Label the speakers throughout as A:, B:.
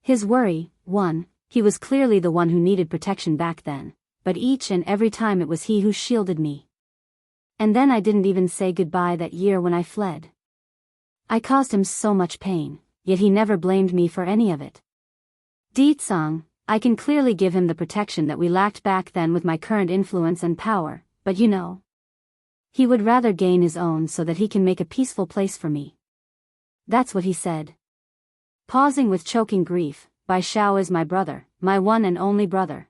A: His worry, 1. He was clearly the one who needed protection back then, but each and every time it was he who shielded me. And then I didn't even say goodbye that year when I fled. I caused him so much pain, yet he never blamed me for any of it. Ditsang, I can clearly give him the protection that we lacked back then with my current influence and power, but you know. He would rather gain his own so that he can make a peaceful place for me. That's what he said. Pausing with choking grief, Biyao is my brother, my one and only brother.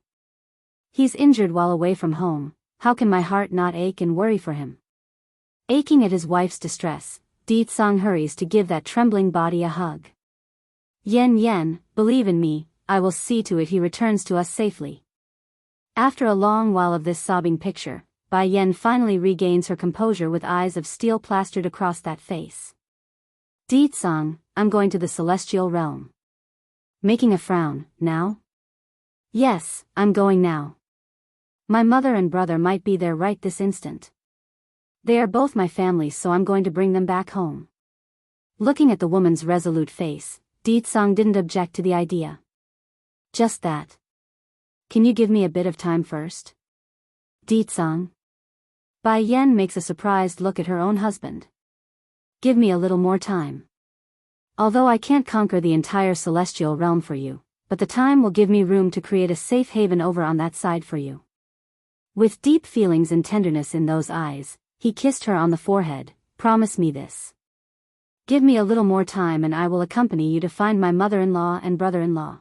A: He's injured while away from home, how can my heart not ache and worry for him? Aching at his wife's distress, Ditsang hurries to give that trembling body a hug. Yen, believe in me, I will see to it he returns to us safely. After a long while of this sobbing picture, Bai Yen finally regains her composure with eyes of steel plastered across that face. Ditsang, I'm going to the celestial realm. Making a frown, now? Yes, I'm going now. My mother and brother might be there right this instant. They are both my family, so I'm going to bring them back home. Looking at the woman's resolute face, Ditsang didn't object to the idea. Just that. Can you give me a bit of time first? Ditsang. Bai Yen makes a surprised look at her own husband. Give me a little more time. Although I can't conquer the entire celestial realm for you, but the time will give me room to create a safe haven over on that side for you. With deep feelings and tenderness in those eyes, he kissed her on the forehead. Promise me this. Give me a little more time and I will accompany you to find my mother-in-law and brother-in-law.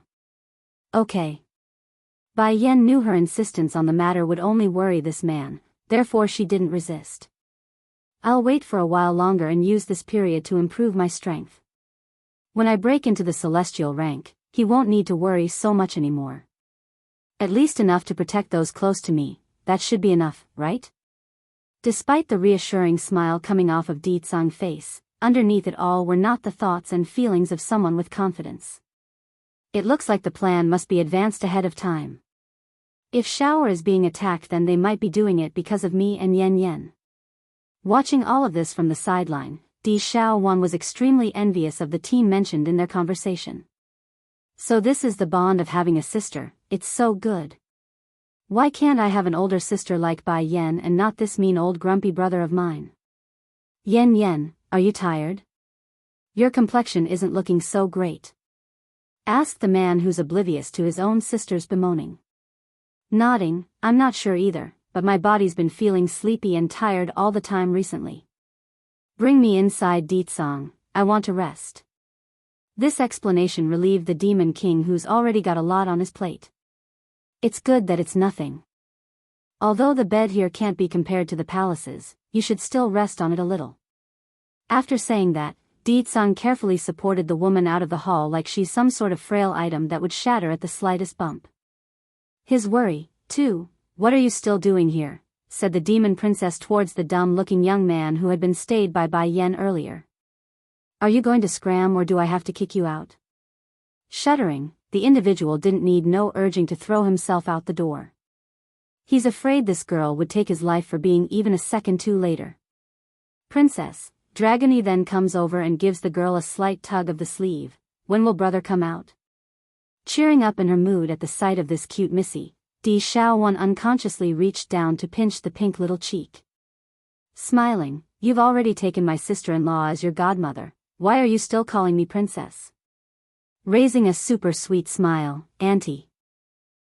A: Okay. Bai Yen knew her insistence on the matter would only worry this man, therefore she didn't resist. I'll wait for a while longer and use this period to improve my strength. When I break into the celestial rank, he won't need to worry so much anymore. At least enough to protect those close to me, that should be enough, right? Despite the reassuring smile coming off of Ditsang's face, underneath it all were not the thoughts and feelings of someone with confidence. It looks like the plan must be advanced ahead of time. If Shower is being attacked, then they might be doing it because of me and Yen. Watching all of this from the sideline, Di Xiaowan was extremely envious of the team mentioned in their conversation. So this is the bond of having a sister, it's so good. Why can't I have an older sister like Bai Yen and not this mean old grumpy brother of mine? Yen, are you tired? Your complexion isn't looking so great. Asked the man who's oblivious to his own sister's bemoaning. Nodding, I'm not sure either, but my body's been feeling sleepy and tired all the time recently. Bring me inside, Ditsang, I want to rest. This explanation relieved the Demon King, who's already got a lot on his plate. It's good that it's nothing. Although the bed here can't be compared to the palaces, you should still rest on it a little. After saying that, Ditsang carefully supported the woman out of the hall like she's some sort of frail item that would shatter at the slightest bump. His worry, too. What are you still doing here? Said the demon princess towards the dumb-looking young man who had been stayed by Bai Yen earlier. Are you going to scram or do I have to kick you out? Shuddering, the individual didn't need no urging to throw himself out the door. He's afraid this girl would take his life for being even a second too later. Princess, Dragony then comes over and gives the girl a slight tug of the sleeve. When will brother come out? Cheering up in her mood at the sight of this cute missy, Di Xiaowan unconsciously reached down to pinch the pink little cheek. Smiling, you've already taken my sister-in-law as your godmother, why are you still calling me princess? Raising a super sweet smile, Auntie.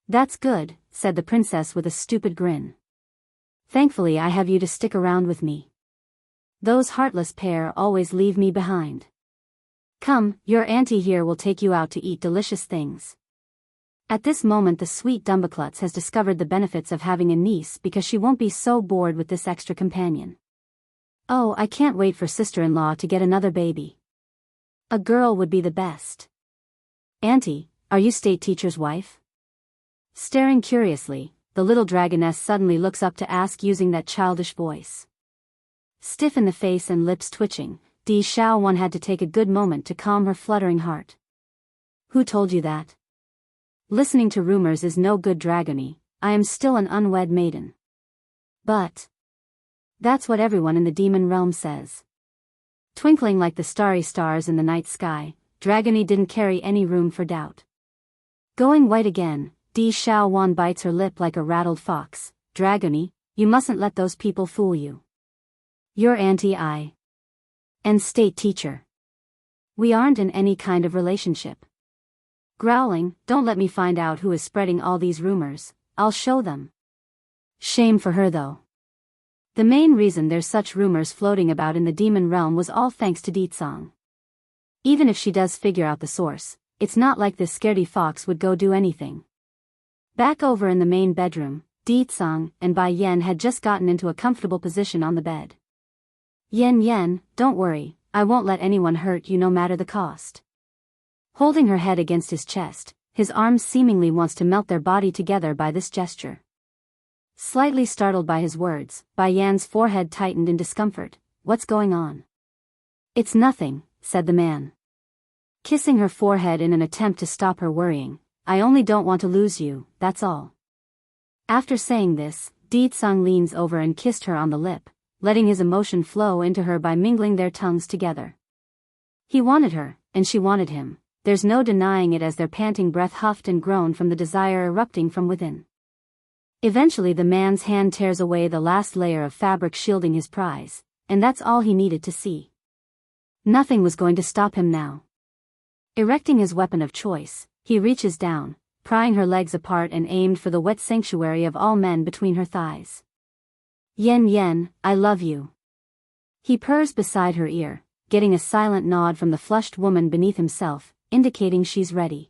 A: That's good, said the princess with a stupid grin. Thankfully I have you to stick around with me. Those heartless pair always leave me behind. Come, your auntie here will take you out to eat delicious things. At this moment the sweet Dumbaklutz has discovered the benefits of having a niece because she won't be so bored with this extra companion. Oh, I can't wait for sister-in-law to get another baby. A girl would be the best. Auntie, are you state teacher's wife? Staring curiously, the little dragoness suddenly looks up to ask using that childish voice. Stiff in the face and lips twitching, Di Xiaowan had to take a good moment to calm her fluttering heart. Who told you that? Listening to rumors is no good, Dragony. I am still an unwed maiden. But that's what everyone in the demon realm says. Twinkling like the starry stars in the night sky, Dragony didn't carry any room for doubt. Going white again, Di Xiaowan bites her lip like a rattled fox. Dragony, you mustn't let those people fool you. You're anti-I. And state teacher. We aren't in any kind of relationship. Growling, don't let me find out who is spreading all these rumors, I'll show them. Shame for her though. The main reason there's such rumors floating about in the demon realm was all thanks to Ditsang. Even if she does figure out the source, it's not like this scaredy fox would go do anything. Back over in the main bedroom, Ditsang and Bai Yan had just gotten into a comfortable position on the bed. Yen, don't worry, I won't let anyone hurt you no matter the cost. Holding her head against his chest, his arms seemingly wants to melt their body together by this gesture. Slightly startled by his words, Bai Yan's forehead tightened in discomfort. What's going on? It's nothing, said the man. Kissing her forehead in an attempt to stop her worrying. I only don't want to lose you, that's all. After saying this, Ditsang leans over and kissed her on the lip, letting his emotion flow into her by mingling their tongues together. He wanted her, and she wanted him. There's no denying it as their panting breath huffed and groaned from the desire erupting from within. Eventually the man's hand tears away the last layer of fabric shielding his prize, and that's all he needed to see. Nothing was going to stop him now. Erecting his weapon of choice, he reaches down, prying her legs apart and aimed for the wet sanctuary of all men between her thighs. Yen, I love you. He purrs beside her ear, getting a silent nod from the flushed woman beneath himself, indicating she's ready.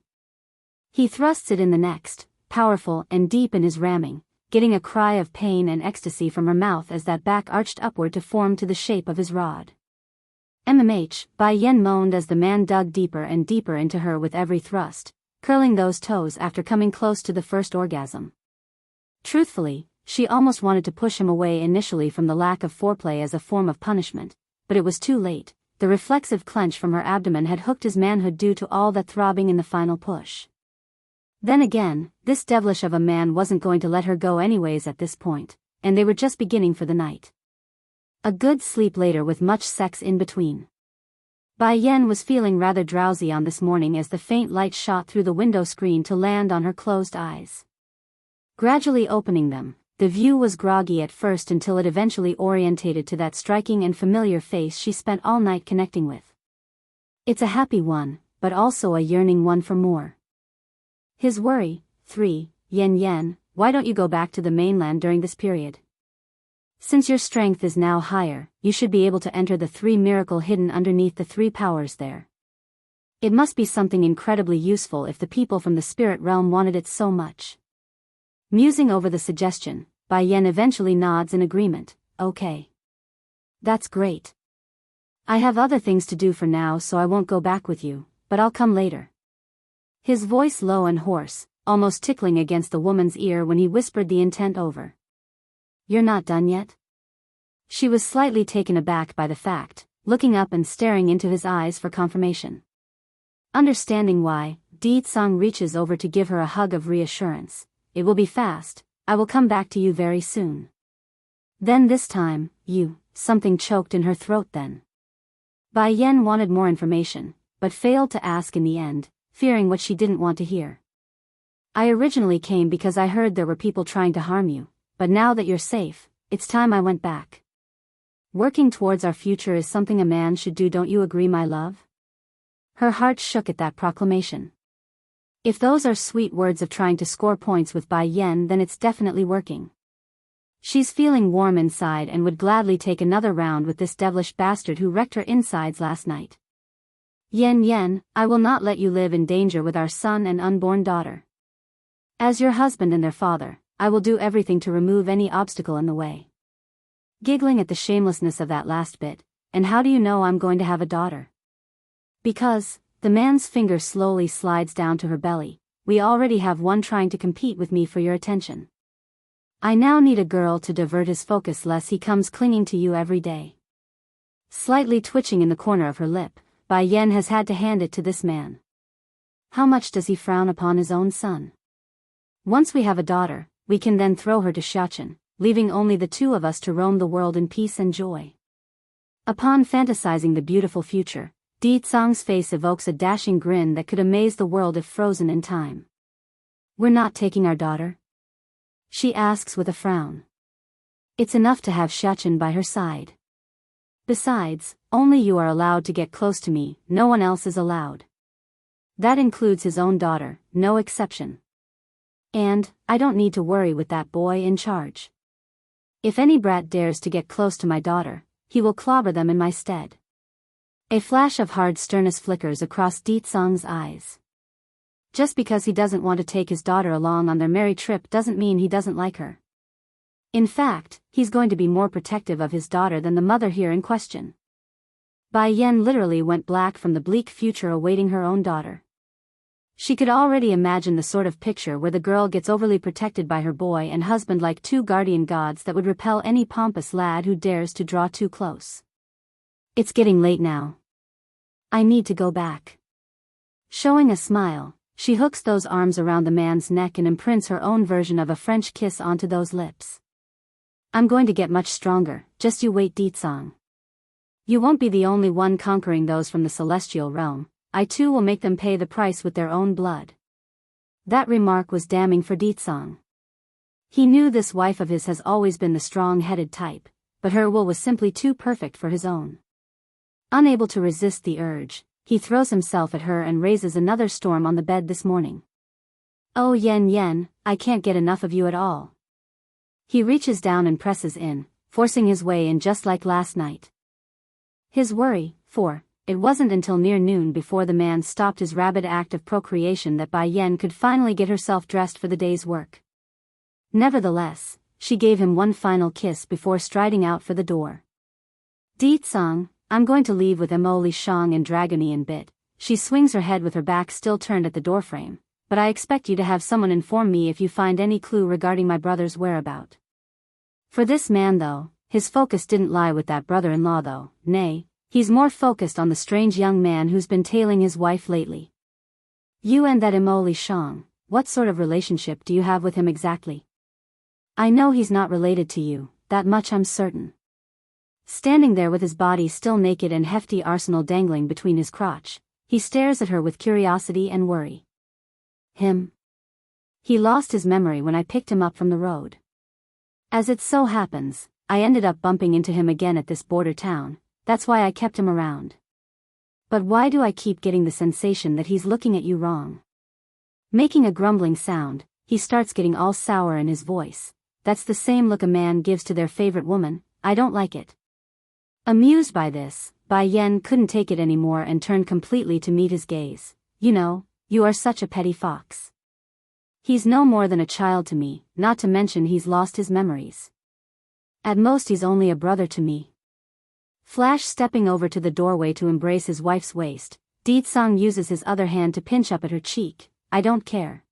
A: He thrusts it in the next, powerful and deep in his ramming, getting a cry of pain and ecstasy from her mouth as that back arched upward to form to the shape of his rod. Bai Yan moaned as the man dug deeper and deeper into her with every thrust, curling those toes after coming close to the first orgasm. Truthfully, she almost wanted to push him away initially from the lack of foreplay as a form of punishment, but it was too late. The reflexive clench from her abdomen had hooked his manhood due to all that throbbing in the final push. Then again, this devilish of a man wasn't going to let her go anyways at this point, and they were just beginning for the night. A good sleep later with much sex in between. Bai Yan was feeling rather drowsy on this morning as the faint light shot through the window screen to land on her closed eyes. Gradually opening them, the view was groggy at first until it eventually orientated to that striking and familiar face she spent all night connecting with. It's a happy one, but also a yearning one for more. His worry. 3. Yen, why don't you go back to the mainland during this period? Since your strength is now higher, you should be able to enter the 3 miracle hidden underneath the 3 powers there. It must be something incredibly useful if the people from the spirit realm wanted it so much. Musing over the suggestion, Bai Yan eventually nods in agreement. Okay. That's great. I have other things to do for now, so I won't go back with you, but I'll come later. His voice low and hoarse, almost tickling against the woman's ear when he whispered the intent over. You're not done yet? She was slightly taken aback by the fact, looking up and staring into his eyes for confirmation. Understanding why, Ditsang reaches over to give her a hug of reassurance. It will be fast, I will come back to you very soon. Then this time, something choked in her throat then. Bai Yan wanted more information, but failed to ask in the end, fearing what she didn't want to hear. I originally came because I heard there were people trying to harm you, but now that you're safe, it's time I went back. Working towards our future is something a man should do, don't you agree, my love? Her heart shook at that proclamation. If those are sweet words of trying to score points with Bai Yan, then it's definitely working. She's feeling warm inside and would gladly take another round with this devilish bastard who wrecked her insides last night. Yen, I will not let you live in danger with our son and unborn daughter. As your husband and their father, I will do everything to remove any obstacle in the way. Giggling at the shamelessness of that last bit, and how do you know I'm going to have a daughter? Because, the man's finger slowly slides down to her belly, we already have one trying to compete with me for your attention. I now need a girl to divert his focus lest he comes clinging to you every day. Slightly twitching in the corner of her lip, Bai Yan has had to hand it to this man. How much does he frown upon his own son? Once we have a daughter, we can then throw her to Xiachen, leaving only the 2 of us to roam the world in peace and joy. Upon fantasizing the beautiful future, Di Tsang's face evokes a dashing grin that could amaze the world if frozen in time. We're not taking our daughter? She asks with a frown. It's enough to have Xiachen by her side. Besides, only you are allowed to get close to me, no one else is allowed. That includes his own daughter, no exception. And, I don't need to worry with that boy in charge. If any brat dares to get close to my daughter, he will clobber them in my stead. A flash of hard sternness flickers across Ditsong's eyes. Just because he doesn't want to take his daughter along on their merry trip doesn't mean he doesn't like her. In fact, he's going to be more protective of his daughter than the mother here in question. Bai Yan literally went black from the bleak future awaiting her own daughter. She could already imagine the sort of picture where the girl gets overly protected by her boy and husband like two guardian gods that would repel any pompous lad who dares to draw too close. It's getting late now. I need to go back. Showing a smile, she hooks those arms around the man's neck and imprints her own version of a French kiss onto those lips. I'm going to get much stronger, just you wait, Ditsong. You won't be the only one conquering those from the celestial realm, I too will make them pay the price with their own blood. That remark was damning for Ditsong. He knew this wife of his has always been the strong-headed type, but her will was simply too perfect for his own. Unable to resist the urge, he throws himself at her and raises another storm on the bed this morning. Oh Yen, I can't get enough of you at all. He reaches down and presses in, forcing his way in just like last night. His worry, for it wasn't until near noon before the man stopped his rabid act of procreation that Bai Yan could finally get herself dressed for the day's work. Nevertheless, she gave him one final kiss before striding out for the door. Ditsong, I'm going to leave with Emily Shang and Dragony in bit. She swings her head with her back still turned at the doorframe, but I expect you to have someone inform me if you find any clue regarding my brother's whereabout. For this man though, his focus didn't lie with that brother-in-law though, nay, he's more focused on the strange young man who's been tailing his wife lately. You and that Emily Shang, what sort of relationship do you have with him exactly? I know he's not related to you, that much I'm certain. Standing there with his body still naked and hefty arsenal dangling between his crotch, he stares at her with curiosity and worry. Him? He lost his memory when I picked him up from the road. As it so happens, I ended up bumping into him again at this border town, that's why I kept him around. But why do I keep getting the sensation that he's looking at you wrong? Making a grumbling sound, he starts getting all sour in his voice. That's the same look a man gives to their favorite woman, I don't like it. Amused by this, Bai Yan couldn't take it anymore and turned completely to meet his gaze. You know, you are such a petty fox. He's no more than a child to me, not to mention he's lost his memories. At most he's only a brother to me. Flash stepping over to the doorway to embrace his wife's waist, Ditsong uses his other hand to pinch up at her cheek. I don't care.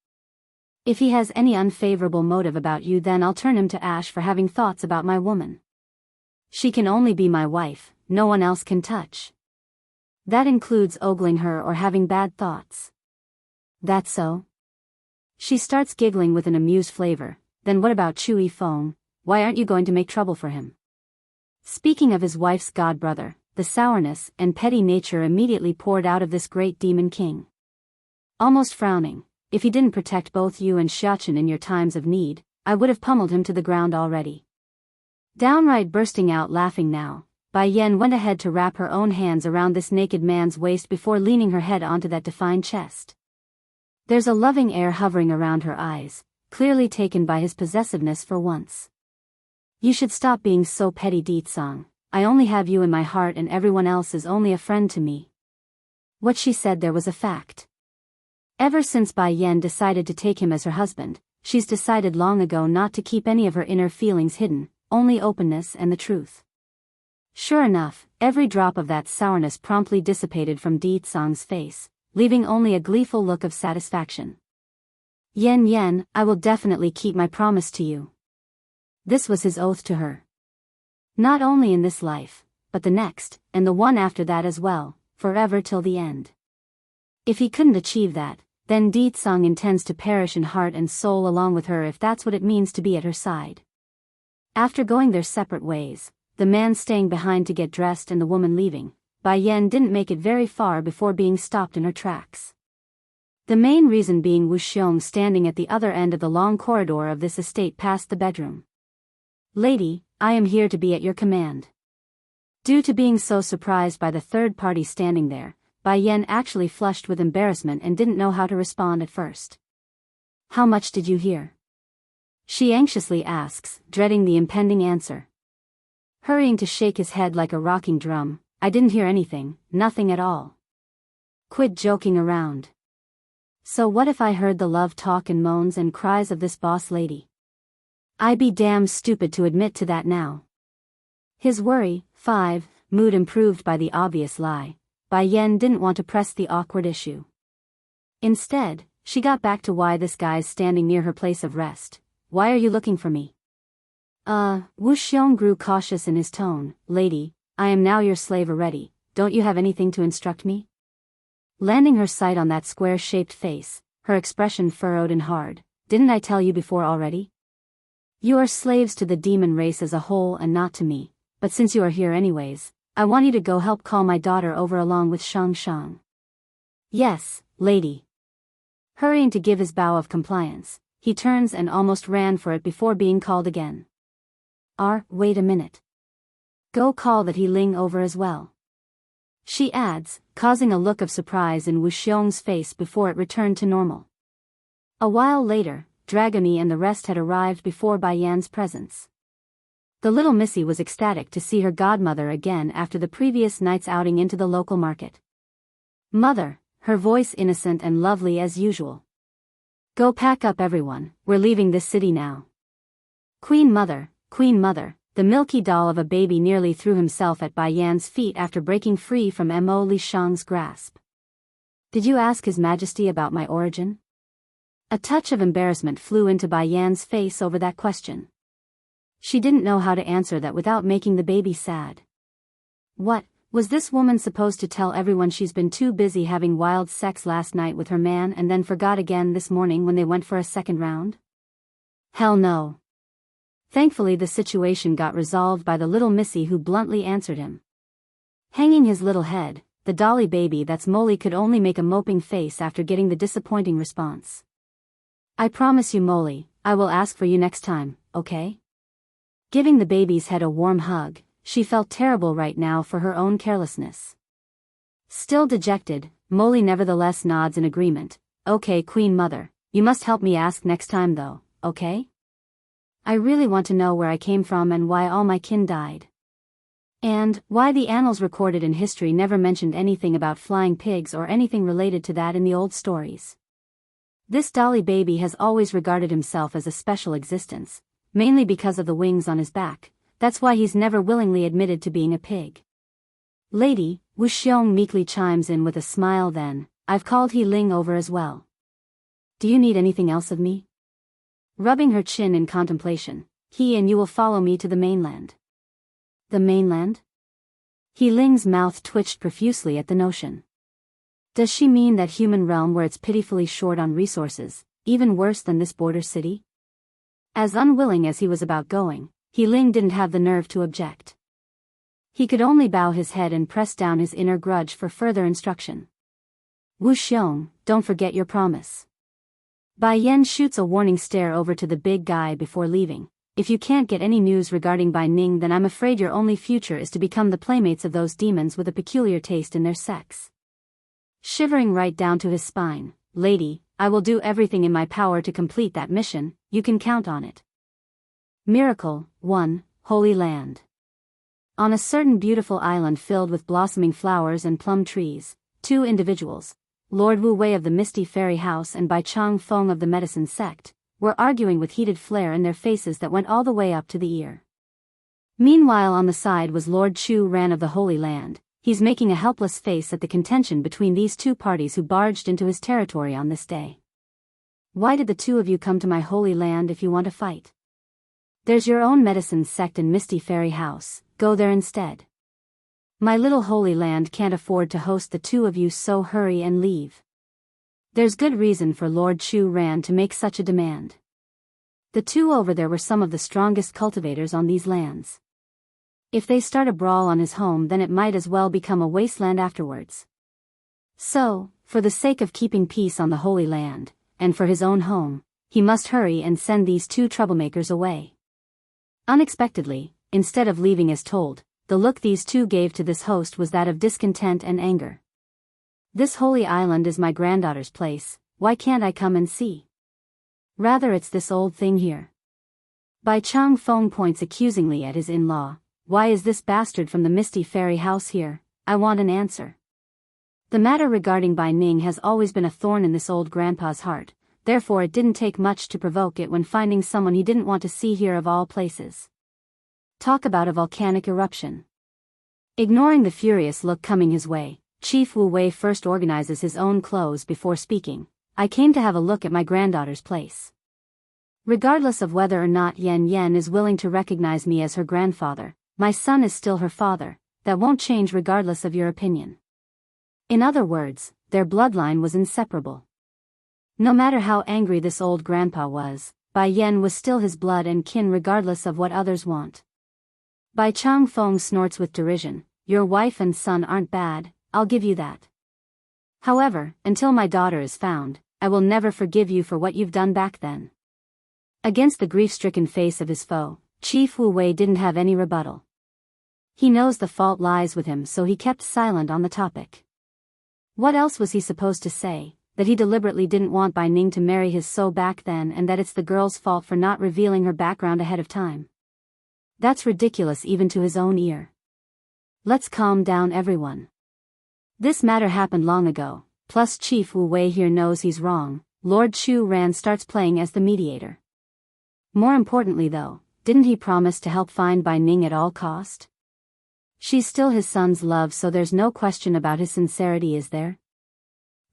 A: If he has any unfavorable motive about you then I'll turn him to ash for having thoughts about my woman. She can only be my wife, no one else can touch. That includes ogling her or having bad thoughts. That so? She starts giggling with an amused flavor. Then what about Chewy Fong? Why aren't you going to make trouble for him? Speaking of his wife's godbrother, the sourness and petty nature immediately poured out of this great demon king. Almost frowning, if he didn't protect both you and Xiachen in your times of need, I would have pummeled him to the ground already. Downright bursting out laughing now, Bai Yan went ahead to wrap her own hands around this naked man's waist before leaning her head onto that defined chest. There's a loving air hovering around her eyes, clearly taken by his possessiveness for once. You should stop being so petty, Ditsong. I only have you in my heart and everyone else is only a friend to me. What she said there was a fact. Ever since Bai Yan decided to take him as her husband, she's decided long ago not to keep any of her inner feelings hidden, only openness and the truth. Sure enough, every drop of that sourness promptly dissipated from Ditsong's face, leaving only a gleeful look of satisfaction. Yen, I will definitely keep my promise to you. This was his oath to her. Not only in this life, but the next, and the one after that as well, forever till the end. If he couldn't achieve that, then Ditsong intends to perish in heart and soul along with her if that's what it means to be at her side. After going their separate ways, the man staying behind to get dressed and the woman leaving, Bai Yan didn't make it very far before being stopped in her tracks. The main reason being Wuxiong standing at the other end of the long corridor of this estate past the bedroom. Lady, I am here to be at your command. Due to being so surprised by the third party standing there, Bai Yan actually flushed with embarrassment and didn't know how to respond at first. How much did you hear? She anxiously asks, dreading the impending answer. Hurrying to shake his head like a rocking drum, I didn't hear anything, nothing at all. Quit joking around. So what if I heard the love talk and moans and cries of this boss lady? I be damn stupid to admit to that now. His worry, 5, mood improved by the obvious lie. Bai Yan didn't want to press the awkward issue. Instead, she got back to why this guy's standing near her place of rest. Why are you looking for me? Wuxiong grew cautious in his tone. Lady, I am now your slave already, don't you have anything to instruct me? Landing her sight on that square-shaped face, her expression furrowed and hard. Didn't I tell you before already? You are slaves to the demon race as a whole and not to me, but since you are here anyways, I want you to go help call my daughter over along with Shang Shang. Yes, lady. Hurrying to give his bow of compliance, he turns and almost ran for it before being called again. Wait a minute. Go call that He Ling over as well. She adds, causing a look of surprise in Wuxiong's face before it returned to normal. A while later, Dragony and the rest had arrived before Bai Yan's presence. The little missy was ecstatic to see her godmother again after the previous night's outing into the local market. Mother, her voice innocent and lovely as usual. Go pack up everyone, we're leaving this city now. Queen Mother, the milky doll of a baby nearly threw himself at Bai Yan's feet after breaking free from Mo Li Shang's grasp. Did you ask His Majesty about my origin? A touch of embarrassment flew into Bai Yan's face over that question. She didn't know how to answer that without making the baby sad. What, was this woman supposed to tell everyone she's been too busy having wild sex last night with her man and then forgot again this morning when they went for a second round? Hell no. Thankfully the situation got resolved by the little missy who bluntly answered him. Hanging his little head, the dolly baby that's Molly could only make a moping face after getting the disappointing response. I promise you Molly, I will ask for you next time, okay? Giving the baby's head a warm hug, she felt terrible right now for her own carelessness. Still dejected, Molly nevertheless nods in agreement. Okay Queen Mother, you must help me ask next time though, okay? I really want to know where I came from and why all my kin died. And why the annals recorded in history never mentioned anything about flying pigs or anything related to that in the old stories. This dolly baby has always regarded himself as a special existence, mainly because of the wings on his back. That's why he's never willingly admitted to being a pig. Lady, Wuxiong meekly chimes in with a smile then, I've called He Ling over as well. Do you need anything else of me? Rubbing her chin in contemplation, he and you will follow me to the mainland. The mainland? He Ling's mouth twitched profusely at the notion. Does she mean that human realm where it's pitifully short on resources, even worse than this border city? As unwilling as he was about going, He Ling didn't have the nerve to object. He could only bow his head and press down his inner grudge for further instruction. Wuxiong, don't forget your promise. Bai Yan shoots a warning stare over to the big guy before leaving. If you can't get any news regarding Bai Ning then I'm afraid your only future is to become the playmates of those demons with a peculiar taste in their sex. Shivering right down to his spine, Lady, I will do everything in my power to complete that mission, you can count on it. Miracle 1, Holy Land. On a certain beautiful island filled with blossoming flowers and plum trees, two individuals, Lord Wu Wei of the Misty Fairy House and Bai Chang Feng of the Medicine Sect, were arguing with heated flare in their faces that went all the way up to the ear. Meanwhile on the side was Lord Chu Ran of the Holy Land. He's making a helpless face at the contention between these two parties who barged into his territory on this day. Why did the two of you come to my holy land if you want to fight? There's your own Medicine Sect and Misty Fairy House, go there instead. My little holy land can't afford to host the two of you, so hurry and leave. There's good reason for Lord Chu Ran to make such a demand. The two over there were some of the strongest cultivators on these lands. If they start a brawl on his home then it might as well become a wasteland afterwards. So, for the sake of keeping peace on the Holy Land, and for his own home, he must hurry and send these two troublemakers away. Unexpectedly, instead of leaving as told, the look these two gave to this host was that of discontent and anger. This holy island is my granddaughter's place, why can't I come and see? Rather it's this old thing here. Bai Chang Feng points accusingly at his in-law. Why is this bastard from the misty fairy house here? I want an answer. The matter regarding Bai Ning has always been a thorn in this old grandpa's heart, therefore it didn't take much to provoke it when finding someone he didn't want to see here of all places. Talk about a volcanic eruption. Ignoring the furious look coming his way, Chief Wu Wei first organizes his own clothes before speaking. I came to have a look at my granddaughter's place. Regardless of whether or not Yan Yan is willing to recognize me as her grandfather, my son is still her father, that won't change regardless of your opinion. In other words, their bloodline was inseparable. No matter how angry this old grandpa was, Bai Yan was still his blood and kin regardless of what others want. Bai Chang Feng snorts with derision, your wife and son aren't bad, I'll give you that. However, until my daughter is found, I will never forgive you for what you've done back then. Against the grief-stricken face of his foe, Chief Wu Wei didn't have any rebuttal. He knows the fault lies with him, so he kept silent on the topic. What else was he supposed to say? That he deliberately didn't want Bai Ning to marry his so back then and that it's the girl's fault for not revealing her background ahead of time. That's ridiculous even to his own ear. Let's calm down everyone. This matter happened long ago, plus Chief Wu Wei here knows he's wrong. Lord Chu Ran starts playing as the mediator. More importantly though, didn't he promise to help find Bai Ning at all cost? She's still his son's love, so there's no question about his sincerity, is there?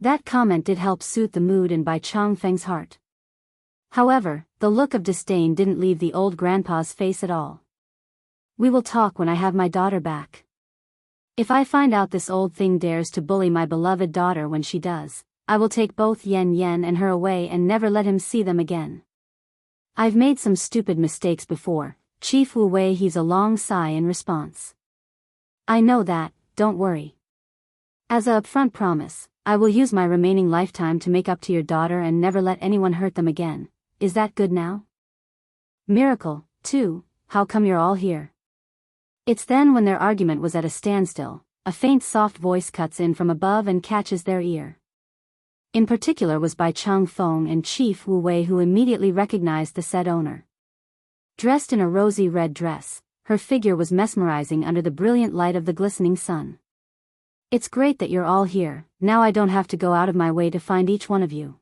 A: That comment did help soothe the mood in Bai Chang Feng's heart. However, the look of disdain didn't leave the old grandpa's face at all. We will talk when I have my daughter back. If I find out this old thing dares to bully my beloved daughter when she does, I will take both Yan Yan and her away and never let him see them again. I've made some stupid mistakes before. Chief Wu Wei heaves a long sigh in response. I know that, don't worry. As a upfront promise, I will use my remaining lifetime to make up to your daughter and never let anyone hurt them again. Is that good now? Miracle, too, how come you're all here? It's then when their argument was at a standstill, a faint soft voice cuts in from above and catches their ear. In particular was Bai Chang Feng and Chief Wu Wei, who immediately recognized the said owner. Dressed in a rosy red dress, her figure was mesmerizing under the brilliant light of the glistening sun. It's great that you're all here, now I don't have to go out of my way to find each one of you.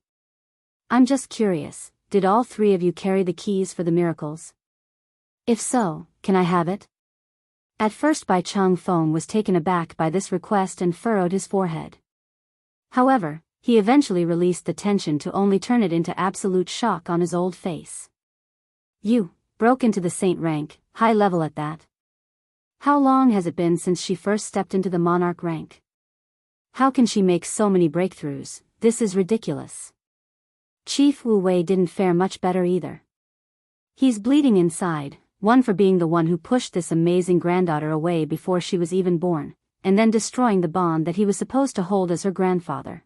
A: I'm just curious, did all three of you carry the keys for the miracles? If so, can I have it? At first Bai Chang Feng was taken aback by this request and furrowed his forehead. However, he eventually released the tension to only turn it into absolute shock on his old face. You broke into the saint rank, high level at that. How long has it been since she first stepped into the monarch rank? How can she make so many breakthroughs? This is ridiculous. Chief Wu Wei didn't fare much better either. He's bleeding inside, one for being the one who pushed this amazing granddaughter away before she was even born, and then destroying the bond that he was supposed to hold as her grandfather.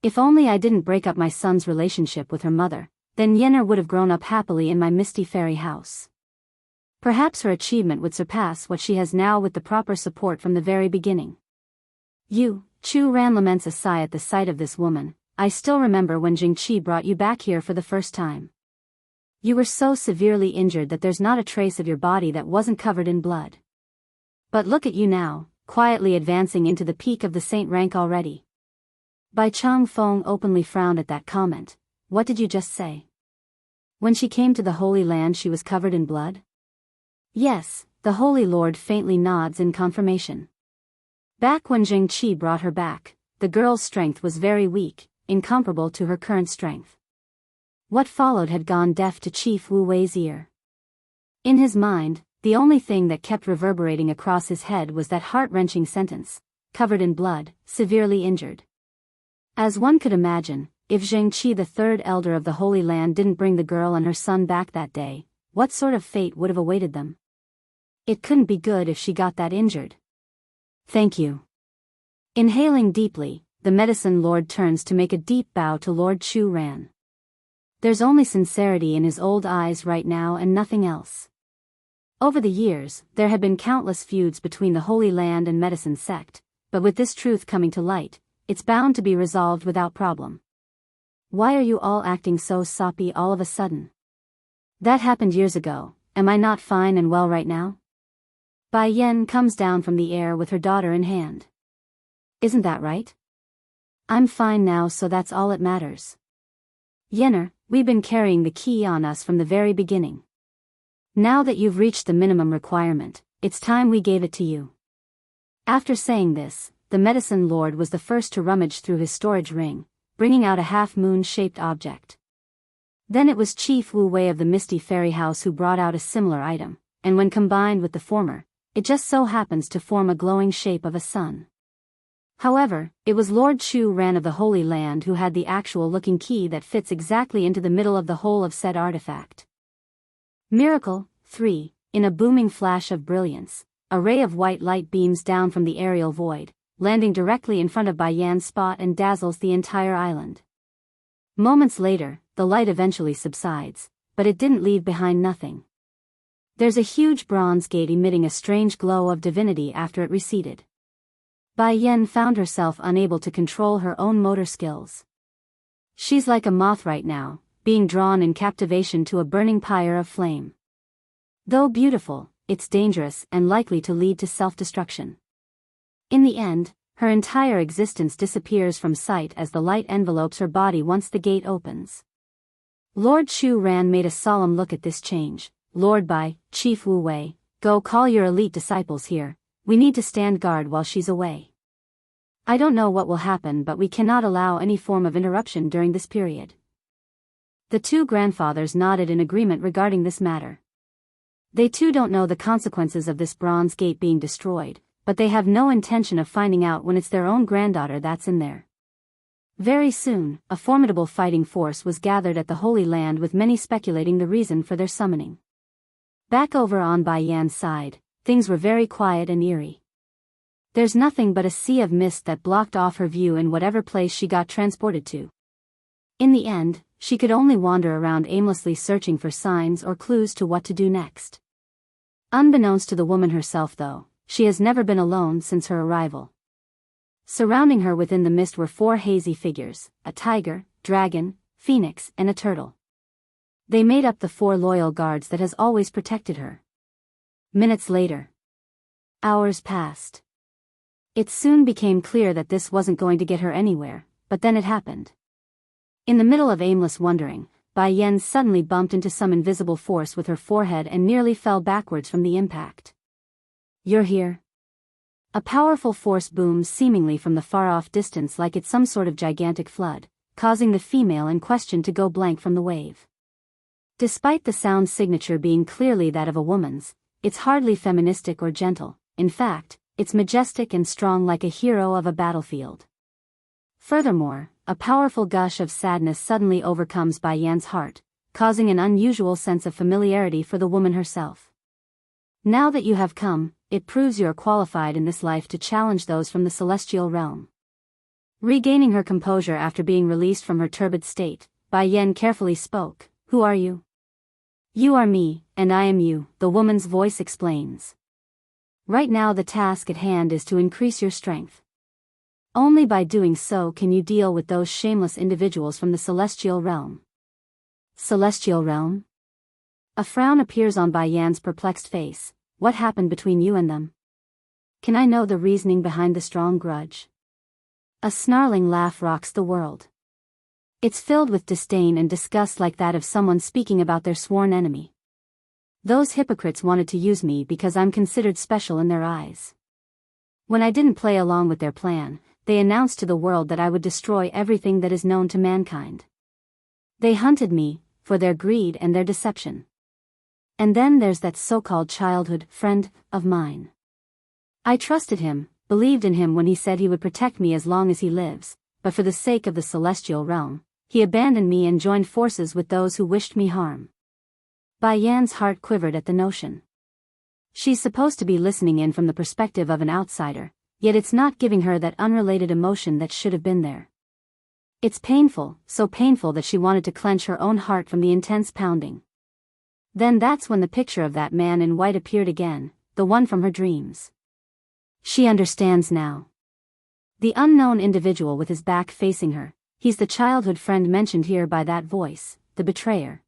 A: If only I didn't break up my son's relationship with her mother, then Yenner would have grown up happily in my misty fairy house. Perhaps her achievement would surpass what she has now with the proper support from the very beginning. Chu Ran laments a sigh at the sight of this woman. I still remember when Jingqi brought you back here for the first time. You were so severely injured that there's not a trace of your body that wasn't covered in blood. But look at you now, quietly advancing into the peak of the saint rank already. Bai Chang Feng openly frowned at that comment. What did you just say? When she came to the Holy Land she was covered in blood? Yes, the Holy Lord faintly nods in confirmation. Back when Jingqi brought her back, the girl's strength was very weak, incomparable to her current strength. What followed had gone deaf to Chief Wu Wei's ear. In his mind, the only thing that kept reverberating across his head was that heart-wrenching sentence, covered in blood, severely injured. As one could imagine, if Zhengqi, the third elder of the Holy Land, didn't bring the girl and her son back that day, what sort of fate would have awaited them? It couldn't be good if she got that injured. Thank you. Inhaling deeply, the medicine lord turns to make a deep bow to Lord Chu Ran. There's only sincerity in his old eyes right now and nothing else. Over the years, there had been countless feuds between the Holy Land and Medicine sect, but with this truth coming to light, it's bound to be resolved without problem. Why are you all acting so soppy all of a sudden? That happened years ago. Am I not fine and well right now? Bai Yan comes down from the air with her daughter in hand. Isn't that right? I'm fine now, so that's all that matters. Yenner, we've been carrying the key on us from the very beginning. Now that you've reached the minimum requirement, it's time we gave it to you. After saying this, the medicine lord was the first to rummage through his storage ring, bringing out a half-moon-shaped object. Then it was Chief Wu Wei of the Misty Fairy House who brought out a similar item, and when combined with the former, it just so happens to form a glowing shape of a sun. However, it was Lord Chu Ran of the Holy Land who had the actual-looking key that fits exactly into the middle of the whole of said artifact. Miracle 3. In a booming flash of brilliance, a ray of white light beams down from the aerial void, landing directly in front of Bai Yan's spot and dazzles the entire island. Moments later, the light eventually subsides, but it didn't leave behind nothing. There's a huge bronze gate emitting a strange glow of divinity after it receded. Bai Yan found herself unable to control her own motor skills. She's like a moth right now, being drawn in captivation to a burning pyre of flame. Though beautiful, it's dangerous and likely to lead to self-destruction. In the end, her entire existence disappears from sight as the light envelopes her body once the gate opens. Lord Chu Ran made a solemn look at this change. Lord Bai, Chief Wu Wei, go call your elite disciples here. We need to stand guard while she's away. I don't know what will happen, but we cannot allow any form of interruption during this period. The two grandfathers nodded in agreement regarding this matter. They too don't know the consequences of this bronze gate being destroyed, but they have no intention of finding out when it's their own granddaughter that's in there. Very soon, a formidable fighting force was gathered at the Holy Land, with many speculating the reason for their summoning. Back over on Bai Yan's side, things were very quiet and eerie. There's nothing but a sea of mist that blocked off her view in whatever place she got transported to. In the end, she could only wander around aimlessly searching for signs or clues to what to do next. Unbeknownst to the woman herself though, she has never been alone since her arrival. Surrounding her within the mist were 4 hazy figures, a tiger, dragon, phoenix, and a turtle. They made up the 4 loyal guards that has always protected her. Minutes later. Hours passed. It soon became clear that this wasn't going to get her anywhere, but then it happened. In the middle of aimless wandering, Bai Yan suddenly bumped into some invisible force with her forehead and nearly fell backwards from the impact. You're here? A powerful force booms seemingly from the far-off distance like it's some sort of gigantic flood, causing the female in question to go blank from the wave. Despite the sound signature being clearly that of a woman's, it's hardly feministic or gentle. In fact, it's majestic and strong like a hero of a battlefield. Furthermore, a powerful gush of sadness suddenly overcomes Bai Yan's heart, causing an unusual sense of familiarity for the woman herself. Now that you have come, it proves you are qualified in this life to challenge those from the celestial realm. Regaining her composure after being released from her turbid state, Bai Yan carefully spoke. Who are you? You are me, and I am you, the woman's voice explains. Right now the task at hand is to increase your strength. Only by doing so can you deal with those shameless individuals from the celestial realm. Celestial realm? A frown appears on Bai Yan's perplexed face. What happened between you and them? Can I know the reasoning behind the strong grudge? A snarling laugh rocks the world. It's filled with disdain and disgust like that of someone speaking about their sworn enemy. Those hypocrites wanted to use me because I'm considered special in their eyes. When I didn't play along with their plan, they announced to the world that I would destroy everything that is known to mankind. They hunted me, for their greed and their deception. And then there's that so-called childhood friend of mine. I trusted him, believed in him when he said he would protect me as long as he lives, but for the sake of the celestial realm, he abandoned me and joined forces with those who wished me harm. Bai Yan's heart quivered at the notion. She's supposed to be listening in from the perspective of an outsider, yet it's not giving her that unrelated emotion that should have been there. It's painful, so painful that she wanted to clench her own heart from the intense pounding. Then that's when the picture of that man in white appeared again, the one from her dreams. She understands now. The unknown individual with his back facing her, he's the childhood friend mentioned here by that voice, the betrayer.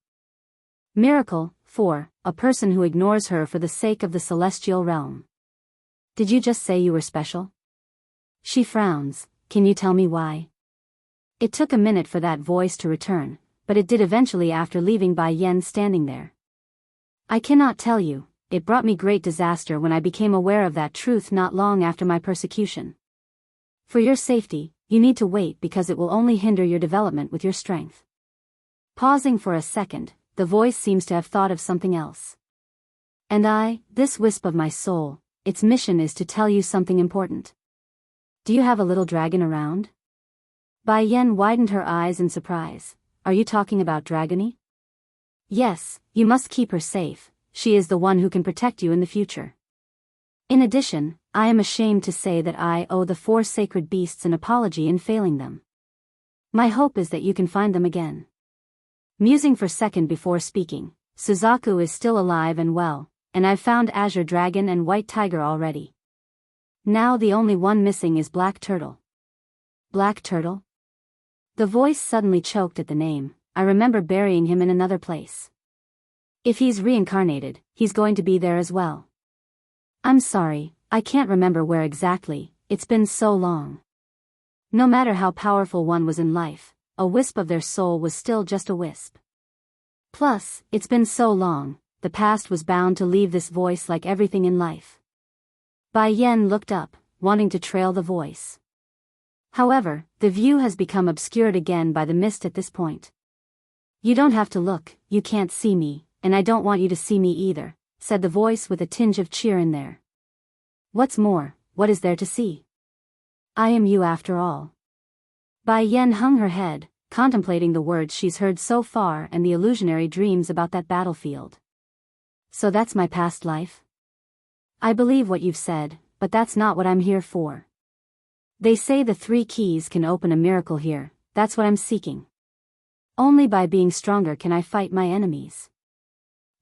A: Miracle, 4, a person who ignores her for the sake of the celestial realm. Did you just say you were special? She frowns. Can you tell me why? It took a minute for that voice to return, but it did eventually after leaving Bai Yen standing there. I cannot tell you, it brought me great disaster when I became aware of that truth not long after my persecution. For your safety, you need to wait because it will only hinder your development with your strength. Pausing for a second, the voice seems to have thought of something else. And this wisp of my soul, its mission is to tell you something important. Do you have a little dragon around? Bai Yen widened her eyes in surprise. Are you talking about Dragony? Yes, you must keep her safe, she is the one who can protect you in the future. In addition, I am ashamed to say that I owe the 4 sacred beasts an apology in failing them. My hope is that you can find them again. Musing for a second before speaking, Suzaku is still alive and well, and I've found Azure Dragon and White Tiger already. Now the only one missing is Black Turtle. Black Turtle? The voice suddenly choked at the name. I remember burying him in another place. If he's reincarnated, he's going to be there as well. I'm sorry, I can't remember where exactly, it's been so long. No matter how powerful one was in life, a wisp of their soul was still just a wisp. Plus, it's been so long, the past was bound to leave this voice like everything in life. Bai Yen looked up, wanting to trail the voice. However, the view has become obscured again by the mist at this point. You don't have to look, you can't see me, and I don't want you to see me either, said the voice with a tinge of cheer in there. What's more, what is there to see? I am you after all. Bai Yen hung her head, contemplating the words she's heard so far and the illusionary dreams about that battlefield. So that's my past life? I believe what you've said, but that's not what I'm here for. They say the 3 keys can open a miracle here, that's what I'm seeking. Only by being stronger can I fight my enemies.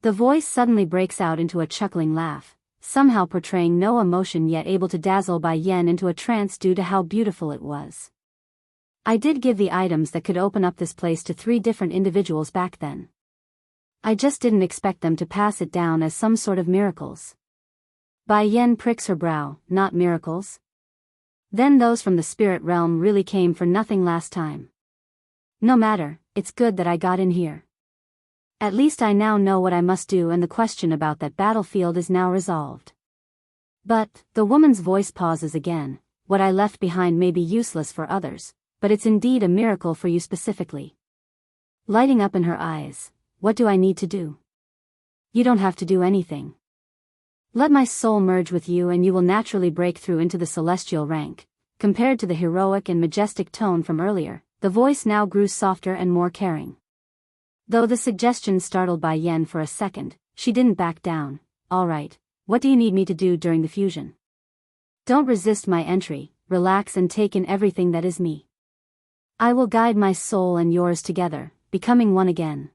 A: The voice suddenly breaks out into a chuckling laugh, somehow portraying no emotion yet able to dazzle Bai Yen into a trance due to how beautiful it was. I did give the items that could open up this place to 3 different individuals back then. I just didn't expect them to pass it down as some sort of miracles. Bai Yen pricks her brow. Not miracles? Then those from the spirit realm really came for nothing last time. No matter, it's good that I got in here. At least I now know what I must do and the question about that battlefield is now resolved. But, the woman's voice pauses again, what I left behind may be useless for others, but it's indeed a miracle for you specifically. Lighting up in her eyes, what do I need to do? You don't have to do anything. Let my soul merge with you and you will naturally break through into the celestial rank. Compared to the heroic and majestic tone from earlier, the voice now grew softer and more caring. Though the suggestion startled Bai Yen for a second, she didn't back down. All right, what do you need me to do during the fusion? Don't resist my entry, relax and take in everything that is me. I will guide my soul and yours together, becoming one again.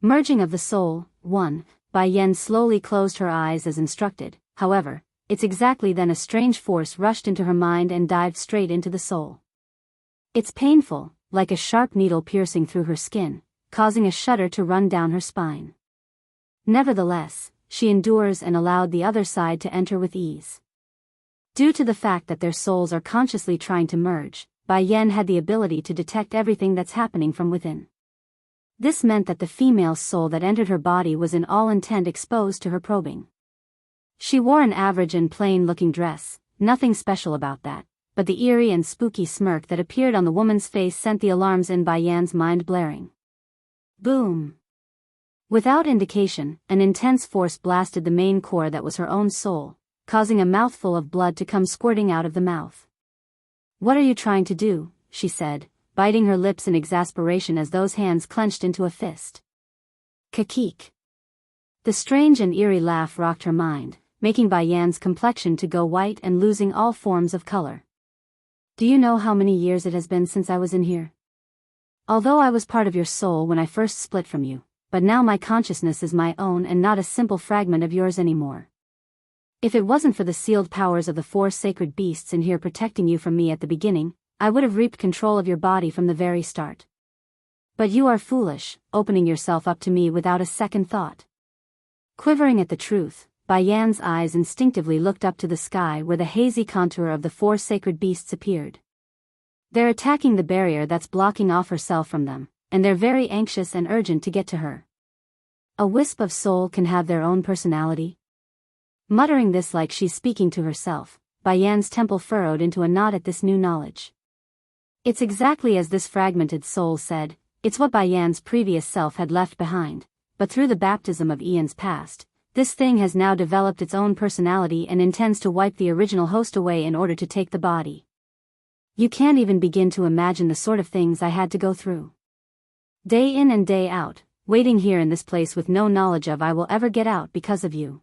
A: Merging of the soul, 1. Bai Yen slowly closed her eyes as instructed, however, it's exactly then a strange force rushed into her mind and dived straight into the soul. It's painful, like a sharp needle piercing through her skin, causing a shudder to run down her spine. Nevertheless, she endures and allowed the other side to enter with ease. Due to the fact that their souls are consciously trying to merge, Bai Yen had the ability to detect everything that's happening from within. This meant that the female soul that entered her body was in all intent exposed to her probing. She wore an average and plain-looking dress, nothing special about that, but the eerie and spooky smirk that appeared on the woman's face sent the alarms in Bai Yan's mind blaring. Boom! Without indication, an intense force blasted the main core that was her own soul, causing a mouthful of blood to come squirting out of the mouth. What are you trying to do? She said, biting her lips in exasperation as those hands clenched into a fist. Kakik. The strange and eerie laugh rocked her mind, making Baiyan's complexion to go white and losing all forms of color. Do you know how many years it has been since I was in here? Although I was part of your soul when I first split from you, but now my consciousness is my own and not a simple fragment of yours anymore. If it wasn't for the sealed powers of the 4 sacred beasts in here protecting you from me at the beginning, I would have reaped control of your body from the very start. But you are foolish, opening yourself up to me without a second thought. Quivering at the truth, Baiyan's eyes instinctively looked up to the sky where the hazy contour of the 4 sacred beasts appeared. They're attacking the barrier that's blocking off herself from them, and they're very anxious and urgent to get to her. A wisp of soul can have their own personality. Muttering this like she's speaking to herself, Baiyan's temple furrowed into a knot at this new knowledge. It's exactly as this fragmented soul said, it's what Baiyan's previous self had left behind, but through the baptism of eons past, this thing has now developed its own personality and intends to wipe the original host away in order to take the body. You can't even begin to imagine the sort of things I had to go through. Day in and day out, waiting here in this place with no knowledge of I will ever get out because of you.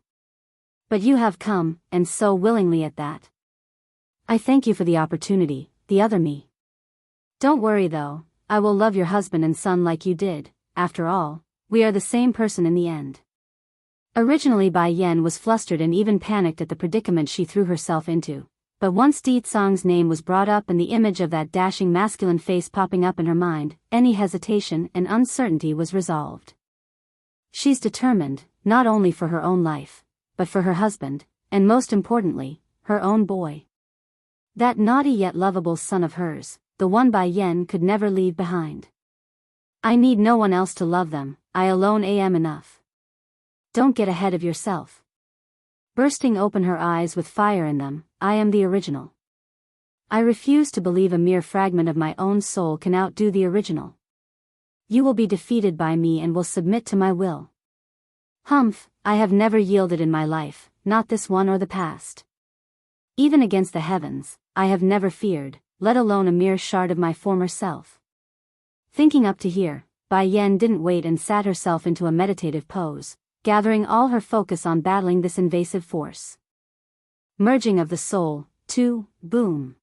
A: But you have come, and so willingly at that. I thank you for the opportunity, the other me. Don't worry though, I will love your husband and son like you did. After all, we are the same person in the end. Originally Baiyan was flustered and even panicked at the predicament she threw herself into, but once Di Tsang's name was brought up and the image of that dashing masculine face popping up in her mind, any hesitation and uncertainty was resolved. She's determined, not only for her own life, but for her husband, and most importantly, her own boy. That naughty yet lovable son of hers, the one Baiyan could never leave behind. I need no one else to love them, I alone am enough. Don't get ahead of yourself. Bursting open her eyes with fire in them, I am the original. I refuse to believe a mere fragment of my own soul can outdo the original. You will be defeated by me and will submit to my will. Humph, I have never yielded in my life, not this one or the past. Even against the heavens, I have never feared, let alone a mere shard of my former self. Thinking up to here, Baiyan didn't wait and sat herself into a meditative pose, gathering all her focus on battling this invasive force. Merging of the soul, two, boom.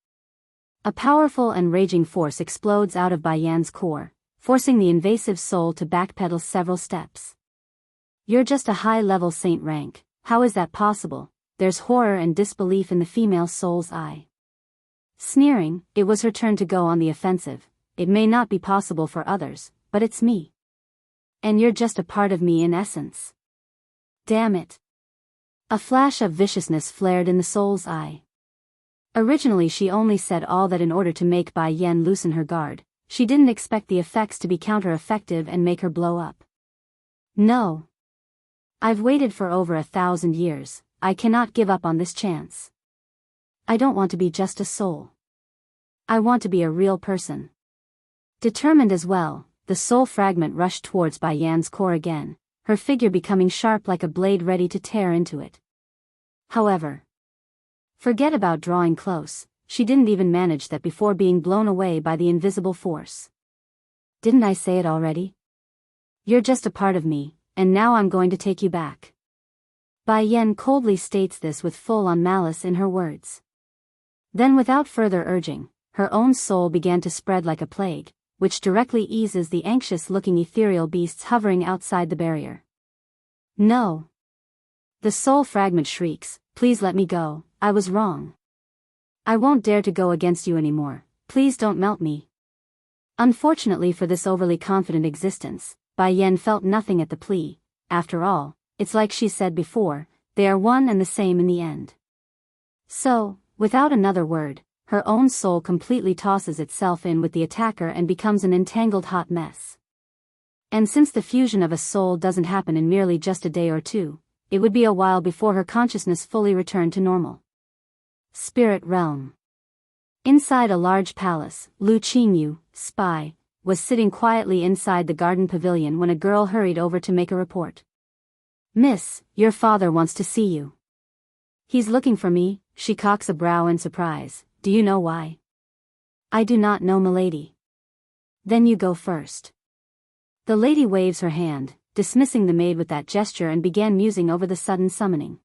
A: A powerful and raging force explodes out of Baiyan's core, forcing the invasive soul to backpedal several steps. You're just a high-level saint rank, how is that possible? There's horror and disbelief in the female soul's eye. Sneering, it was her turn to go on the offensive. It may not be possible for others, but it's me. And you're just a part of me in essence. Damn it. A flash of viciousness flared in the soul's eye. Originally she only said all that in order to make Baiyan loosen her guard. She didn't expect the effects to be counter-effective and make her blow up. No. I've waited for over 1,000 years, I cannot give up on this chance. I don't want to be just a soul. I want to be a real person. Determined as well, the soul fragment rushed towards Baiyan's core again, her figure becoming sharp like a blade ready to tear into it. However, forget about drawing close, she didn't even manage that before being blown away by the invisible force. Didn't I say it already? You're just a part of me, and now I'm going to take you back. Baiyan coldly states this with full-on malice in her words. Then without further urging, her own soul began to spread like a plague, which directly eases the anxious-looking ethereal beasts hovering outside the barrier. No. The soul fragment shrieks, please let me go, I was wrong. I won't dare to go against you anymore, please don't melt me. Unfortunately for this overly confident existence, Baiyan felt nothing at the plea. After all, it's like she said before, they are one and the same in the end. So, without another word, her own soul completely tosses itself in with the attacker and becomes an entangled hot mess. And since the fusion of a soul doesn't happen in merely just a day or two, it would be a while before her consciousness fully returned to normal. Spirit Realm. Inside a large palace, Lu Qingyu, spy, was sitting quietly inside the garden pavilion when a girl hurried over to make a report. Miss, your father wants to see you. He's looking for me, she cocks a brow in surprise. Do you know why? I do not know, milady. Then you go first. The lady waves her hand, dismissing the maid with that gesture and began musing over the sudden summoning.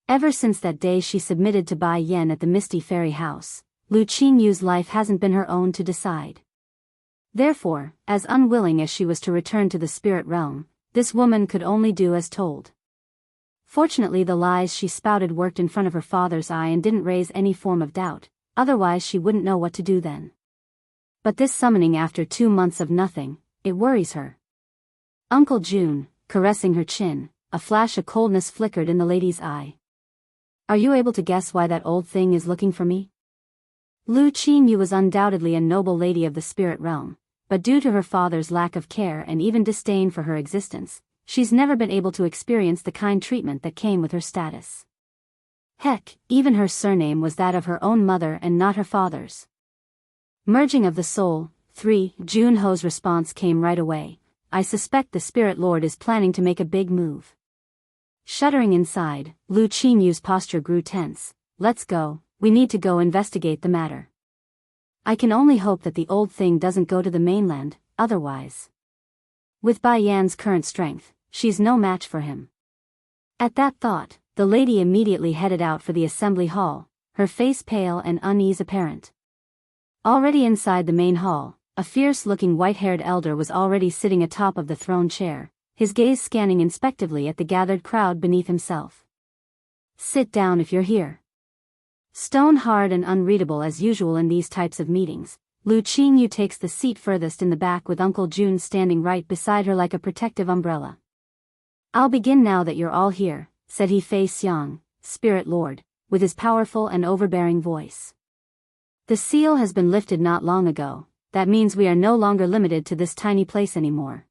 A: Ever since that day she submitted to Bai Yan at the Misty Fairy House, Lu Qingyu's life hasn't been her own to decide. Therefore, as unwilling as she was to return to the spirit realm, this woman could only do as told. Fortunately the lies she spouted worked in front of her father's eye and didn't raise any form of doubt, otherwise she wouldn't know what to do then. But this summoning after 2 months of nothing, it worries her. Uncle June, caressing her chin, a flash of coldness flickered in the lady's eye. Are you able to guess why that old thing is looking for me? Lu Qingyu was undoubtedly a noble lady of the spirit realm, but due to her father's lack of care and even disdain for her existence, she's never been able to experience the kind treatment that came with her status. Heck, even her surname was that of her own mother and not her father's. Merging of the soul, 3. Junho's response came right away. I suspect the Spirit Lord is planning to make a big move. Shuddering inside, Lu Qingyu's posture grew tense. Let's go, we need to go investigate the matter. I can only hope that the old thing doesn't go to the mainland, otherwise. With Bai Yan's current strength, she's no match for him. At that thought, the lady immediately headed out for the assembly hall, her face pale and unease apparent. Already inside the main hall, a fierce-looking white-haired elder was already sitting atop of the throne chair, his gaze scanning inspectively at the gathered crowd beneath himself. Sit down if you're here. Stone-hard and unreadable as usual in these types of meetings, Lu Qingyu takes the seat furthest in the back with Uncle June standing right beside her like a protective umbrella. I'll begin now that you're all here, said he Fei Xiang, Spirit Lord, with his powerful and overbearing voice. The seal has been lifted not long ago, that means we are no longer limited to this tiny place anymore.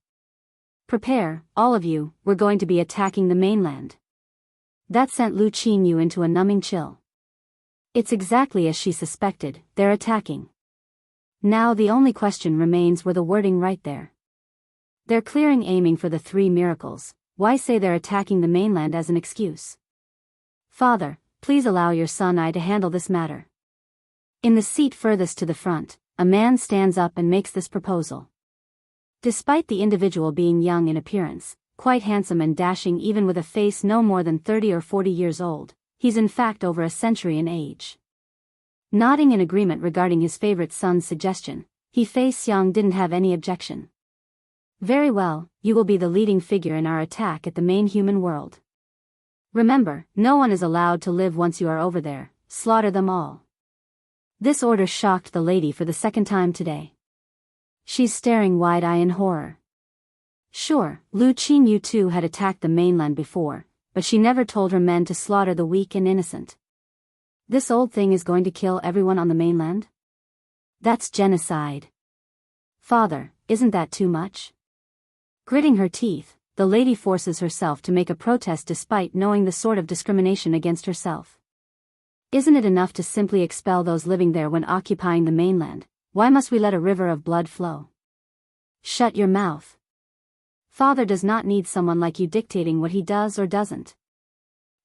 A: Prepare, all of you, we're going to be attacking the mainland. That sent Lu Qingyu into a numbing chill. It's exactly as she suspected, they're attacking. Now the only question remains, were the wording right there? They're clearing aiming for the 3 miracles, why say they're attacking the mainland as an excuse? Father, please allow your son I to handle this matter. In the seat furthest to the front, a man stands up and makes this proposal. Despite the individual being young in appearance, quite handsome and dashing even with a face no more than 30 or 40 years old, he's in fact over a century in age. Nodding in agreement regarding his favorite son's suggestion, he Fei Xiang didn't have any objection. Very well, you will be the leading figure in our attack at the main human world. Remember, no one is allowed to live once you are over there, slaughter them all. This order shocked the lady for the second time today. She's staring wide-eyed in horror. Sure, Lu Qingyu too had attacked the mainland before, but she never told her men to slaughter the weak and innocent. This old thing is going to kill everyone on the mainland? That's genocide. Father, isn't that too much? Gritting her teeth, the lady forces herself to make a protest despite knowing the sort of discrimination against herself. Isn't it enough to simply expel those living there when occupying the mainland? Why must we let a river of blood flow? Shut your mouth. Father does not need someone like you dictating what he does or doesn't.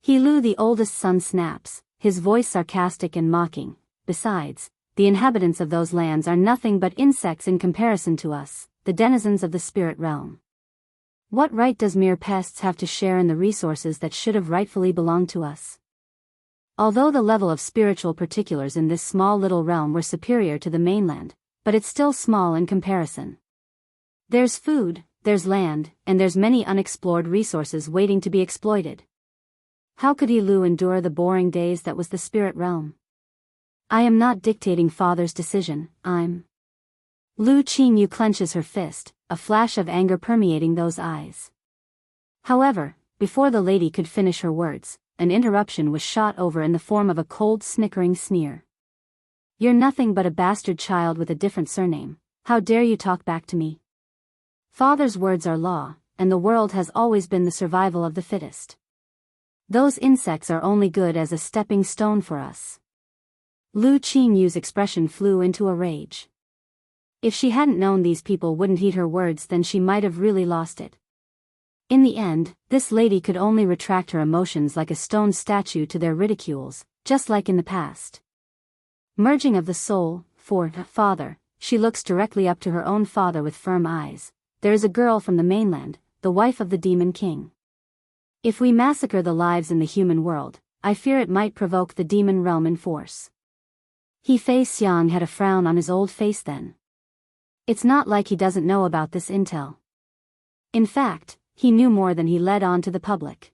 A: He Lu, the oldest son, snaps, his voice sarcastic and mocking. Besides, the inhabitants of those lands are nothing but insects in comparison to us, the denizens of the spirit realm. What right does mere pests have to share in the resources that should have rightfully belonged to us? Although the level of spiritual particulars in this small little realm were superior to the mainland, but it's still small in comparison. There's food, there's land, and there's many unexplored resources waiting to be exploited. How could He Lu endure the boring days that was the spirit realm? I am not dictating Father's decision, I'm... Lu Qingyu clenches her fist, a flash of anger permeating those eyes. However, before the lady could finish her words, an interruption was shot over in the form of a cold snickering sneer. You're nothing but a bastard child with a different surname, how dare you talk back to me? Father's words are law, and the world has always been the survival of the fittest. Those insects are only good as a stepping stone for us. Lu Qingyu's expression flew into a rage. If she hadn't known these people wouldn't heed her words, then she might have really lost it. In the end, this lady could only retract her emotions like a stone statue to their ridicules, just like in the past. Merging of the soul, for Father, she looks directly up to her own father with firm eyes. There is a girl from the mainland, the wife of the Demon King. If we massacre the lives in the human world, I fear it might provoke the demon realm in force. He Fei Xiang had a frown on his old face then. It's not like he doesn't know about this intel. In fact, he knew more than he let on to the public.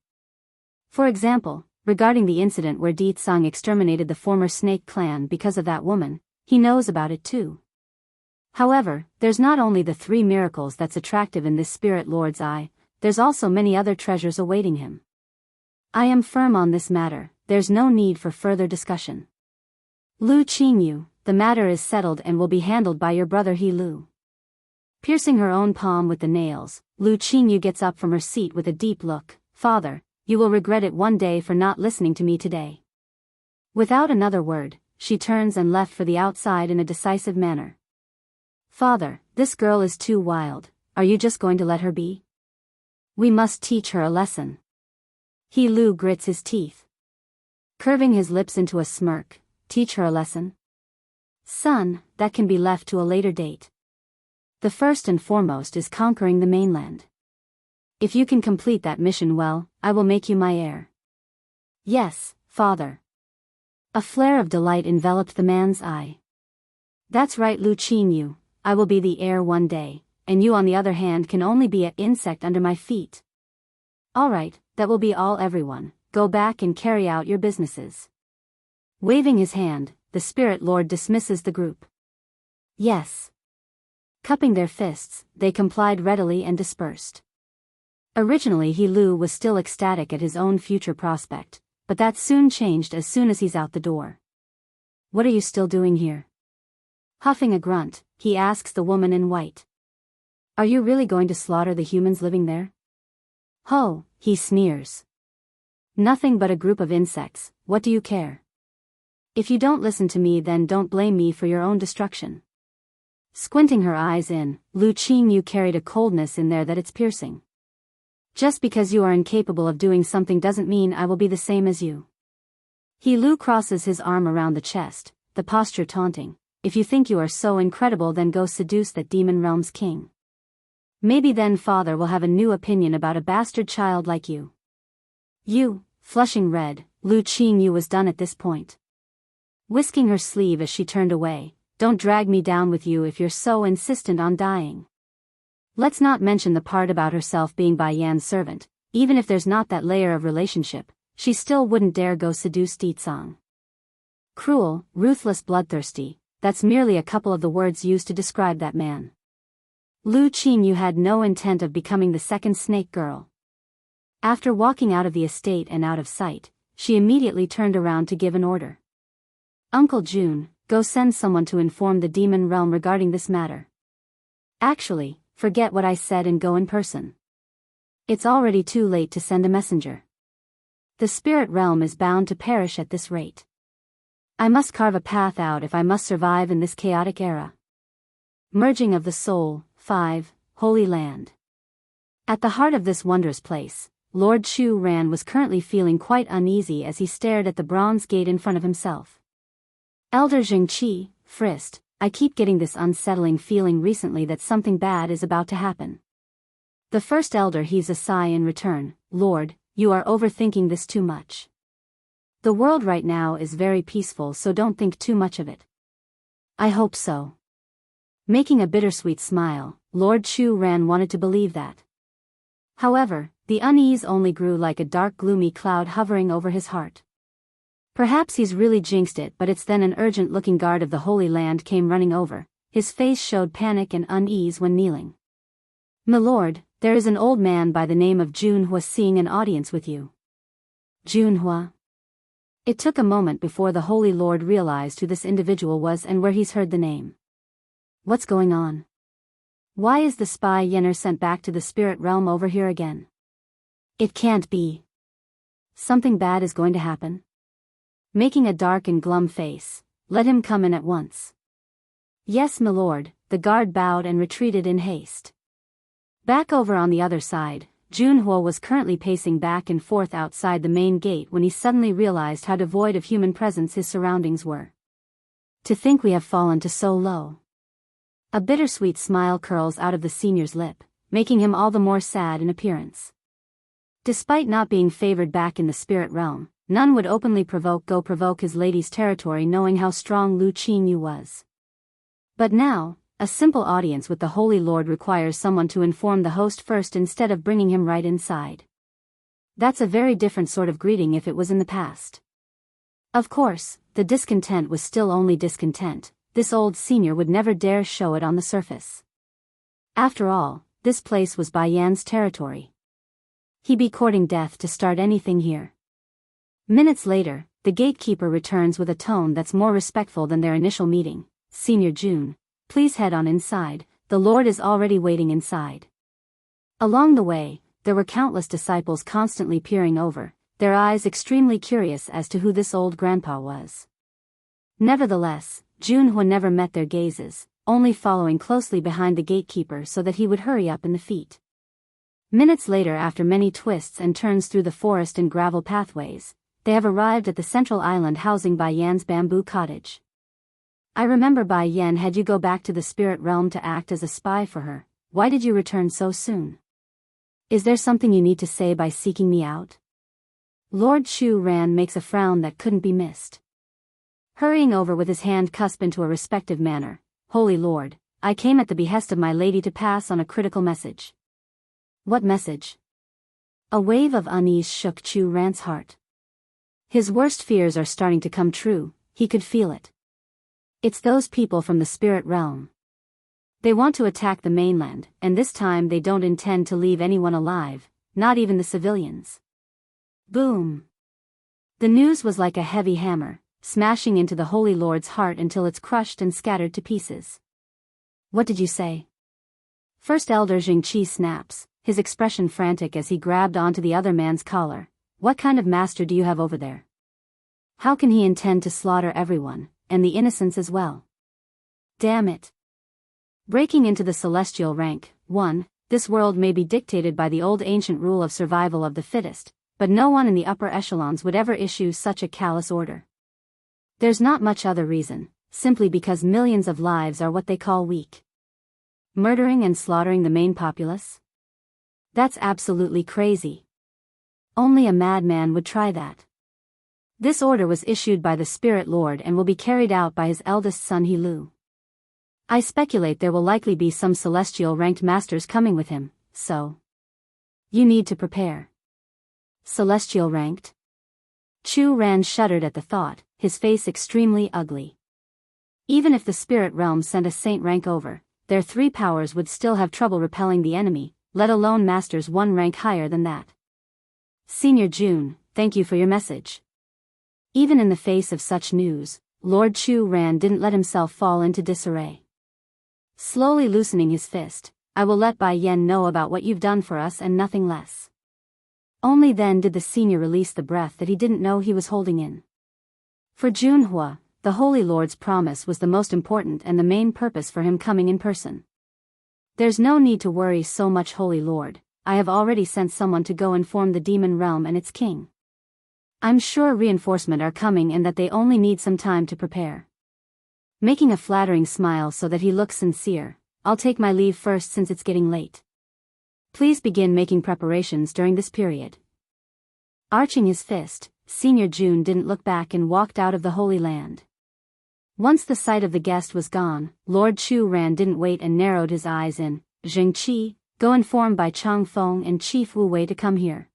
A: For example, regarding the incident where Di Tsang exterminated the former snake clan because of that woman, he knows about it too. However, there's not only the 3 miracles that's attractive in this spirit lord's eye, there's also many other treasures awaiting him. I am firm on this matter, there's no need for further discussion. Lu Qingyu, the matter is settled and will be handled by your brother He Lu. Piercing her own palm with the nails, Lu Qingyu gets up from her seat with a deep look. Father, you will regret it one day for not listening to me today. Without another word, she turns and left for the outside in a decisive manner. Father, this girl is too wild, are you just going to let her be? We must teach her a lesson. He Lu grits his teeth. Curving his lips into a smirk, teach her a lesson? Son, that can be left to a later date. The first and foremost is conquering the mainland. If you can complete that mission well, I will make you my heir. Yes, father. A flare of delight enveloped the man's eye. That's right, Lu Qingyu, I will be the heir one day, and you on the other hand can only be an insect under my feet. All right, that will be all everyone, go back and carry out your businesses. Waving his hand, the spirit lord dismisses the group. Yes. Cupping their fists, they complied readily and dispersed. Originally He Lu was still ecstatic at his own future prospect, but that soon changed as soon as he's out the door. What are you still doing here? Huffing a grunt, he asks the woman in white. Are you really going to slaughter the humans living there? Ho, he sneers. Nothing but a group of insects, what do you care? If you don't listen to me then don't blame me for your own destruction. Squinting her eyes in, Lu Qingyu carried a coldness in there that it's piercing. Just because you are incapable of doing something doesn't mean I will be the same as you. He Lu crosses his arm around the chest, the posture taunting. If you think you are so incredible then go seduce that demon realm's king. Maybe then father will have a new opinion about a bastard child like you. You, flushing red, Lu Qingyu was done at this point. Whisking her sleeve as she turned away, don't drag me down with you if you're so insistent on dying. Let's not mention the part about herself being Bai Yan's servant, even if there's not that layer of relationship, she still wouldn't dare go seduce Di Tsang. Cruel, ruthless, bloodthirsty, that's merely a couple of the words used to describe that man. Lu Qingyu had no intent of becoming the second snake girl. After walking out of the estate and out of sight, she immediately turned around to give an order. Uncle Jun, go send someone to inform the demon realm regarding this matter. Actually, forget what I said and go in person. It's already too late to send a messenger. The spirit realm is bound to perish at this rate. I must carve a path out if I must survive in this chaotic era. Merging of the soul, 5, Holy Land. At the heart of this wondrous place, Lord Chu Ran was currently feeling quite uneasy as he stared at the bronze gate in front of himself. Elder Zhengqi, Frist, I keep getting this unsettling feeling recently that something bad is about to happen. The first elder heaves a sigh in return. Lord, you are overthinking this too much. The world right now is very peaceful, so don't think too much of it. I hope so. Making a bittersweet smile, Lord Chu Ran wanted to believe that. However, the unease only grew like a dark gloomy cloud hovering over his heart. Perhaps he's really jinxed it, but it's then an urgent-looking guard of the Holy Land came running over. His face showed panic and unease when kneeling. "Milord, there is an old man by the name of Junhua seeking an audience with you." Junhua? It took a moment before the Holy Lord realized who this individual was and where he's heard the name. What's going on? Why is the spy Yenner sent back to the spirit realm over here again? It can't be. Something bad is going to happen. Making a dark and glum face, let him come in at once. Yes, milord, the guard bowed and retreated in haste. Back over on the other side, Junhua was currently pacing back and forth outside the main gate when he suddenly realized how devoid of human presence his surroundings were. To think we have fallen to so low. A bittersweet smile curls out of the senior's lip, making him all the more sad in appearance. Despite not being favored back in the spirit realm, None would openly provoke his lady's territory knowing how strong Lu Qingyu was. But now, a simple audience with the Holy Lord requires someone to inform the host first instead of bringing him right inside. That's a very different sort of greeting if it was in the past. Of course, the discontent was still only discontent. This old senior would never dare show it on the surface. After all, this place was Bai Yan's territory. He'd be courting death to start anything here. Minutes later, the gatekeeper returns with a tone that's more respectful than their initial meeting. Senior Jun, please head on inside, the Lord is already waiting inside. Along the way, there were countless disciples constantly peering over, their eyes extremely curious as to who this old grandpa was. Nevertheless, Junhua never met their gazes, only following closely behind the gatekeeper so that he would hurry up in the feet. Minutes later, after many twists and turns through the forest and gravel pathways, they have arrived at the central island housing Bai Yan's bamboo cottage. I remember Bai Yan had you go back to the spirit realm to act as a spy for her. Why did you return so soon? Is there something you need to say by seeking me out? Lord Chu Ran makes a frown that couldn't be missed. Hurrying over with his hand cusped into a respective manner, Holy Lord, I came at the behest of my lady to pass on a critical message. What message? A wave of unease shook Chu Ran's heart. His worst fears are starting to come true, he could feel it. It's those people from the spirit realm. They want to attack the mainland, and this time they don't intend to leave anyone alive, not even the civilians. Boom! The news was like a heavy hammer, smashing into the Holy Lord's heart until it's crushed and scattered to pieces. What did you say? First Elder Jingqi snaps, his expression frantic as he grabbed onto the other man's collar. What kind of master do you have over there? How can he intend to slaughter everyone, and the innocents as well? Damn it! Breaking into the celestial rank, 1, this world may be dictated by the old ancient rule of survival of the fittest, but no one in the upper echelons would ever issue such a callous order. There's not much other reason, simply because millions of lives are what they call weak. Murdering and slaughtering the main populace? That's absolutely crazy. Only a madman would try that. This order was issued by the Spirit Lord and will be carried out by his eldest son Hilu. I speculate there will likely be some celestial ranked masters coming with him, so you need to prepare. Celestial ranked? Chu Ran shuddered at the thought, his face extremely ugly. Even if the spirit realm sent a saint rank over, their 3 powers would still have trouble repelling the enemy, let alone masters 1 rank higher than that. Senior Jun, thank you for your message. Even in the face of such news, Lord Chu Ran didn't let himself fall into disarray. Slowly loosening his fist, I will let Bai Yan know about what you've done for us and nothing less. Only then did the senior release the breath that he didn't know he was holding in. For Junhua, the Holy Lord's promise was the most important and the main purpose for him coming in person. There's no need to worry so much, Holy Lord, I have already sent someone to go inform the demon realm and its king. I'm sure reinforcements are coming and that they only need some time to prepare. Making a flattering smile so that he looks sincere, I'll take my leave first since it's getting late. Please begin making preparations during this period. Arching his fist, Senior Jun didn't look back and walked out of the Holy Land. Once the sight of the guest was gone, Lord Chu Ran didn't wait and narrowed his eyes in. Jingqi, go inform Bai Chang Feng and Chief Wu Wei to come here.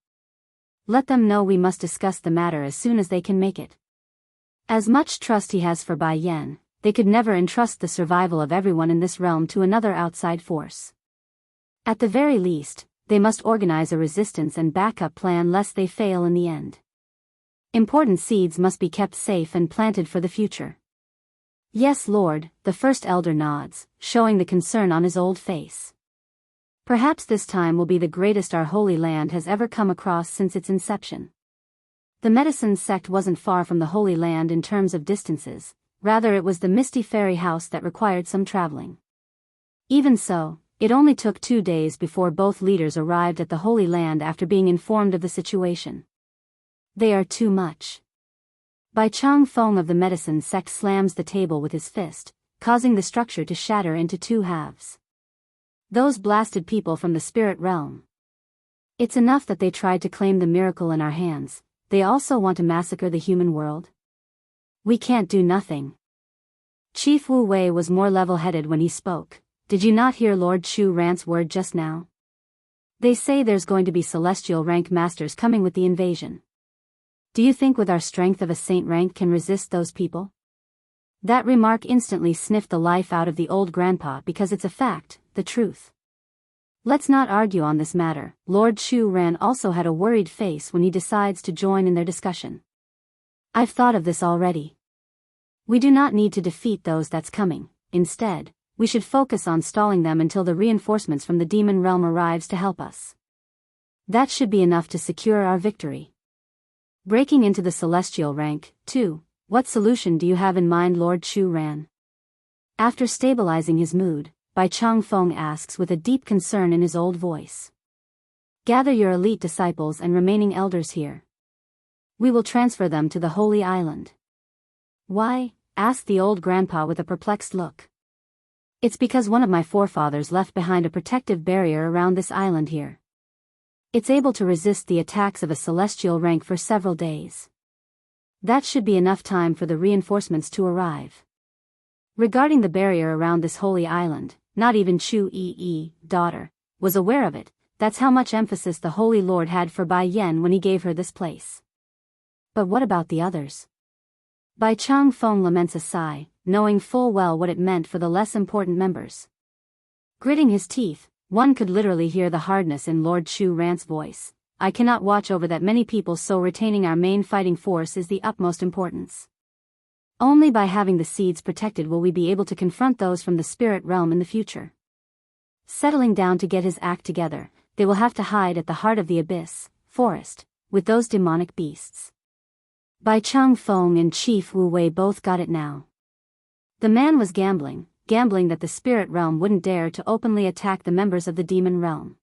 A: Let them know we must discuss the matter as soon as they can make it. As much trust he has for Bai Yan, they could never entrust the survival of everyone in this realm to another outside force. At the very least, they must organize a resistance and backup plan lest they fail in the end. Important seeds must be kept safe and planted for the future. Yes, Lord, the first elder nods, showing the concern on his old face. Perhaps this time will be the greatest our Holy Land has ever come across since its inception. The medicine sect wasn't far from the Holy Land in terms of distances, rather it was the misty fairy house that required some traveling. Even so, it only took 2 days before both leaders arrived at the Holy Land after being informed of the situation. They are too much. Bai Chang Feng of the medicine sect slams the table with his fist, causing the structure to shatter into 2 halves. Those blasted people from the spirit realm. It's enough that they tried to claim the miracle in our hands, they also want to massacre the human world? We can't do nothing. Chief Wu Wei was more level-headed when he spoke. Did you not hear Lord Chu Ran's word just now? They say there's going to be celestial rank masters coming with the invasion. Do you think with our strength of a saint rank can resist those people? That remark instantly sniffed the life out of the old grandpa because it's a fact, the truth. Let's not argue on this matter. Lord Chu Ran also had a worried face when he decides to join in their discussion. I've thought of this already. We do not need to defeat those that's coming. Instead, we should focus on stalling them until the reinforcements from the demon realm arrives to help us. That should be enough to secure our victory. Breaking into the celestial rank, 2. What solution do you have in mind, Lord Chu Ran? After stabilizing his mood, Bai Changfeng asks with a deep concern in his old voice. Gather your elite disciples and remaining elders here. We will transfer them to the Holy Island. Why? Asked the old grandpa with a perplexed look. It's because one of my forefathers left behind a protective barrier around this island here. It's able to resist the attacks of a celestial rank for several days. That should be enough time for the reinforcements to arrive. Regarding the barrier around this holy island, not even Chu Yi, daughter, was aware of it. That's how much emphasis the Holy Lord had for Bai Yan when he gave her this place. But what about the others? Bai Changfeng laments a sigh, knowing full well what it meant for the less important members. Gritting his teeth, one could literally hear the hardness in Lord Chu Ran's voice. I cannot watch over that many people, so retaining our main fighting force is the utmost importance. Only by having the seeds protected will we be able to confront those from the spirit realm in the future. Settling down to get his act together, they will have to hide at the heart of the abyss, forest, with those demonic beasts. Bai Changfeng and Chief Wu Wei both got it now. The man was gambling that the spirit realm wouldn't dare to openly attack the members of the demon realm.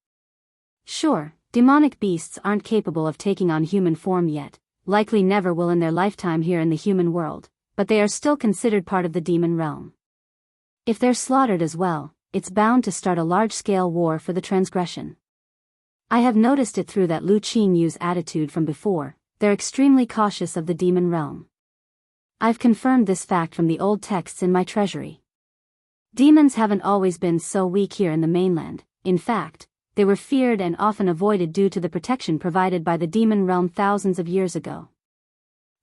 A: Sure, demonic beasts aren't capable of taking on human form yet, likely never will in their lifetime here in the human world, but they are still considered part of the demon realm. If they're slaughtered as well, it's bound to start a large-scale war for the transgression. I have noticed it through that Lu Qingyu's attitude from before. They're extremely cautious of the demon realm. I've confirmed this fact from the old texts in my treasury. Demons haven't always been so weak here in the mainland. In fact, they were feared and often avoided due to the protection provided by the demon realm thousands of years ago.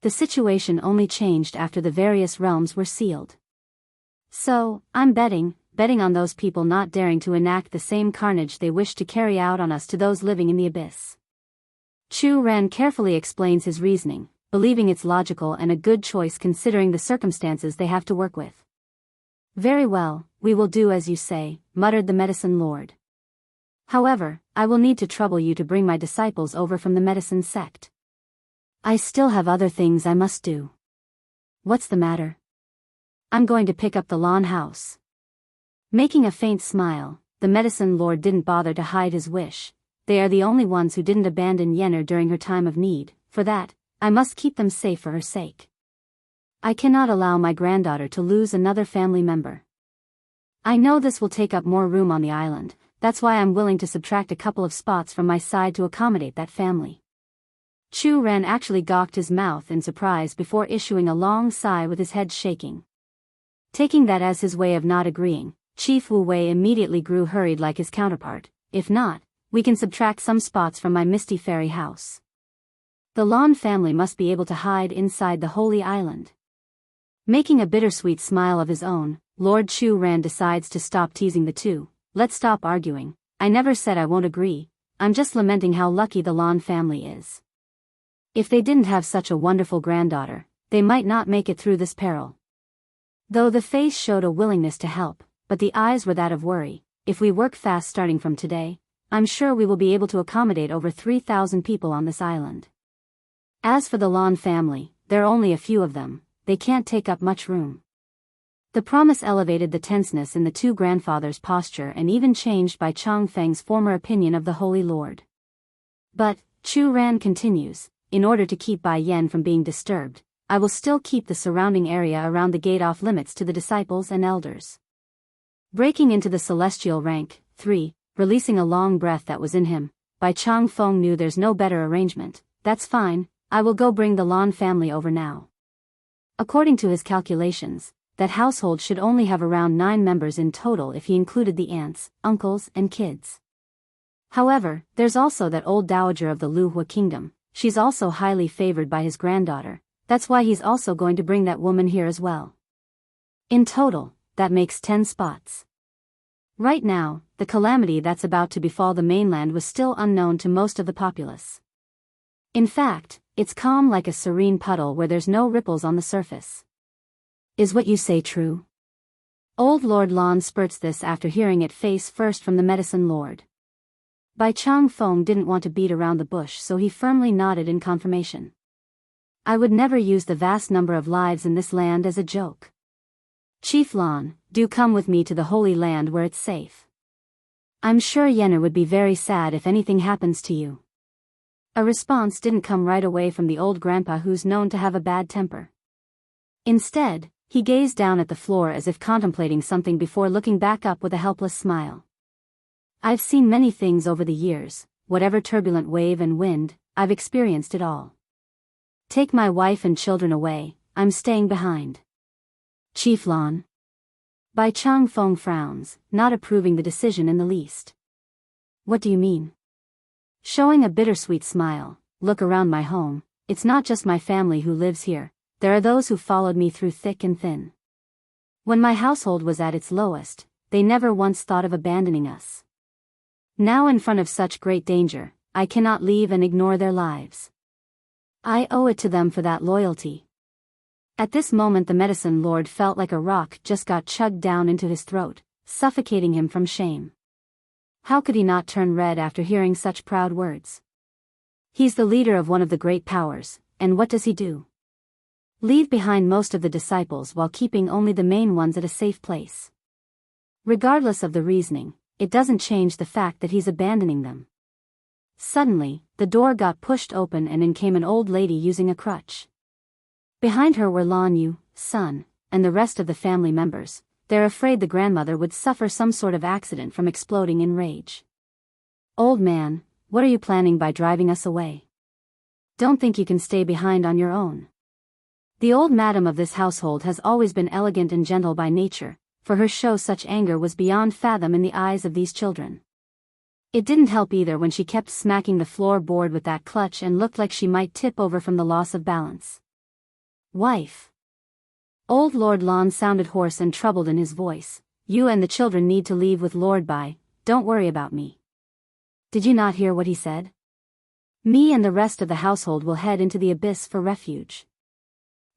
A: The situation only changed after the various realms were sealed. So, I'm betting on those people not daring to enact the same carnage they wish to carry out on us to those living in the abyss. Chu Ran carefully explains his reasoning, believing it's logical and a good choice considering the circumstances they have to work with. Very well, we will do as you say, muttered the medicine lord. However, I will need to trouble you to bring my disciples over from the medicine sect. I still have other things I must do. What's the matter? I'm going to pick up the lawn house. Making a faint smile, the medicine lord didn't bother to hide his wish. They are the only ones who didn't abandon Yenner during her time of need. For that, I must keep them safe for her sake. I cannot allow my granddaughter to lose another family member. I know this will take up more room on the island, that's why I'm willing to subtract a couple of spots from my side to accommodate that family. Chu Ran actually gawked his mouth in surprise before issuing a long sigh with his head shaking. Taking that as his way of not agreeing, Chief Wu Wei immediately grew hurried like his counterpart. If not, we can subtract some spots from my misty fairy house. The Lan family must be able to hide inside the Holy Island. Making a bittersweet smile of his own, Lord Chu Ran decides to stop teasing the two. Let's stop arguing. I never said I won't agree. I'm just lamenting how lucky the Lan family is. If they didn't have such a wonderful granddaughter, they might not make it through this peril. Though the face showed a willingness to help, but the eyes were that of worry. If we work fast starting from today, I'm sure we will be able to accommodate over 3,000 people on this island. As for the Lan family, there are only a few of them, they can't take up much room. The promise elevated the tenseness in the two grandfathers' posture and even changed Bai Changfeng's former opinion of the Holy Lord. But, Chu Ran continues, in order to keep Bai Yan from being disturbed, I will still keep the surrounding area around the gate off limits to the disciples and elders. Breaking into the celestial rank, 3. Releasing a long breath that was in him, Bai Changfeng knew there's no better arrangement. That's fine, I will go bring the Lan family over now. According to his calculations, that household should only have around 9 members in total if he included the aunts, uncles, and kids. However, there's also that old dowager of the Luhua kingdom. She's also highly favored by his granddaughter. That's why he's also going to bring that woman here as well. In total, that makes 10 spots. Right now, the calamity that's about to befall the mainland was still unknown to most of the populace. In fact, it's calm like a serene puddle where there's no ripples on the surface. Is what you say true? Old Lord Lan spurts this after hearing it face first from the medicine lord. Bai Chang Feng didn't want to beat around the bush, so he firmly nodded in confirmation. I would never use the vast number of lives in this land as a joke. Chief Lan, do come with me to the Holy Land where it's safe. I'm sure Yenner would be very sad if anything happens to you. A response didn't come right away from the old grandpa, who's known to have a bad temper. Instead, he gazed down at the floor as if contemplating something before looking back up with a helpless smile. I've seen many things over the years, whatever turbulent wave and wind, I've experienced it all. Take my wife and children away, I'm staying behind. Chief Lan. Bai Chang Feng frowns, not approving the decision in the least. What do you mean? Showing a bittersweet smile, look around my home, it's not just my family who lives here, there are those who followed me through thick and thin. When my household was at its lowest, they never once thought of abandoning us. Now in front of such great danger, I cannot leave and ignore their lives. I owe it to them for that loyalty. At this moment the medicine lord felt like a rock just got chugged down into his throat, suffocating him from shame. How could he not turn red after hearing such proud words? He's the leader of one of the great powers, and what does he do? Leave behind most of the disciples while keeping only the main ones at a safe place. Regardless of the reasoning, it doesn't change the fact that he's abandoning them. Suddenly, the door got pushed open and in came an old lady using a crutch. Behind her were Lan Yu, son, and the rest of the family members. They're afraid the grandmother would suffer some sort of accident from exploding in rage. Old man, what are you planning by driving us away? Don't think you can stay behind on your own. The old madam of this household has always been elegant and gentle by nature, for her show such anger was beyond fathom in the eyes of these children. It didn't help either when she kept smacking the floorboard with that clutch and looked like she might tip over from the loss of balance. Wife. Old Lord Lan sounded hoarse and troubled in his voice. You and the children need to leave with Lord Bai, don't worry about me. Did you not hear what he said? Me and the rest of the household will head into the abyss for refuge.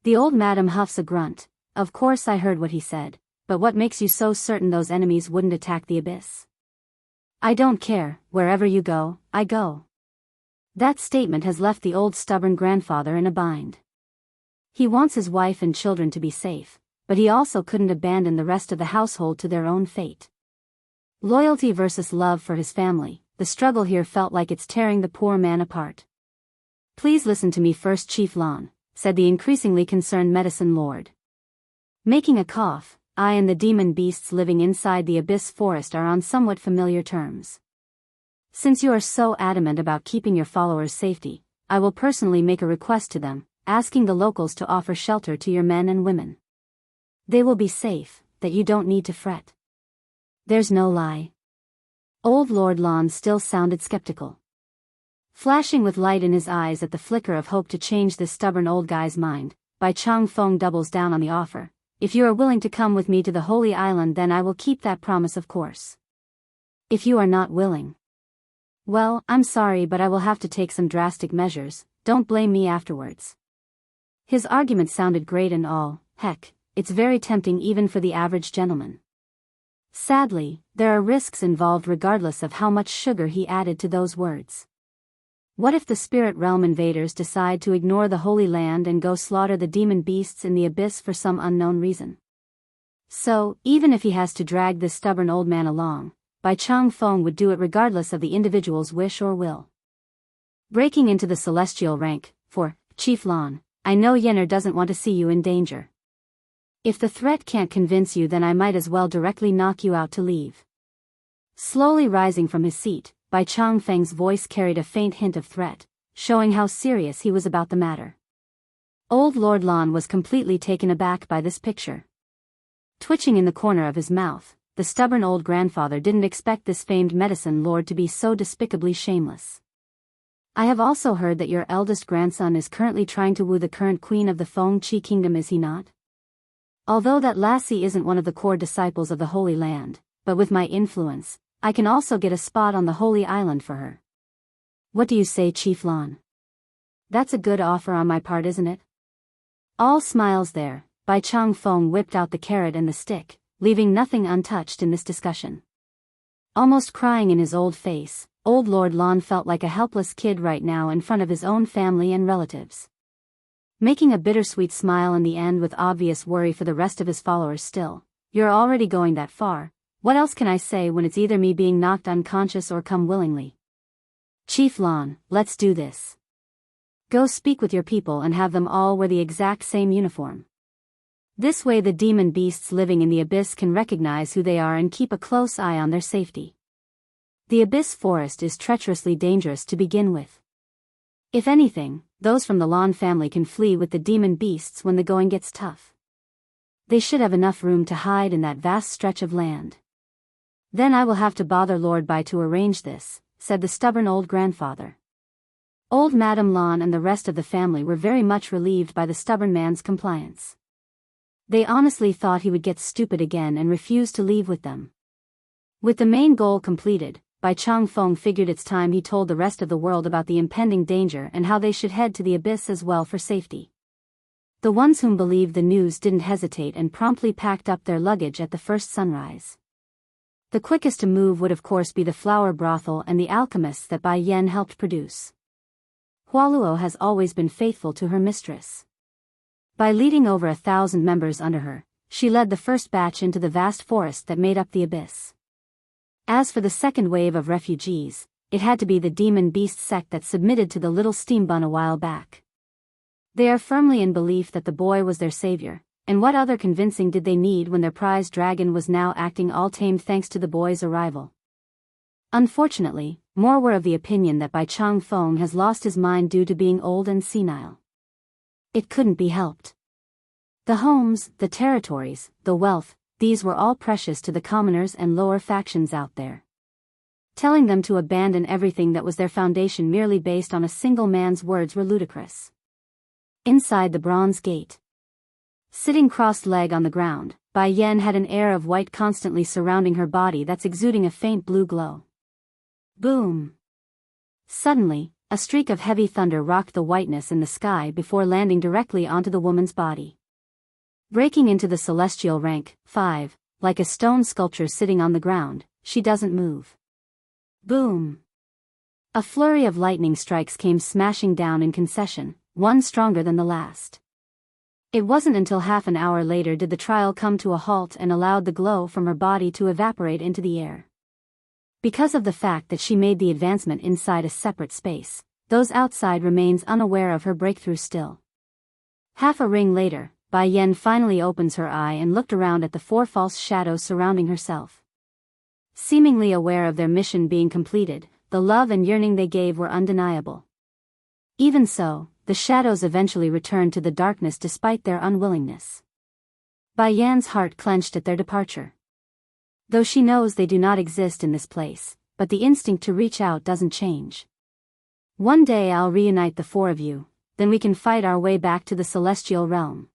A: The old madam huffs a grunt. Of course I heard what he said, but what makes you so certain those enemies wouldn't attack the abyss? I don't care, wherever you go, I go. That statement has left the old stubborn grandfather in a bind. He wants his wife and children to be safe, but he also couldn't abandon the rest of the household to their own fate. Loyalty versus love for his family, the struggle here felt like it's tearing the poor man apart. Please listen to me first, Chief Lan, said the increasingly concerned medicine lord. Making a cough, I and the demon beasts living inside the abyss forest are on somewhat familiar terms. Since you are so adamant about keeping your followers' safety, I will personally make a request to them, asking the locals to offer shelter to your men and women. They will be safe, that you don't need to fret. There's no lie. Old Lord Lan still sounded skeptical. Flashing with light in his eyes at the flicker of hope to change this stubborn old guy's mind, Bai Chang Feng doubles down on the offer. If you are willing to come with me to the Holy Island, then I will keep that promise, of course. If you are not willing, well, I'm sorry, but I will have to take some drastic measures, don't blame me afterwards. His argument sounded great and all, heck, it's very tempting even for the average gentleman. Sadly, there are risks involved regardless of how much sugar he added to those words. What if the spirit realm invaders decide to ignore the Holy Land and go slaughter the demon beasts in the abyss for some unknown reason? So, even if he has to drag this stubborn old man along, Bai Chang Feng would do it regardless of the individual's wish or will. Breaking into the celestial rank, for Chief Lan, I know Yenner doesn't want to see you in danger. If the threat can't convince you, then I might as well directly knock you out to leave. Slowly rising from his seat, Bai Chang Feng's voice carried a faint hint of threat. showing how serious he was about the matter. Old Lord Lon was completely taken aback by this picture. Twitching in the corner of his mouth, the stubborn old grandfather didn't expect this famed medicine lord to be so despicably shameless. I have also heard that your eldest grandson is currently trying to woo the current queen of the Feng Chi kingdom, is he not? Although that lassie isn't one of the core disciples of the Holy Land, but with my influence, I can also get a spot on the Holy Island for her. What do you say, Chief Lon? That's a good offer on my part, isn't it? All smiles there. Bai Chang Feng whipped out the carrot and the stick, leaving nothing untouched in this discussion. Almost crying in his old face, old Lord Lon felt like a helpless kid right now in front of his own family and relatives. Making a bittersweet smile in the end with obvious worry for the rest of his followers still. You're already going that far, what else can I say when it's either me being knocked unconscious or come willingly? Chief Lon, let's do this. Go speak with your people and have them all wear the exact same uniform. This way the demon beasts living in the abyss can recognize who they are and keep a close eye on their safety. The abyss forest is treacherously dangerous to begin with. If anything, those from the Lon family can flee with the demon beasts when the going gets tough. They should have enough room to hide in that vast stretch of land. Then I will have to bother Lord Bai to arrange this, said the stubborn old grandfather. Old Madame Lon and the rest of the family were very much relieved by the stubborn man's compliance. They honestly thought he would get stupid again and refuse to leave with them. With the main goal completed, Bai Chang Feng figured it's time he told the rest of the world about the impending danger and how they should head to the abyss as well for safety. The ones whom believed the news didn't hesitate and promptly packed up their luggage at the first sunrise. The quickest to move would of course be the flower brothel and the alchemists that Bai Yan helped produce. Hualuo has always been faithful to her mistress. By leading over 1,000 members under her, she led the first batch into the vast forest that made up the abyss. As for the second wave of refugees, it had to be the demon beast sect that submitted to the little steam bun a while back. They are firmly in belief that the boy was their savior, and what other convincing did they need when their prize dragon was now acting all tamed thanks to the boy's arrival? Unfortunately, more were of the opinion that Bai Chang Feng has lost his mind due to being old and senile. It couldn't be helped. The homes, the territories, the wealth, these were all precious to the commoners and lower factions out there. Telling them to abandon everything that was their foundation merely based on a single man's words were ludicrous. Inside the bronze gate, sitting crossed-legged on the ground, Bai Yan had an air of white constantly surrounding her body that's exuding a faint blue glow. Boom! Suddenly, a streak of heavy thunder rocked the whiteness in the sky before landing directly onto the woman's body. Breaking into the celestial rank, 5, like a stone sculpture sitting on the ground, she doesn't move. Boom! A flurry of lightning strikes came smashing down in concession, one stronger than the last. It wasn't until half an hour later did the trial come to a halt and allowed the glow from her body to evaporate into the air. Because of the fact that she made the advancement inside a separate space, those outside remains unaware of her breakthrough still. Half a ring later, Bai Yan finally opens her eye and looked around at the 4 false shadows surrounding herself. Seemingly aware of their mission being completed, the love and yearning they gave were undeniable. Even so, the shadows eventually returned to the darkness despite their unwillingness. Bai Yan's heart clenched at their departure. Though she knows they do not exist in this place, but the instinct to reach out doesn't change. One day I'll reunite the 4 of you, then we can fight our way back to the celestial realm.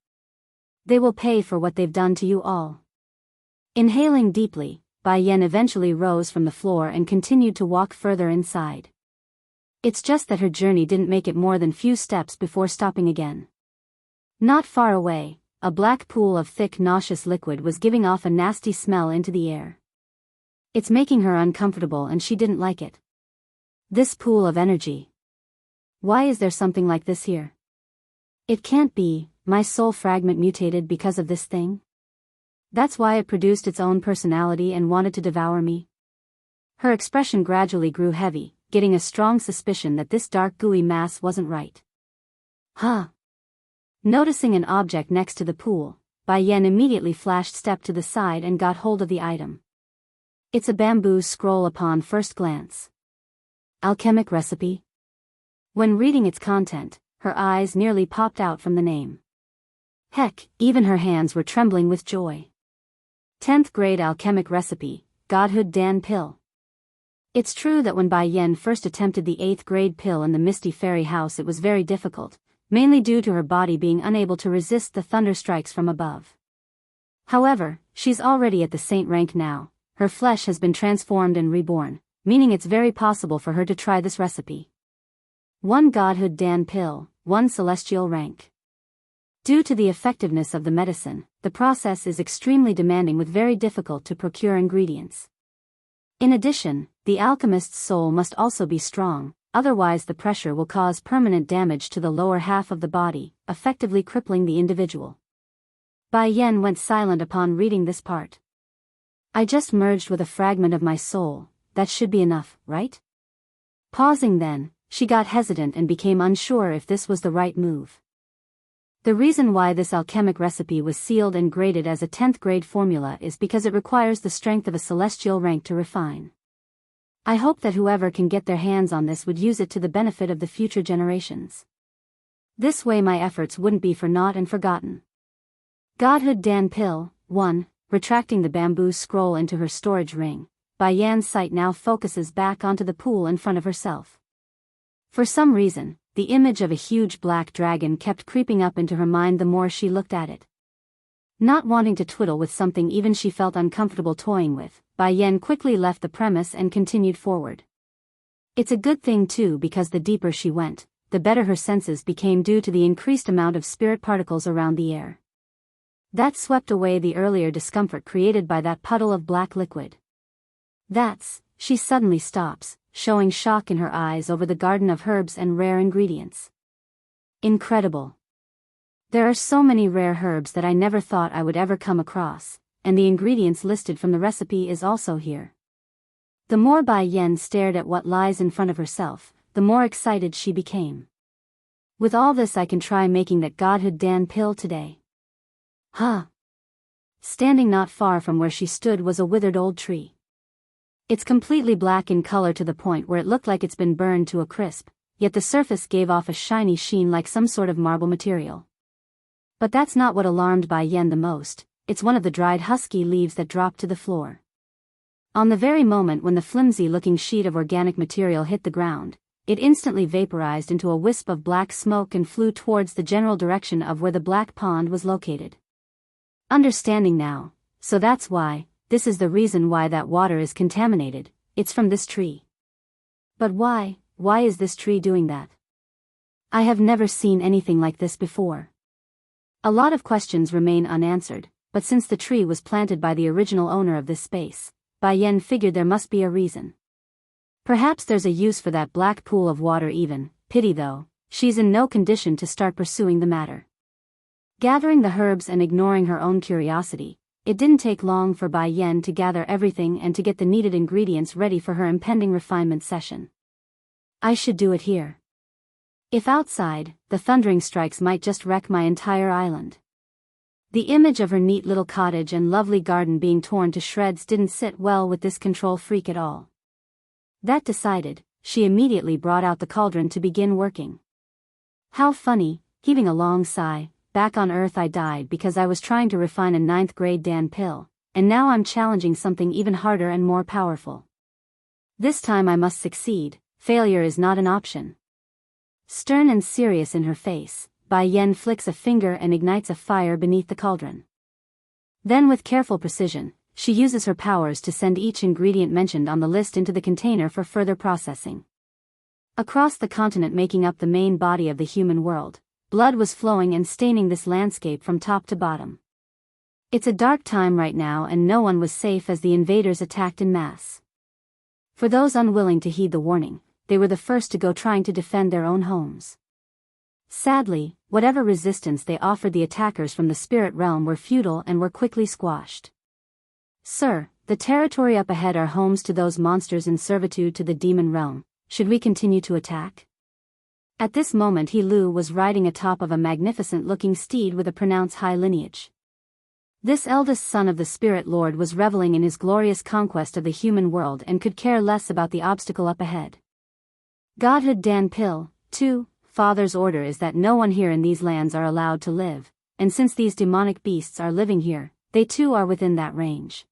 A: They will pay for what they've done to you all. Inhaling deeply, Bai Yan eventually rose from the floor and continued to walk further inside. It's just that her journey didn't make it more than few steps before stopping again. Not far away, a black pool of thick nauseous liquid was giving off a nasty smell into the air. It's making her uncomfortable and she didn't like it. This pool of energy. Why is there something like this here? It can't be. My soul fragment mutated because of this thing? That's why it produced its own personality and wanted to devour me? Her expression gradually grew heavy, getting a strong suspicion that this dark gooey mass wasn't right. Huh? Noticing an object next to the pool, Bai Yan immediately flashed step to the side and got hold of the item. It's a bamboo scroll upon first glance. Alchemic recipe? When reading its content, her eyes nearly popped out from the name. Heck, even her hands were trembling with joy. 10th grade alchemic recipe, Godhood Dan pill. It's true that when Bai Yen first attempted the 8th grade pill in the Misty Fairy House it was very difficult, mainly due to her body being unable to resist the thunder strikes from above. However, she's already at the saint rank now, her flesh has been transformed and reborn, meaning it's very possible for her to try this recipe. 1 Godhood Dan pill, 1 celestial rank. Due to the effectiveness of the medicine, the process is extremely demanding with very difficult to procure ingredients. In addition, the alchemist's soul must also be strong, otherwise the pressure will cause permanent damage to the lower half of the body, effectively crippling the individual. Bai Yen went silent upon reading this part. I just merged with a fragment of my soul, that should be enough, right? Pausing then, she got hesitant and became unsure if this was the right move. The reason why this alchemic recipe was sealed and graded as a 10th grade formula is because it requires the strength of a celestial rank to refine. I hope that whoever can get their hands on this would use it to the benefit of the future generations. This way my efforts wouldn't be for naught and forgotten. Godhood Dan pill, 1, retracting the bamboo scroll into her storage ring, Bai Yan's sight now focuses back onto the pool in front of herself. For some reason, the image of a huge black dragon kept creeping up into her mind the more she looked at it. Not wanting to twiddle with something even she felt uncomfortable toying with, Bai Yen quickly left the premise and continued forward. It's a good thing too because the deeper she went, the better her senses became due to the increased amount of spirit particles around the air. That swept away the earlier discomfort created by that puddle of black liquid. She suddenly stops, showing shock in her eyes over the garden of herbs and rare ingredients. Incredible. There are so many rare herbs that I never thought I would ever come across, and the ingredients listed from the recipe is also here. The more Bai Yen stared at what lies in front of herself, the more excited she became. With all this I can try making that Godhood Dan pill today. Huh. Standing not far from where she stood was a withered old tree. It's completely black in color to the point where it looked like it's been burned to a crisp, yet the surface gave off a shiny sheen like some sort of marble material. But that's not what alarmed Bai Yen the most, it's one of the dried husky leaves that dropped to the floor. On the very moment when the flimsy-looking sheet of organic material hit the ground, it instantly vaporized into a wisp of black smoke and flew towards the general direction of where the black pond was located. Understanding now, so that's why. This is the reason why that water is contaminated, it's from this tree. But why is this tree doing that? I have never seen anything like this before. A lot of questions remain unanswered, but since the tree was planted by the original owner of this space, Bai Yen figured there must be a reason. Perhaps there's a use for that black pool of water even, pity though, she's in no condition to start pursuing the matter. Gathering the herbs and ignoring her own curiosity, it didn't take long for Bai Yen to gather everything and to get the needed ingredients ready for her impending refinement session. I should do it here. If outside, the thundering strikes might just wreck my entire island. The image of her neat little cottage and lovely garden being torn to shreds didn't sit well with this control freak at all. That decided, she immediately brought out the cauldron to begin working. How funny, heaving a long sigh. Back on Earth I died because I was trying to refine a 9th grade Dan pill, and now I'm challenging something even harder and more powerful. This time I must succeed, failure is not an option. Stern and serious in her face, Bai Yen flicks a finger and ignites a fire beneath the cauldron. Then with careful precision, she uses her powers to send each ingredient mentioned on the list into the container for further processing. Across the continent making up the main body of the human world, blood was flowing and staining this landscape from top to bottom. It's a dark time right now and no one was safe as the invaders attacked in mass. For those unwilling to heed the warning, they were the first to go trying to defend their own homes. Sadly, whatever resistance they offered the attackers from the spirit realm were futile and were quickly squashed. Sir, the territory up ahead are homes to those monsters in servitude to the demon realm. Should we continue to attack? At this moment He Lu was riding atop of a magnificent-looking steed with a pronounced high lineage. This eldest son of the Spirit Lord was reveling in his glorious conquest of the human world and could care less about the obstacle up ahead. Godhood Dan pill, 2. Father's order is that no one here in these lands are allowed to live, and since these demonic beasts are living here, they too are within that range.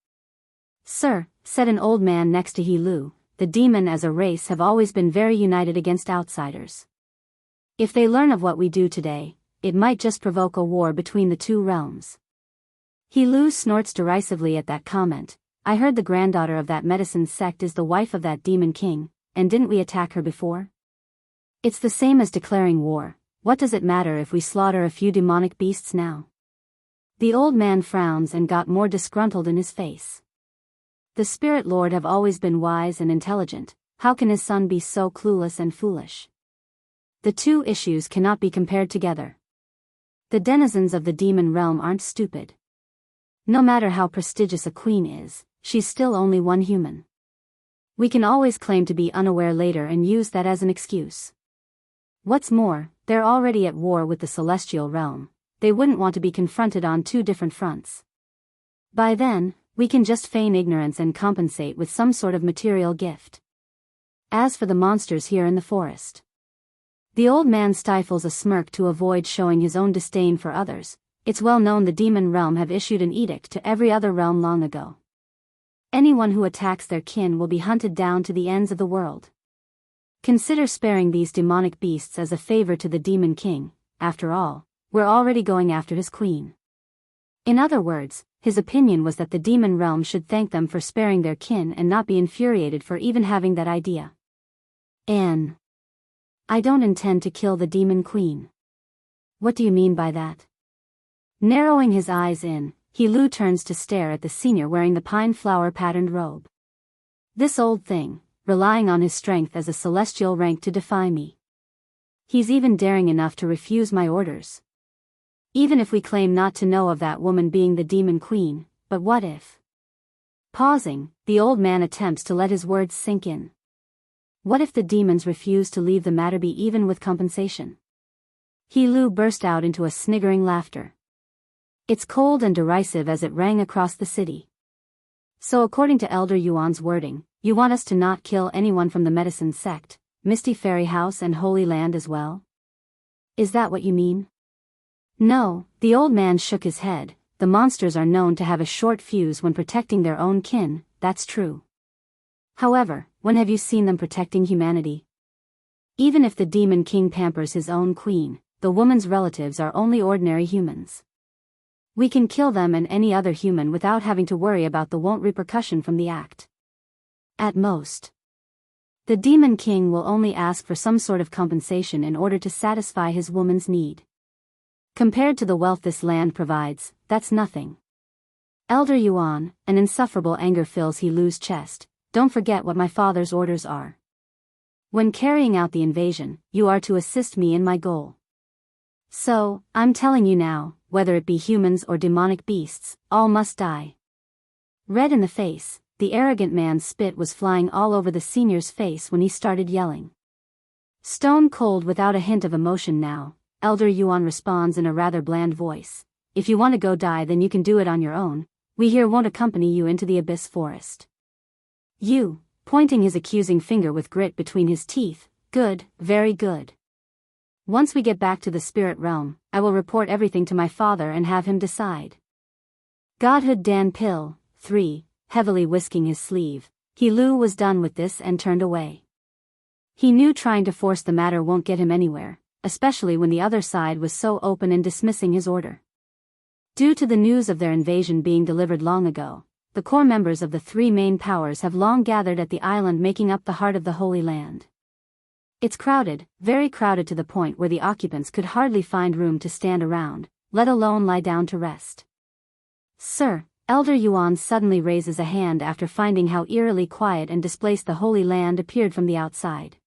A: Sir, said an old man next to He Lu, the demon as a race have always been very united against outsiders. If they learn of what we do today, it might just provoke a war between the two realms. He Lu snorts derisively at that comment. I heard the granddaughter of that medicine sect is the wife of that demon king, and didn't we attack her before? It's the same as declaring war. What does it matter if we slaughter a few demonic beasts now? The old man frowns and got more disgruntled in his face. The Spirit Lord have always been wise and intelligent, how can his son be so clueless and foolish? The two issues cannot be compared together. The denizens of the demon realm aren't stupid. No matter how prestigious a queen is, she's still only one human. We can always claim to be unaware later and use that as an excuse. What's more, they're already at war with the celestial realm. They wouldn't want to be confronted on two different fronts. By then, we can just feign ignorance and compensate with some sort of material gift. As for the monsters here in the forest. The old man stifles a smirk to avoid showing his own disdain for others. It's well known the demon realm have issued an edict to every other realm long ago. Anyone who attacks their kin will be hunted down to the ends of the world. Consider sparing these demonic beasts as a favor to the demon king. After all, we're already going after his queen. In other words, his opinion was that the demon realm should thank them for sparing their kin and not be infuriated for even having that idea. I don't intend to kill the demon queen. What do you mean by that? Narrowing his eyes in, He Lu turns to stare at the senior wearing the pine flower patterned robe. This old thing, relying on his strength as a celestial rank to defy me. He's even daring enough to refuse my orders. Even if we claim not to know of that woman being the demon queen, but what if? Pausing, the old man attempts to let his words sink in. What if the demons refuse to leave the matter be even with compensation? He Lu burst out into a sniggering laughter. It's cold and derisive as it rang across the city. So according to Elder Yuan's wording, you want us to not kill anyone from the medicine sect, Misty Fairy House and Holy Land as well? Is that what you mean? No, the old man shook his head. The monsters are known to have a short fuse when protecting their own kin, that's true. However, when have you seen them protecting humanity? Even if the demon king pampers his own queen, the woman's relatives are only ordinary humans. We can kill them and any other human without having to worry about the repercussion from the act. At most. The demon king will only ask for some sort of compensation in order to satisfy his woman's need. Compared to the wealth this land provides, that's nothing. Elder Yuan, an insufferable anger fills He Lu's chest. Don't forget what my father's orders are. When carrying out the invasion, you are to assist me in my goal. So, I'm telling you now, whether it be humans or demonic beasts, all must die. Red in the face, the arrogant man's spit was flying all over the senior's face when he started yelling. Stone cold without a hint of emotion now, Elder Yuan responds in a rather bland voice. If you want to go die then you can do it on your own, we here won't accompany you into the abyss forest. You, pointing his accusing finger with grit between his teeth, good, very good. Once we get back to the spirit realm, I will report everything to my father and have him decide. Godhood Dan Pill, 3, heavily whisking his sleeve, He Lu was done with this and turned away. He knew trying to force the matter won't get him anywhere, especially when the other side was so open in dismissing his order. Due to the news of their invasion being delivered long ago, the core members of the three main powers have long gathered at the island making up the heart of the Holy Land. It's crowded, very crowded to the point where the occupants could hardly find room to stand around, let alone lie down to rest. Sir, Elder Yuan suddenly raises a hand after finding how eerily quiet and displaced the Holy Land appeared from the outside.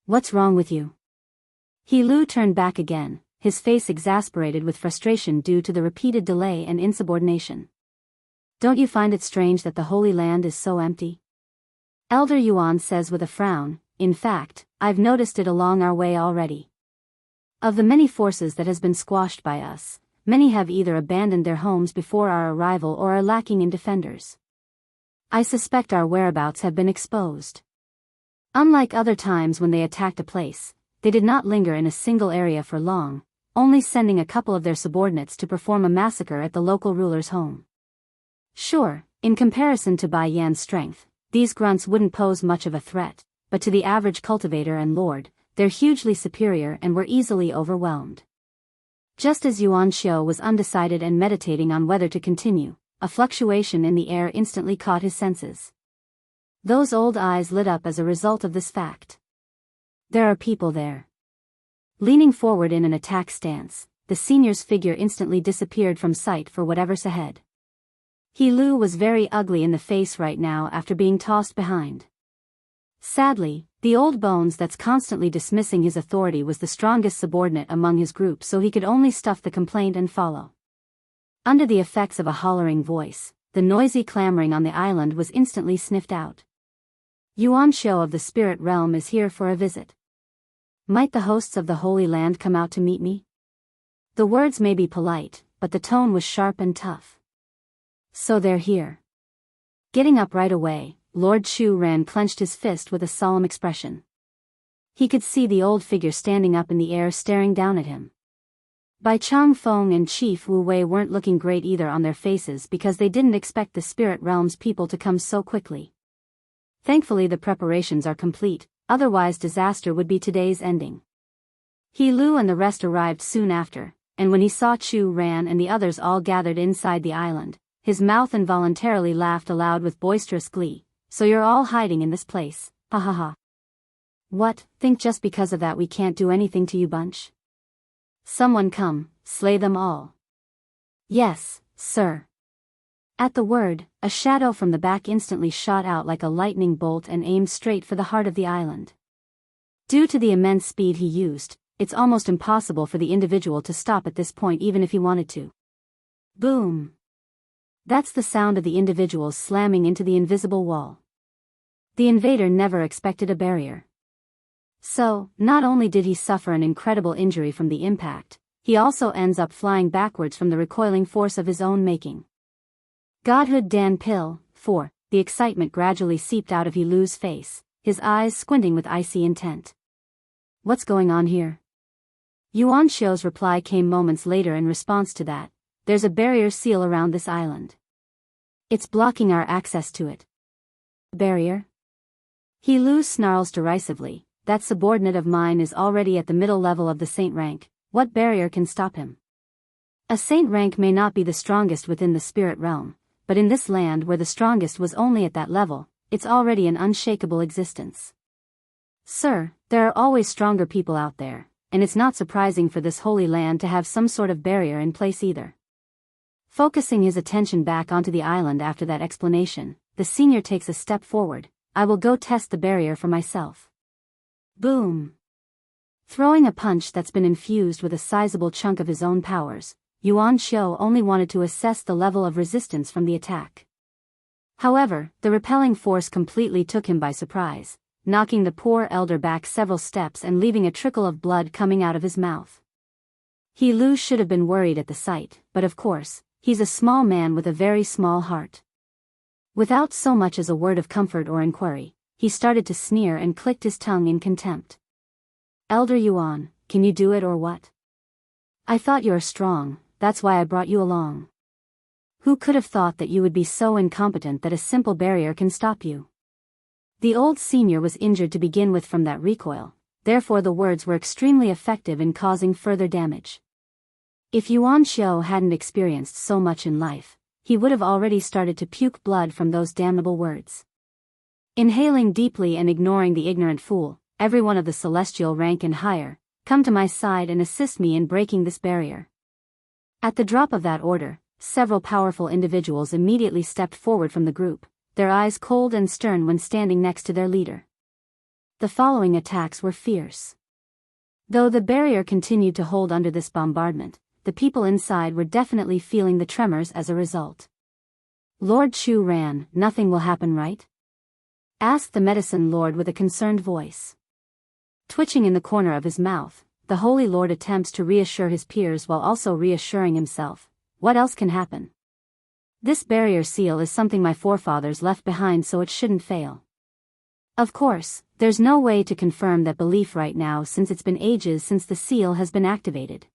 A: What's wrong with you? He Lu turned back again, his face exasperated with frustration due to the repeated delay and insubordination. Don't you find it strange that the Holy Land is so empty? Elder Yuan says with a frown, in fact, I've noticed it along our way already. Of the many forces that has been squashed by us, many have either abandoned their homes before our arrival or are lacking in defenders. I suspect our whereabouts have been exposed. Unlike other times when they attacked a place, they did not linger in a single area for long, only sending a couple of their subordinates to perform a massacre at the local ruler's home. Sure, in comparison to Bai Yan's strength, these grunts wouldn't pose much of a threat, but to the average cultivator and lord, they're hugely superior and were easily overwhelmed. Just as Yuan Xiu was undecided and meditating on whether to continue, a fluctuation in the air instantly caught his senses. Those old eyes lit up as a result of this fact. There are people there. Leaning forward in an attack stance, the senior's figure instantly disappeared from sight for whatever's ahead. He Lu was very ugly in the face right now after being tossed behind. Sadly, the old bones that's constantly dismissing his authority was the strongest subordinate among his group, so he could only stuff the complaint and follow. Under the effects of a hollering voice, the noisy clamoring on the island was instantly sniffed out. Yuan Xiu of the spirit realm is here for a visit. Might the hosts of the Holy Land come out to meet me? The words may be polite, but the tone was sharp and tough. So they're here. Getting up right away, Lord Chu Ran clenched his fist with a solemn expression. He could see the old figure standing up in the air staring down at him. Bai Chang Feng and Chief Wu Wei weren't looking great either on their faces because they didn't expect the spirit realm's people to come so quickly. Thankfully the preparations are complete, otherwise disaster would be today's ending. He Lu and the rest arrived soon after, and when he saw Chu Ran and the others all gathered inside the island, his mouth involuntarily laughed aloud with boisterous glee. So you're all hiding in this place, ha ha ha. What, think just because of that we can't do anything to you bunch? Someone come, slay them all. Yes, sir. At the word, a shadow from the back instantly shot out like a lightning bolt and aimed straight for the heart of the island. Due to the immense speed he used, it's almost impossible for the individual to stop at this point even if he wanted to. Boom. That's the sound of the individual slamming into the invisible wall. The invader never expected a barrier. So, not only did he suffer an incredible injury from the impact, he also ends up flying backwards from the recoiling force of his own making. Godhood Dan Pill, 4, the excitement gradually seeped out of He Lu's face, his eyes squinting with icy intent. What's going on here? Yuan Xiu's reply came moments later in response to that. There's a barrier seal around this island. It's blocking our access to it. Barrier? He Lu snarls derisively, that subordinate of mine is already at the middle level of the saint rank, what barrier can stop him? A saint rank may not be the strongest within the spirit realm, but in this land where the strongest was only at that level, it's already an unshakable existence. Sir, there are always stronger people out there, and it's not surprising for this holy land to have some sort of barrier in place either. Focusing his attention back onto the island after that explanation, the senior takes a step forward. I will go test the barrier for myself. Boom. Throwing a punch that's been infused with a sizable chunk of his own powers, Yuan Xiu only wanted to assess the level of resistance from the attack. However, the repelling force completely took him by surprise, knocking the poor elder back several steps and leaving a trickle of blood coming out of his mouth. He Lu should have been worried at the sight, but of course, he's a small man with a very small heart. Without so much as a word of comfort or inquiry, he started to sneer and clicked his tongue in contempt. Elder Yuan, can you do it or what? I thought you were strong, that's why I brought you along. Who could have thought that you would be so incompetent that a simple barrier can stop you? The old senior was injured to begin with from that recoil, therefore the words were extremely effective in causing further damage. If Yuan Xiu hadn't experienced so much in life, he would have already started to puke blood from those damnable words. Inhaling deeply and ignoring the ignorant fool, everyone of the celestial rank and higher, come to my side and assist me in breaking this barrier. At the drop of that order, several powerful individuals immediately stepped forward from the group, their eyes cold and stern when standing next to their leader. The following attacks were fierce. Though the barrier continued to hold under this bombardment, the people inside were definitely feeling the tremors as a result. Lord Chu Ran, nothing will happen, right? Asked the medicine lord with a concerned voice. Twitching in the corner of his mouth, the Holy Lord attempts to reassure his peers while also reassuring himself. What else can happen? This barrier seal is something my forefathers left behind, so it shouldn't fail. Of course, there's no way to confirm that belief right now since it's been ages since the seal has been activated.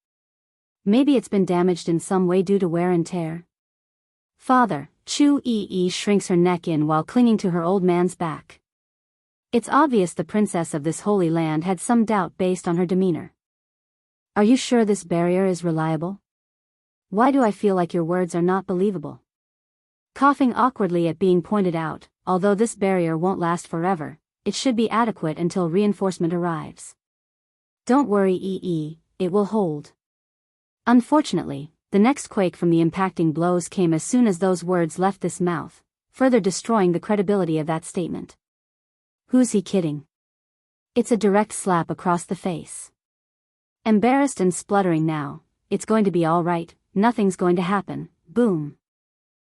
A: Maybe it's been damaged in some way due to wear and tear. Father, Chu Yi shrinks her neck in while clinging to her old man's back. It's obvious the princess of this holy land had some doubt based on her demeanor. Are you sure this barrier is reliable? Why do I feel like your words are not believable? Coughing awkwardly at being pointed out, although this barrier won't last forever, it should be adequate until reinforcement arrives. Don't worry, it will hold. Unfortunately, the next quake from the impacting blows came as soon as those words left this mouth, further destroying the credibility of that statement. Who's he kidding? It's a direct slap across the face. Embarrassed and spluttering now, it's going to be all right, nothing's going to happen, boom.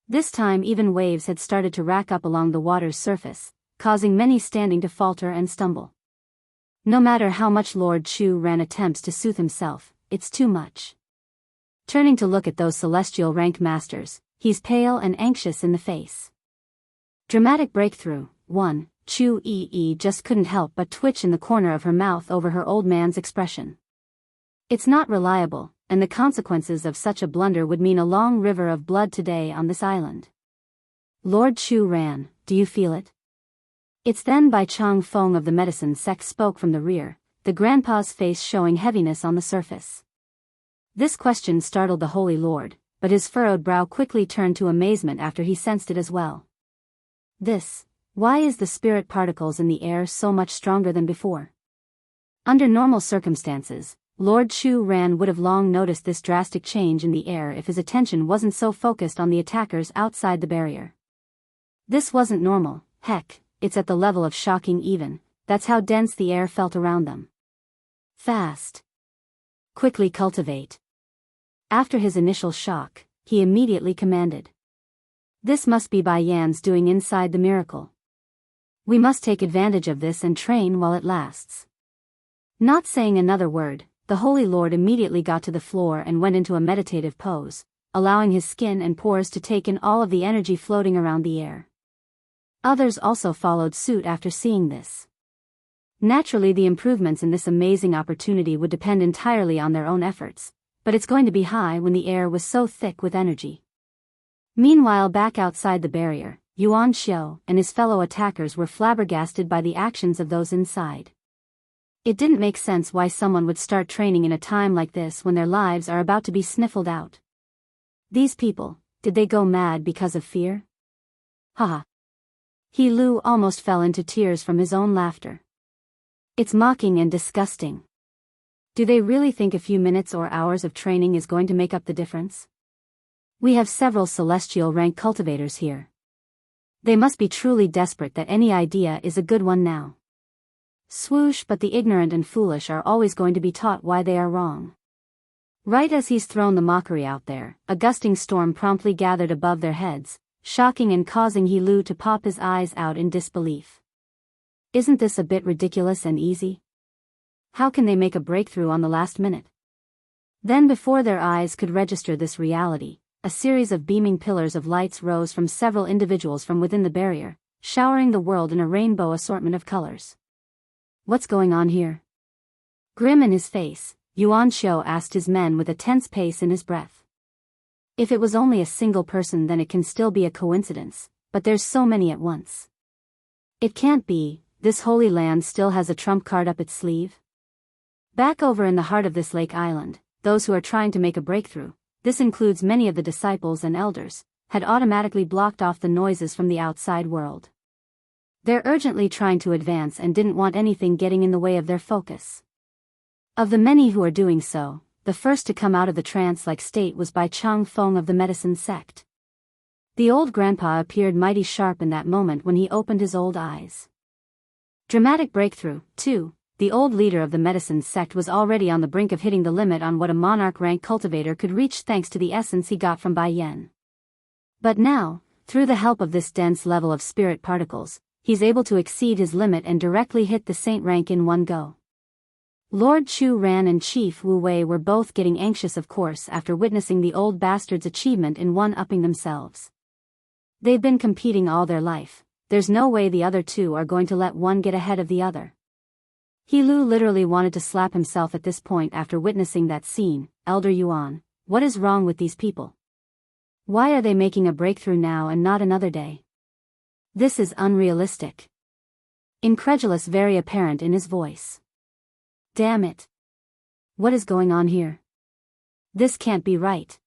A: This time even waves had started to rack up along the water's surface, causing many standing to falter and stumble. No matter how much Lord Chu Ran attempts to soothe himself, it's too much. Turning to look at those celestial rank masters, he's pale and anxious in the face. Dramatic breakthrough. 1. Chu Yi just couldn't help but twitch in the corner of her mouth over her old man's expression. It's not reliable, and the consequences of such a blunder would mean a long river of blood today on this island. Lord Chu Ran, do you feel it? It's then Bai Chang Feng of the medicine sect spoke from the rear, the grandpa's face showing heaviness on the surface. This question startled the Holy Lord, but his furrowed brow quickly turned to amazement after he sensed it as well. Why is the spirit particles in the air so much stronger than before? Under normal circumstances, Lord Chu Ran would have long noticed this drastic change in the air if his attention wasn't so focused on the attackers outside the barrier. This wasn't normal, heck, it's at the level of shocking even, that's how dense the air felt around them. Fast. Quickly cultivate. After his initial shock, he immediately commanded. This must be Bai Yan's doing inside the miracle. We must take advantage of this and train while it lasts. Not saying another word, the Holy Lord immediately got to the floor and went into a meditative pose, allowing his skin and pores to take in all of the energy floating around the air. Others also followed suit after seeing this. Naturally, the improvements in this amazing opportunity would depend entirely on their own efforts, but it's going to be high when the air was so thick with energy. Meanwhile, back outside the barrier, Yuan Xiao and his fellow attackers were flabbergasted by the actions of those inside. It didn't make sense why someone would start training in a time like this when their lives are about to be sniffled out. These people, did they go mad because of fear? Haha. He Lu almost fell into tears from his own laughter. It's mocking and disgusting. Do they really think a few minutes or hours of training is going to make up the difference? We have several celestial rank cultivators here. They must be truly desperate that any idea is a good one now. Swoosh, but the ignorant and foolish are always going to be taught why they are wrong. Right as he's thrown the mockery out there, a gusting storm promptly gathered above their heads, shocking and causing He Lu to pop his eyes out in disbelief. Isn't this a bit ridiculous and easy? How can they make a breakthrough on the last minute? Then before their eyes could register this reality, a series of beaming pillars of lights rose from several individuals from within the barrier, showering the world in a rainbow assortment of colors. What's going on here? Grim in his face, Yuan Xiao asked his men with a tense pace in his breath. If it was only a single person, then it can still be a coincidence, but there's so many at once. It can't be, this holy land still has a trump card up its sleeve? Back over in the heart of this lake island, those who are trying to make a breakthrough, this includes many of the disciples and elders, had automatically blocked off the noises from the outside world. They're urgently trying to advance and didn't want anything getting in the way of their focus. Of the many who are doing so, the first to come out of the trance-like state was Bai Chang Feng of the medicine sect. The old grandpa appeared mighty sharp in that moment when he opened his old eyes. Dramatic breakthrough, too. The old leader of the medicine sect was already on the brink of hitting the limit on what a monarch-rank cultivator could reach thanks to the essence he got from Bai Yan. But now, through the help of this dense level of spirit particles, he's able to exceed his limit and directly hit the saint rank in one go. Lord Chu Ran and Chief Wu Wei were both getting anxious, of course, after witnessing the old bastard's achievement in one-upping themselves. They've been competing all their life, there's no way the other two are going to let one get ahead of the other. He Lu literally wanted to slap himself at this point after witnessing that scene. Elder Yuan, what is wrong with these people? Why are they making a breakthrough now and not another day? This is unrealistic. Incredulous very apparent in his voice. Damn it. What is going on here? This can't be right.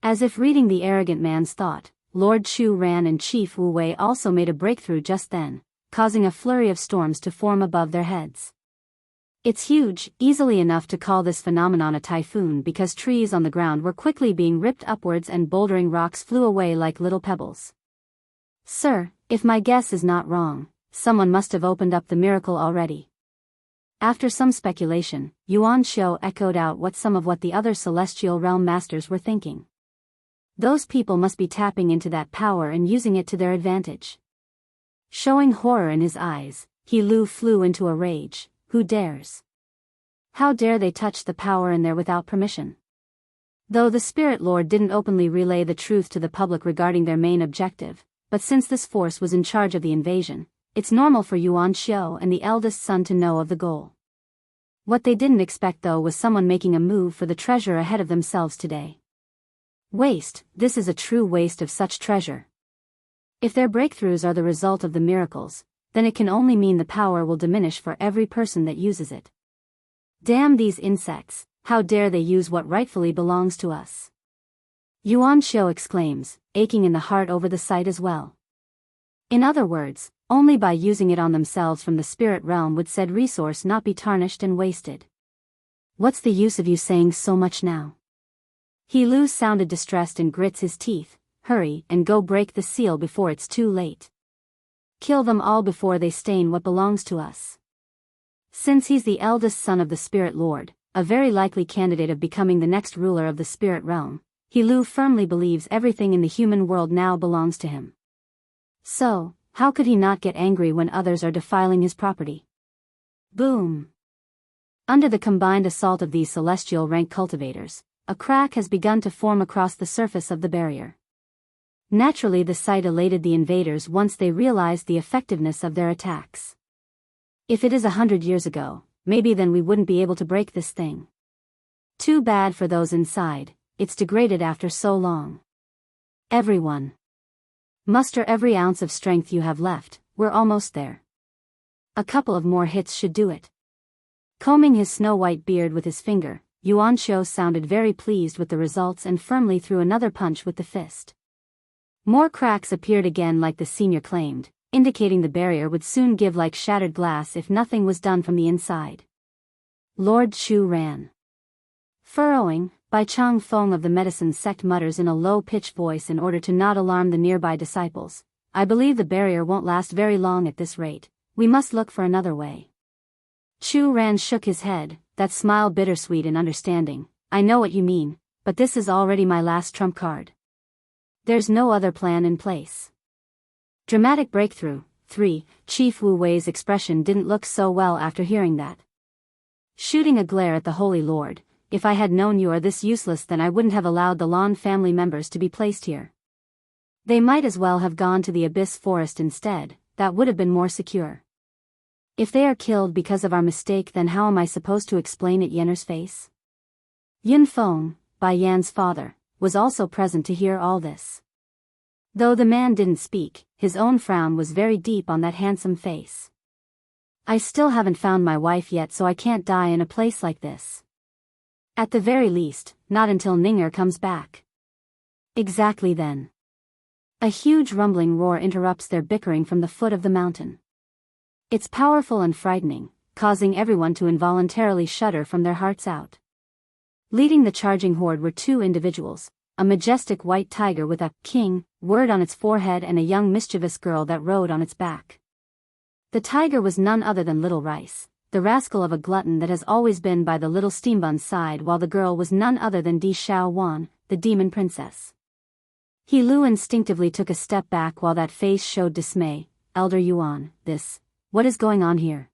A: As if reading the arrogant man's thought, Lord Chu Ran and Chief Wu Wei also made a breakthrough just then, causing a flurry of storms to form above their heads. It's huge, easily enough to call this phenomenon a typhoon because trees on the ground were quickly being ripped upwards and bouldering rocks flew away like little pebbles. Sir, if my guess is not wrong, someone must have opened up the miracle already. After some speculation, Yuan Shou echoed out some of what the other celestial realm masters were thinking. Those people must be tapping into that power and using it to their advantage. Showing horror in his eyes, He Lu flew into a rage. Who dares? How dare they touch the power in there without permission? Though the Spirit Lord didn't openly relay the truth to the public regarding their main objective, but since this force was in charge of the invasion, it's normal for Yuan Shou and the eldest son to know of the goal. What they didn't expect though was someone making a move for the treasure ahead of themselves today. Waste, this is a true waste of such treasure. If their breakthroughs are the result of the miracles, then it can only mean the power will diminish for every person that uses it. Damn these insects, how dare they use what rightfully belongs to us? Yuan Shou exclaims, aching in the heart over the sight as well. In other words, only by using it on themselves from the spirit realm would said resource not be tarnished and wasted. What's the use of you saying so much now? He Lu sounded distressed and grits his teeth. Hurry and go break the seal before it's too late. Kill them all before they stain what belongs to us. Since he's the eldest son of the Spirit Lord, a very likely candidate of becoming the next ruler of the spirit realm, He Lu firmly believes everything in the human world now belongs to him. So, how could he not get angry when others are defiling his property? Boom! Under the combined assault of these celestial rank cultivators, a crack has begun to form across the surface of the barrier. Naturally the sight elated the invaders once they realized the effectiveness of their attacks. If it is 100 years ago, maybe then we wouldn't be able to break this thing. Too bad for those inside, it's degraded after so long. Everyone. Muster every ounce of strength you have left, we're almost there. A couple of more hits should do it. Combing his snow-white beard with his finger, Yuan Shou sounded very pleased with the results and firmly threw another punch with the fist. More cracks appeared again like the senior claimed, indicating the barrier would soon give like shattered glass if nothing was done from the inside. Lord Chu ran. Furrowing, Bai Chang Feng of the medicine sect mutters in a low-pitched voice in order to not alarm the nearby disciples. I believe the barrier won't last very long at this rate, we must look for another way. Chu Ran shook his head, that smile bittersweet in understanding. I know what you mean, but this is already my last trump card. There's no other plan in place. Dramatic breakthrough. 3. Chief Wu Wei's expression didn't look so well after hearing that. Shooting a glare at the Holy Lord, if I had known you are this useless then I wouldn't have allowed the Lan family members to be placed here. They might as well have gone to the Abyss Forest instead, that would have been more secure. If they are killed because of our mistake then how am I supposed to explain it? Yenner's face. Yin Feng, Bai Yan's father, was also present to hear all this. Though the man didn't speak, his own frown was very deep on that handsome face. I still haven't found my wife yet so I can't die in a place like this. At the very least, not until Ninger comes back. Exactly then. A huge rumbling roar interrupts their bickering from the foot of the mountain. It's powerful and frightening, causing everyone to involuntarily shudder from their hearts out. Leading the charging horde were two individuals, a majestic white tiger with a king word on its forehead and a young mischievous girl that rode on its back. The tiger was none other than Little Rice, the rascal of a glutton that has always been by the little steambun's side, while the girl was none other than Di Shao Wan, the demon princess. He Lu instinctively took a step back while that face showed dismay. Elder Yuan, what is going on here?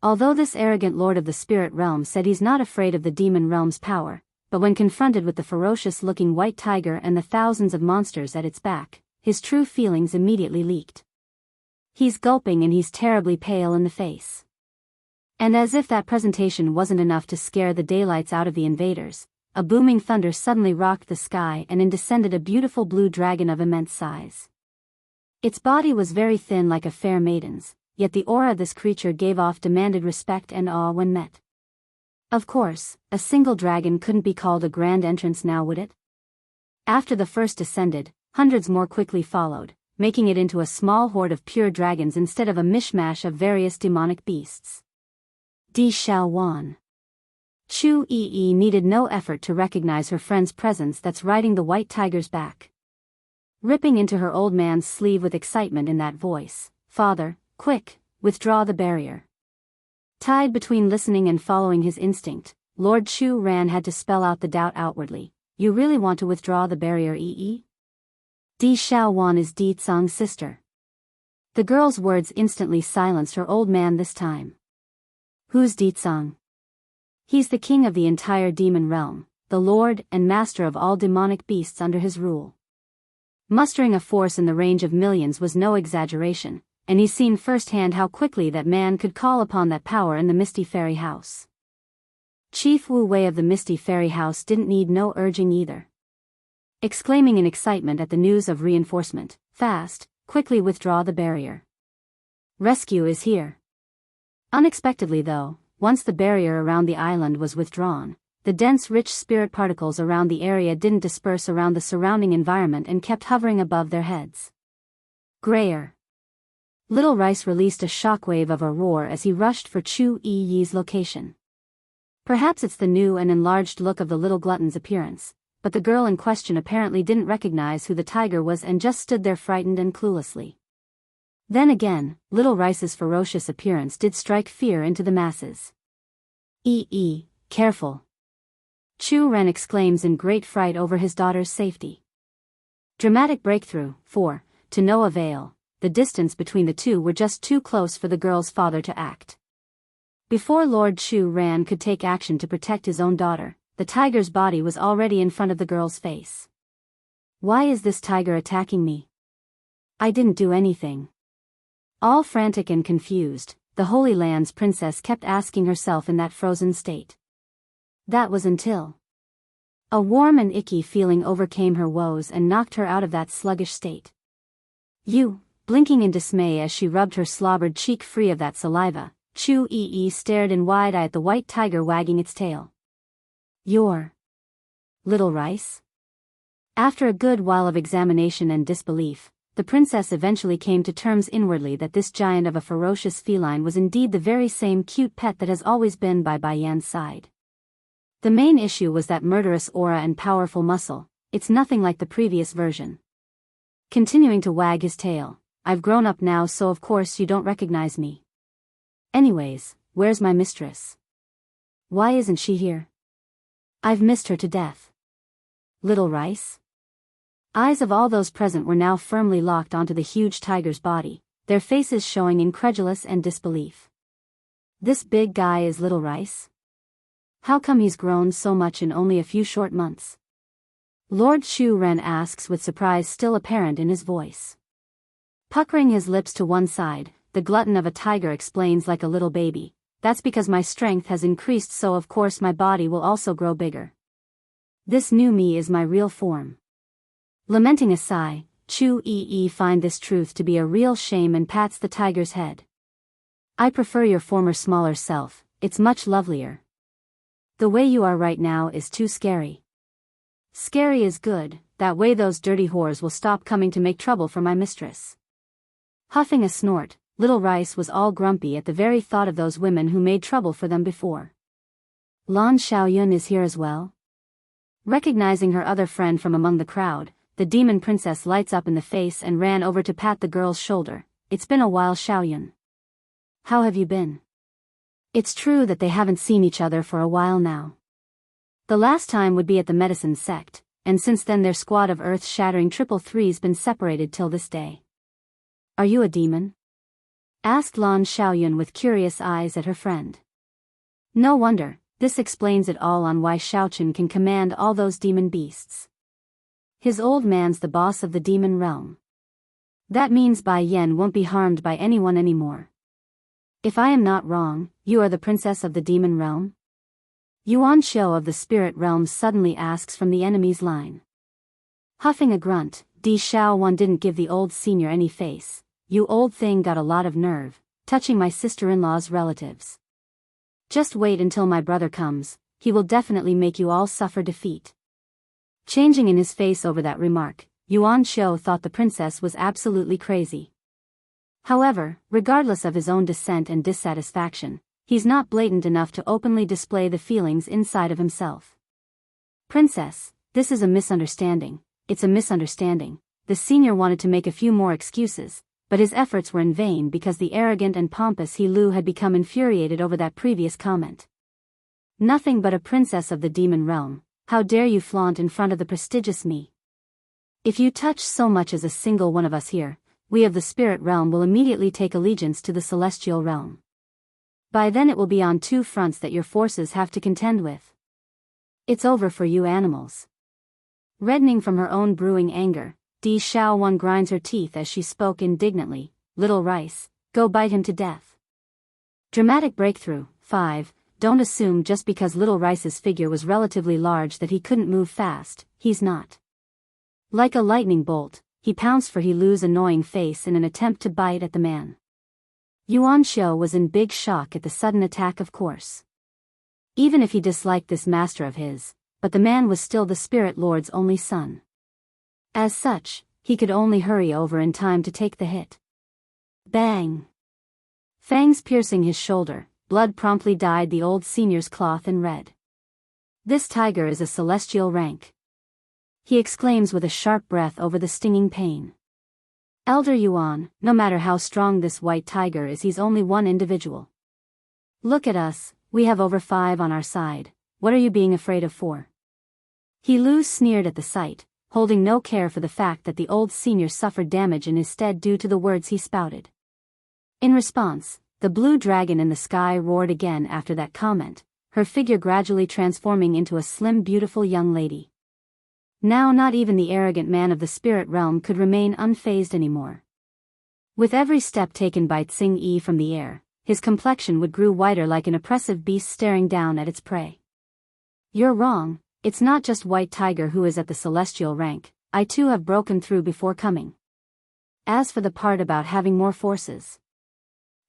A: Although this arrogant lord of the spirit realm said he's not afraid of the demon realm's power, but when confronted with the ferocious-looking white tiger and the thousands of monsters at its back, his true feelings immediately leaked. He's gulping and he's terribly pale in the face. And as if that presentation wasn't enough to scare the daylights out of the invaders, a booming thunder suddenly rocked the sky and in descended a beautiful blue dragon of immense size. Its body was very thin like a fair maiden's, yet the aura this creature gave off demanded respect and awe when met. Of course, a single dragon couldn't be called a grand entrance now, would it? After the first descended, hundreds more quickly followed, making it into a small horde of pure dragons instead of a mishmash of various demonic beasts. Di Xiaowan. Chu Yi needed no effort to recognize her friend's presence that's riding the white tiger's back. Ripping into her old man's sleeve with excitement in that voice, "Father, quick, withdraw the barrier." Tied between listening and following his instinct, Lord Chu Ran had to spell out the doubt outwardly. "You really want to withdraw the barrier, Yi? Di Xiaowan is Di Tsang's sister." The girl's words instantly silenced her old man this time. "Who's Di Tsang?" "He's the king of the entire demon realm, the lord and master of all demonic beasts under his rule." Mustering a force in the range of millions was no exaggeration, and he's seen firsthand how quickly that man could call upon that power in the Misty Fairy House. Chief Wu Wei of the Misty Fairy House didn't need no urging either. Exclaiming in excitement at the news of reinforcement, "Fast, quickly withdraw the barrier. Rescue is here." Unexpectedly though, once the barrier around the island was withdrawn, the dense rich spirit particles around the area didn't disperse around the surrounding environment and kept hovering above their heads. Grayer. Little Rice released a shockwave of a roar as he rushed for Chu Yi's location. Perhaps it's the new and enlarged look of the little glutton's appearance, but the girl in question apparently didn't recognize who the tiger was and just stood there frightened and cluelessly. Then again, Little Rice's ferocious appearance did strike fear into the masses. Careful!" Chu Ren exclaims in great fright over his daughter's safety. Dramatic breakthrough, for, to no avail, the distance between the two were just too close for the girl's father to act. Before Lord Chu Ran could take action to protect his own daughter, the tiger's body was already in front of the girl's face. "Why is this tiger attacking me? I didn't do anything." All frantic and confused, the Holy Land's princess kept asking herself in that frozen state. That was until a warm and icky feeling overcame her woes and knocked her out of that sluggish state. "You," blinking in dismay as she rubbed her slobbered cheek free of that saliva, Chu Yi stared in wide eye at the white tiger wagging its tail. "You're Little Rice?" After a good while of examination and disbelief, the princess eventually came to terms inwardly that this giant of a ferocious feline was indeed the very same cute pet that has always been by Bayan's side. The main issue was that murderous aura and powerful muscle. It's nothing like the previous version. Continuing to wag his tail, "I've grown up now, so of course you don't recognize me. Anyways, where's my mistress? Why isn't she here? I've missed her to death." Little Rice? Eyes of all those present were now firmly locked onto the huge tiger's body, their faces showing incredulous and disbelief. This big guy is Little Rice? How come he's grown so much in only a few short months? Lord Chu Ren asks with surprise still apparent in his voice. Puckering his lips to one side, the glutton of a tiger explains like a little baby, "That's because my strength has increased, so of course my body will also grow bigger. This new me is my real form." Lamenting a sigh, Chu Yi finds this truth to be a real shame and pats the tiger's head. "I prefer your former smaller self, it's much lovelier. The way you are right now is too scary." "Scary is good, that way those dirty whores will stop coming to make trouble for my mistress." Huffing a snort, Little Rice was all grumpy at the very thought of those women who made trouble for them before. "Lan Xiaoyun is here as well?" Recognizing her other friend from among the crowd, the demon princess lights up in the face and ran over to pat the girl's shoulder. "It's been a while, Xiaoyun. How have you been?" It's true that they haven't seen each other for a while now. The last time would be at the medicine sect, and since then their squad of earth-shattering 333's been separated till this day. "Are you a demon?" asked Lan Xiaoyun with curious eyes at her friend. No wonder, this explains it all on why Xiaochen can command all those demon beasts. His old man's the boss of the demon realm. That means Bai Yan won't be harmed by anyone anymore. If I am not wrong, you are the princess of the demon realm? Yuan Shou of the spirit realm suddenly asks from the enemy's line. Huffing a grunt, Di Shaowan didn't give the old senior any face. You old thing got a lot of nerve, touching my sister-in-law's relatives. Just wait until my brother comes, he will definitely make you all suffer defeat. Changing in his face over that remark, Yuan Shou thought the princess was absolutely crazy. However, regardless of his own dissent and dissatisfaction, he's not blatant enough to openly display the feelings inside of himself. Princess, this is a misunderstanding. It's a misunderstanding. The senior wanted to make a few more excuses, but his efforts were in vain because the arrogant and pompous He Lu had become infuriated over that previous comment. Nothing but a princess of the demon realm, how dare you flaunt in front of the prestigious me? If you touch so much as a single one of us here, we of the spirit realm will immediately take allegiance to the celestial realm. By then it will be on two fronts that your forces have to contend with. It's over for you animals. Reddening from her own brewing anger, Di Shaowan grinds her teeth as she spoke indignantly, Little Rice, go bite him to death. Dramatic breakthrough. 5. Don't assume just because Little Rice's figure was relatively large that he couldn't move fast, he's not. Like a lightning bolt, he pounced for He Lu's annoying face in an attempt to bite at the man. Yuan Shou was in big shock at the sudden attack, of course. Even if he disliked this master of his, but the man was still the Spirit Lord's only son. As such, he could only hurry over in time to take the hit. Bang! Fangs piercing his shoulder, blood promptly dyed the old senior's cloth in red. This tiger is a celestial rank. He exclaims with a sharp breath over the stinging pain. Elder Yuan, no matter how strong this white tiger is, he's only one individual. Look at us, we have over 5 on our side, what are you being afraid of for? He Lu sneered at the sight, holding no care for the fact that the old senior suffered damage in his stead due to the words he spouted. In response, the blue dragon in the sky roared again after that comment, her figure gradually transforming into a slim, beautiful young lady. Now not even the arrogant man of the spirit realm could remain unfazed anymore. With every step taken by Tsing Yi from the air, his complexion would grow whiter like an oppressive beast staring down at its prey. You're wrong, it's not just White Tiger who is at the celestial rank, I too have broken through before coming. As for the part about having more forces.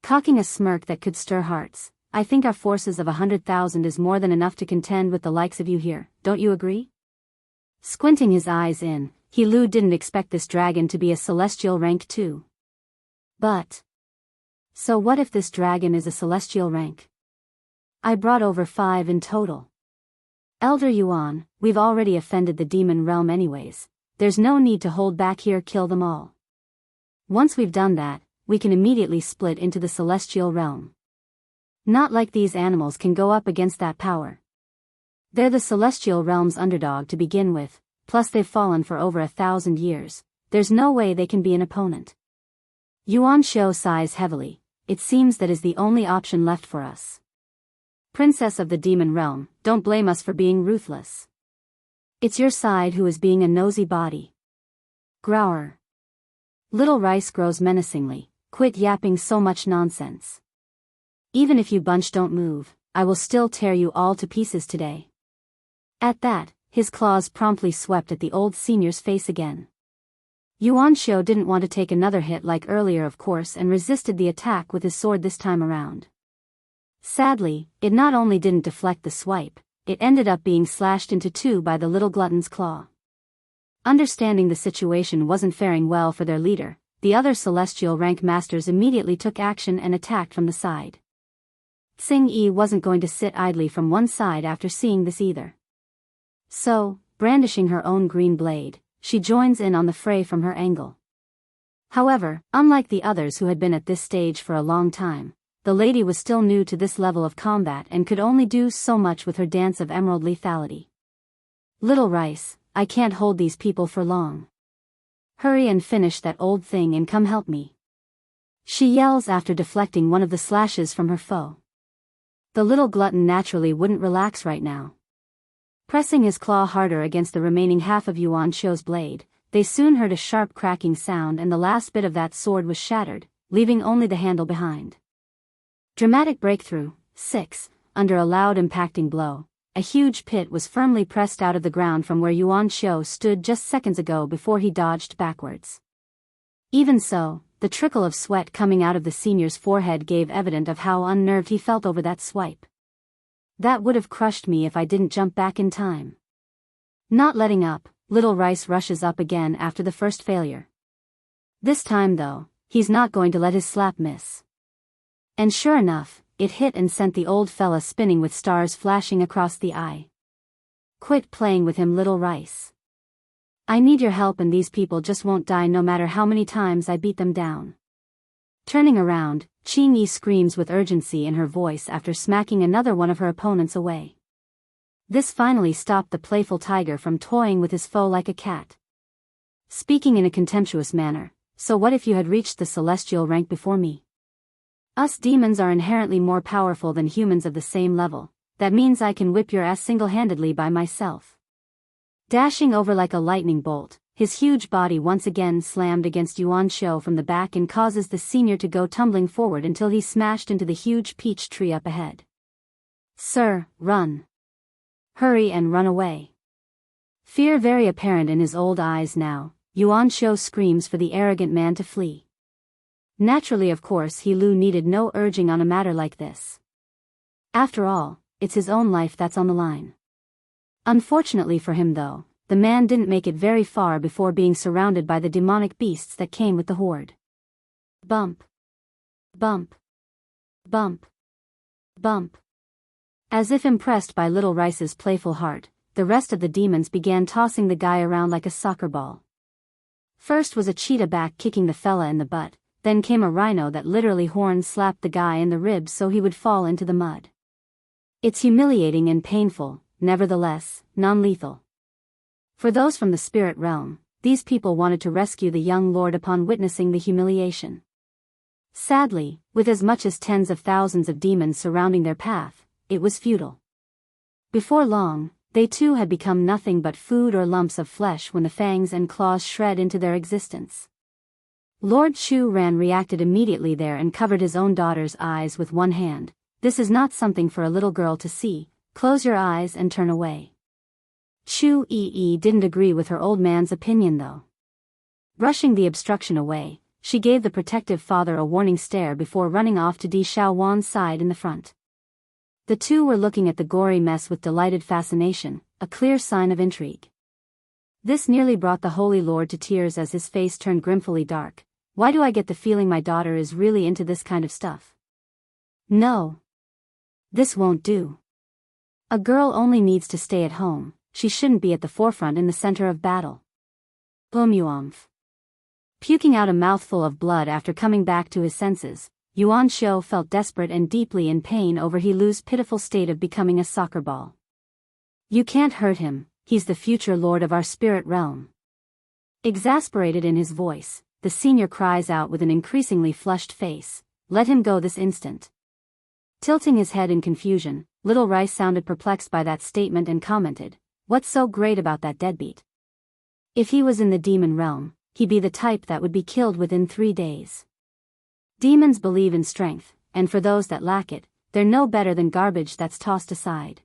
A: Cocking a smirk that could stir hearts, I think our forces of 100,000 is more than enough to contend with the likes of you here, don't you agree? Squinting his eyes in, He Lu didn't expect this dragon to be a celestial rank too. But. So what if this dragon is a celestial rank? I brought over 5 in total. Elder Yuan, we've already offended the demon realm anyways, there's no need to hold back here, kill them all. Once we've done that, we can immediately split into the celestial realm. Not like these animals can go up against that power. They're the celestial realm's underdog to begin with, plus they've fallen for over 1,000 years, there's no way they can be an opponent. Yuan Shou sighs heavily, it seems that is the only option left for us. Princess of the demon realm, don't blame us for being ruthless. It's your side who is being a nosy body. Grower. Little Rice grows menacingly, quit yapping so much nonsense. Even if you bunch don't move, I will still tear you all to pieces today. At that, his claws promptly swept at the old senior's face again. Yuan Shou didn't want to take another hit like earlier, of course, and resisted the attack with his sword this time around. Sadly, it not only didn't deflect the swipe, it ended up being slashed into 2 by the little glutton's claw. Understanding the situation wasn't faring well for their leader, the other celestial rank masters immediately took action and attacked from the side. Tsing Yi wasn't going to sit idly from one side after seeing this either. So, brandishing her own green blade, she joins in on the fray from her angle. However, unlike the others who had been at this stage for a long time, the lady was still new to this level of combat and could only do so much with her dance of emerald lethality. Little Rice, I can't hold these people for long. Hurry and finish that old thing and come help me. She yells after deflecting one of the slashes from her foe. The little glutton naturally wouldn't relax right now. Pressing his claw harder against the remaining half of Yuan Shou's blade, they soon heard a sharp cracking sound and the last bit of that sword was shattered, leaving only the handle behind. Dramatic breakthrough. 6. Under a loud impacting blow, a huge pit was firmly pressed out of the ground from where Yuan Shou stood just seconds ago before he dodged backwards. Even so, the trickle of sweat coming out of the senior's forehead gave evidence of how unnerved he felt over that swipe. That would have crushed me if I didn't jump back in time. Not letting up, Little Rice rushes up again after the first failure. This time though, he's not going to let his slap miss. And sure enough, it hit and sent the old fella spinning with stars flashing across the eye. Quit playing with him, Little Rice. I need your help and these people just won't die no matter how many times I beat them down. Turning around, Qing Yi screams with urgency in her voice after smacking another one of her opponents away. This finally stopped the playful tiger from toying with his foe like a cat. Speaking in a contemptuous manner, so what if you had reached the celestial rank before me? Us demons are inherently more powerful than humans of the same level, that means I can whip your ass single-handedly by myself. Dashing over like a lightning bolt, his huge body once again slammed against Yuan Shou from the back and causes the senior to go tumbling forward until he smashed into the huge peach tree up ahead. Sir, run. Hurry and run away. Fear very apparent in his old eyes now, Yuan Shou screams for the arrogant man to flee. Naturally, of course, He Lu needed no urging on a matter like this. After all, it's his own life that's on the line. Unfortunately for him though, the man didn't make it very far before being surrounded by the demonic beasts that came with the horde. Bump. Bump. Bump. Bump. As if impressed by Little Rice's playful heart, the rest of the demons began tossing the guy around like a soccer ball. First was a cheetah back kicking the fella in the butt, then came a rhino that literally horn slapped the guy in the ribs so he would fall into the mud. It's humiliating and painful, nevertheless, non-lethal. For those from the spirit realm, these people wanted to rescue the young lord upon witnessing the humiliation. Sadly, with as much as tens of thousands of demons surrounding their path, it was futile. Before long, they too had become nothing but food or lumps of flesh when the fangs and claws shred into their existence. Lord Chu Ran reacted immediately there and covered his own daughter's eyes with one hand. This is not something for a little girl to see. Close your eyes and turn away. Chu Yi didn't agree with her old man's opinion though. Brushing the obstruction away, she gave the protective father a warning stare before running off to Di Xiaowan's side in the front. The two were looking at the gory mess with delighted fascination, a clear sign of intrigue. This nearly brought the Holy Lord to tears as his face turned grimfully dark. Why do I get the feeling my daughter is really into this kind of stuff? No. This won't do. A girl only needs to stay at home, she shouldn't be at the forefront in the center of battle. Umumph. Puking out a mouthful of blood after coming back to his senses, Yuan Shou felt desperate and deeply in pain over He Lu's pitiful state of becoming a soccer ball. You can't hurt him, he's the future lord of our spirit realm. Exasperated in his voice, the senior cries out with an increasingly flushed face, let him go this instant. Tilting his head in confusion, Little Rice sounded perplexed by that statement and commented, what's so great about that deadbeat? If he was in the demon realm, he'd be the type that would be killed within 3 days. Demons believe in strength, and for those that lack it, they're no better than garbage that's tossed aside.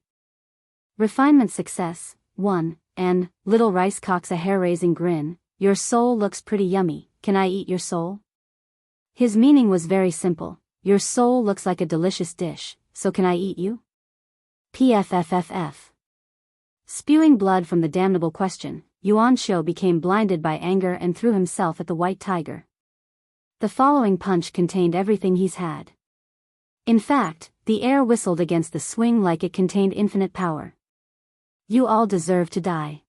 A: Refinement success, 1, and, Little Rice cocks a hair-raising grin, your soul looks pretty yummy, can I eat your soul? His meaning was very simple, your soul looks like a delicious dish, so can I eat you? PFFFF. Spewing blood from the damnable question, Yuan Shou became blinded by anger and threw himself at the white tiger. The following punch contained everything he's had. In fact, the air whistled against the swing like it contained infinite power. You all deserve to die.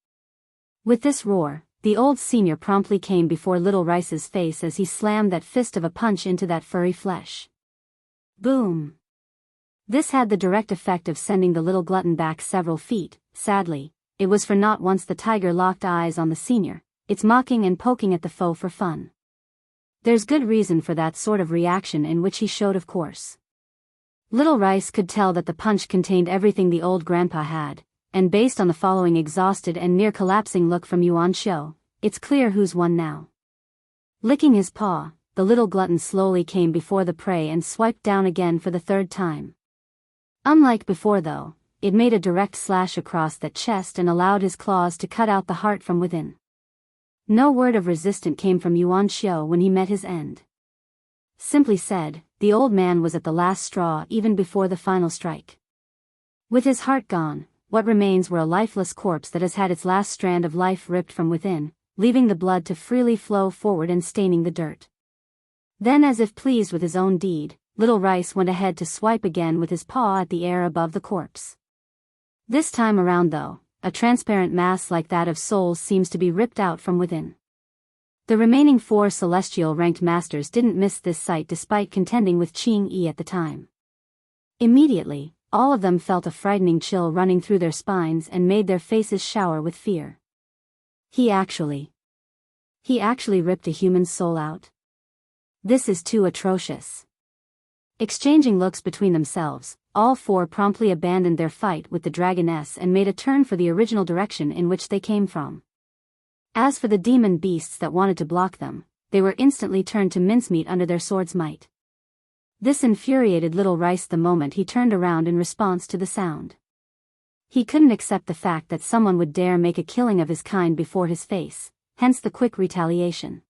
A: With this roar, the old senior promptly came before Little Rice's face as he slammed that fist of a punch into that furry flesh. Boom! This had the direct effect of sending the little glutton back several feet. Sadly, it was for not once the tiger locked eyes on the senior, it's mocking and poking at the foe for fun. There's good reason for that sort of reaction in which he showed, of course. Little Rice could tell that the punch contained everything the old grandpa had, and based on the following exhausted and near-collapsing look from Yuan Shou, it's clear who's won now. Licking his paw, the little glutton slowly came before the prey and swiped down again for the third time. Unlike before though, it made a direct slash across that chest and allowed his claws to cut out the heart from within. No word of resistance came from Yuan Xiao when he met his end. Simply said, the old man was at the last straw even before the final strike. With his heart gone, what remains were a lifeless corpse that has had its last strand of life ripped from within, leaving the blood to freely flow forward and staining the dirt. Then, as if pleased with his own deed, Little Rice went ahead to swipe again with his paw at the air above the corpse. This time around though, a transparent mass like that of souls seems to be ripped out from within. The remaining 4 celestial-ranked masters didn't miss this sight despite contending with Qing Yi at the time. Immediately, all of them felt a frightening chill running through their spines and made their faces shower with fear. He actually ripped a human soul out? This is too atrocious. Exchanging looks between themselves, all 4 promptly abandoned their fight with the dragoness and made a turn for the original direction in which they came from. As for the demon beasts that wanted to block them, they were instantly turned to mincemeat under their sword's might. This infuriated Little Rice the moment he turned around in response to the sound. He couldn't accept the fact that someone would dare make a killing of his kind before his face, hence the quick retaliation.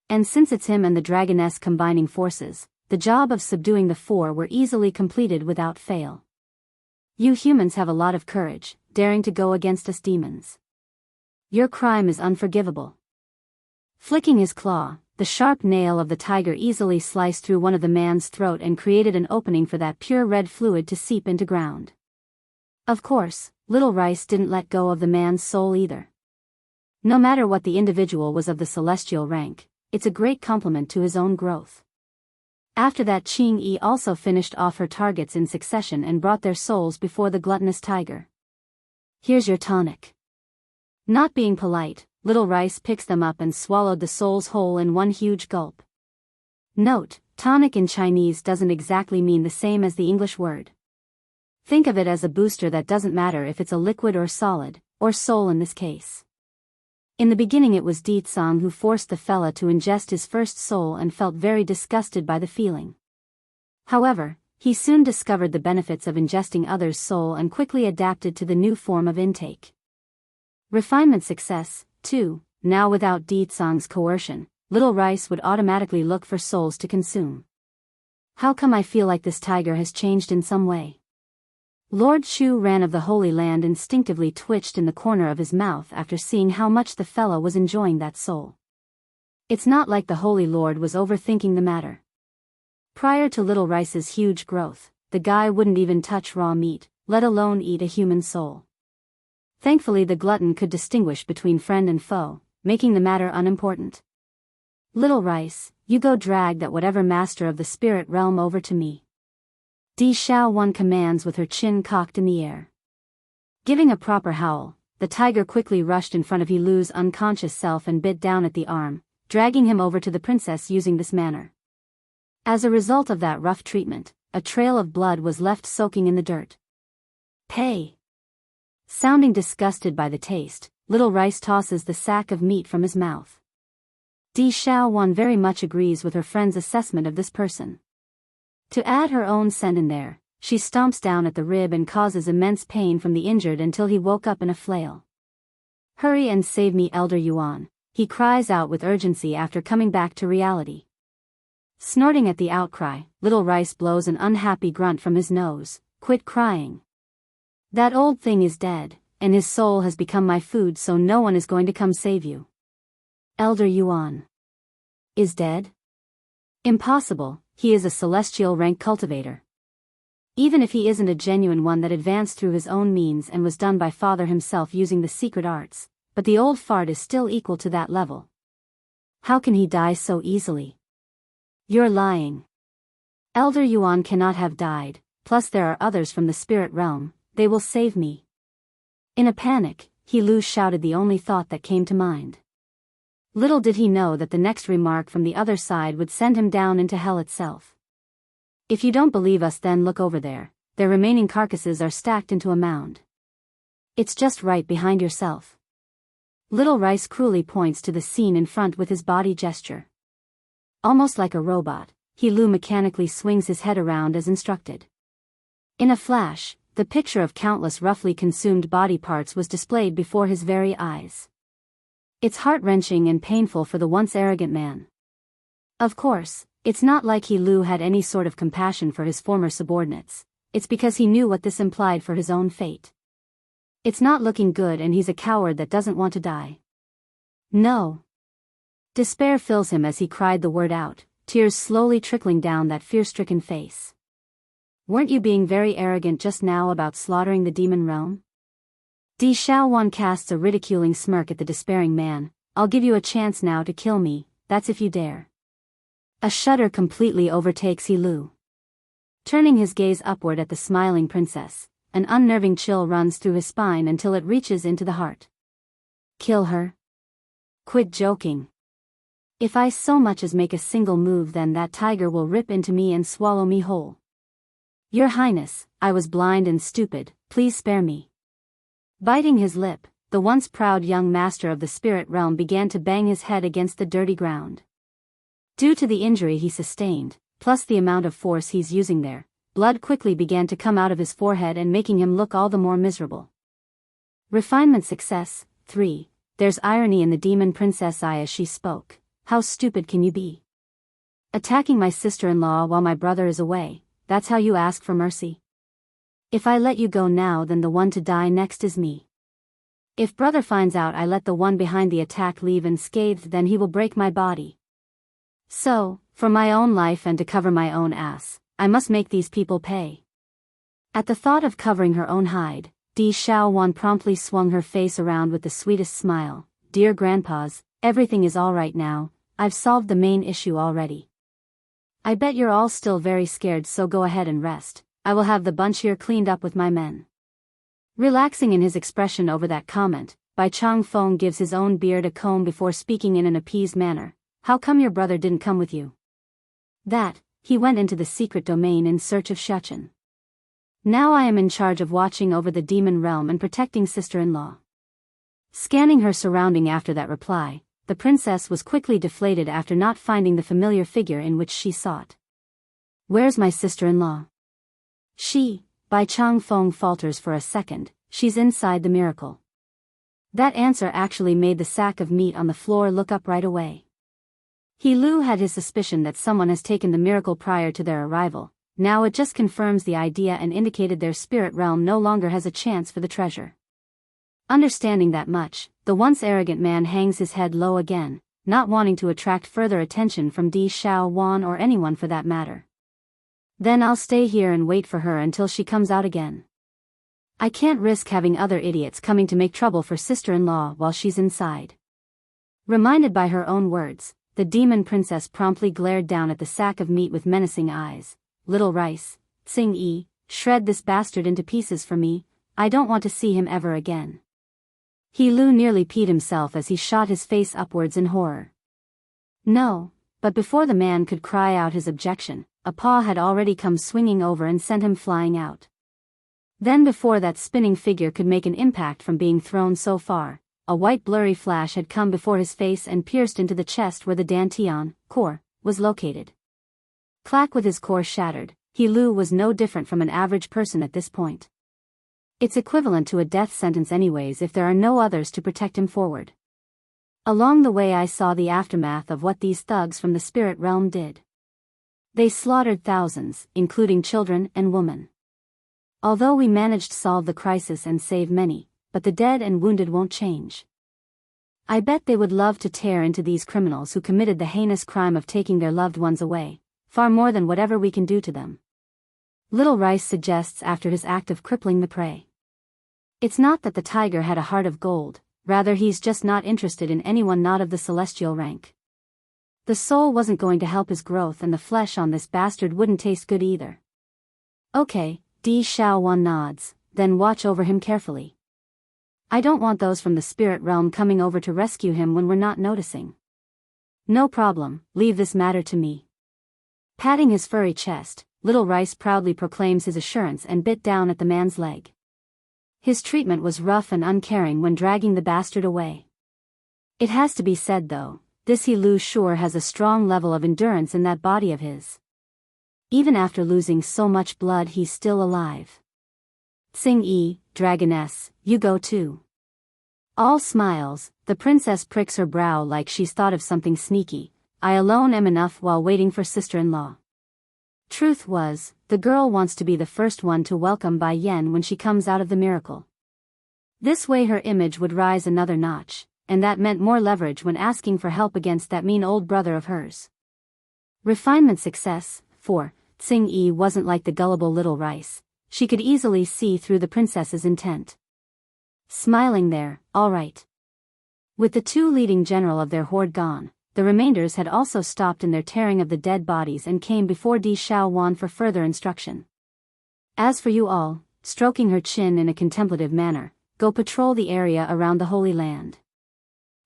A: And since it's him and the dragoness combining forces, the job of subduing the 4 were easily completed without fail. You humans have a lot of courage, daring to go against us demons. Your crime is unforgivable. Flicking his claw, the sharp nail of the tiger easily sliced through one of the man's throat and created an opening for that pure red fluid to seep into ground. Of course, Little Rice didn't let go of the man's soul either. No matter what the individual was of the celestial rank, it's a great compliment to his own growth. After that, Qing Yi also finished off her targets in succession and brought their souls before the gluttonous tiger. Here's your tonic. Not being polite, Little Rice picks them up and swallowed the souls whole in one huge gulp. Note, tonic in Chinese doesn't exactly mean the same as the English word. Think of it as a booster that doesn't matter if it's a liquid or solid, or soul in this case. In the beginning it was Di Tsang who forced the fella to ingest his first soul and felt very disgusted by the feeling. However, he soon discovered the benefits of ingesting others' soul and quickly adapted to the new form of intake. Refinement success, too. Now without Di Tsang's coercion, Little Rice would automatically look for souls to consume. How come I feel like this tiger has changed in some way? Lord Shu Ran of the Holy Land instinctively twitched in the corner of his mouth after seeing how much the fella was enjoying that soul. It's not like the Holy Lord was overthinking the matter. Prior to Little Rice's huge growth, the guy wouldn't even touch raw meat, let alone eat a human soul. Thankfully the glutton could distinguish between friend and foe, making the matter unimportant. Little Rice, you go drag that whatever master of the spirit realm over to me. Di Xiao Wan commands with her chin cocked in the air. Giving a proper howl, the tiger quickly rushed in front of Helu's unconscious self and bit down at the arm, dragging him over to the princess using this manner. As a result of that rough treatment, a trail of blood was left soaking in the dirt. Pay! Sounding disgusted by the taste, Little Rice tosses the sack of meat from his mouth. Di Xiao Wan very much agrees with her friend's assessment of this person. To add her own scent in there, she stomps down at the rib and causes immense pain from the injured until he woke up in a flail. Hurry and save me, Elder Yuan, he cries out with urgency after coming back to reality. Snorting at the outcry, Little Rice blows an unhappy grunt from his nose. Quit crying. That old thing is dead, and his soul has become my food, so no one is going to come save you. Elder Yuan is dead? Impossible, he is a celestial rank cultivator. Even if he isn't a genuine one that advanced through his own means and was done by father himself using the secret arts, but the old fart is still equal to that level. How can he die so easily? You're lying. Elder Yuan cannot have died, plus there are others from the spirit realm, they will save me. In a panic, Helu shouted the only thought that came to mind. Little did he know that the next remark from the other side would send him down into hell itself. If you don't believe us, then look over there, their remaining carcasses are stacked into a mound. It's just right behind yourself. Little Rice cruelly points to the scene in front with his body gesture. Almost like a robot, He-Lu mechanically swings his head around as instructed. In a flash, the picture of countless roughly consumed body parts was displayed before his very eyes. It's heart-wrenching and painful for the once arrogant man. Of course, it's not like He-Lu had any sort of compassion for his former subordinates. It's because he knew what this implied for his own fate. It's not looking good and he's a coward that doesn't want to die. No. Despair fills him as he cried the word out, tears slowly trickling down that fear-stricken face. Weren't you being very arrogant just now about slaughtering the demon realm? Di Shaowan casts a ridiculing smirk at the despairing man. I'll give you a chance now to kill me, that's if you dare. A shudder completely overtakes He-Lu. Turning his gaze upward at the smiling princess, an unnerving chill runs through his spine until it reaches into the heart. Kill her? Quit joking. If I so much as make a single move, then that tiger will rip into me and swallow me whole. Your Highness, I was blind and stupid, please spare me. Biting his lip, the once proud young master of the spirit realm began to bang his head against the dirty ground. Due to the injury he sustained, plus the amount of force he's using there, blood quickly began to come out of his forehead and making him look all the more miserable. Refinement success, 3. There's irony in the demon princess eye as she spoke. How stupid can you be? Attacking my sister-in-law while my brother is away, that's how you ask for mercy? If I let you go now, then the one to die next is me. If brother finds out I let the one behind the attack leave unscathed, then he will break my body. So, for my own life and to cover my own ass, I must make these people pay. At the thought of covering her own hide, Di Shaowan promptly swung her face around with the sweetest smile. Dear grandpas, everything is all right now, I've solved the main issue already. I bet you're all still very scared, so go ahead and rest. I will have the bunch here cleaned up with my men. Relaxing in his expression over that comment, Bai Chang Feng gives his own beard a comb before speaking in an appeased manner. How come your brother didn't come with you? That, he went into the secret domain in search of Shechen. Now I am in charge of watching over the demon realm and protecting sister-in-law. Scanning her surrounding after that reply, the princess was quickly deflated after not finding the familiar figure in which she sought. Where's my sister-in-law? Bai Chang Feng falters for a second. She's inside the miracle. That answer actually made the sack of meat on the floor look up right away. He-Lu had his suspicion that someone has taken the miracle prior to their arrival. Now it just confirms the idea and indicated their spirit realm no longer has a chance for the treasure. Understanding that much, the once arrogant man hangs his head low again, not wanting to attract further attention from Di Shaowan or anyone for that matter. Then I'll stay here and wait for her until she comes out again. I can't risk having other idiots coming to make trouble for sister-in-law while she's inside. Reminded by her own words, the demon princess promptly glared down at the sack of meat with menacing eyes. Little Rice, Tsing-Yi, shred this bastard into pieces for me, I don't want to see him ever again. He-Lu nearly peed himself as he shot his face upwards in horror. No, but before the man could cry out his objection, a paw had already come swinging over and sent him flying out. Then before that spinning figure could make an impact from being thrown so far, a white blurry flash had come before his face and pierced into the chest where the Dantian core was located. Clack with his core shattered, He-Lu was no different from an average person at this point. It's equivalent to a death sentence anyways if there are no others to protect him forward. Along the way I saw the aftermath of what these thugs from the spirit realm did. They slaughtered thousands, including children and women. Although we managed to solve the crisis and save many, but the dead and wounded won't change. I bet they would love to tear into these criminals who committed the heinous crime of taking their loved ones away, far more than whatever we can do to them. Little Rice suggests after his act of crippling the prey. It's not that the tiger had a heart of gold, rather he's just not interested in anyone not of the celestial rank. The soul wasn't going to help his growth and the flesh on this bastard wouldn't taste good either. Okay, Di Shaowan nods, then watch over him carefully. I don't want those from the spirit realm coming over to rescue him when we're not noticing. No problem, leave this matter to me. Patting his furry chest, Little Rice proudly proclaims his assurance and bit down at the man's leg. His treatment was rough and uncaring when dragging the bastard away. It has to be said though, this He Lu sure has a strong level of endurance in that body of his. Even after losing so much blood he's still alive. Tsing Yi, Dragoness, you go too. All smiles, the princess pricks her brow like she's thought of something sneaky. I alone am enough while waiting for sister-in-law. Truth was, the girl wants to be the first one to welcome Bai Yan when she comes out of the miracle. This way her image would rise another notch, and that meant more leverage when asking for help against that mean old brother of hers. Refinement success, 4. Tsing Yi wasn't like the gullible little rice. She could easily see through the princess's intent. Smiling there, all right. With the two leading general of their horde gone, the remainders had also stopped in their tearing of the dead bodies and came before Di Shaowan for further instruction. As for you all, stroking her chin in a contemplative manner, go patrol the area around the Holy Land.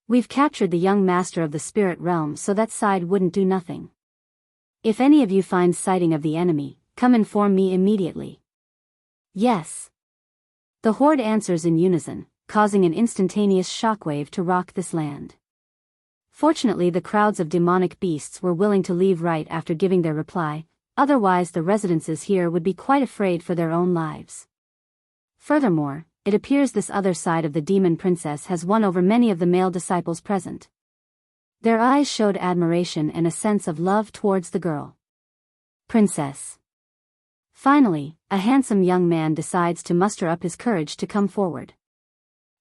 A: We've captured the young master of the spirit realm so that side wouldn't do nothing. If any of you find sighting of the enemy, come inform me immediately. Yes. The horde answers in unison, causing an instantaneous shockwave to rock this land. Fortunately the crowds of demonic beasts were willing to leave right after giving their reply, otherwise the residences here would be quite afraid for their own lives. Furthermore, it appears this other side of the demon princess has won over many of the male disciples present. Their eyes showed admiration and a sense of love towards the girl. Princess. Finally, a handsome young man decides to muster up his courage to come forward.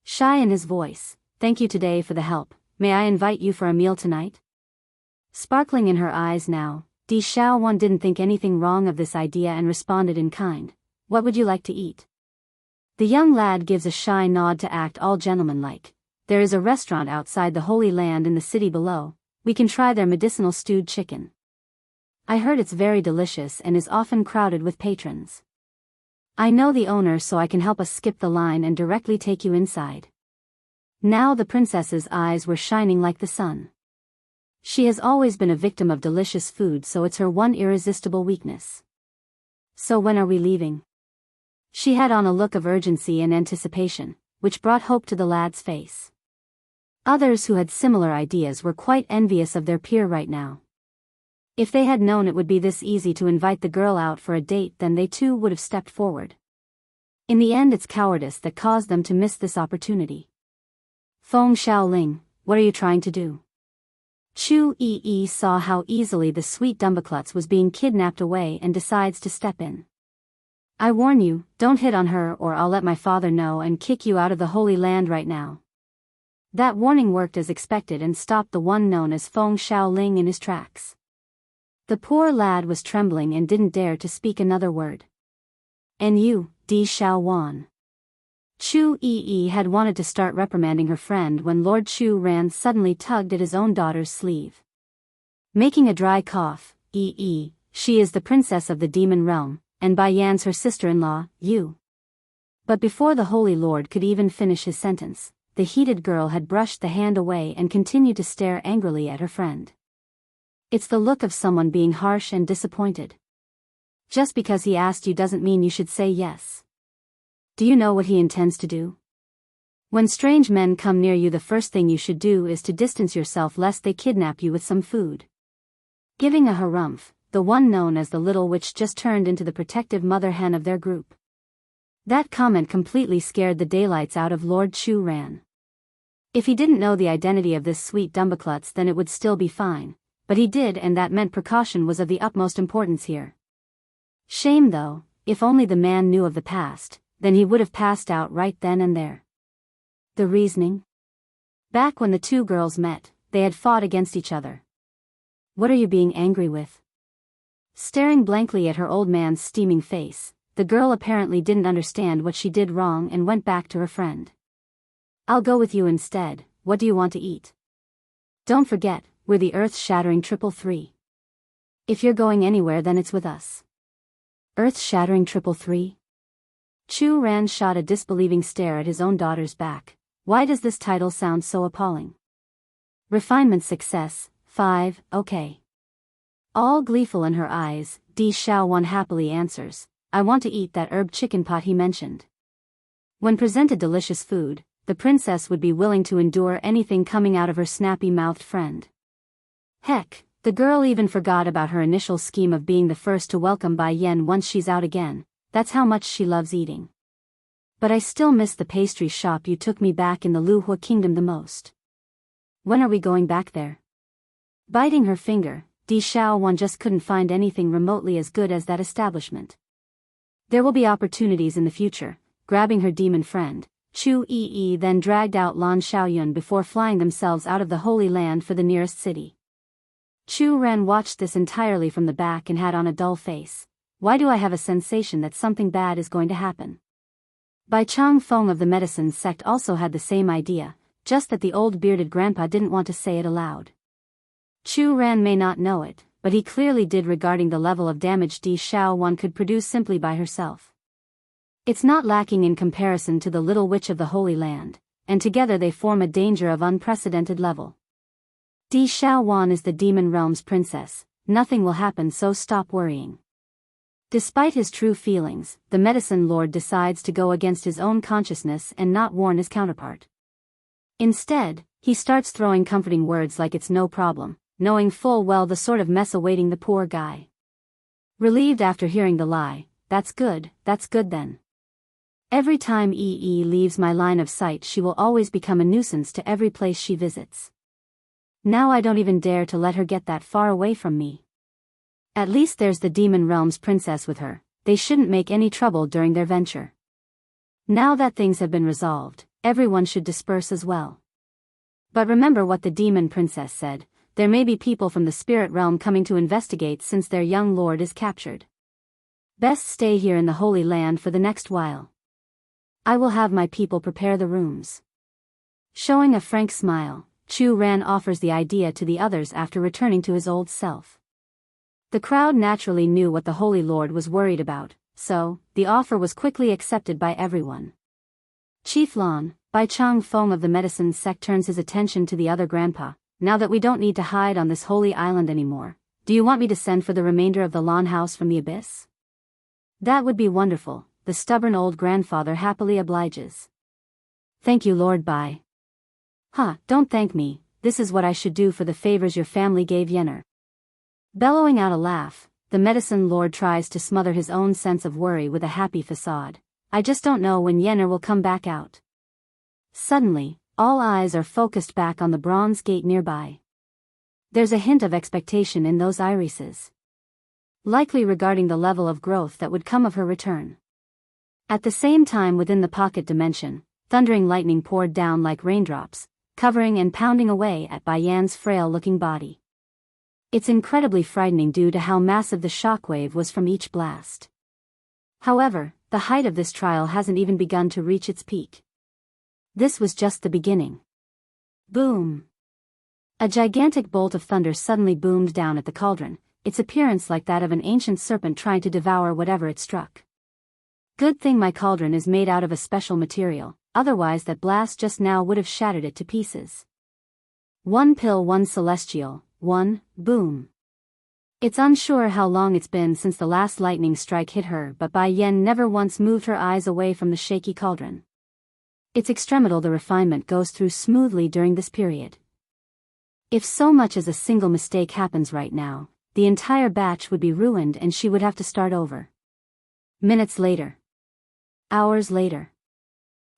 A: Shy in his voice, thank you today for the help, may I invite you for a meal tonight? Sparkling in her eyes now, Di Shaowan didn't think anything wrong of this idea and responded in kind, what would you like to eat? The young lad gives a shy nod to act all gentlemanlike. There is a restaurant outside the Holy Land in the city below, we can try their medicinal stewed chicken. I heard it's very delicious and is often crowded with patrons. I know the owner so I can help us skip the line and directly take you inside. Now the princess's eyes were shining like the sun. She has always been a victim of delicious food so it's her one irresistible weakness. So when are we leaving? She had on a look of urgency and anticipation, which brought hope to the lad's face. Others who had similar ideas were quite envious of their peer right now. If they had known it would be this easy to invite the girl out for a date then they too would have stepped forward. In the end it's cowardice that caused them to miss this opportunity. Feng Xiaoling, what are you trying to do? Chu Yi saw how easily the sweet Dumbaklutz was being kidnapped away and decides to step in. I warn you, don't hit on her or I'll let my father know and kick you out of the Holy Land right now. That warning worked as expected and stopped the one known as Feng Xiaoling in his tracks. The poor lad was trembling and didn't dare to speak another word. And you, Di Shaowan. Chu Yi had wanted to start reprimanding her friend when Lord Chu Ran suddenly tugged at his own daughter's sleeve. Making a dry cough, she is the princess of the demon realm, and Bai Yan's her sister-in-law, you. But before the Holy Lord could even finish his sentence, the heated girl had brushed the hand away and continued to stare angrily at her friend. It's the look of someone being harsh and disappointed. Just because he asked you doesn't mean you should say yes. Do you know what he intends to do? When strange men come near you the first thing you should do is to distance yourself lest they kidnap you with some food. Giving a harumph, the one known as the little witch just turned into the protective mother hen of their group. That comment completely scared the daylights out of Lord Chu Ran. If he didn't know the identity of this sweet Dumbaklutz then it would still be fine, but he did and that meant precaution was of the utmost importance here. Shame though, if only the man knew of the past, then he would have passed out right then and there. The reasoning? Back when the two girls met, they had fought against each other. What are you being angry with? Staring blankly at her old man's steaming face, the girl apparently didn't understand what she did wrong and went back to her friend. I'll go with you instead, what do you want to eat? Don't forget, we're the earth-shattering 333. If you're going anywhere then it's with us. Earth-shattering 333? Chu Ran shot a disbelieving stare at his own daughter's back. Why does this title sound so appalling? Refinement success, 5, okay. All gleeful in her eyes, Di Shaowan happily answers, I want to eat that herb chicken pot he mentioned. When presented delicious food, the princess would be willing to endure anything coming out of her snappy-mouthed friend. Heck, the girl even forgot about her initial scheme of being the first to welcome Bai Yan once she's out again. That's how much she loves eating. But I still miss the pastry shop you took me back in the Lu Hua Kingdom the most. When are we going back there? Biting her finger, Di Xiaowan just couldn't find anything remotely as good as that establishment. There will be opportunities in the future. Grabbing her demon friend, Chu Yi then dragged out Lan Xiaoyun before flying themselves out of the Holy Land for the nearest city. Chu Ren watched this entirely from the back and had on a dull face. Why do I have a sensation that something bad is going to happen? Bai Chang Feng of the medicine sect also had the same idea, just that the old bearded grandpa didn't want to say it aloud. Chu Ren may not know it, but he clearly did regarding the level of damage Di Xiaowan could produce simply by herself. It's not lacking in comparison to the little witch of the Holy Land, and together they form a danger of unprecedented level. Di Xiaowan is the demon realm's princess, nothing will happen, so stop worrying. Despite his true feelings, the medicine lord decides to go against his own consciousness and not warn his counterpart. Instead, he starts throwing comforting words like it's no problem, knowing full well the sort of mess awaiting the poor guy. Relieved after hearing the lie, that's good then. Every time EE leaves my line of sight she will always become a nuisance to every place she visits. Now I don't even dare to let her get that far away from me. At least there's the demon realm's princess with her, they shouldn't make any trouble during their venture. Now that things have been resolved, everyone should disperse as well. But remember what the demon princess said, there may be people from the spirit realm coming to investigate since their young lord is captured. Best stay here in the Holy Land for the next while. I will have my people prepare the rooms. Showing a frank smile, Chu Ran offers the idea to the others after returning to his old self. The crowd naturally knew what the Holy Lord was worried about, so, the offer was quickly accepted by everyone. Chief Lan, Bai Chang Feng of the medicine sect turns his attention to the other grandpa. Now that we don't need to hide on this holy island anymore, do you want me to send for the remainder of the Lan house from the abyss? That would be wonderful, the stubborn old grandfather happily obliges. Thank you, Lord Bai. Don't thank me, this is what I should do for the favors your family gave Yenner. Bellowing out a laugh, the medicine lord tries to smother his own sense of worry with a happy facade. I just don't know when Yenner will come back out. Suddenly, all eyes are focused back on the bronze gate nearby. There's a hint of expectation in those irises. Likely regarding the level of growth that would come of her return. At the same time within the pocket dimension, thundering lightning poured down like raindrops, covering and pounding away at Bai Yan's frail-looking body. It's incredibly frightening due to how massive the shockwave was from each blast. However, the height of this trial hasn't even begun to reach its peak. This was just the beginning. Boom! A gigantic bolt of thunder suddenly boomed down at the cauldron, its appearance like that of an ancient serpent trying to devour whatever it struck. Good thing my cauldron is made out of a special material, otherwise that blast just now would have shattered it to pieces. One pill, one celestial, one, boom. It's unsure how long it's been since the last lightning strike hit her, but Bai Yan never once moved her eyes away from the shaky cauldron. It's extremadal the refinement goes through smoothly during this period. If so much as a single mistake happens right now, the entire batch would be ruined and she would have to start over. Minutes later. Hours later.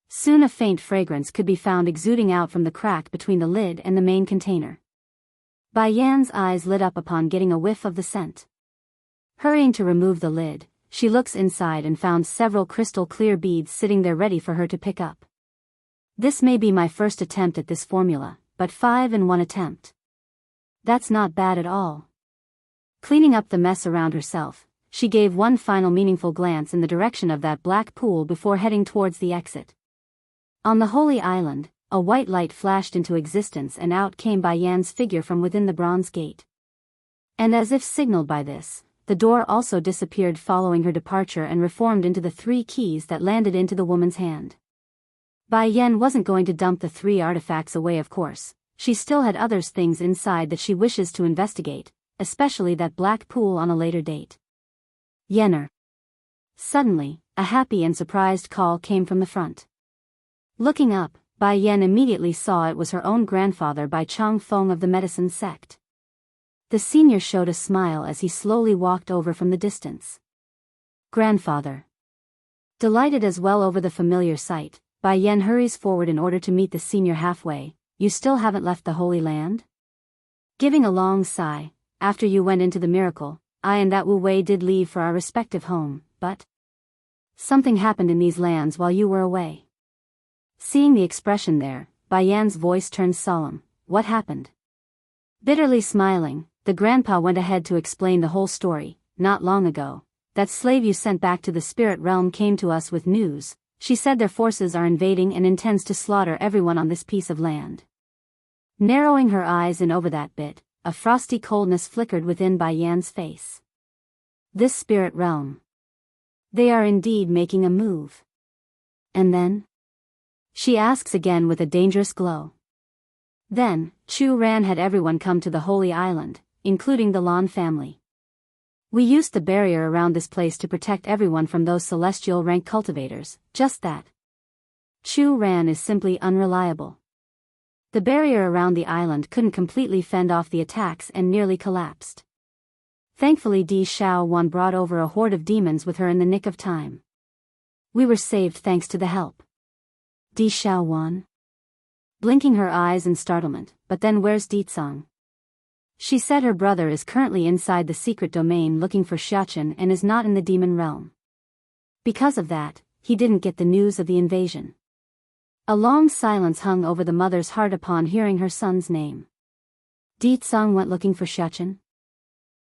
A: Soon a faint fragrance could be found exuding out from the crack between the lid and the main container. Bai Yan's eyes lit up upon getting a whiff of the scent. Hurrying to remove the lid, she looks inside and found several crystal clear beads sitting there ready for her to pick up. This may be my first attempt at this formula, but 5 in one attempt. That's not bad at all. Cleaning up the mess around herself, she gave one final meaningful glance in the direction of that black pool before heading towards the exit. On the Holy Island, a white light flashed into existence and out came Bai Yan's figure from within the bronze gate. And as if signaled by this, the door also disappeared following her departure and reformed into the 3 keys that landed into the woman's hand. Bai Yan wasn't going to dump the 3 artifacts away, of course. She still had other things inside that she wishes to investigate, especially that black pool on a later date. Yenner. Suddenly, a happy and surprised call came from the front. Looking up, Bai Yan immediately saw it was her own grandfather Bai Chang Feng of the medicine sect. The senior showed a smile as he slowly walked over from the distance. Grandfather. Delighted as well over the familiar sight, Bai Yan hurries forward in order to meet the senior halfway. You still haven't left the Holy Land? Giving a long sigh, after you went into the miracle, I and that Wu Wei did leave for our respective home, but something happened in these lands while you were away. Seeing the expression there, Bai Yan's voice turned solemn. What happened? Bitterly smiling, the grandpa went ahead to explain the whole story. Not long ago, that slave you sent back to the spirit realm came to us with news. She said their forces are invading and intends to slaughter everyone on this piece of land. Narrowing her eyes in over that bit, a frosty coldness flickered within Bai Yan's face. This spirit realm. They are indeed making a move. And then? She asks again with a dangerous glow. Then, Chu Ran had everyone come to the Holy Island, including the Lan family. We used the barrier around this place to protect everyone from those celestial rank cultivators, just that. Chu Ran is simply unreliable. The barrier around the island couldn't completely fend off the attacks and nearly collapsed. Thankfully Di Xiao Wan brought over a horde of demons with her in the nick of time. We were saved thanks to the help. Di Xiao Wan? Blinking her eyes in startlement, but then where's Di Tsang? She said her brother is currently inside the secret domain looking for Xiachen and is not in the demon realm. Because of that, he didn't get the news of the invasion. A long silence hung over the mother's heart upon hearing her son's name. Di Tsang went looking for Xiachen?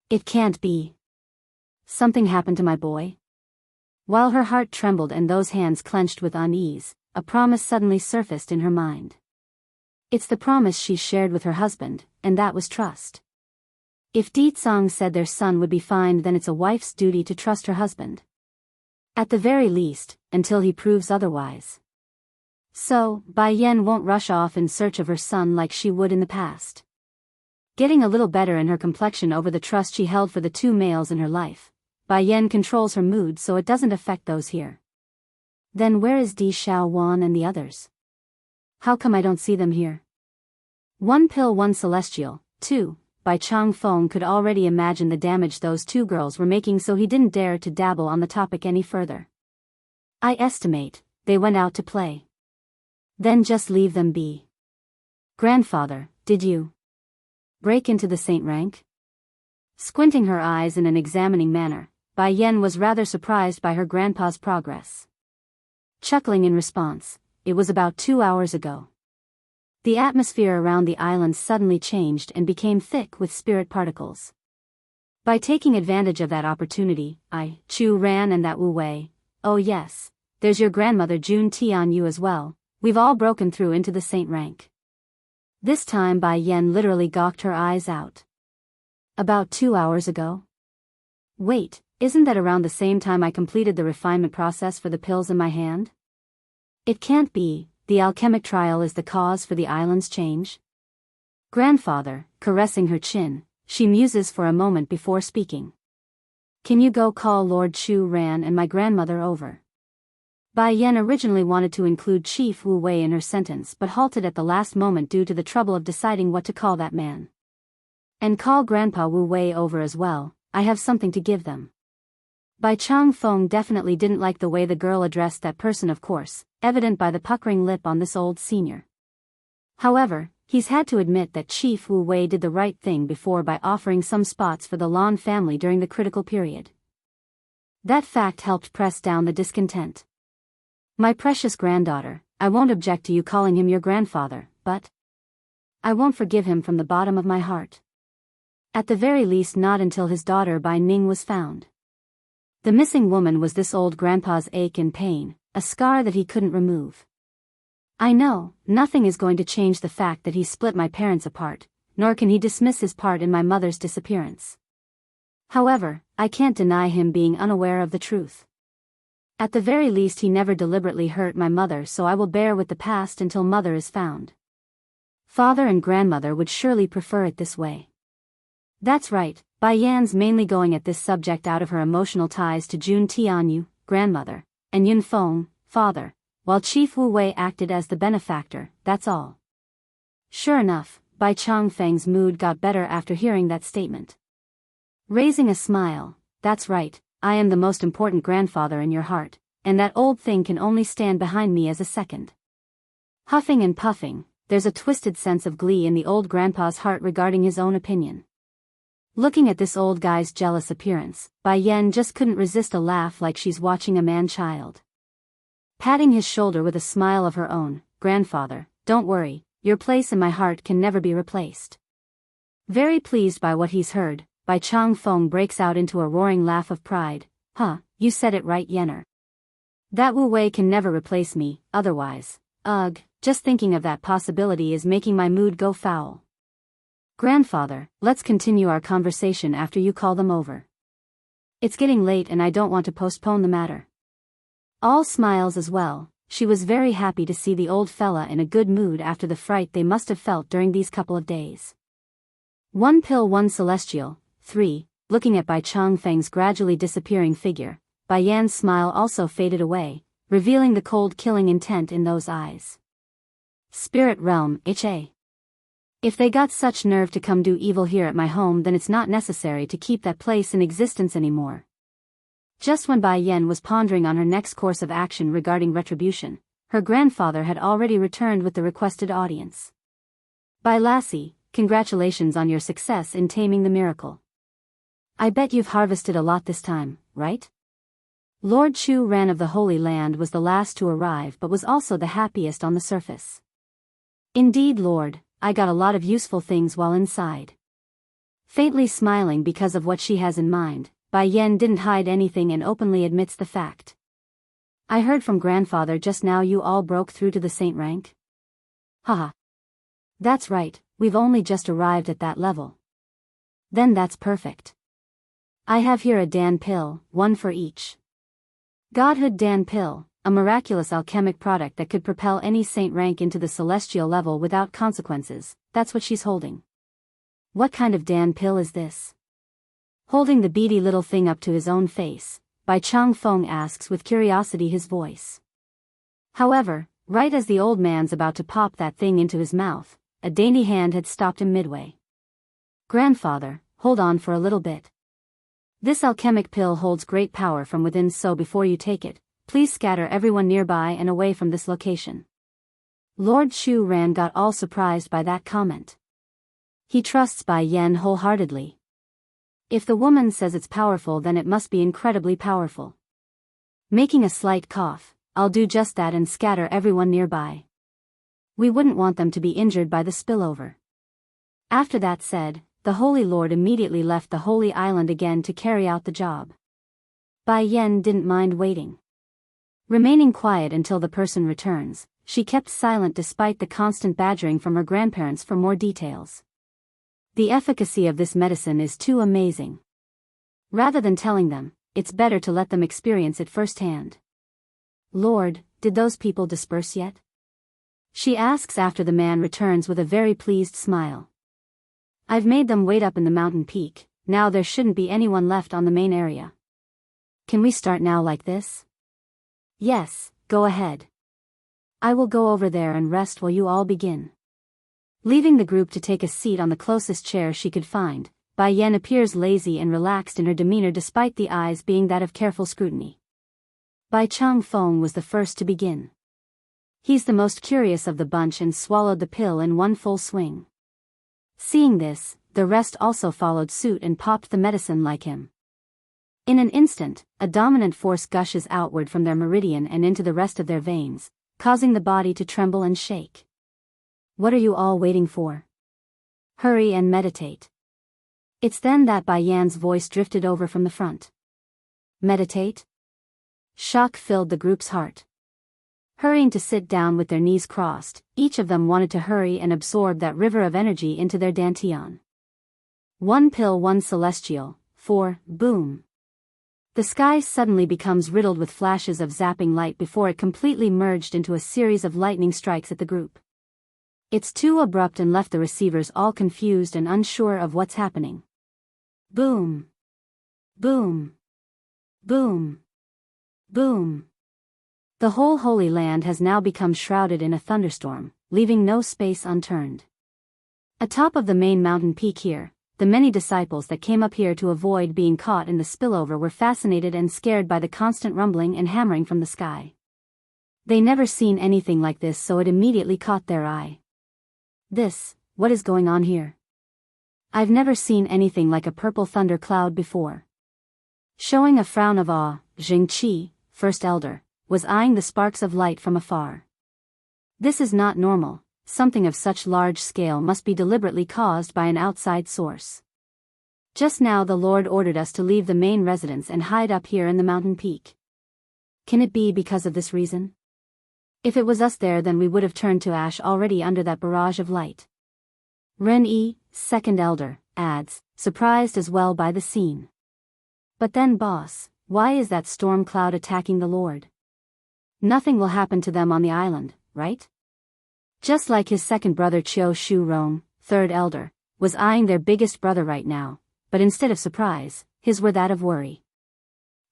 A: It can't be. Something happened to my boy? While her heart trembled and those hands clenched with unease, a promise suddenly surfaced in her mind. It's the promise she shared with her husband, and that was trust. If Di Tsang said their son would be fine, then it's a wife's duty to trust her husband. At the very least, until he proves otherwise. So, Bai Yan won't rush off in search of her son like she would in the past. Getting a little better in her complexion over the trust she held for the two males in her life, Bai Yan controls her mood so it doesn't affect those here. Then where is Di Xiao Wan and the others? How come I don't see them here? One pill, one celestial, two. Bai Chang Feng could already imagine the damage those two girls were making, so he didn't dare to dabble on the topic any further. I estimate, they went out to play. Then just leave them be. Grandfather, did you break into the saint rank? Squinting her eyes in an examining manner, Bai Yan was rather surprised by her grandpa's progress. Chuckling in response, it was about 2 hours ago. The atmosphere around the island suddenly changed and became thick with spirit particles. By taking advantage of that opportunity, I, Chu Ran and that Wu Wei, oh yes, there's your grandmother Jun Tian Yu as well, we've all broken through into the saint rank. This time Bai Yan literally gawked her eyes out. About 2 hours ago? Wait, isn't that around the same time I completed the refinement process for the pills in my hand? It can't be. The alchemic trial is the cause for the island's change? Grandfather, caressing her chin, she muses for a moment before speaking. Can you go call Lord Chu Ran and my grandmother over? Bai Yan originally wanted to include Chief Wu Wei in her sentence but halted at the last moment due to the trouble of deciding what to call that man. And call Grandpa Wu Wei over as well, I have something to give them. Bai Chang Feng definitely didn't like the way the girl addressed that person, of course, evident by the puckering lip on this old senior. However, he's had to admit that Chief Wu Wei did the right thing before by offering some spots for the Lan family during the critical period. That fact helped press down the discontent. My precious granddaughter, I won't object to you calling him your grandfather, but I won't forgive him from the bottom of my heart. At the very least not until his daughter Bai Ning was found. The missing woman was this old grandpa's ache and pain, a scar that he couldn't remove. I know, nothing is going to change the fact that he split my parents apart, nor can he dismiss his part in my mother's disappearance. However, I can't deny him being unaware of the truth. At the very least he never deliberately hurt my mother, so I will bear with the past until mother is found. Father and grandmother would surely prefer it this way. That's right, Bai Yan's mainly going at this subject out of her emotional ties to Jun Tianyu, grandmother, and Yun Feng, father, while Chief Wu Wei acted as the benefactor, that's all. Sure enough, Bai Changfeng's mood got better after hearing that statement. Raising a smile, that's right, I am the most important grandfather in your heart, and that old thing can only stand behind me as a second. Huffing and puffing, there's a twisted sense of glee in the old grandpa's heart regarding his own opinion. Looking at this old guy's jealous appearance, Bai Yan just couldn't resist a laugh like she's watching a man-child. Patting his shoulder with a smile of her own, "Grandfather, don't worry, your place in my heart can never be replaced." Very pleased by what he's heard, Bai Changfeng breaks out into a roaring laugh of pride. "Huh, you said it right, Yenner. That Wu Wei can never replace me, otherwise. Ugh, just thinking of that possibility is making my mood go foul. Grandfather, let's continue our conversation after you call them over. It's getting late and I don't want to postpone the matter." All smiles as well, she was very happy to see the old fella in a good mood after the fright they must have felt during these couple of days. One pill one celestial, 3, looking at Bai Changfeng's gradually disappearing figure, Bai Yan's smile also faded away, revealing the cold killing intent in those eyes. Spirit realm, HA. If they got such nerve to come do evil here at my home, then it's not necessary to keep that place in existence anymore. Just when Bai Yan was pondering on her next course of action regarding retribution, her grandfather had already returned with the requested audience. "Bai Lassie, congratulations on your success in taming the miracle. I bet you've harvested a lot this time, right?" Lord Chu Ran of the Holy Land was the last to arrive but was also the happiest on the surface. "Indeed, Lord, I got a lot of useful things while inside." Faintly smiling because of what she has in mind, Bai Yan didn't hide anything and openly admits the fact. "I heard from grandfather just now you all broke through to the saint rank." "Haha. That's right, we've only just arrived at that level." "Then that's perfect. I have here a Dan pill, one for each. Godhood Dan pill, a miraculous alchemic product that could propel any saint rank into the celestial level without consequences, that's what she's holding." "What kind of Dan pill is this?" Holding the beady little thing up to his own face, Bai Changfeng asks with curiosity his voice. However, right as the old man's about to pop that thing into his mouth, a dainty hand had stopped him midway. "Grandfather, hold on for a little bit. This alchemic pill holds great power from within, so before you take it, please scatter everyone nearby and away from this location." Lord Chu Ran got all surprised by that comment. He trusts Bai Yan wholeheartedly. If the woman says it's powerful, then it must be incredibly powerful. Making a slight cough, "I'll do just that and scatter everyone nearby. We wouldn't want them to be injured by the spillover." After that said, the Holy Lord immediately left the Holy Island again to carry out the job. Bai Yan didn't mind waiting. Remaining quiet until the person returns, she kept silent despite the constant badgering from her grandparents for more details. The efficacy of this medicine is too amazing. Rather than telling them, it's better to let them experience it firsthand. "Lord, did those people disperse yet?" she asks after the man returns with a very pleased smile. "I've made them wait up in the mountain peak, now there shouldn't be anyone left on the main area. Can we start now like this?" "Yes, go ahead. I will go over there and rest while you all begin." Leaving the group to take a seat on the closest chair she could find, Bai Yan appears lazy and relaxed in her demeanor despite the eyes being that of careful scrutiny. Bai Changfeng was the first to begin. He's the most curious of the bunch and swallowed the pill in one full swing. Seeing this, the rest also followed suit and popped the medicine like him. In an instant, a dominant force gushes outward from their meridian and into the rest of their veins, causing the body to tremble and shake. "What are you all waiting for? Hurry and meditate." It's then that Bai Yan's voice drifted over from the front. "Meditate?" Shock filled the group's heart. Hurrying to sit down with their knees crossed, each of them wanted to hurry and absorb that river of energy into their dantian. One pill one celestial, 4, boom. The sky suddenly becomes riddled with flashes of zapping light before it completely merged into a series of lightning strikes at the group. It's too abrupt and left the receivers all confused and unsure of what's happening. Boom. Boom. Boom. Boom. The whole Holy Land has now become shrouded in a thunderstorm, leaving no space unturned. Atop of the main mountain peak here, the many disciples that came up here to avoid being caught in the spillover were fascinated and scared by the constant rumbling and hammering from the sky. They never seen anything like this, so it immediately caught their eye. What is going on here? I've never seen anything like a purple thunder cloud before. Showing a frown of awe, Jingqi, first elder, was eyeing the sparks of light from afar. This is not normal. Something of such large scale must be deliberately caused by an outside source. Just now the Lord ordered us to leave the main residence and hide up here in the mountain peak. Can it be because of this reason? If it was us there, then we would have turned to ash already under that barrage of light. Ren-yi, second elder, adds, surprised as well by the scene. But then boss, why is that storm cloud attacking the Lord? Nothing will happen to them on the island, right? Just like his second brother Chiu Shu Rong, third elder, was eyeing their biggest brother right now, but instead of surprise, his were that of worry.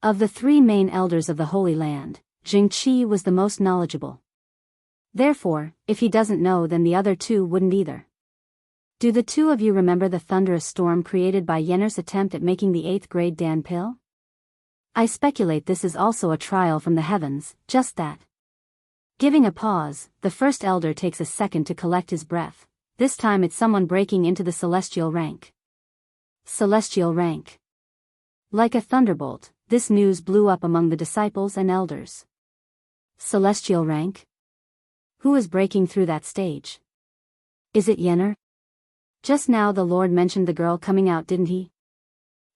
A: Of the three main elders of the Holy Land, Jingqi was the most knowledgeable. Therefore, if he doesn't know, then the other two wouldn't either. Do the two of you remember the thunderous storm created by Yenner's attempt at making the 8th grade Dan pill? I speculate this is also a trial from the heavens, just that. Giving a pause, the first elder takes a second to collect his breath. This time it's someone breaking into the celestial rank. Celestial rank. Like a thunderbolt, this news blew up among the disciples and elders. Celestial rank? Who is breaking through that stage? Is it Yenner? Just now the Lord mentioned the girl coming out, didn't he?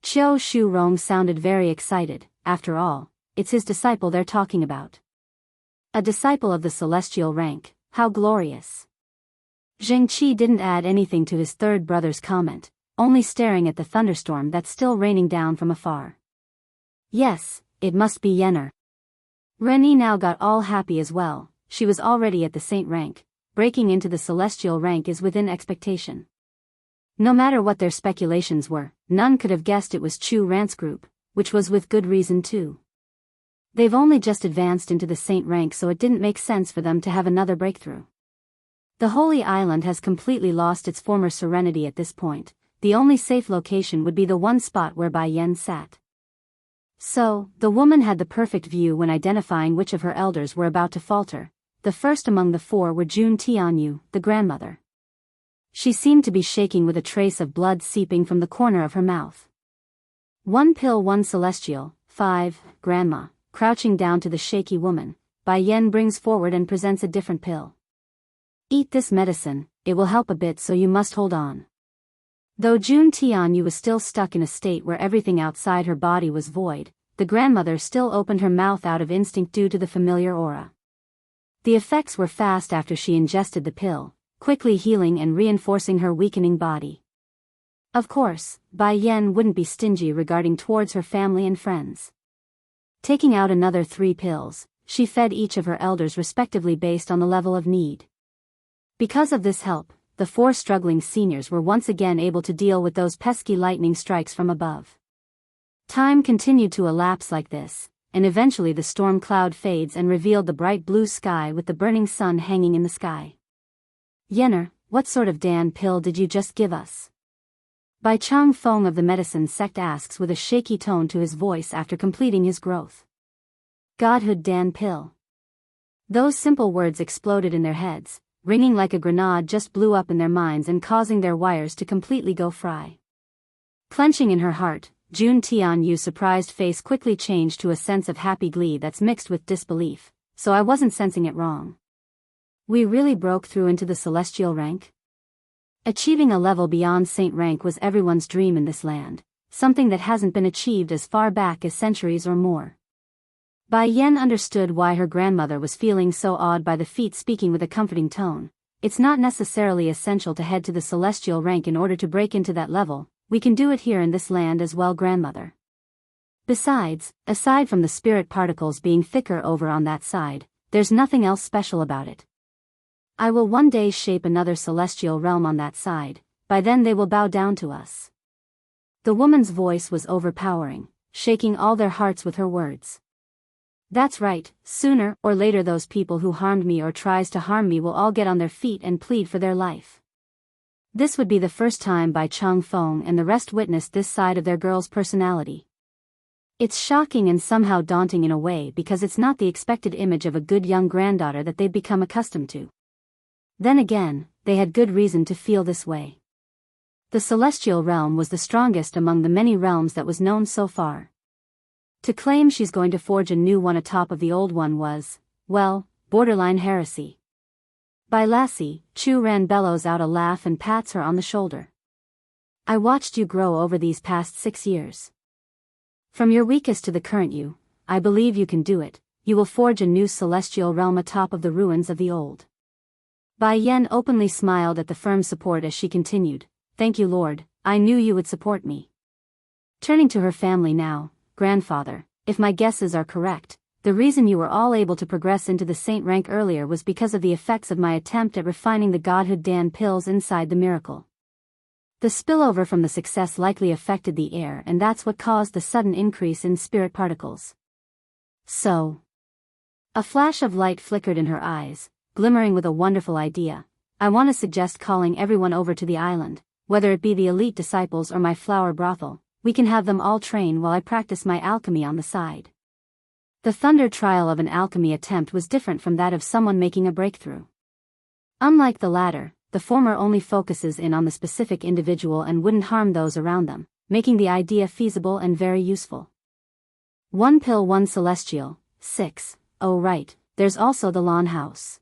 A: Chiu Shu Rong sounded very excited. After all, it's his disciple they're talking about. A disciple of the celestial rank, how glorious. Jingqi didn't add anything to his third brother's comment, only staring at the thunderstorm that's still raining down from afar. Yes, it must be Yenner. Rennie now got all happy as well. She was already at the saint rank. Breaking into the celestial rank is within expectation. No matter what their speculations were, none could have guessed it was Chu Rant's group, which was with good reason too. They've only just advanced into the saint rank, so it didn't make sense for them to have another breakthrough. The Holy Island has completely lost its former serenity at this point. The only safe location would be the one spot where Bai Yen sat. So, the woman had the perfect view when identifying which of her elders were about to falter. The first among the four were Jun Tianyu, the grandmother. She seemed to be shaking with a trace of blood seeping from the corner of her mouth. One pill, one celestial, 5, grandma. Crouching down to the shaky woman, Bai Yen brings forward and presents a different pill. Eat this medicine, it will help a bit, so you must hold on. Though Jun Tianyu was still stuck in a state where everything outside her body was void, the grandmother still opened her mouth out of instinct due to the familiar aura. The effects were fast after she ingested the pill, quickly healing and reinforcing her weakening body. Of course, Bai Yen wouldn't be stingy regarding towards her family and friends. Taking out another 3 pills, she fed each of her elders respectively based on the level of need. Because of this help, the 4 struggling seniors were once again able to deal with those pesky lightning strikes from above. Time continued to elapse like this, and eventually the storm cloud fades and revealed the bright blue sky with the burning sun hanging in the sky. Yenner, what sort of Dan pill did you just give us? Bai Chang Feng of the medicine sect asks with a shaky tone to his voice after completing his growth. Godhood Dan pill. Those simple words exploded in their heads, ringing like a grenade just blew up in their minds and causing their wires to completely go fry. Clenching in her heart, Jun Tianyu's surprised face quickly changed to a sense of happy glee that's mixed with disbelief, so I wasn't sensing it wrong. We really broke through into the celestial rank? Achieving a level beyond saint rank was everyone's dream in this land, something that hasn't been achieved as far back as centuries or more. Bai Yen understood why her grandmother was feeling so awed by the feat, speaking with a comforting tone. It's not necessarily essential to head to the celestial rank in order to break into that level, we can do it here in this land as well, grandmother. Besides, aside from the spirit particles being thicker over on that side, there's nothing else special about it. I will one day shape another celestial realm on that side, by then they will bow down to us. The woman's voice was overpowering, shaking all their hearts with her words. That's right, sooner or later those people who harmed me or tries to harm me will all get on their feet and plead for their life. This would be the first time Bai Cheng Feng and the rest witnessed this side of their girl's personality. It's shocking and somehow daunting in a way because it's not the expected image of a good young granddaughter that they've become accustomed to. Then again, they had good reason to feel this way. The celestial realm was the strongest among the many realms that was known so far. To claim she's going to forge a new one atop of the old one was, well, borderline heresy. Bai Lassie, Chu Ran bellows out a laugh and pats her on the shoulder. I watched you grow over these past 6 years. From your weakest to the current you, I believe you can do it. You will forge a new celestial realm atop of the ruins of the old. Bai Yen openly smiled at the firm support as she continued, Thank you Lord, I knew you would support me. Turning to her family now, Grandfather, if my guesses are correct, the reason you were all able to progress into the saint rank earlier was because of the effects of my attempt at refining the Godhood Dan pills inside the miracle. The spillover from the success likely affected the air and that's what caused the sudden increase in spirit particles. So. A flash of light flickered in her eyes, glimmering with a wonderful idea. I want to suggest calling everyone over to the island, whether it be the elite disciples or my flower brothel, we can have them all train while I practice my alchemy on the side. The thunder trial of an alchemy attempt was different from that of someone making a breakthrough. Unlike the latter, the former only focuses in on the specific individual and wouldn't harm those around them, making the idea feasible and very useful. One pill, one celestial, 6. Oh right, there's also the lawn house.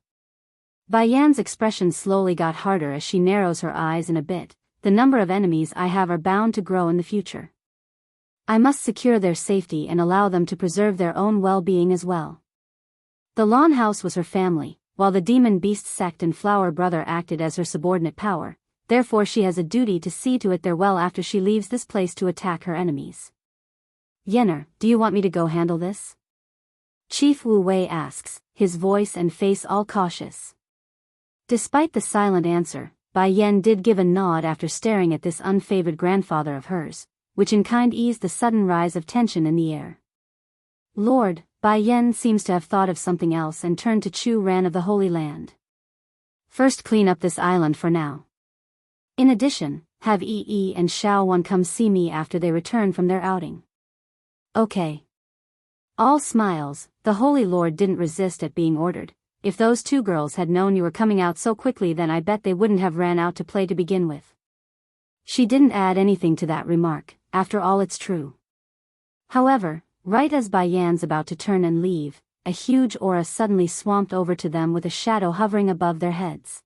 A: Bai Yan's expression slowly got harder as she narrows her eyes in a bit. The number of enemies I have are bound to grow in the future. I must secure their safety and allow them to preserve their own well-being as well. The lawn house was her family, while the demon beast sect and flower brother acted as her subordinate power, therefore she has a duty to see to it they're well after she leaves this place to attack her enemies. Yenner, do you want me to go handle this? Chief Wu Wei asks, his voice and face all cautious. Despite the silent answer, Bai Yen did give a nod after staring at this unfavored grandfather of hers, which in kind eased the sudden rise of tension in the air. Lord, Bai Yen seems to have thought of something else and turned to Chu Ran of the Holy Land. First clean up this island for now. In addition, have Yi and Xiao Wan come see me after they return from their outing. Okay. All smiles, the Holy Lord didn't resist at being ordered. If those two girls had known you were coming out so quickly then I bet they wouldn't have ran out to play to begin with. She didn't add anything to that remark, after all it's true. However, right as Bai Yan's about to turn and leave, a huge aura suddenly swamped over to them with a shadow hovering above their heads.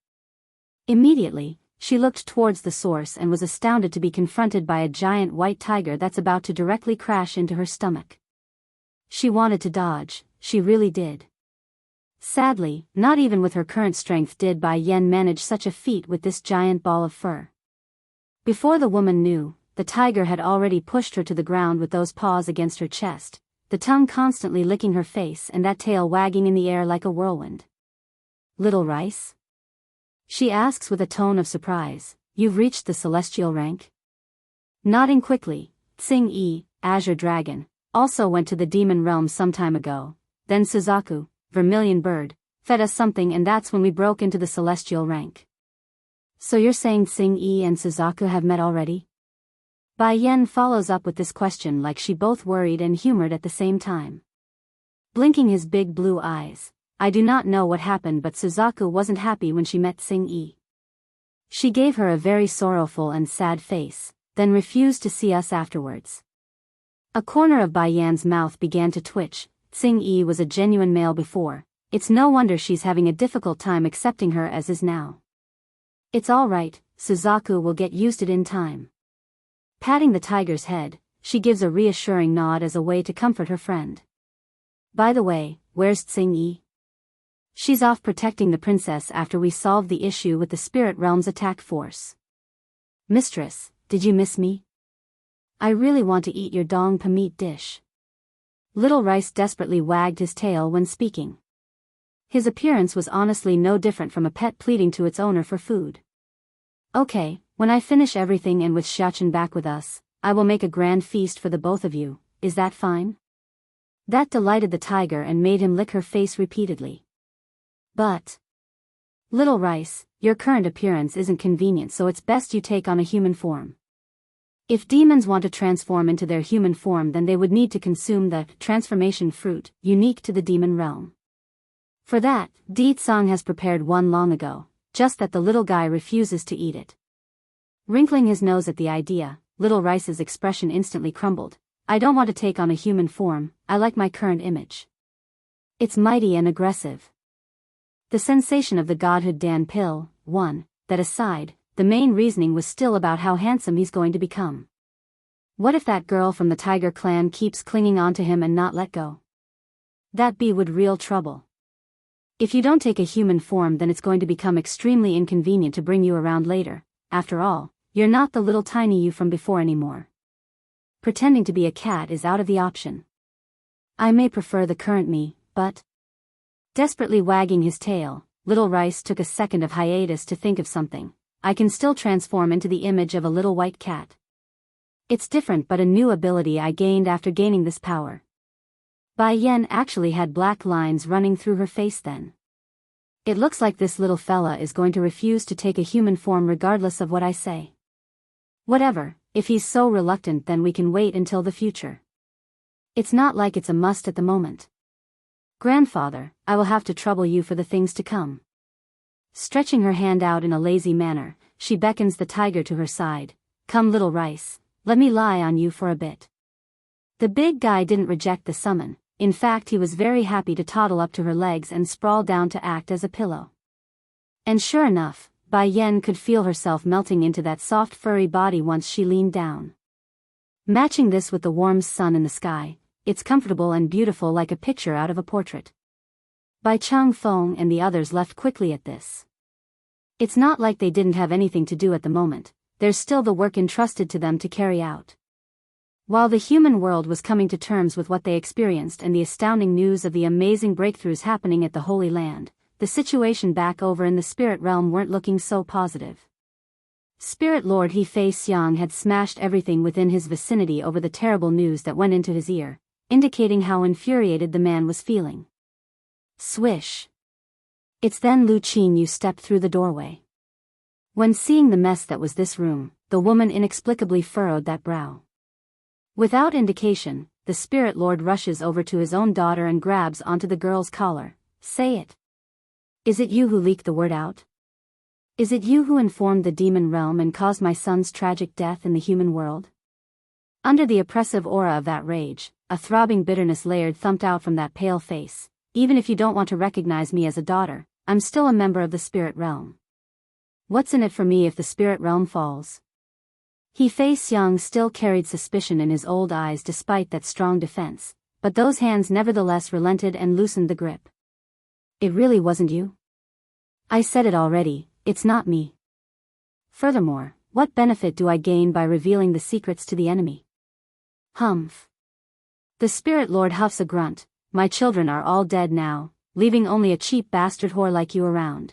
A: Immediately, she looked towards the source and was astounded to be confronted by a giant white tiger that's about to directly crash into her stomach. She wanted to dodge, she really did. Sadly, not even with her current strength did Bai Yen manage such a feat with this giant ball of fur. Before the woman knew, the tiger had already pushed her to the ground with those paws against her chest, the tongue constantly licking her face and that tail wagging in the air like a whirlwind. Little Rice? She asks with a tone of surprise, you've reached the celestial rank? Nodding quickly, Tsing Yi, Azure Dragon, also went to the demon realm some time ago, then Suzaku, Vermilion Bird, fed us something and that's when we broke into the celestial rank. So you're saying Tsing Yi and Suzaku have met already? Bai Yen follows up with this question like she both worried and humored at the same time. Blinking his big blue eyes, I do not know what happened but Suzaku wasn't happy when she met Tsing Yi. She gave her a very sorrowful and sad face, then refused to see us afterwards. A corner of Bai Yan's mouth began to twitch. Tsing Yi was a genuine male before, it's no wonder she's having a difficult time accepting her as is now. It's all right, Suzaku will get used to it in time. Patting the tiger's head, she gives a reassuring nod as a way to comfort her friend. By the way, where's Tsing Yi? She's off protecting the princess after we solved the issue with the spirit realm's attack force. Mistress, did you miss me? I really want to eat your dong pamit dish. Little Rice desperately wagged his tail when speaking. His appearance was honestly no different from a pet pleading to its owner for food. Okay, when I finish everything and with Xiachen back with us, I will make a grand feast for the both of you, is that fine? That delighted the tiger and made him lick her face repeatedly. But, Little Rice, your current appearance isn't convenient, so it's best you take on a human form. If demons want to transform into their human form, then they would need to consume the transformation fruit, unique to the demon realm. For that, Di Tsang has prepared one long ago, just that the little guy refuses to eat it. Wrinkling his nose at the idea, Little Rice's expression instantly crumbled. I don't want to take on a human form, I like my current image. It's mighty and aggressive. The sensation of the godhood Dan pill, one, that aside, the main reasoning was still about how handsome he's going to become. What if that girl from the tiger clan keeps clinging on to him and not let go? That would real trouble. If you don't take a human form, then it's going to become extremely inconvenient to bring you around later. After all, you're not the little tiny you from before anymore. Pretending to be a cat is out of the option. I may prefer the current me, but... Desperately wagging his tail, Little Rice took a second of hiatus to think of something. I can still transform into the image of a little white cat. It's different, but a new ability I gained after gaining this power. Bai Yan actually had black lines running through her face then. It looks like this little fella is going to refuse to take a human form regardless of what I say. Whatever, if he's so reluctant, then we can wait until the future. It's not like it's a must at the moment. Grandfather, I will have to trouble you for the things to come. Stretching her hand out in a lazy manner, she beckons the tiger to her side. Come, Little Rice, let me lie on you for a bit. The big guy didn't reject the summon. In fact, he was very happy to toddle up to her legs and sprawl down to act as a pillow. And sure enough, Bai Yan could feel herself melting into that soft furry body once she leaned down. Matching this with the warm sun in the sky, it's comfortable and beautiful like a picture out of a portrait. Bai Chang Feng and the others left quickly at this. It's not like they didn't have anything to do at the moment, there's still the work entrusted to them to carry out. While the human world was coming to terms with what they experienced and the astounding news of the amazing breakthroughs happening at the Holy Land, the situation back over in the spirit realm weren't looking so positive. Spirit Lord He Fei Xiang had smashed everything within his vicinity over the terrible news that went into his ear, indicating how infuriated the man was feeling. Swish. It's then Lu Qinyu stepped through the doorway. When seeing the mess that was this room, the woman inexplicably furrowed that brow. Without indication, the Spirit Lord rushes over to his own daughter and grabs onto the girl's collar. Say it. Is it you who leaked the word out? Is it you who informed the demon realm and caused my son's tragic death in the human world? Under the oppressive aura of that rage, a throbbing bitterness layered thumped out from that pale face. Even if you don't want to recognize me as a daughter, I'm still a member of the spirit realm. What's in it for me if the spirit realm falls? He Fei Xiang still carried suspicion in his old eyes despite that strong defense, but those hands nevertheless relented and loosened the grip. It really wasn't you? I said it already, it's not me. Furthermore, what benefit do I gain by revealing the secrets to the enemy? Humph. The Spirit Lord huffs a grunt. My children are all dead now, leaving only a cheap bastard whore like you around.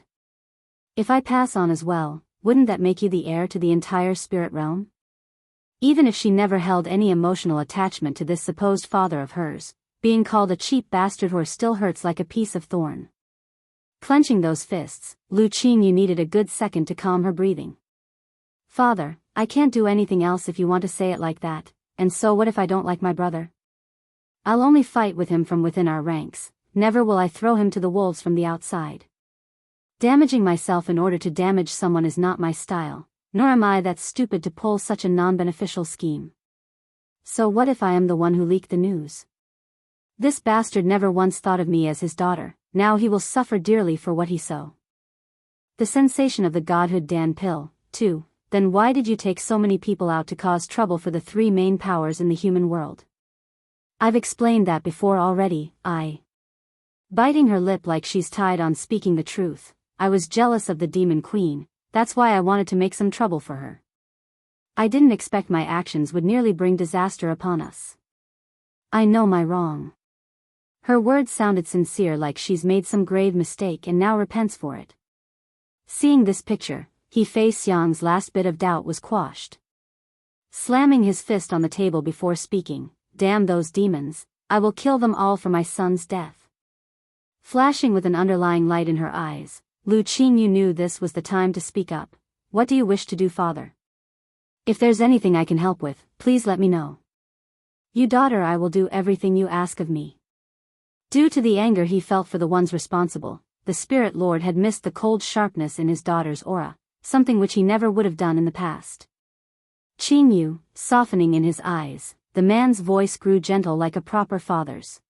A: If I pass on as well, wouldn't that make you the heir to the entire spirit realm? Even if she never held any emotional attachment to this supposed father of hers, being called a cheap bastard whore still hurts like a piece of thorn. Clenching those fists, Lu Qinyu needed a good second to calm her breathing. Father, I can't do anything else if you want to say it like that, and so what if I don't like my brother? I'll only fight with him from within our ranks, never will I throw him to the wolves from the outside. Damaging myself in order to damage someone is not my style, nor am I that stupid to pull such a non-beneficial scheme. So what if I am the one who leaked the news? This bastard never once thought of me as his daughter, now he will suffer dearly for what he so. The sensation of the godhood Dan pill, too, then why did you take so many people out to cause trouble for the three main powers in the human world? I've explained that before already, Biting her lip like she's tied on speaking the truth, I was jealous of the demon queen, that's why I wanted to make some trouble for her. I didn't expect my actions would nearly bring disaster upon us. I know my wrong. Her words sounded sincere, like she's made some grave mistake and now repents for it. Seeing this picture, He Fei Xiang's last bit of doubt was quashed. Slamming his fist on the table before speaking, damn those demons, I will kill them all for my son's death. Flashing with an underlying light in her eyes, Lu Qingyu knew this was the time to speak up. What do you wish to do, father? If there's anything I can help with, please let me know. You daughter, I will do everything you ask of me. Due to the anger he felt for the ones responsible, the spirit lord had missed the cold sharpness in his daughter's aura, something which he never would have done in the past. Qingyu, softening in his eyes, the man's voice grew gentle like a proper father's.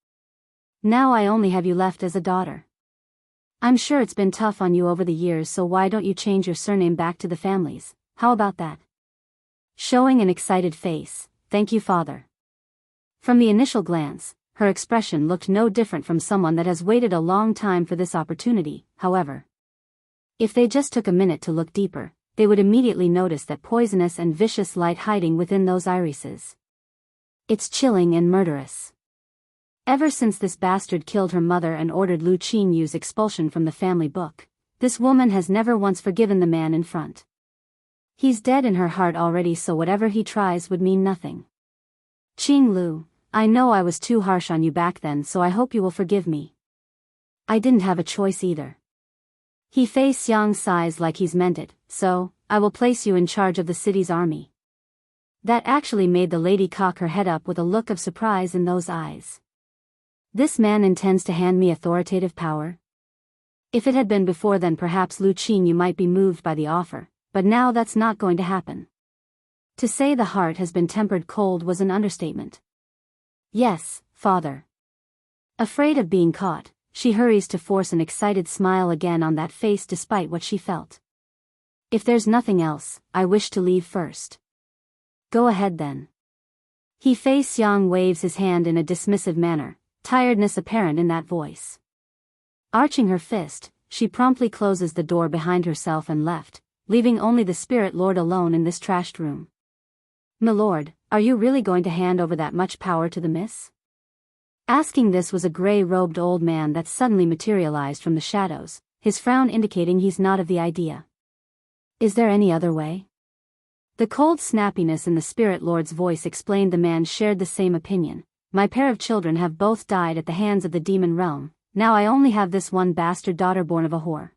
A: Now I only have you left as a daughter. I'm sure it's been tough on you over the years, so why don't you change your surname back to the family's? How about that? Showing an excited face, thank you, father. From the initial glance, her expression looked no different from someone that has waited a long time for this opportunity. However, if they just took a minute to look deeper, they would immediately notice that poisonous and vicious light hiding within those irises. It's chilling and murderous. Ever since this bastard killed her mother and ordered Lu Qinyu's expulsion from the family book, this woman has never once forgiven the man in front. He's dead in her heart already, so whatever he tries would mean nothing. Qing Lu, I know I was too harsh on you back then, so I hope you will forgive me. I didn't have a choice either. He Fei Xiang sighs like he's meant it, so, I will place you in charge of the city's army. That actually made the lady cock her head up with a look of surprise in those eyes. This man intends to hand me authoritative power? If it had been before, then perhaps Lu Qingyu might be moved by the offer, but now that's not going to happen. To say the heart has been tempered cold was an understatement. Yes, father. Afraid of being caught, she hurries to force an excited smile again on that face despite what she felt. If there's nothing else, I wish to leave first. Go ahead then. He Fei Xiang waves his hand in a dismissive manner, tiredness apparent in that voice. Arching her fist, she promptly closes the door behind herself and left, leaving only the spirit lord alone in this trashed room. Milord, are you really going to hand over that much power to the miss? Asking this was a gray-robed old man that suddenly materialized from the shadows, his frown indicating he's not of the idea. Is there any other way? The cold snappiness in the spirit lord's voice explained the man shared the same opinion. My pair of children have both died at the hands of the demon realm, now I only have this one bastard daughter born of a whore.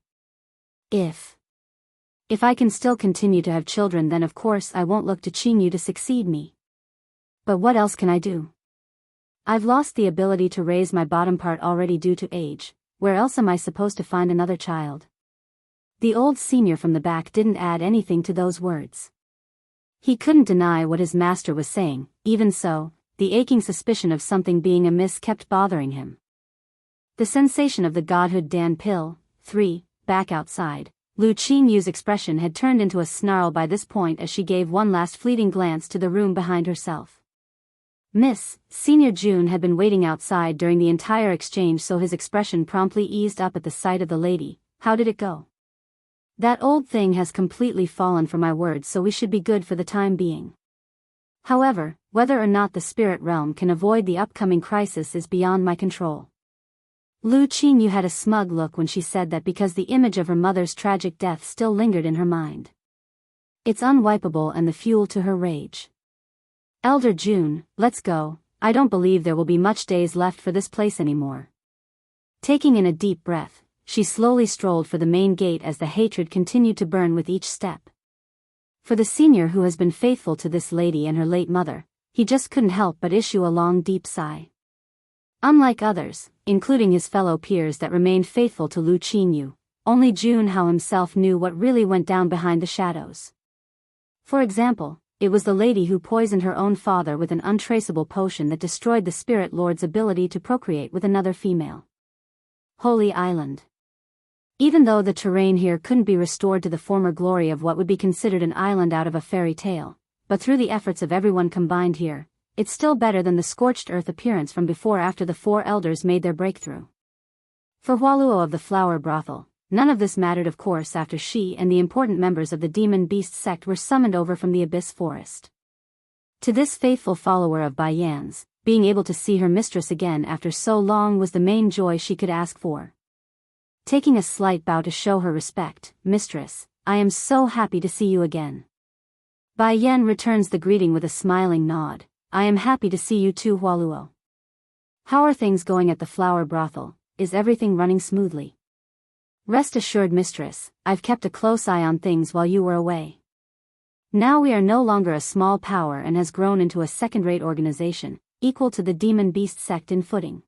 A: If I can still continue to have children, then of course I won't look to Qingyu to succeed me. But what else can I do? I've lost the ability to raise my bottom part already due to age, where else am I supposed to find another child? The old senior from the back didn't add anything to those words. He couldn't deny what his master was saying, even so, the aching suspicion of something being amiss kept bothering him. The sensation of the godhood Dan pill, 3, back outside. Lu Qinyu's expression had turned into a snarl by this point as she gave one last fleeting glance to the room behind herself. Miss, Senior June had been waiting outside during the entire exchange, so his expression promptly eased up at the sight of the lady. How did it go? That old thing has completely fallen for my words, so we should be good for the time being. However, whether or not the spirit realm can avoid the upcoming crisis is beyond my control. Lu Qingyu had a smug look when she said that because the image of her mother's tragic death still lingered in her mind. It's unwipeable and the fuel to her rage. Elder June, let's go, I don't believe there will be much days left for this place anymore. Taking in a deep breath, she slowly strolled for the main gate as the hatred continued to burn with each step. For the senior who has been faithful to this lady and her late mother, he just couldn't help but issue a long deep sigh. Unlike others, including his fellow peers that remained faithful to Lu Qingyu, only Jun Hao himself knew what really went down behind the shadows. For example, it was the lady who poisoned her own father with an untraceable potion that destroyed the spirit lord's ability to procreate with another female. Holy Island. Even though the terrain here couldn't be restored to the former glory of what would be considered an island out of a fairy tale, but through the efforts of everyone combined here, it's still better than the scorched earth appearance from before after the 4 elders made their breakthrough. For Hualuo of the flower brothel, none of this mattered of course after she and the important members of the demon beast sect were summoned over from the abyss forest. To this faithful follower of Baiyan's, being able to see her mistress again after so long was the main joy she could ask for. Taking a slight bow to show her respect, "Mistress, I am so happy to see you again." Bai Yan returns the greeting with a smiling nod. "I am happy to see you too, Hualuo." How are things going at the flower brothel? Is everything running smoothly? Rest assured, mistress, I've kept a close eye on things while you were away. Now we are no longer a small power and has grown into a second-rate organization, equal to the demon beast sect in footing.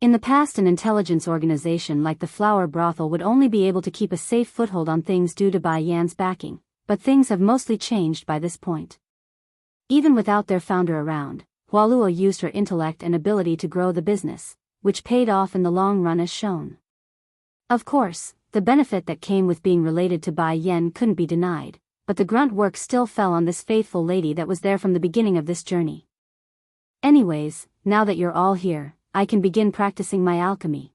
A: In the past, an intelligence organization like the flower brothel would only be able to keep a safe foothold on things due to Bai Yan's backing, but things have mostly changed by this point. Even without their founder around, Hualuo used her intellect and ability to grow the business, which paid off in the long run as shown. Of course, the benefit that came with being related to Bai Yan couldn't be denied, but the grunt work still fell on this faithful lady that was there from the beginning of this journey. Anyways, now that you're all here, I can begin practicing my alchemy.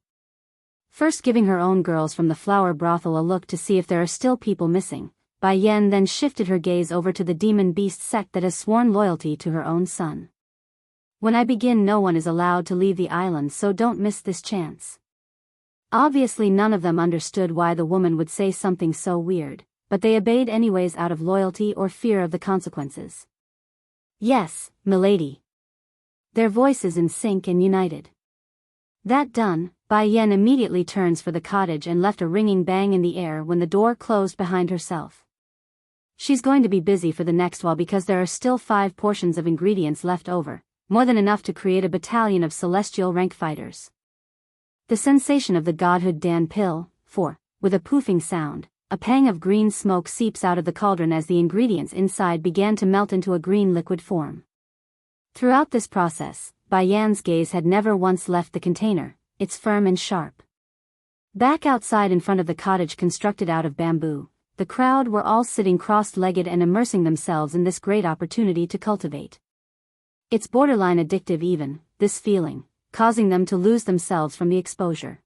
A: First giving her own girls from the flower brothel a look to see if there are still people missing, Bai Yan then shifted her gaze over to the demon beast sect that has sworn loyalty to her own son. When I begin, no one is allowed to leave the island, so don't miss this chance. Obviously none of them understood why the woman would say something so weird, but they obeyed anyways out of loyalty or fear of the consequences. Yes, milady. Their voices in sync and united. That done, Bai Yan immediately turns for the cottage and left a ringing bang in the air when the door closed behind herself. She's going to be busy for the next while because there are still 5 portions of ingredients left over, more than enough to create a battalion of celestial rank fighters. The sensation of the godhood Dan pill, with a poofing sound, a pang of green smoke seeps out of the cauldron as the ingredients inside began to melt into a green liquid form. Throughout this process, Bai Yan's gaze had never once left the container, it's firm and sharp. Back outside in front of the cottage constructed out of bamboo, the crowd were all sitting cross-legged and immersing themselves in this great opportunity to cultivate. It's borderline addictive even, this feeling, causing them to lose themselves from the exposure.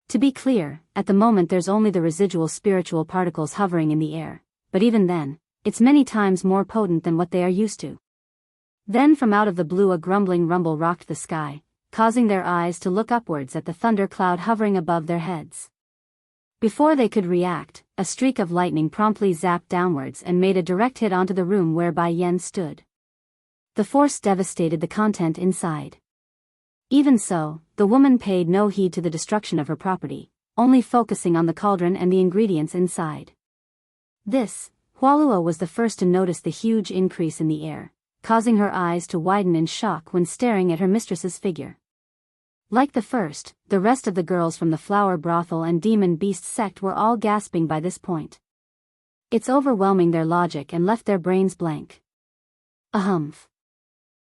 A: To be clear, at the moment there's only the residual spiritual particles hovering in the air, but even then, it's many times more potent than what they are used to. Then from out of the blue a grumbling rumble rocked the sky, causing their eyes to look upwards at the thunder cloud hovering above their heads. Before they could react, a streak of lightning promptly zapped downwards and made a direct hit onto the room where Bai Yan stood. The force devastated the content inside. Even so, the woman paid no heed to the destruction of her property, only focusing on the cauldron and the ingredients inside. Hualuo was the first to notice the huge increase in the air, causing her eyes to widen in shock when staring at her mistress's figure. Like the first, the rest of the girls from the flower brothel and demon beast sect were all gasping by this point. It's overwhelming their logic and left their brains blank. Ahumph.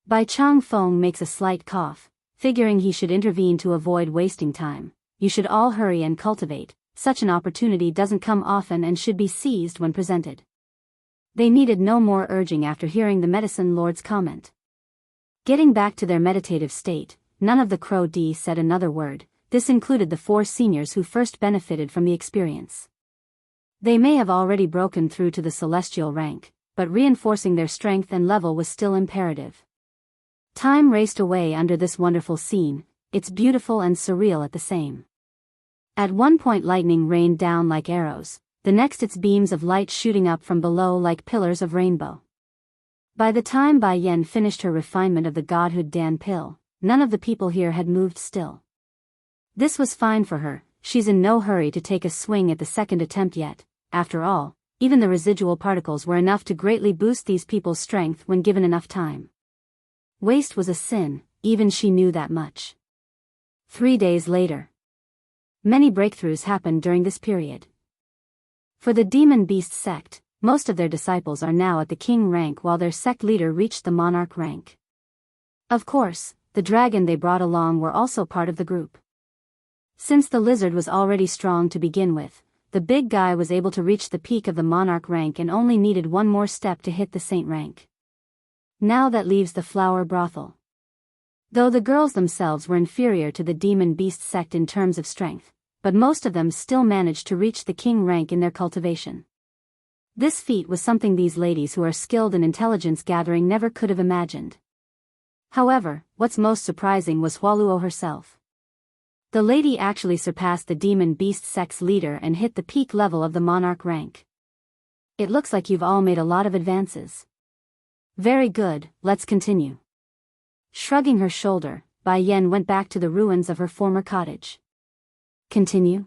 A: Bai Chang Feng makes a slight cough, figuring he should intervene to avoid wasting time. You should all hurry and cultivate, such an opportunity doesn't come often and should be seized when presented. They needed no more urging after hearing the medicine lord's comment. Getting back to their meditative state, none of the Crow D said another word. This included the 4 seniors who first benefited from the experience. They may have already broken through to the celestial rank, but reinforcing their strength and level was still imperative. Time raced away under this wonderful scene, it's beautiful and surreal at the same. At one point lightning rained down like arrows, the next its beams of light shooting up from below like pillars of rainbow. By the time Bai Yan finished her refinement of the godhood Dan pill, none of the people here had moved still. This was fine for her, she's in no hurry to take a swing at the second attempt yet. After all, even the residual particles were enough to greatly boost these people's strength when given enough time. Waste was a sin, even she knew that much. 3 days later. Many breakthroughs happened during this period. For the demon beast sect, most of their disciples are now at the king rank while their sect leader reached the monarch rank. Of course, the dragon they brought along were also part of the group. Since the lizard was already strong to begin with, the big guy was able to reach the peak of the monarch rank and only needed one more step to hit the saint rank. Now that leaves the flower brothel. Though the girls themselves were inferior to the demon beast sect in terms of strength, but most of them still managed to reach the king rank in their cultivation. This feat was something these ladies who are skilled in intelligence gathering never could have imagined. However, what's most surprising was Hualuo herself. The lady actually surpassed the demon beast sect's leader and hit the peak level of the monarch rank. It looks like you've all made a lot of advances. Very good, let's continue. Shrugging her shoulder, Bai Yan went back to the ruins of her former cottage. Continue?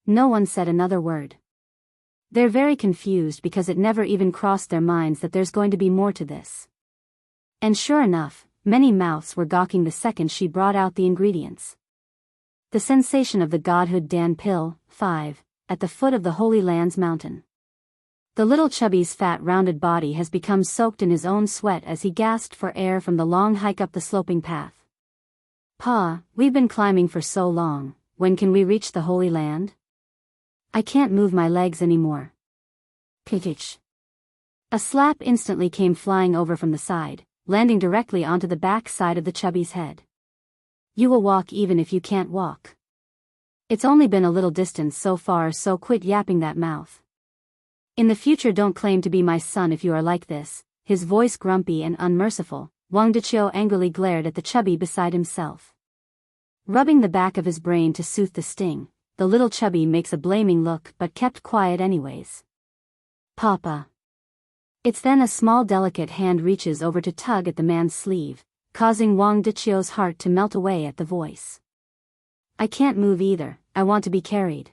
A: No one said another word. They're very confused because it never even crossed their minds that there's going to be more to this. And sure enough, many mouths were gawking the second she brought out the ingredients. The sensation of the Godhood Dan pill, 5, at the foot of the Holy Land's mountain. The little chubby's fat rounded body has become soaked in his own sweat as he gasped for air from the long hike up the sloping path. Pa, we've been climbing for so long, when can we reach the Holy Land? I can't move my legs anymore. Pitch. A slap instantly came flying over from the side, landing directly onto the back side of the chubby's head. You will walk even if you can't walk. It's only been a little distance so far, so quit yapping that mouth. In the future don't claim to be my son if you are like this. His voice grumpy and unmerciful, Wang Deqiu angrily glared at the chubby beside himself. Rubbing the back of his brain to soothe the sting, the little chubby makes a blaming look but kept quiet anyways. Papa. It's then a small delicate hand reaches over to tug at the man's sleeve, causing Wang Deqiu's heart to melt away at the voice. I can't move either, I want to be carried.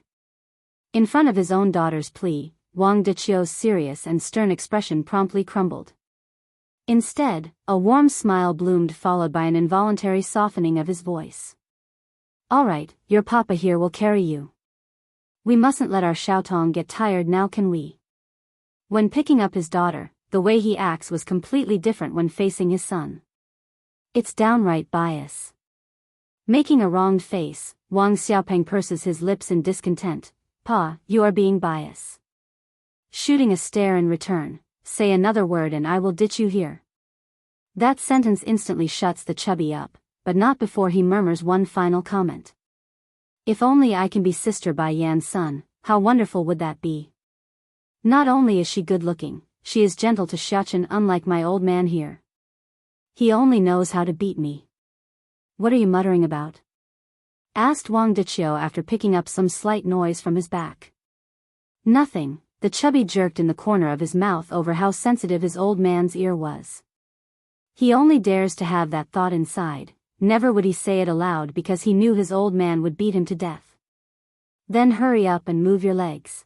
A: In front of his own daughter's plea, Wang Deqiu's serious and stern expression promptly crumbled. Instead, a warm smile bloomed followed by an involuntary softening of his voice. All right, your papa here will carry you. We mustn't let our Xiaotong get tired now, can we? When picking up his daughter, the way he acts was completely different when facing his son. It's downright bias. Making a wronged face, Wang Xiaopeng purses his lips in discontent. Pa, you are being biased. Shooting a stare in return, say another word and I will ditch you here. That sentence instantly shuts the chubby up, but not before he murmurs one final comment. If only I can be Sister Bai Yan's son, how wonderful would that be? Not only is she good-looking, she is gentle to Xiaochen, unlike my old man here. He only knows how to beat me. What are you muttering about? Asked Wang Deqiu after picking up some slight noise from his back. Nothing, the chubby jerked in the corner of his mouth over how sensitive his old man's ear was. He only dares to have that thought inside, never would he say it aloud because he knew his old man would beat him to death. Then hurry up and move your legs.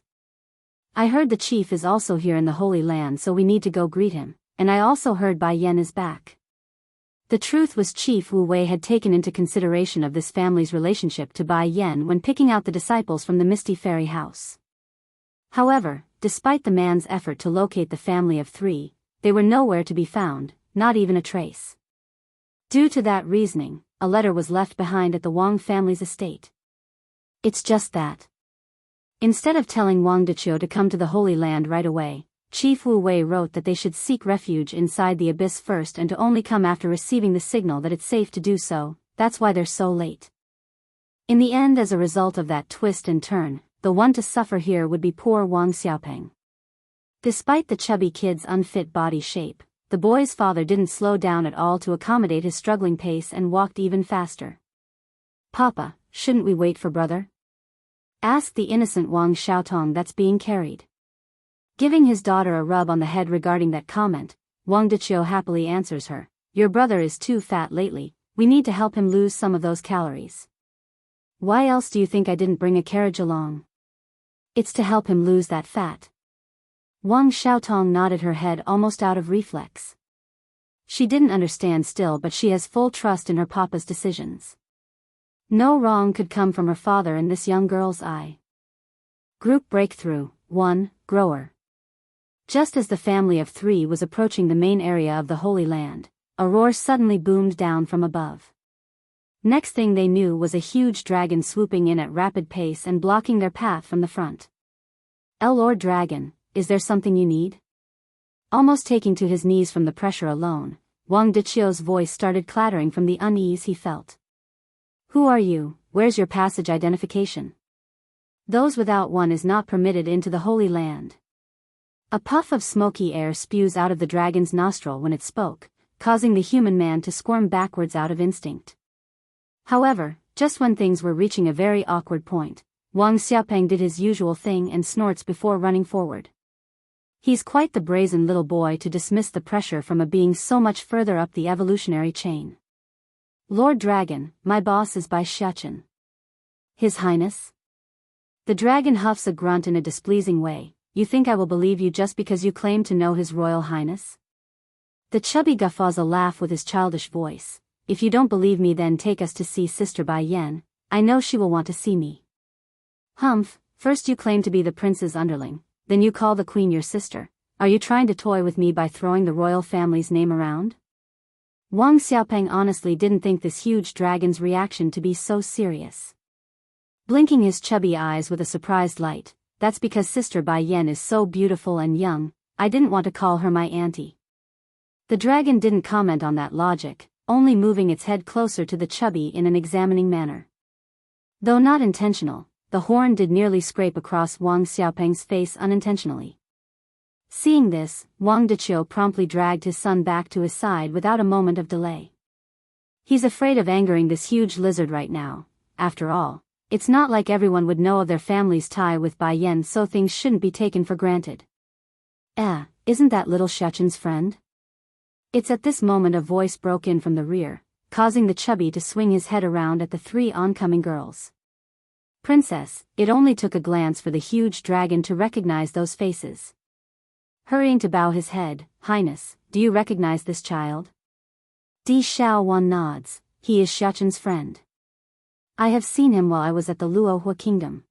A: I heard the chief is also here in the Holy Land, so we need to go greet him, and I also heard Bai Yan is back. The truth was Chief Wu Wei had taken into consideration of this family's relationship to Bai Yan when picking out the disciples from the Misty Fairy House. However, despite the man's effort to locate the family of 3, they were nowhere to be found, not even a trace. Due to that reasoning, a letter was left behind at the Wang family's estate. It's just that. Instead of telling Wang Deqiu to come to the Holy Land right away, Chief Wu Wei wrote that they should seek refuge inside the abyss first and to only come after receiving the signal that it's safe to do so. That's why they're so late. In the end, as a result of that twist and turn, the one to suffer here would be poor Wang Xiaopeng. Despite the chubby kid's unfit body shape, the boy's father didn't slow down at all to accommodate his struggling pace and walked even faster. Papa, shouldn't we wait for brother? Asked the innocent Wang Xiaotong that's being carried. Giving his daughter a rub on the head regarding that comment, Wang Deqiu happily answers her, your brother is too fat lately, we need to help him lose some of those calories. Why else do you think I didn't bring a carriage along? It's to help him lose that fat. Wang Xiaotong nodded her head almost out of reflex. She didn't understand still, but she has full trust in her papa's decisions. No wrong could come from her father in this young girl's eye. Group Breakthrough 1, Grower. Just as the family of 3 was approaching the main area of the Holy Land, a roar suddenly boomed down from above. Next thing they knew was a huge dragon swooping in at rapid pace and blocking their path from the front. Lord Dragon, is there something you need? Almost taking to his knees from the pressure alone, Wang Deqiu's voice started clattering from the unease he felt. Who are you? Where's your passage identification? Those without one is not permitted into the Holy Land. A puff of smoky air spews out of the dragon's nostril when it spoke, causing the human man to squirm backwards out of instinct. However, just when things were reaching a very awkward point, Wang Xiaopeng did his usual thing and snorts before running forward. He's quite the brazen little boy to dismiss the pressure from a being so much further up the evolutionary chain. Lord Dragon, my boss is Biyao. His Highness? The dragon huffs a grunt in a displeasing way. You think I will believe you just because you claim to know His Royal Highness? The chubby guffaws a laugh with his childish voice. If you don't believe me, then take us to see Sister Biyao. I know she will want to see me. Humph, first you claim to be the prince's underling, then you call the queen your sister. Are you trying to toy with me by throwing the royal family's name around? Wang Xiaopeng honestly didn't think this huge dragon's reaction to be so serious. Blinking his chubby eyes with a surprised light, that's because Sister Biyao is so beautiful and young, I didn't want to call her my auntie. The dragon didn't comment on that logic, only moving its head closer to the chubby in an examining manner. Though not intentional, the horn did nearly scrape across Wang Xiaopeng's face unintentionally. Seeing this, Wang Deqiu promptly dragged his son back to his side without a moment of delay. He's afraid of angering this huge lizard right now. After all, it's not like everyone would know of their family's tie with Biyao, so things shouldn't be taken for granted. Isn't that little Shechen's friend? It's at this moment a voice broke in from the rear, causing the chubby to swing his head around at the three oncoming girls. Princess, it only took a glance for the huge dragon to recognize those faces. Hurrying to bow his head, Highness, do you recognize this child? Di Shaowan nods. He is Shechen's friend. I have seen him while I was at the Luohua Kingdom.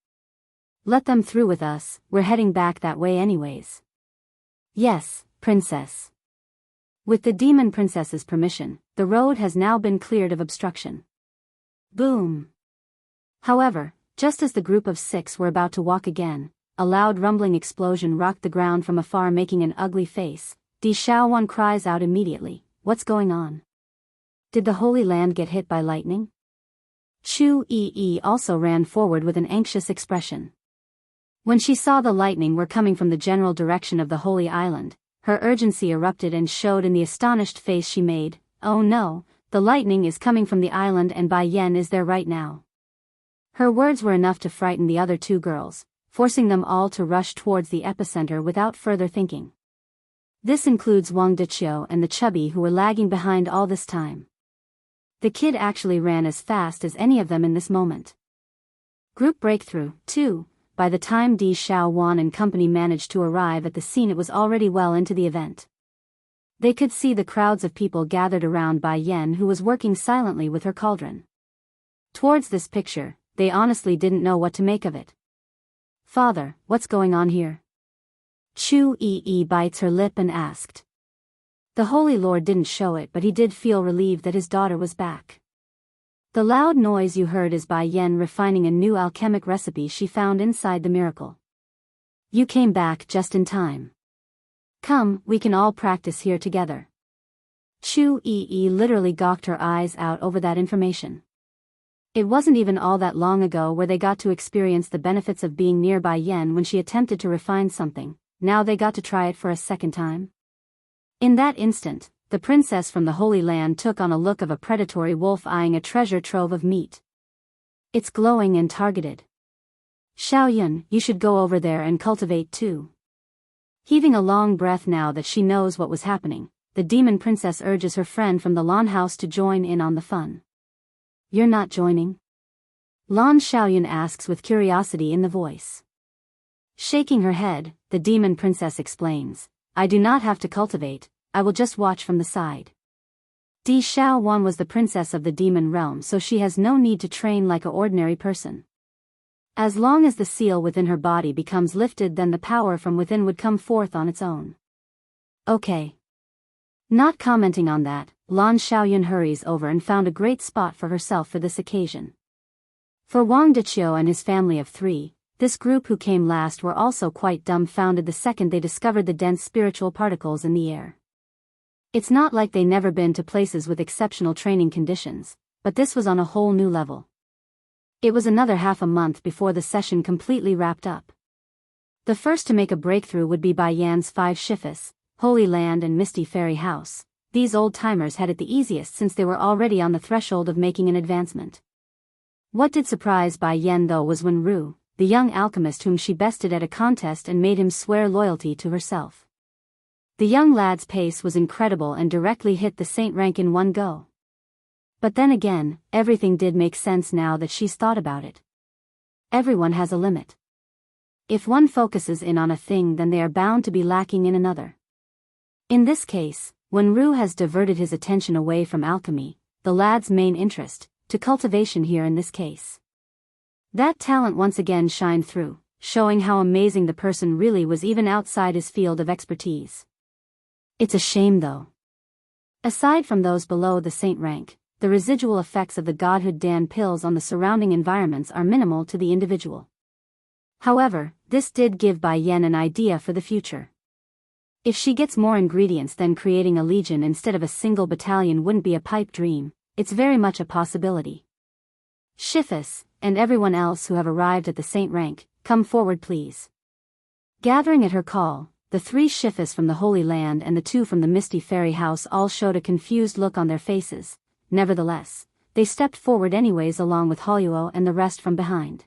A: Let them through with us, we're heading back that way anyways. Yes, Princess. With the demon princess's permission, the road has now been cleared of obstruction. Boom. However, just as the group of 6 were about to walk again, a loud rumbling explosion rocked the ground from afar, making an ugly face. Di Shaowan cries out immediately, what's going on? Did the Holy Land get hit by lightning? Chu Yi also ran forward with an anxious expression. When she saw the lightning were coming from the general direction of the Holy Island, her urgency erupted and showed in the astonished face she made. Oh no, the lightning is coming from the island and Biyao is there right now. Her words were enough to frighten the other 2 girls, forcing them all to rush towards the epicenter without further thinking. This includes Wang Deqiu and the chubby who were lagging behind all this time. The kid actually ran as fast as any of them in this moment. Group breakthrough, 2. By the time Di Shaowan and company managed to arrive at the scene, it was already well into the event. They could see the crowds of people gathered around Biyao, who was working silently with her cauldron. Towards this picture, they honestly didn't know what to make of it. Father, what's going on here? Chu Yi bites her lip and asked. The Holy Lord didn't show it, but he did feel relieved that his daughter was back. The loud noise you heard is Biyao refining a new alchemic recipe she found inside the miracle. You came back just in time. Come, we can all practice here together. Chu Yi literally gawked her eyes out over that information. It wasn't even all that long ago where they got to experience the benefits of being near Biyao when she attempted to refine something. Now they got to try it for a second time. In that instant, the princess from the Holy Land took on a look of a predatory wolf eyeing a treasure trove of meat. It's glowing and targeted. Xiaoyun, you should go over there and cultivate too. Heaving a long breath now that she knows what was happening, the demon princess urges her friend from the Lan house to join in on the fun. You're not joining? Lan Xiaoyun asks with curiosity in the voice. Shaking her head, the demon princess explains, I do not have to cultivate, I will just watch from the side. Di Shaowan was the princess of the demon realm, so she has no need to train like an ordinary person. As long as the seal within her body becomes lifted, then the power from within would come forth on its own. Okay. Not commenting on that, Lan Xiaoyun hurries over and found a great spot for herself for this occasion. For Wang Deqiu and his family of 3, this group who came last were also quite dumbfounded the second they discovered the dense spiritual particles in the air. It's not like they never been to places with exceptional training conditions, but this was on a whole new level. It was another half a month before the session completely wrapped up. The first to make a breakthrough would be Biyao's 5 Shifis, Holy Land and Misty Fairy House. These old-timers had it the easiest since they were already on the threshold of making an advancement. What did surprise Biyao though was when Ru, the young alchemist whom she bested at a contest and made him swear loyalty to herself. The young lad's pace was incredible and directly hit the saint rank in one go. But then again, everything did make sense now that she's thought about it. Everyone has a limit. If one focuses in on a thing, then they are bound to be lacking in another. In this case, when Ru has diverted his attention away from alchemy, the lad's main interest, to cultivation here in this case. That talent once again shined through, showing how amazing the person really was even outside his field of expertise. It's a shame though. Aside from those below the saint rank, the residual effects of the godhood Dan pills on the surrounding environments are minimal to the individual. However, this did give Bai Yen an idea for the future. If she gets more ingredients, then creating a legion instead of a single battalion wouldn't be a pipe dream. It's very much a possibility. Shifus, and everyone else who have arrived at the saint rank, come forward please. Gathering at her call, the 3 Shifus from the Holy Land and the 2 from the Misty Fairy House all showed a confused look on their faces. Nevertheless, they stepped forward anyways along with Holuo and the rest from behind.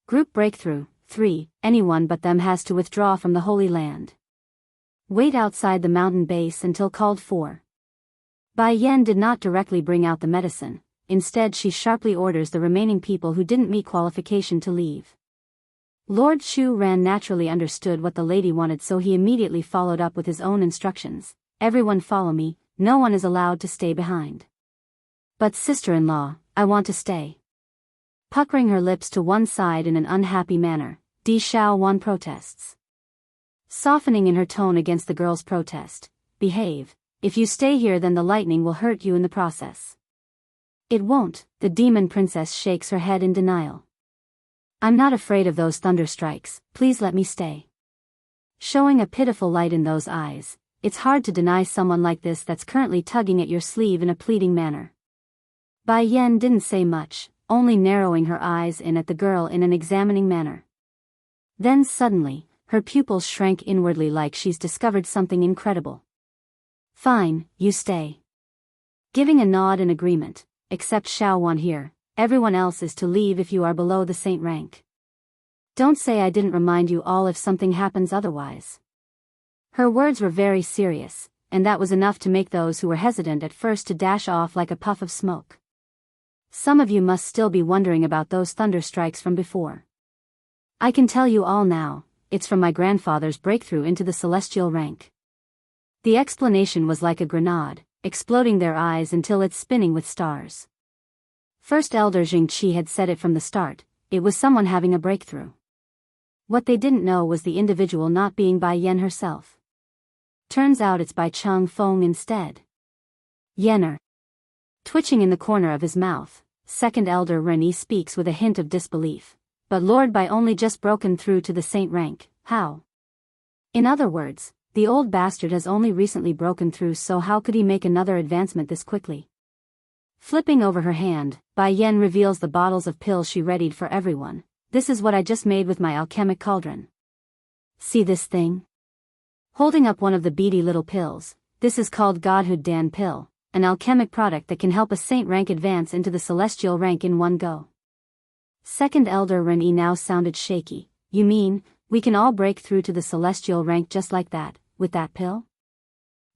A: Group breakthrough, 3, anyone but them has to withdraw from the Holy Land. Wait outside the mountain base until called for. Bai Yen did not directly bring out the medicine, instead she sharply orders the remaining people who didn't meet qualification to leave. Lord Shu Ran naturally understood what the lady wanted, so he immediately followed up with his own instructions. Everyone follow me, no one is allowed to stay behind. But sister-in-law, I want to stay. Puckering her lips to one side in an unhappy manner, Di Xiao Wan protests. Softening in her tone against the girl's protest, behave, if you stay here then the lightning will hurt you in the process. It won't, the demon princess shakes her head in denial. I'm not afraid of those thunder strikes, please let me stay. Showing a pitiful light in those eyes, it's hard to deny someone like this that's currently tugging at your sleeve in a pleading manner. Bai Yen didn't say much, only narrowing her eyes in at the girl in an examining manner. Then suddenly, her pupils shrank inwardly like she's discovered something incredible. Fine, you stay. Giving a nod in agreement, except Xiao Wan here, everyone else is to leave if you are below the saint rank. Don't say I didn't remind you all if something happens otherwise. Her words were very serious, and that was enough to make those who were hesitant at first to dash off like a puff of smoke. Some of you must still be wondering about those thunder strikes from before. I can tell you all now, it's from my grandfather's breakthrough into the celestial rank. The explanation was like a grenade, exploding their eyes until it's spinning with stars. First Elder Jingqi had said it from the start, it was someone having a breakthrough. What they didn't know was the individual not being Bai Yen herself. Turns out it's Bai Cheng Feng instead. Yenner. Twitching in the corner of his mouth, Second Elder Renyi speaks with a hint of disbelief. But Lord Bai only just broken through to the saint rank, how? In other words, the old bastard has only recently broken through, so how could he make another advancement this quickly? Flipping over her hand, Bai Yen reveals the bottles of pills she readied for everyone. This is what I just made with my alchemic cauldron. See this thing? Holding up one of the beady little pills, this is called Godhood Dan Pill, an alchemic product that can help a saint rank advance into the celestial rank in one go. Second Elder Renyi now sounded shaky. You mean, we can all break through to the celestial rank just like that, with that pill?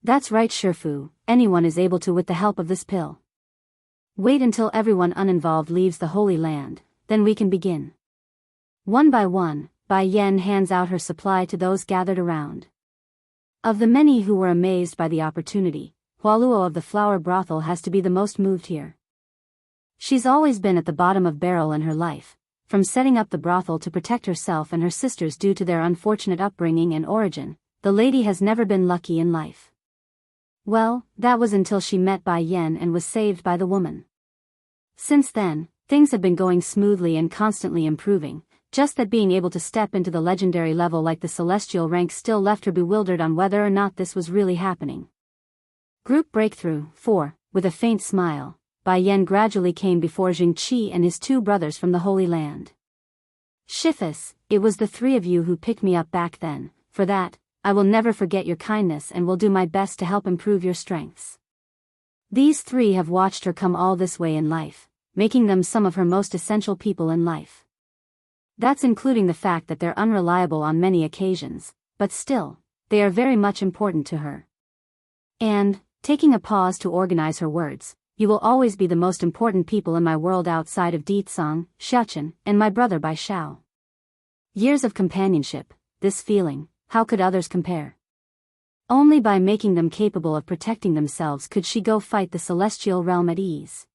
A: That's right Shifu, anyone is able to with the help of this pill. Wait until everyone uninvolved leaves the Holy Land, then we can begin. One by one, Bai Yen hands out her supply to those gathered around. Of the many who were amazed by the opportunity, Hualuo of the flower brothel has to be the most moved here. She's always been at the bottom of barrel in her life, from setting up the brothel to protect herself and her sisters due to their unfortunate upbringing and origin. The lady has never been lucky in life. Well, that was until she met Bai Yen and was saved by the woman. Since then, things have been going smoothly and constantly improving, just that being able to step into the legendary level like the celestial rank still left her bewildered on whether or not this was really happening. Group breakthrough, 4, with a faint smile, Bai Yen gradually came before Jingqi and his 2 brothers from the Holy Land. Shifus, it was the 3 of you who picked me up back then. For that, I will never forget your kindness and will do my best to help improve your strengths. These 3 have watched her come all this way in life, making them some of her most essential people in life. That's including the fact that they're unreliable on many occasions, but still, they are very much important to her. And, taking a pause to organize her words, you will always be the most important people in my world outside of Ditsang, Xiachen, and my brother Bai Xiao. Years of companionship, this feeling, how could others compare? Only by making them capable of protecting themselves could she go fight the celestial realm at ease.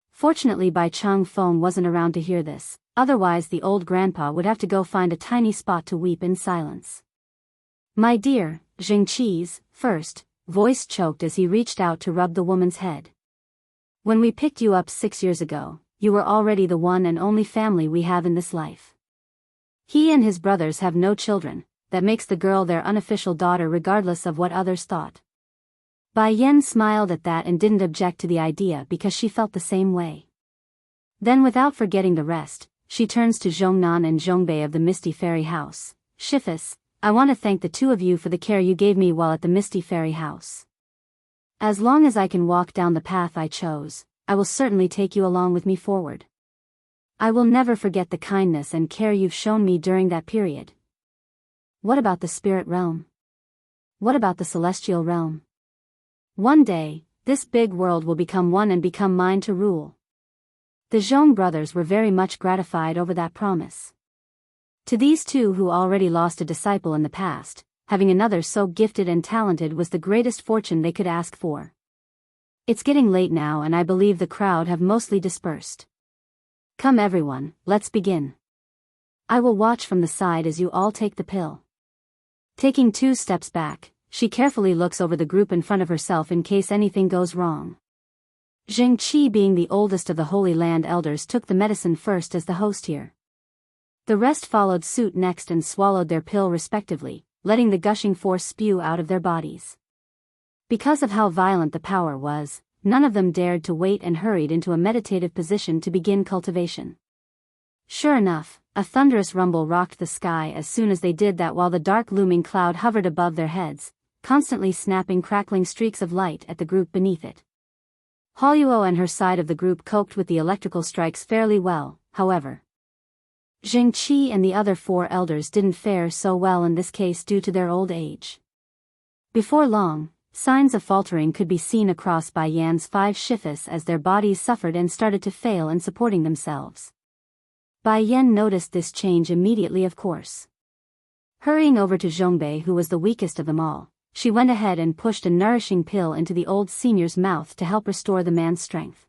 A: Fortunately Bai Chang Feng wasn't around to hear this, otherwise the old grandpa would have to go find a tiny spot to weep in silence. My dear, Jing Qi's, first, voice choked as he reached out to rub the woman's head. When we picked you up 6 years ago, you were already the one and only family we have in this life. He and his brothers have no children, that makes the girl their unofficial daughter regardless of what others thought. Bai Yan smiled at that and didn't object to the idea because she felt the same way. Then without forgetting the rest, she turns to Zhongnan and Zhongbei of the Misty Fairy House. Shifus, I want to thank the two of you for the care you gave me while at the Misty Fairy House. As long as I can walk down the path I chose, I will certainly take you along with me forward. I will never forget the kindness and care you've shown me during that period. What about the spirit realm? What about the celestial realm? One day, this big world will become one and become mine to rule. The Zhong brothers were very much gratified over that promise. To these two who already lost a disciple in the past, having another so gifted and talented was the greatest fortune they could ask for. It's getting late now and I believe the crowd have mostly dispersed. Come everyone, let's begin. I will watch from the side as you all take the pill. Taking 2 steps back, she carefully looks over the group in front of herself in case anything goes wrong. Jing Qi, being the oldest of the Holy Land elders, took the medicine first as the host here. The rest followed suit next and swallowed their pill respectively, letting the gushing force spew out of their bodies. Because of how violent the power was, none of them dared to wait and hurried into a meditative position to begin cultivation. Sure enough, a thunderous rumble rocked the sky as soon as they did that, while the dark looming cloud hovered above their heads, constantly snapping crackling streaks of light at the group beneath it. Holuo and her side of the group coped with the electrical strikes fairly well, however. Jing Qi and the other 4 elders didn't fare so well in this case due to their old age. Before long, signs of faltering could be seen across Bai Yan's 5 shifus as their bodies suffered and started to fail in supporting themselves. Bai Yan noticed this change immediately, of course. Hurrying over to Zhongbei, who was the weakest of them all, she went ahead and pushed a nourishing pill into the old senior's mouth to help restore the man's strength.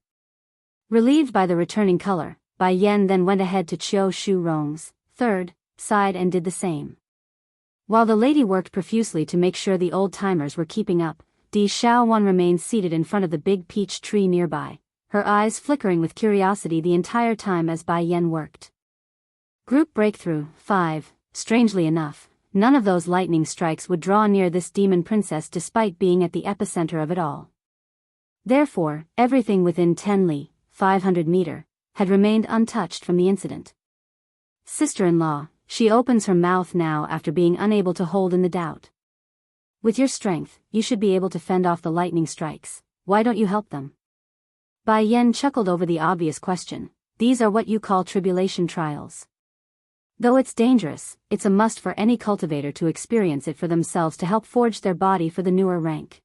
A: Relieved by the returning color, Bai Yan then went ahead to Qiu Shu Rong's 3rd side and did the same. While the lady worked profusely to make sure the old-timers were keeping up, Di Xiaowan remained seated in front of the big peach tree nearby, her eyes flickering with curiosity the entire time as Bai Yan worked. Group Breakthrough 5. Strangely enough, none of those lightning strikes would draw near this demon princess despite being at the epicenter of it all. Therefore, everything within 10 li, 500 meter, had remained untouched from the incident. Sister-in-law, she opens her mouth now after being unable to hold in the doubt. With your strength, you should be able to fend off the lightning strikes, why don't you help them? Bai Yan chuckled over the obvious question. These are what you call tribulation trials. Though it's dangerous, it's a must for any cultivator to experience it for themselves to help forge their body for the newer rank.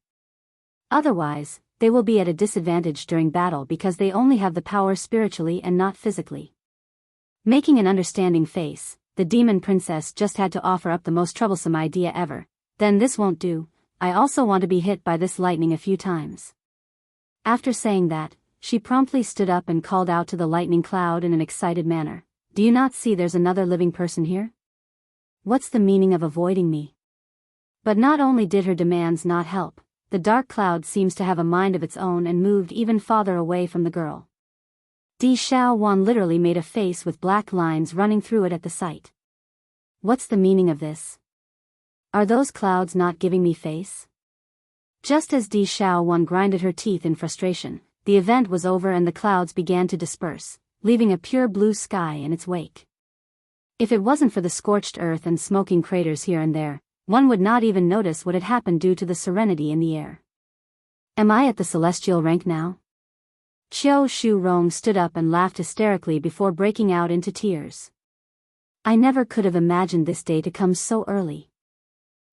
A: Otherwise, they will be at a disadvantage during battle because they only have the power spiritually and not physically. Making an understanding face, the demon princess just had to offer up the most troublesome idea ever. Then this won't do, I also want to be hit by this lightning a few times. After saying that, she promptly stood up and called out to the lightning cloud in an excited manner. Do you not see there's another living person here? What's the meaning of avoiding me? But not only did her demands not help, the dark cloud seems to have a mind of its own and moved even farther away from the girl. Di Xiaowan literally made a face with black lines running through it at the sight. What's the meaning of this? Are those clouds not giving me face? Just as Di Xiaowan grinded her teeth in frustration, the event was over and the clouds began to disperse, leaving a pure blue sky in its wake. If it wasn't for the scorched earth and smoking craters here and there, one would not even notice what had happened due to the serenity in the air. Am I at the celestial rank now? Qiu Shu Rong stood up and laughed hysterically before breaking out into tears. I never could have imagined this day to come so early.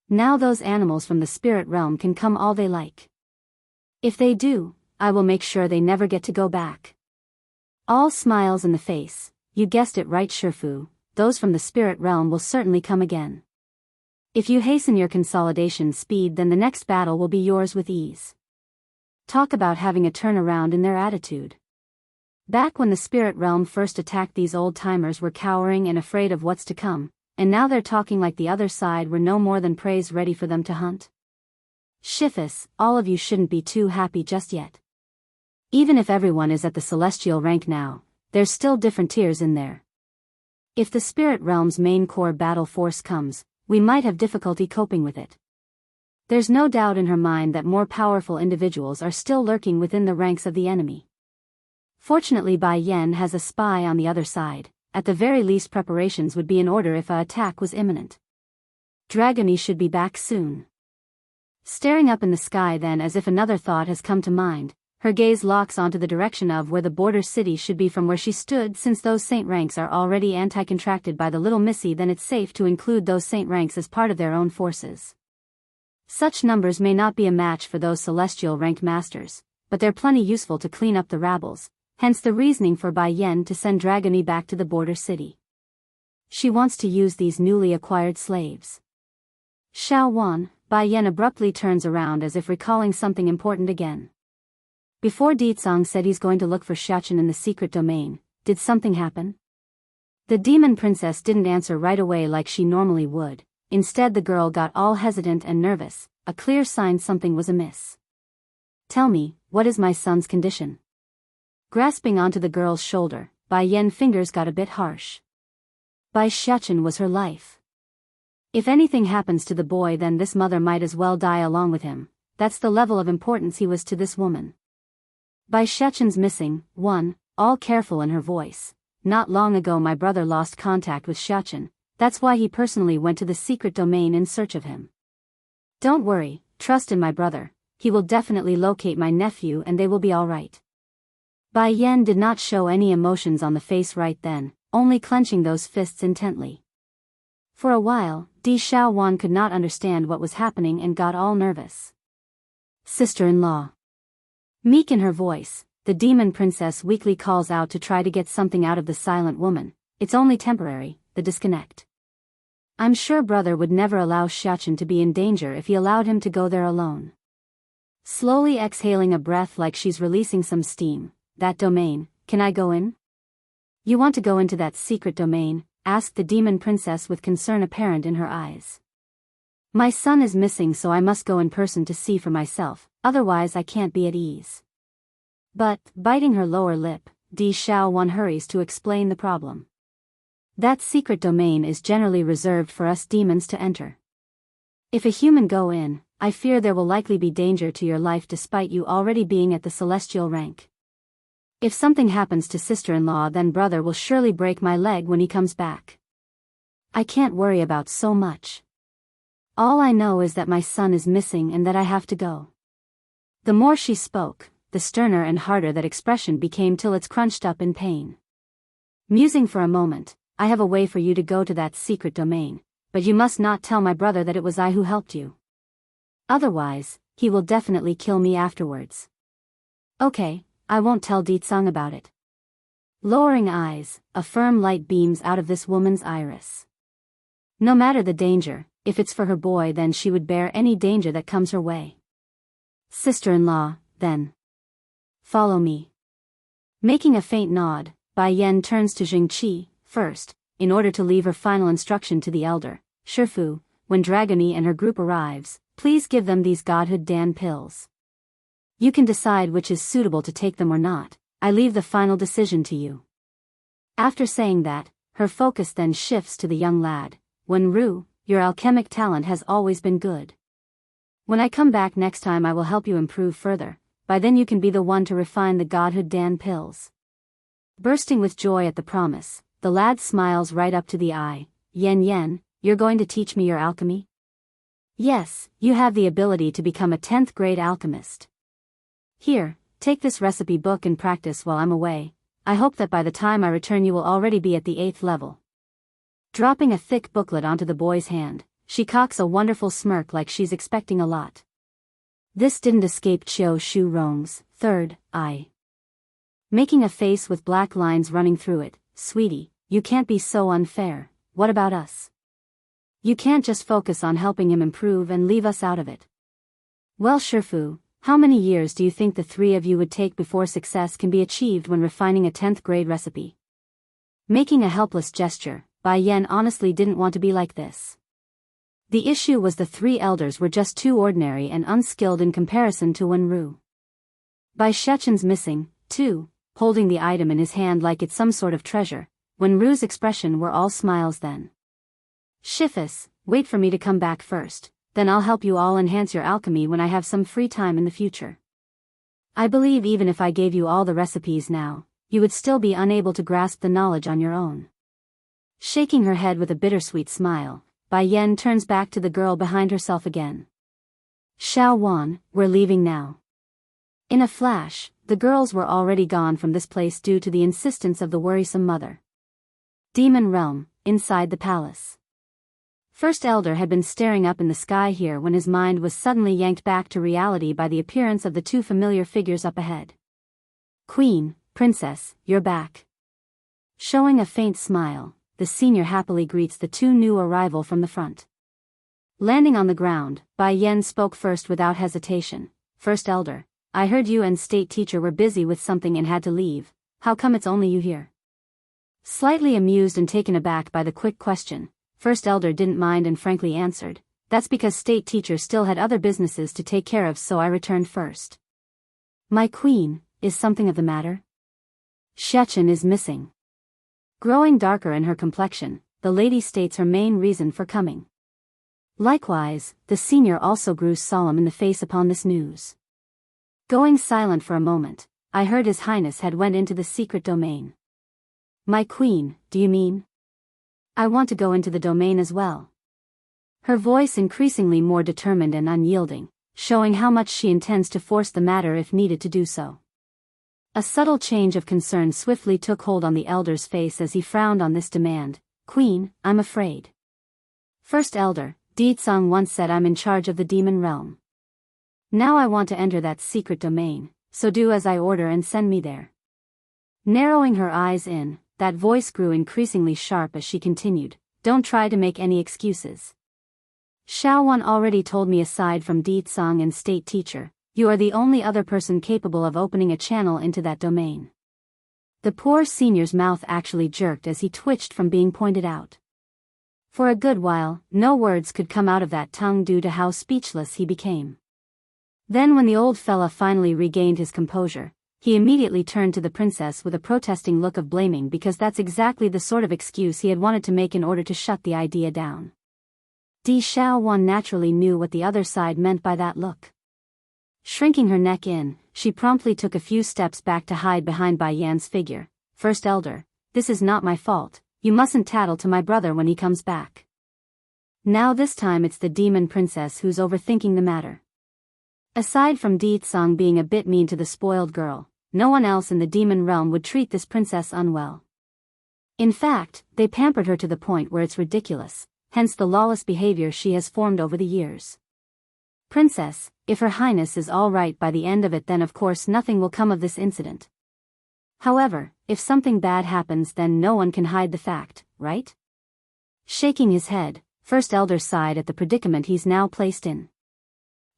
A: Now those animals from the spirit realm can come all they like. If they do, I will make sure they never get to go back. All smiles in the face. You guessed it right, Shifu, those from the spirit realm will certainly come again. If you hasten your consolidation speed, then the next battle will be yours with ease. Talk about having a turnaround in their attitude. Back when the spirit realm first attacked, these old-timers were cowering and afraid of what's to come, and now they're talking like the other side were no more than prey ready for them to hunt. Shifus, all of you shouldn't be too happy just yet. Even if everyone is at the celestial rank now, there's still different tiers in there. If the spirit realm's main core battle force comes, we might have difficulty coping with it. There's no doubt in her mind that more powerful individuals are still lurking within the ranks of the enemy. Fortunately, Bai Yan has a spy on the other side. At the very least, preparations would be in order if an attack was imminent. Dragony should be back soon. Staring up in the sky then, as if another thought has come to mind, her gaze locks onto the direction of where the border city should be from where she stood. Since those saint ranks are already anti-contracted by the little missy, then it's safe to include those saint ranks as part of their own forces. Such numbers may not be a match for those celestial ranked masters, but they're plenty useful to clean up the rabbles, hence the reasoning for Bai Yan to send Dragony back to the border city. She wants to use these newly acquired slaves. Xiao Wan, Bai Yan abruptly turns around as if recalling something important again. Before Ditsang said he's going to look for Xiaochen in the secret domain, did something happen? The demon princess didn't answer right away like she normally would. Instead, the girl got all hesitant and nervous, a clear sign something was amiss. Tell me, what is my son's condition? Grasping onto the girl's shoulder, Bai Yan's fingers got a bit harsh. Bai Xiaochen was her life. If anything happens to the boy, then this mother might as well die along with him. That's the level of importance he was to this woman. Bai Xiaochen's missing, all careful in her voice. Not long ago my brother lost contact with Xiaochen, that's why he personally went to the secret domain in search of him. Don't worry, trust in my brother, he will definitely locate my nephew and they will be alright. Bai Yan did not show any emotions on the face right then, only clenching those fists intently. For a while, Di Xiaowan could not understand what was happening and got all nervous. Sister-in-law. Meek in her voice, the demon princess weakly calls out to try to get something out of the silent woman. It's only temporary, the disconnect. I'm sure brother would never allow Xiaochen to be in danger if he allowed him to go there alone. Slowly exhaling a breath like she's releasing some steam. That domain, can I go in? You want to go into that secret domain? Asked the demon princess with concern apparent in her eyes. My son is missing, so I must go in person to see for myself, otherwise I can't be at ease. But, biting her lower lip, Di Xiaowan hurries to explain the problem. That secret domain is generally reserved for us demons to enter. If a human go in, I fear there will likely be danger to your life despite you already being at the celestial rank. If something happens to sister-in-law, then brother will surely break my leg when he comes back. I can't worry about so much. All I know is that my son is missing and that I have to go. The more she spoke, the sterner and harder that expression became till it's crunched up in pain. Musing for a moment, I have a way for you to go to that secret domain, but you must not tell my brother that it was I who helped you. Otherwise, he will definitely kill me afterwards. Okay, I won't tell Ditsang about it. Lowering eyes, a firm light beams out of this woman's iris. No matter the danger, if it's for her boy, then she would bear any danger that comes her way. Sister-in-law, then. Follow me. Making a faint nod, Bai Yan turns to Jingqi, first, in order to leave her final instruction to the elder, Shifu, when Dragony and her group arrives, please give them these Godhood Dan pills. You can decide which is suitable to take them or not, I leave the final decision to you. After saying that, her focus then shifts to the young lad. Wenru, your alchemic talent has always been good. When I come back next time I will help you improve further, by then you can be the one to refine the Godhood Dan pills. Bursting with joy at the promise, the lad smiles right up to the eye. Yen, you're going to teach me your alchemy? Yes, you have the ability to become a 10th grade alchemist. Here, take this recipe book and practice while I'm away. I hope that by the time I return you will already be at the 8th level. Dropping a thick booklet onto the boy's hand, she cocks a wonderful smirk like she's expecting a lot. This didn't escape Qiu Shu Rong's third eye. Making a face with black lines running through it, "Sweetie, you can't be so unfair. What about us? You can't just focus on helping him improve and leave us out of it." "Well, Shifu, how many years do you think the three of you would take before success can be achieved when refining a 10th grade recipe?" Making a helpless gesture, Bai Yan honestly didn't want to be like this. The issue was the three elders were just too ordinary and unskilled in comparison to Wenru. Bai Shechen's missing, too, holding the item in his hand like it's some sort of treasure. Wenru's expression were all smiles then. "Shifus, wait for me to come back first, then I'll help you all enhance your alchemy when I have some free time in the future. I believe even if I gave you all the recipes now, you would still be unable to grasp the knowledge on your own." Shaking her head with a bittersweet smile, Bai Yan turns back to the girl behind herself again. "Xiao Wan, we're leaving now." In a flash, the girls were already gone from this place due to the insistence of the worrisome mother. Demon Realm, inside the palace. First Elder had been staring up in the sky here when his mind was suddenly yanked back to reality by the appearance of the two familiar figures up ahead. "Queen, Princess, you're back." Showing a faint smile, the senior happily greets the two new arrival from the front. Landing on the ground, Bai Yan spoke first without hesitation. "First Elder, I heard you and State Teacher were busy with something and had to leave. How come it's only you here?" Slightly amused and taken aback by the quick question, First Elder didn't mind and frankly answered, "That's because State Teacher still had other businesses to take care of, so I returned first." "My queen, is something of the matter?" "Shechen is missing." Growing darker in her complexion, the lady states her main reason for coming. Likewise, the senior also grew solemn in the face upon this news. Going silent for a moment, I heard His Highness had went into the secret domain. "My queen, do you mean?" "I want to go into the domain as well." Her voice increasingly more determined and unyielding, showing how much she intends to force the matter if needed to do so. A subtle change of concern swiftly took hold on the elder's face as he frowned on this demand. "Queen, I'm afraid." "First Elder, Ditsang once said I'm in charge of the demon realm. Now I want to enter that secret domain, so do as I order and send me there." Narrowing her eyes in, that voice grew increasingly sharp as she continued, "Don't try to make any excuses. Xiaowan already told me aside from Ditsang and State Teacher, you are the only other person capable of opening a channel into that domain." The poor senior's mouth actually jerked as he twitched from being pointed out. For a good while, no words could come out of that tongue due to how speechless he became. Then when the old fella finally regained his composure, he immediately turned to the princess with a protesting look of blaming because that's exactly the sort of excuse he had wanted to make in order to shut the idea down. Di Xiaowan naturally knew what the other side meant by that look. Shrinking her neck in, she promptly took a few steps back to hide behind Bai Yan's figure. "First Elder, this is not my fault, you mustn't tattle to my brother when he comes back." Now this time it's the demon princess who's overthinking the matter. Aside from Ditsang being a bit mean to the spoiled girl, no one else in the demon realm would treat this princess unwell. In fact, they pampered her to the point where it's ridiculous, hence the lawless behavior she has formed over the years. "Princess, if Her Highness is all right by the end of it, then of course nothing will come of this incident. However, if something bad happens, then no one can hide the fact, right?" Shaking his head, First Elder sighed at the predicament he's now placed in.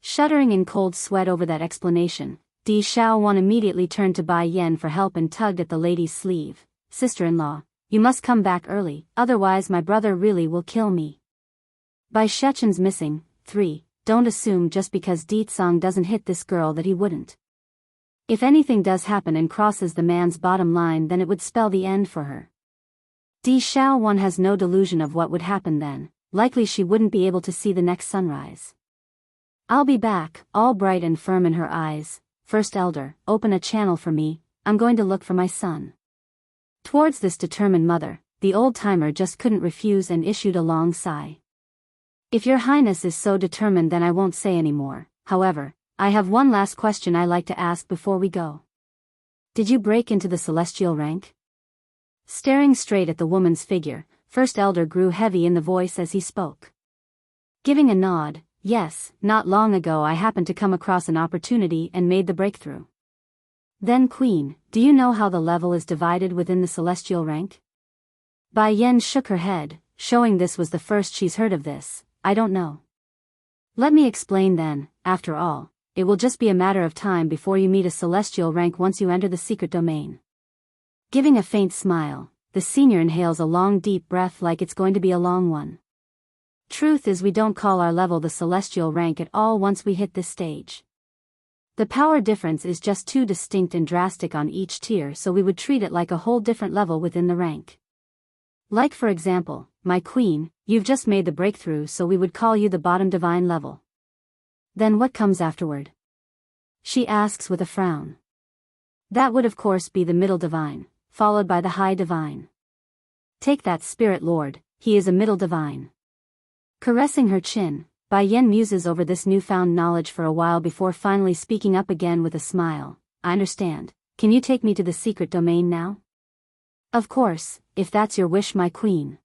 A: Shuddering in cold sweat over that explanation, Di Xiaowan immediately turned to Bai Yan for help and tugged at the lady's sleeve. "Sister-in-law, you must come back early, otherwise my brother really will kill me." Bai Shechen's missing. 3. Don't assume just because Ditsang doesn't hit this girl that he wouldn't. If anything does happen and crosses the man's bottom line, then it would spell the end for her. Di Xiaowan has no delusion of what would happen then, likely she wouldn't be able to see the next sunrise. "I'll be back," all bright and firm in her eyes. "First Elder, open a channel for me, I'm going to look for my son." Towards this determined mother, the old-timer just couldn't refuse and issued a long sigh. "If Your Highness is so determined, then I won't say any more. However, I have one last question I like to ask before we go. Did you break into the celestial rank?" Staring straight at the woman's figure, First Elder grew heavy in the voice as he spoke. Giving a nod, Yes, not long ago I happened to come across an opportunity and made the breakthrough. Then Queen, do you know how the level is divided within the celestial rank? Bai Yen shook her head, showing this was the first she's heard of this. I don't know. Let me explain then. After all, it will just be a matter of time before you meet a celestial rank once you enter the secret domain. Giving a faint smile, the senior inhales a long deep breath like it's going to be a long one. Truth is, we don't call our level the celestial rank at all once we hit this stage. The power difference is just too distinct and drastic on each tier, so we would treat it like a whole different level within the rank. Like for example, my queen, you've just made the breakthrough, so we would call you the bottom divine level. Then what comes afterward? She asks with a frown. That would of course be the middle divine, followed by the high divine. Take that, spirit lord, he is a middle divine. Caressing her chin, Bai Yen muses over this newfound knowledge for a while before finally speaking up again with a smile. I understand. Can you take me to the secret domain now? Of course, if that's your wish, my queen.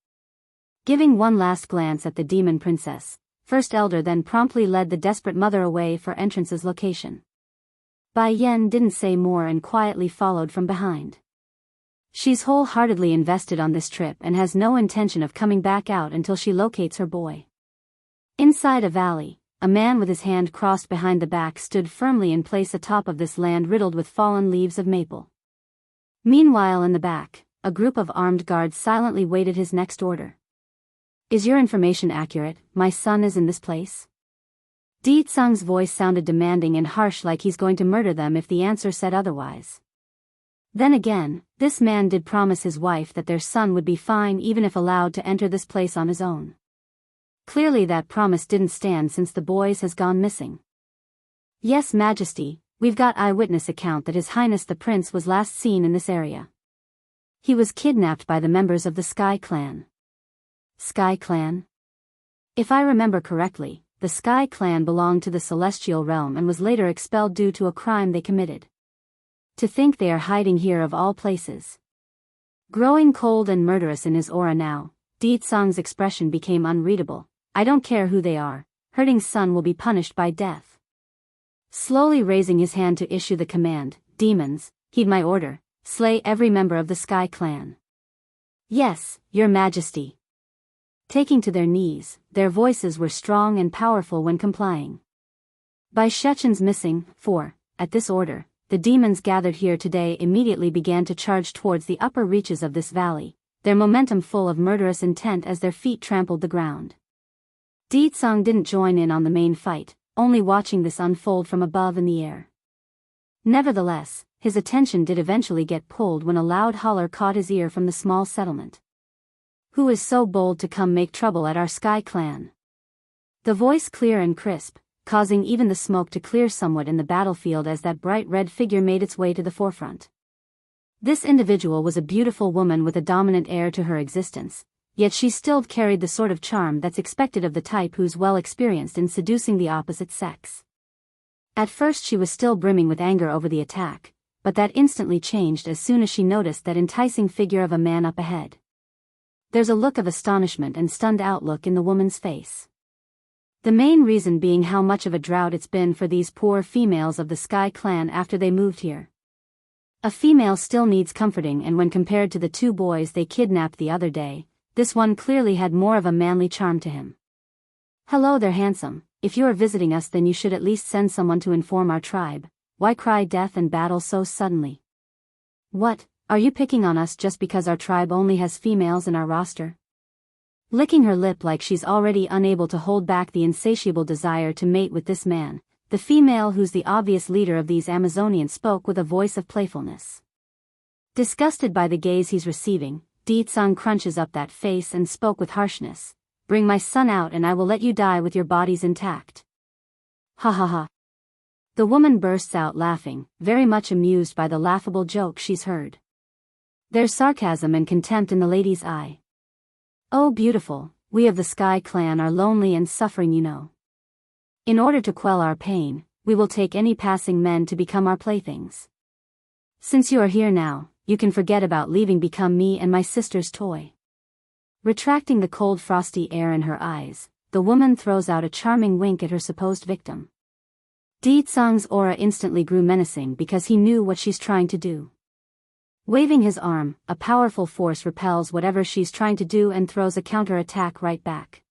A: Giving one last glance at the demon princess, First Elder then promptly led the desperate mother away for entrance's location. Bai Yen didn't say more and quietly followed from behind. She's wholeheartedly invested on this trip and has no intention of coming back out until she locates her boy. Inside a valley, a man with his hand crossed behind the back stood firmly in place atop of this land riddled with fallen leaves of maple. Meanwhile in the back, a group of armed guards silently waited his next order. Is your information accurate? My son is in this place? Di Tsung's voice sounded demanding and harsh, like he's going to murder them if the answer said otherwise. Then again, this man did promise his wife that their son would be fine even if allowed to enter this place on his own. Clearly that promise didn't stand since the boys has gone missing. Yes, Majesty, we've got eyewitness account that His Highness the Prince was last seen in this area. He was kidnapped by the members of the Sky Clan. Sky Clan? If I remember correctly, the Sky Clan belonged to the Celestial Realm and was later expelled due to a crime they committed. To think they are hiding here of all places. Growing cold and murderous in his aura now, Di Tsung's expression became unreadable. I don't care who they are, hurting son will be punished by death. Slowly raising his hand to issue the command, demons, heed my order, slay every member of the Sky Clan. Yes, Your Majesty. Taking to their knees, their voices were strong and powerful when complying. By Shechen's missing, for, at this order, the demons gathered here today immediately began to charge towards the upper reaches of this valley, their momentum full of murderous intent as their feet trampled the ground. Di Tsung didn't join in on the main fight, only watching this unfold from above in the air. Nevertheless, his attention did eventually get pulled when a loud holler caught his ear from the small settlement. Who is so bold to come make trouble at our Sky Clan? The voice clear and crisp, causing even the smoke to clear somewhat in the battlefield as that bright red figure made its way to the forefront. This individual was a beautiful woman with a dominant air to her existence, yet she still carried the sort of charm that's expected of the type who's well experienced in seducing the opposite sex. At first she was still brimming with anger over the attack, but that instantly changed as soon as she noticed that enticing figure of a man up ahead. There's a look of astonishment and stunned outlook in the woman's face. The main reason being how much of a drought it's been for these poor females of the Sky Clan after they moved here. A female still needs comforting, and when compared to the two boys they kidnapped the other day, this one clearly had more of a manly charm to him. Hello there, handsome. If you are visiting us, then you should at least send someone to inform our tribe. Why cry death and battle so suddenly? What, are you picking on us just because our tribe only has females in our roster? Licking her lip like she's already unable to hold back the insatiable desire to mate with this man, the female who's the obvious leader of these Amazonians spoke with a voice of playfulness. Disgusted by the gaze he's receiving, Di Tsung crunches up that face and spoke with harshness. Bring my son out and I will let you die with your bodies intact. Ha ha ha. The woman bursts out laughing, very much amused by the laughable joke she's heard. There's sarcasm and contempt in the lady's eye. Oh beautiful, we of the Sky Clan are lonely and suffering, you know. In order to quell our pain, we will take any passing men to become our playthings. Since you are here now, you can forget about leaving, become me and my sister's toy. Retracting the cold frosty air in her eyes, the woman throws out a charming wink at her supposed victim. Deetsong's aura instantly grew menacing because he knew what she's trying to do. Waving his arm, a powerful force repels whatever she's trying to do and throws a counter-attack right back.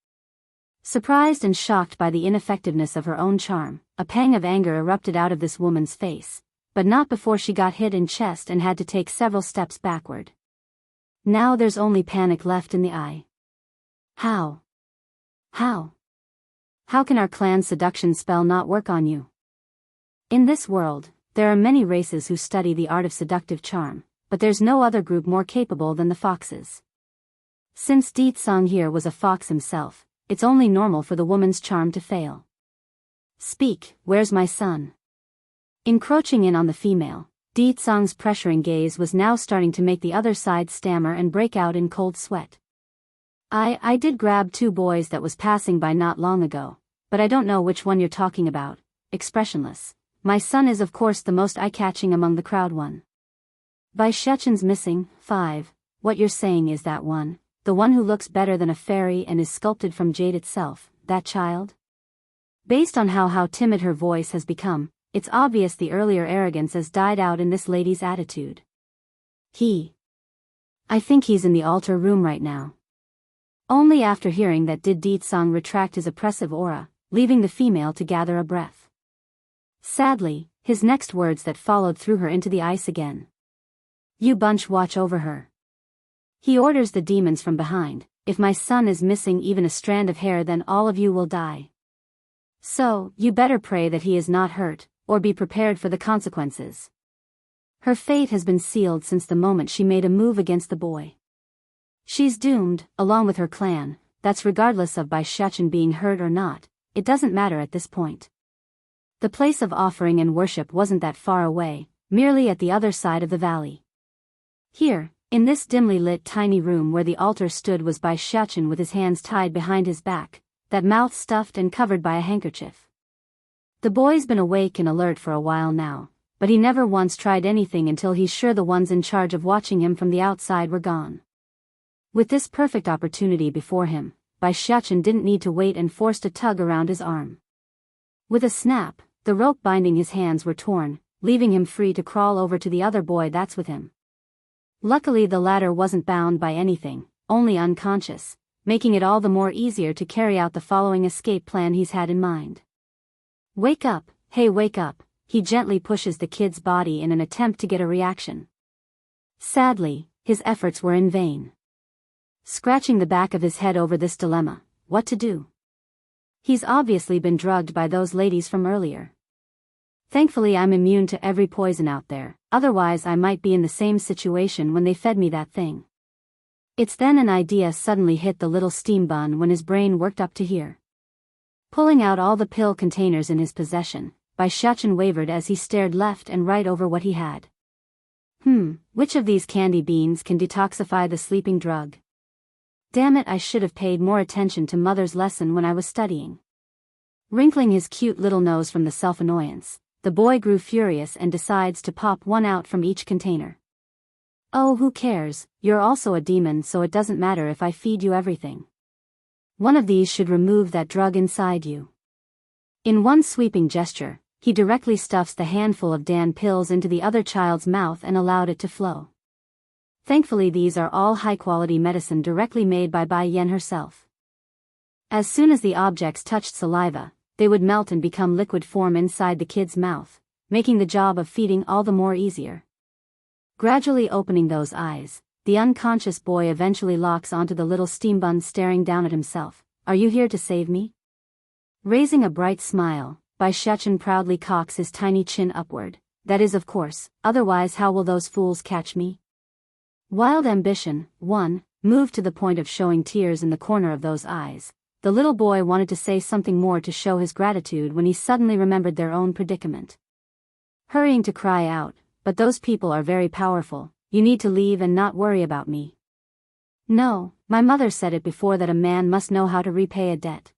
A: Surprised and shocked by the ineffectiveness of her own charm, a pang of anger erupted out of this woman's face, but not before she got hit in chest and had to take several steps backward. Now there's only panic left in the eye. How? How can our clan's seduction spell not work on you? In this world, there are many races who study the art of seductive charm, but there's no other group more capable than the foxes. Since Deetsong here was a fox himself, it's only normal for the woman's charm to fail. Speak, where's my son? Encroaching in on the female, Deetsong's pressuring gaze was now starting to make the other side stammer and break out in cold sweat. I did grab 2 boys that was passing by not long ago, but I don't know which one you're talking about. Expressionless. My son is of course the most eye-catching among the crowd one. Bishechen's missing. 5. What you're saying is that one, the one who looks better than a fairy and is sculpted from jade itself, that child? Based on how timid her voice has become, it's obvious the earlier arrogance has died out in this lady's attitude. I think he's in the altar room right now. Only after hearing that did Deetsong retract his oppressive aura, leaving the female to gather a breath. Sadly, his next words that followed threw her into the ice again. You bunch watch over her. He orders the demons from behind, if my son is missing even a strand of hair then all of you will die. So, you better pray that he is not hurt, or be prepared for the consequences. Her fate has been sealed since the moment she made a move against the boy. She's doomed, along with her clan, that's regardless of Bishechen being hurt or not, it doesn't matter at this point. The place of offering and worship wasn't that far away, merely at the other side of the valley. Here, in this dimly lit tiny room where the altar stood was Bishechen with his hands tied behind his back, that mouth stuffed and covered by a handkerchief. The boy's been awake and alert for a while now, but he never once tried anything until he's sure the ones in charge of watching him from the outside were gone. With this perfect opportunity before him, Bishechen didn't need to wait and forced a tug around his arm. With a snap, the rope binding his hands were torn, leaving him free to crawl over to the other boy that's with him. Luckily the latter wasn't bound by anything, only unconscious, making it all the more easier to carry out the following escape plan he's had in mind. Wake up, hey wake up, he gently pushes the kid's body in an attempt to get a reaction. Sadly, his efforts were in vain. Scratching the back of his head over this dilemma, what to do? He's obviously been drugged by those ladies from earlier. Thankfully I'm immune to every poison out there, otherwise I might be in the same situation when they fed me that thing. It's then an idea suddenly hit the little steam bun when his brain worked up to here. Pulling out all the pill containers in his possession, Bishechen wavered as he stared left and right over what he had. Which of these candy beans can detoxify the sleeping drug? Damn it, I should have paid more attention to Mother's lesson when I was studying. Wrinkling his cute little nose from the self-annoyance, the boy grew furious and decides to pop one out from each container. Oh, who cares, you're also a demon so it doesn't matter if I feed you everything. One of these should remove that drug inside you. In one sweeping gesture, he directly stuffs the handful of Dan pills into the other child's mouth and allowed it to flow. Thankfully these are all high-quality medicine directly made by Bai Yan herself. As soon as the objects touched saliva, they would melt and become liquid form inside the kid's mouth, making the job of feeding all the more easier. Gradually opening those eyes, the unconscious boy eventually locks onto the little steam bun staring down at himself. Are you here to save me? Raising a bright smile, Bishechen proudly cocks his tiny chin upward. That is of course, otherwise how will those fools catch me? Wild ambition, 1, moved to the point of showing tears in the corner of those eyes. The little boy wanted to say something more to show his gratitude when he suddenly remembered their own predicament. Hurrying to cry out, but those people are very powerful, you need to leave and not worry about me. No, my mother said it before that a man must know how to repay a debt.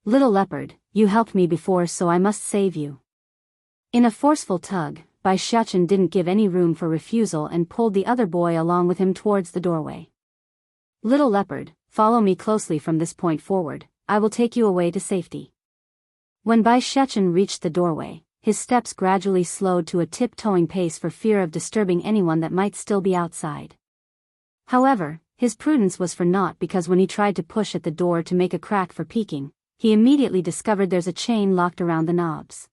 A: Little leopard, you helped me before so I must save you. In a forceful tug, Bishechen didn't give any room for refusal and pulled the other boy along with him towards the doorway. Little leopard, follow me closely from this point forward, I will take you away to safety. When Bai Shechen reached the doorway, his steps gradually slowed to a tiptoeing pace for fear of disturbing anyone that might still be outside. However, his prudence was for naught because when he tried to push at the door to make a crack for peeking, he immediately discovered there's a chain locked around the knobs.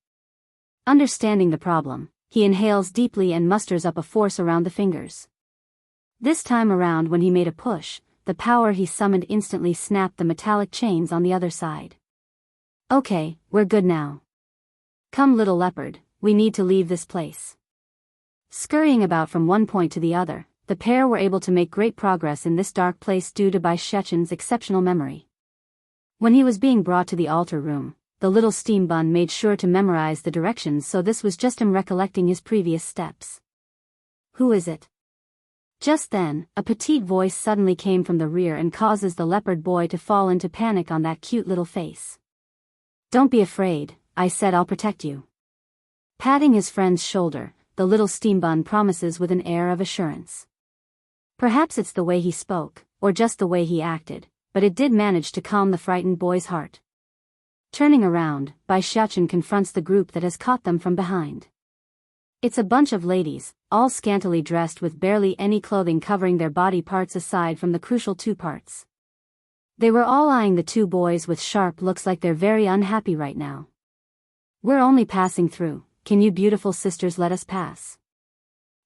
A: Understanding the problem, he inhales deeply and musters up a force around the fingers. This time around when he made a push, the power he summoned instantly snapped the metallic chains on the other side. Okay, we're good now. Come little leopard, we need to leave this place. Scurrying about from one point to the other, the pair were able to make great progress in this dark place due to Bai Shechen's exceptional memory. When he was being brought to the altar room, the little steam bun made sure to memorize the directions, so this was just him recollecting his previous steps. Who is it? Just then, a petite voice suddenly came from the rear and causes the leopard boy to fall into panic on that cute little face. Don't be afraid, I said I'll protect you. Patting his friend's shoulder, the little steam bun promises with an air of assurance. Perhaps it's the way he spoke, or just the way he acted, but it did manage to calm the frightened boy's heart. Turning around, Bai Shechen confronts the group that has caught them from behind. It's a bunch of ladies, all scantily dressed with barely any clothing covering their body parts aside from the crucial two parts. They were all eyeing the two boys with sharp looks like they're very unhappy right now. We're only passing through, can you beautiful sisters let us pass?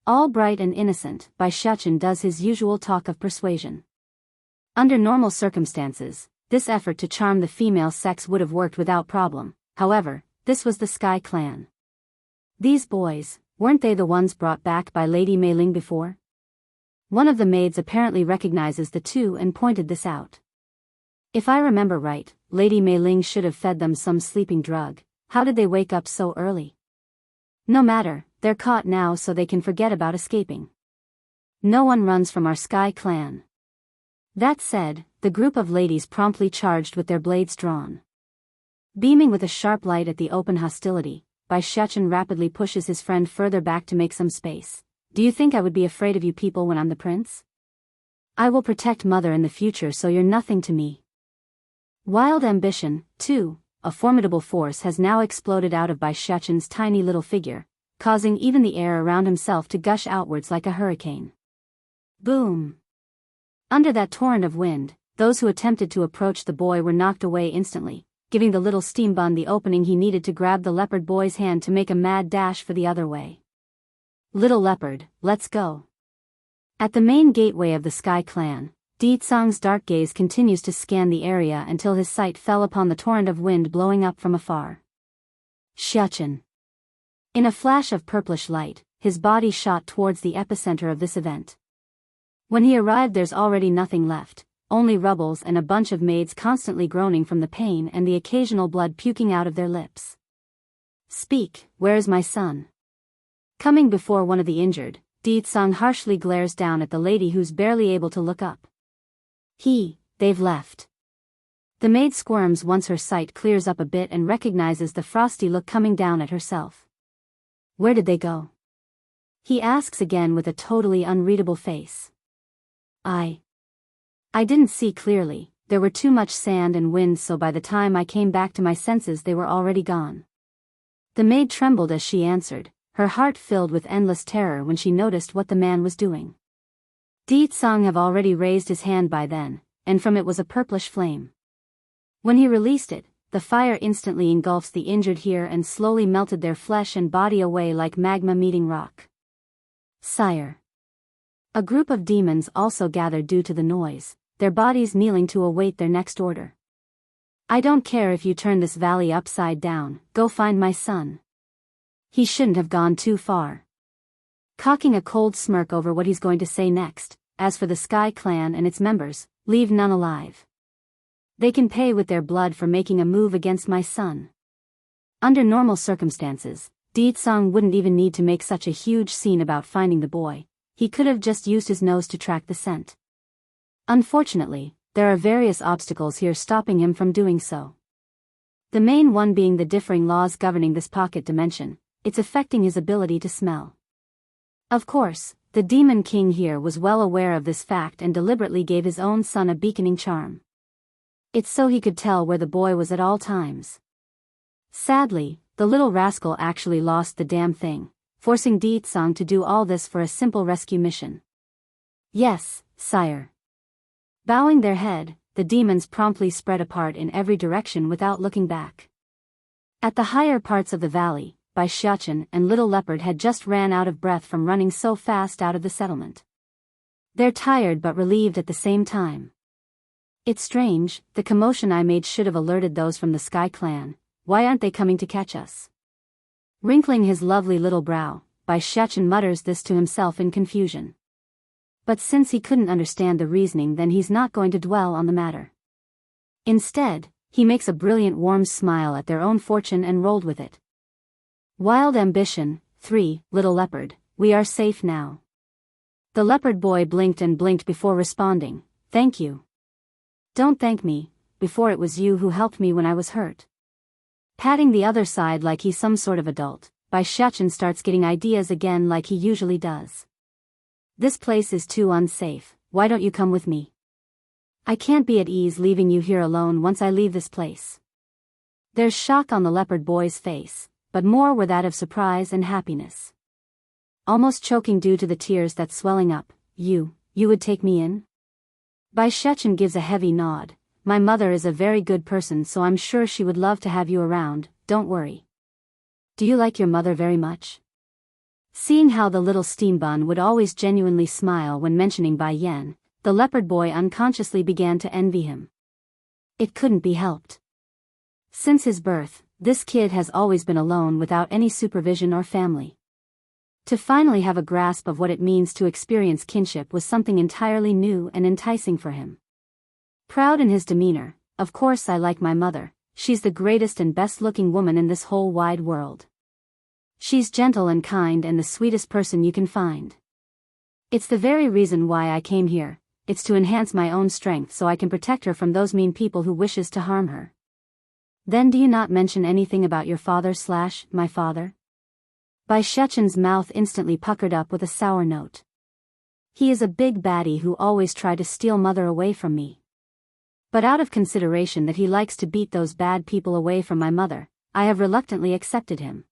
A: All bright and innocent, Bai Shechen does his usual talk of persuasion. Under normal circumstances, this effort to charm the female sex would have worked without problem, however, this was the Sky Clan. These boys, weren't they the ones brought back by Lady Mei Ling before? One of the maids apparently recognizes the two and pointed this out. If I remember right, Lady Mei Ling should have fed them some sleeping drug. How did they wake up so early? No matter, they're caught now so they can forget about escaping. No one runs from our Sky Clan. That said, the group of ladies promptly charged with their blades drawn. Beaming with a sharp light at the open hostility, Bai Shechen rapidly pushes his friend further back to make some space. Do you think I would be afraid of you people when I'm the prince? I will protect Mother in the future, so you're nothing to me. Wild ambition, too, a formidable force has now exploded out of Bai Shechen's tiny little figure, causing even the air around himself to gush outwards like a hurricane. Boom! Under that torrent of wind, those who attempted to approach the boy were knocked away instantly, giving the little steam bun the opening he needed to grab the leopard boy's hand to make a mad dash for the other way. Little leopard, let's go. At the main gateway of the Sky Clan, Di Tsang's dark gaze continues to scan the area until his sight fell upon the torrent of wind blowing up from afar. Shechen. In a flash of purplish light, his body shot towards the epicenter of this event. When he arrived, there's already nothing left, only rubbles and a bunch of maids constantly groaning from the pain and the occasional blood puking out of their lips. Speak, where is my son? Coming before one of the injured, Di Tsang harshly glares down at the lady who's barely able to look up. They've left. The maid squirms once her sight clears up a bit and recognizes the frosty look coming down at herself. Where did they go? He asks again with a totally unreadable face. I didn't see clearly, there were too much sand and wind, so by the time I came back to my senses they were already gone. The maid trembled as she answered, her heart filled with endless terror when she noticed what the man was doing. Di Tsang have already raised his hand by then, and from it was a purplish flame. When he released it, the fire instantly engulfs the injured here and slowly melted their flesh and body away like magma meeting rock. Sire. A group of demons also gathered due to the noise, their bodies kneeling to await their next order. I don't care if you turn this valley upside down, go find my son. He shouldn't have gone too far. Cocking a cold smirk over what he's going to say next, as for the Sky Clan and its members, leave none alive. They can pay with their blood for making a move against my son. Under normal circumstances, Di Tsang wouldn't even need to make such a huge scene about finding the boy. He could have just used his nose to track the scent. Unfortunately, there are various obstacles here stopping him from doing so. The main one being the differing laws governing this pocket dimension. It's affecting his ability to smell. Of course, the Demon King here was well aware of this fact and deliberately gave his own son a beaconing charm. It's so he could tell where the boy was at all times. Sadly, the little rascal actually lost the damn thing, forcing Di-tsang to do all this for a simple rescue mission. Yes, sire. Bowing their head, the demons promptly spread apart in every direction without looking back. At the higher parts of the valley, Biyao and Little Leopard had just ran out of breath from running so fast out of the settlement. They're tired but relieved at the same time. It's strange, the commotion I made should have alerted those from the Sky Clan. Why aren't they coming to catch us? Wrinkling his lovely little brow, Biyao mutters this to himself in confusion. But since he couldn't understand the reasoning, then he's not going to dwell on the matter. Instead, he makes a brilliant warm smile at their own fortune and rolled with it. Wild Ambition, 3, Little Leopard, we are safe now. The leopard boy blinked and blinked before responding, thank you. Don't thank me, before it was you who helped me when I was hurt. Patting the other side like he's some sort of adult, Biyao starts getting ideas again like he usually does. This place is too unsafe, why don't you come with me? I can't be at ease leaving you here alone once I leave this place. There's shock on the leopard boy's face, but more were that of surprise and happiness. Almost choking due to the tears that's swelling up, you would take me in? Biyao gives a heavy nod. My mother is a very good person, so I'm sure she would love to have you around, don't worry. Do you like your mother very much? Seeing how the little steam bun would always genuinely smile when mentioning Bai Yan, the leopard boy unconsciously began to envy him. It couldn't be helped. Since his birth, this kid has always been alone without any supervision or family. To finally have a grasp of what it means to experience kinship was something entirely new and enticing for him. Proud in his demeanor, of course I like my mother, she's the greatest and best-looking woman in this whole wide world. She's gentle and kind and the sweetest person you can find. It's the very reason why I came here, it's to enhance my own strength so I can protect her from those mean people who wishes to harm her. Then do you not mention anything about your father/my father? Biyao mouth instantly puckered up with a sour note. He is a big baddie who always tried to steal mother away from me. But out of consideration that he likes to beat those bad people away from my mother, I have reluctantly accepted him.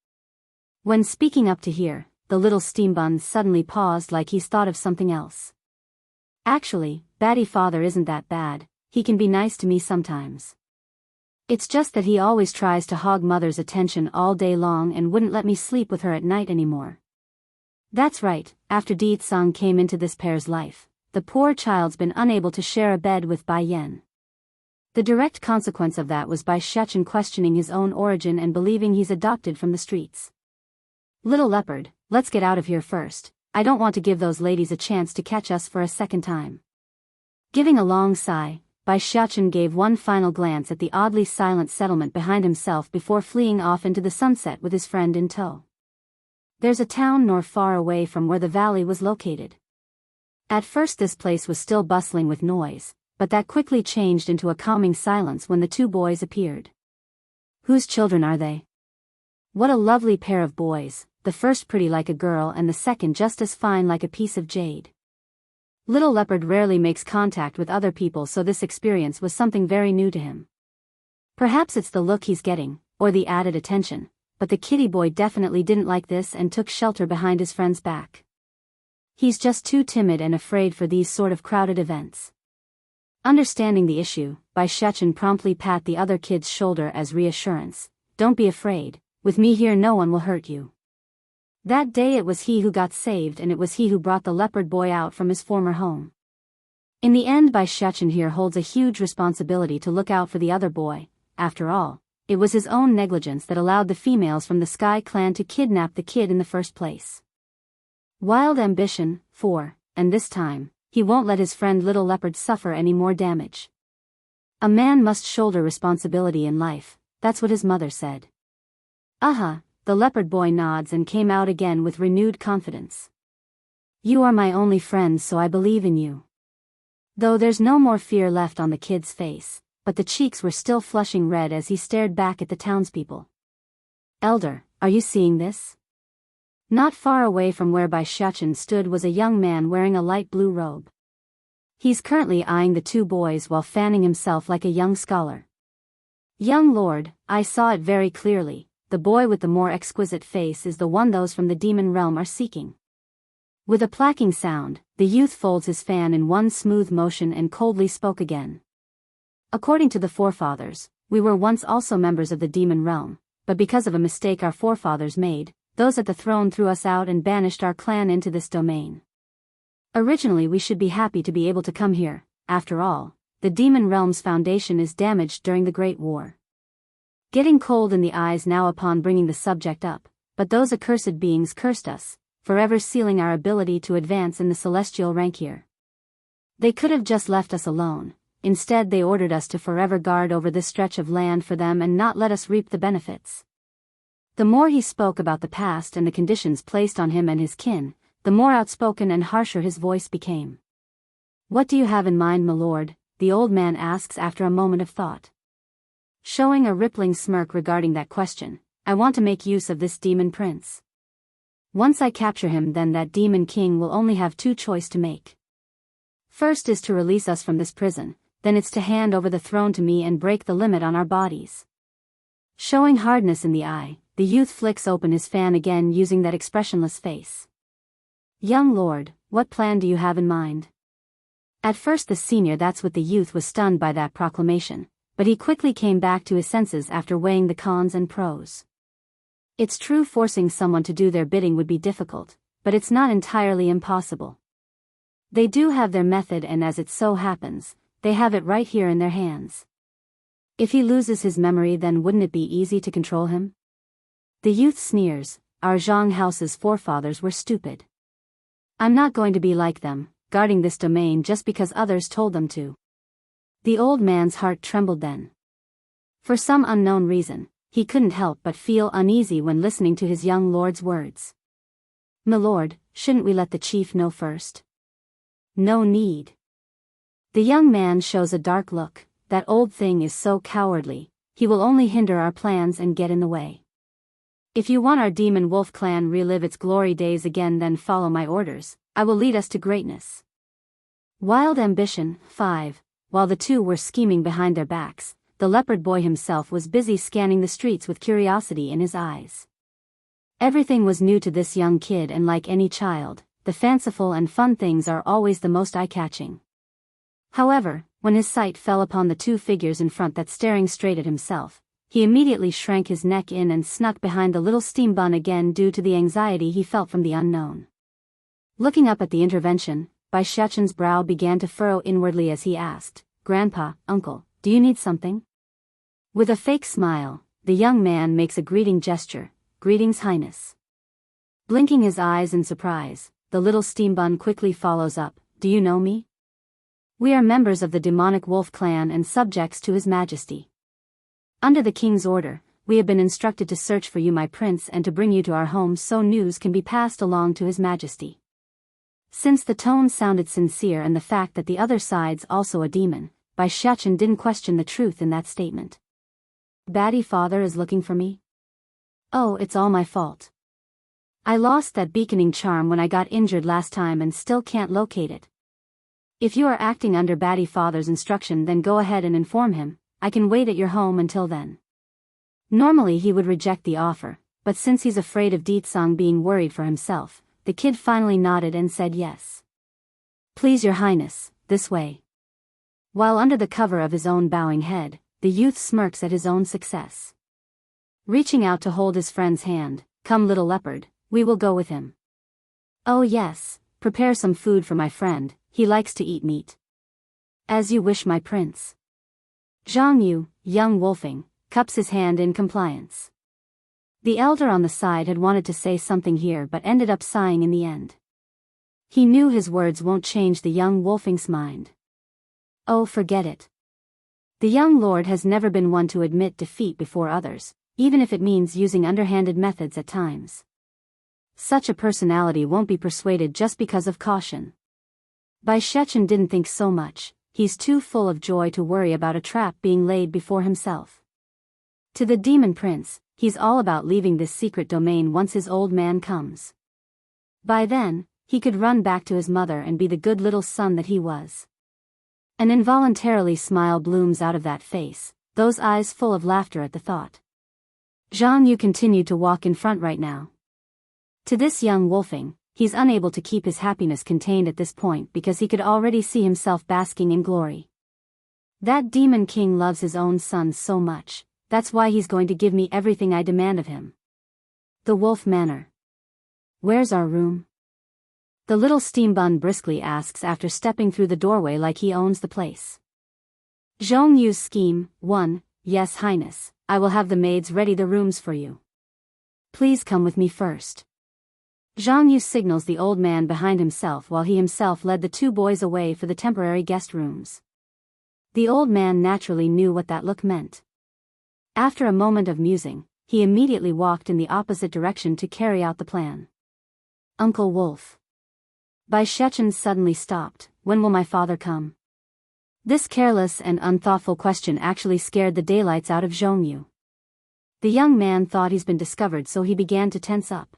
A: When speaking up to here, the little steam bun suddenly paused like he's thought of something else. Actually, baddie father isn't that bad, he can be nice to me sometimes. It's just that he always tries to hog mother's attention all day long and wouldn't let me sleep with her at night anymore. That's right, after Di-tsang came into this pair's life, the poor child's been unable to share a bed with Bai Yan. The direct consequence of that was Biyao questioning his own origin and believing he's adopted from the streets. Little Leopard, let's get out of here first, I don't want to give those ladies a chance to catch us for a second time. Giving a long sigh, Biyao gave one final glance at the oddly silent settlement behind himself before fleeing off into the sunset with his friend in tow. There's a town not far away from where the valley was located. At first this place was still bustling with noise, but that quickly changed into a calming silence when the two boys appeared. Whose children are they? What a lovely pair of boys, the first pretty like a girl and the second just as fine like a piece of jade. Little Leopard rarely makes contact with other people, so this experience was something very new to him. Perhaps it's the look he's getting, or the added attention, but the kitty boy definitely didn't like this and took shelter behind his friend's back. He's just too timid and afraid for these sort of crowded events. Understanding the issue, Biyao promptly pat the other kid's shoulder as reassurance. Don't be afraid, with me here no one will hurt you. That day it was he who got saved and it was he who brought the leopard boy out from his former home. In the end Biyao here holds a huge responsibility to look out for the other boy. After all, it was his own negligence that allowed the females from the Sky Clan to kidnap the kid in the first place. Wild Ambition, 4, and this time, he won't let his friend Little Leopard suffer any more damage. A man must shoulder responsibility in life, that's what his mother said. The leopard boy nods and came out again with renewed confidence. You are my only friend, so I believe in you. Though there's no more fear left on the kid's face, but the cheeks were still flushing red as he stared back at the townspeople. Elder, are you seeing this? Not far away from where Biyao stood was a young man wearing a light blue robe. He's currently eyeing the two boys while fanning himself like a young scholar. Young lord, I saw it very clearly, the boy with the more exquisite face is the one those from the demon realm are seeking. With a placking sound, the youth folds his fan in one smooth motion and coldly spoke again. According to the forefathers, we were once also members of the demon realm, but because of a mistake our forefathers made, those at the throne threw us out and banished our clan into this domain. Originally we should be happy to be able to come here, after all, the demon realm's foundation is damaged during the Great War. Getting cold in the eyes now upon bringing the subject up, but those accursed beings cursed us, forever sealing our ability to advance in the celestial rank here. They could have just left us alone, instead they ordered us to forever guard over this stretch of land for them and not let us reap the benefits. The more he spoke about the past and the conditions placed on him and his kin, the more outspoken and harsher his voice became. What do you have in mind, my lord? The old man asks after a moment of thought. Showing a rippling smirk regarding that question, I want to make use of this demon prince. Once I capture him, then that demon king will only have two choices to make. First is to release us from this prison, then it's to hand over the throne to me and break the limit on our bodies. Showing hardness in the eye, the youth flicks open his fan again using that expressionless face. Young lord, what plan do you have in mind? At first the senior that's with the youth was stunned by that proclamation, but he quickly came back to his senses after weighing the cons and pros. It's true forcing someone to do their bidding would be difficult, but it's not entirely impossible. They do have their method, and as it so happens, they have it right here in their hands. If he loses his memory, then wouldn't it be easy to control him? The youth sneers, our Zhang house's forefathers were stupid. I'm not going to be like them, guarding this domain just because others told them to. The old man's heart trembled then. For some unknown reason, he couldn't help but feel uneasy when listening to his young lord's words. My lord, shouldn't we let the chief know first? No need. The young man shows a dark look. That old thing is so cowardly, he will only hinder our plans and get in the way. If you want our demon wolf clan relive its glory days again, then follow my orders, I will lead us to greatness. Wild ambition. 5. While the two were scheming behind their backs, the leopard boy himself was busy scanning the streets with curiosity in his eyes. Everything was new to this young kid, and like any child, the fanciful and fun things are always the most eye-catching. However, when his sight fell upon the two figures in front that staring straight at himself, he immediately shrank his neck in and snuck behind the little steam bun again due to the anxiety he felt from the unknown. Looking up at the intervention, Biyao brow began to furrow inwardly as he asked, Grandpa, Uncle, do you need something? With a fake smile, the young man makes a greeting gesture, Greetings, Highness. Blinking his eyes in surprise, the little steam bun quickly follows up, Do you know me? We are members of the demonic wolf clan and subjects to His Majesty. Under the king's order, we have been instructed to search for you, my prince, and to bring you to our home so news can be passed along to His Majesty. Since the tone sounded sincere and the fact that the other side's also a demon, Biyao didn't question the truth in that statement. Baddie father is looking for me? Oh, it's all my fault. I lost that beaconing charm when I got injured last time and still can't locate it. If you are acting under Baddie father's instruction, then go ahead and inform him. I can wait at your home until then. Normally he would reject the offer, but since he's afraid of Deetsong being worried for himself, the kid finally nodded and said yes. Please, your highness, this way. While under the cover of his own bowing head, the youth smirks at his own success. Reaching out to hold his friend's hand, Come, little leopard, we will go with him. Oh yes, prepare some food for my friend, he likes to eat meat. As you wish, my prince. Zhang Yu, young wolfing, cups his hand in compliance. The elder on the side had wanted to say something here but ended up sighing in the end. He knew his words won't change the young wolfing's mind. Oh, forget it. The young lord has never been one to admit defeat before others, even if it means using underhanded methods at times. Such a personality won't be persuaded just because of caution. Biyao didn't think so much. He's too full of joy to worry about a trap being laid before himself. To the demon prince, he's all about leaving this secret domain once his old man comes. By then, he could run back to his mother and be the good little son that he was. An involuntarily smile blooms out of that face, those eyes full of laughter at the thought. Zhang Yu continued to walk in front right now. To this young wolfing, he's unable to keep his happiness contained at this point because he could already see himself basking in glory. That demon king loves his own sons so much, that's why he's going to give me everything I demand of him. The Wolf Manor. Where's our room? The little steam bun briskly asks after stepping through the doorway like he owns the place. Zhong Yu's scheme. 1. Yes, Highness, I will have the maids ready the rooms for you. Please come with me first. Zhang Yu signals the old man behind himself while he himself led the two boys away for the temporary guest rooms. The old man naturally knew what that look meant. After a moment of musing, he immediately walked in the opposite direction to carry out the plan. Uncle Wolf. Bai Shechen suddenly stopped. When will my father come? This careless and unthoughtful question actually scared the daylights out of Zhong Yu. The young man thought he's been discovered, so he began to tense up.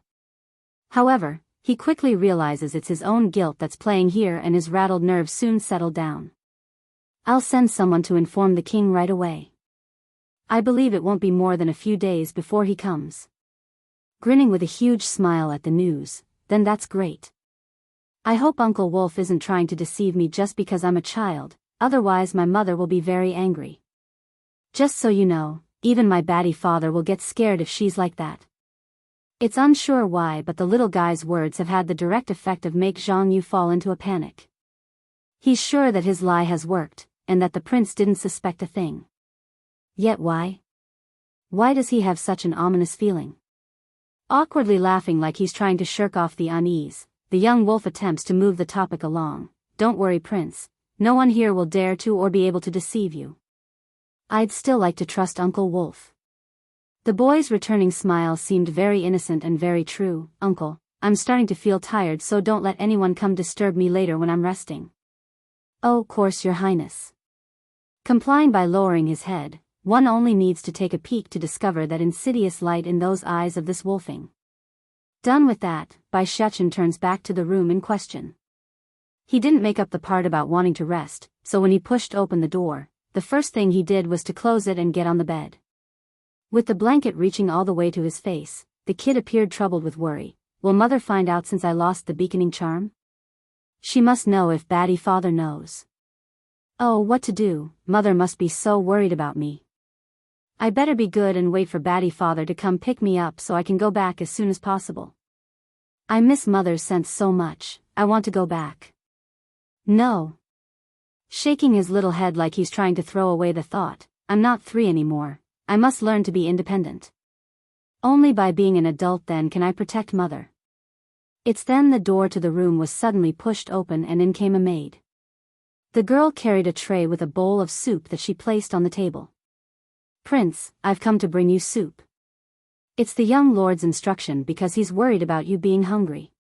A: However, he quickly realizes it's his own guilt that's playing here and his rattled nerves soon settle down. I'll send someone to inform the king right away. I believe it won't be more than a few days before he comes. Grinning with a huge smile at the news, then that's great. I hope Uncle Wolf isn't trying to deceive me just because I'm a child, otherwise my mother will be very angry. Just so you know, even my batty father will get scared if she's like that. It's unsure why, but the little guy's words have had the direct effect of make Zhang Yu fall into a panic. He's sure that his lie has worked, and that the prince didn't suspect a thing. Yet why? Why does he have such an ominous feeling? Awkwardly laughing like he's trying to shirk off the unease, the young wolf attempts to move the topic along. Don't worry, Prince. No one here will dare to or be able to deceive you. I'd still like to trust Uncle Wolf. The boy's returning smile seemed very innocent and very true. Uncle, I'm starting to feel tired, so don't let anyone come disturb me later when I'm resting. Oh, course, Your Highness. Complying by lowering his head, one only needs to take a peek to discover that insidious light in those eyes of this wolfing. Done with that, Bai Shechen turns back to the room in question. He didn't make up the part about wanting to rest, so when he pushed open the door, the first thing he did was to close it and get on the bed. With the blanket reaching all the way to his face, the kid appeared troubled with worry. Will mother find out since I lost the beaconing charm? She must know if batty father knows. Oh, what to do, mother must be so worried about me. I better be good and wait for batty father to come pick me up so I can go back as soon as possible. I miss mother's scent so much, I want to go back. No. Shaking his little head like he's trying to throw away the thought, I'm not 3 anymore. I must learn to be independent. Only by being an adult then can I protect mother. It's then the door to the room was suddenly pushed open and in came a maid. The girl carried a tray with a bowl of soup that she placed on the table. Prince, I've come to bring you soup. It's the young lord's instruction because he's worried about you being hungry.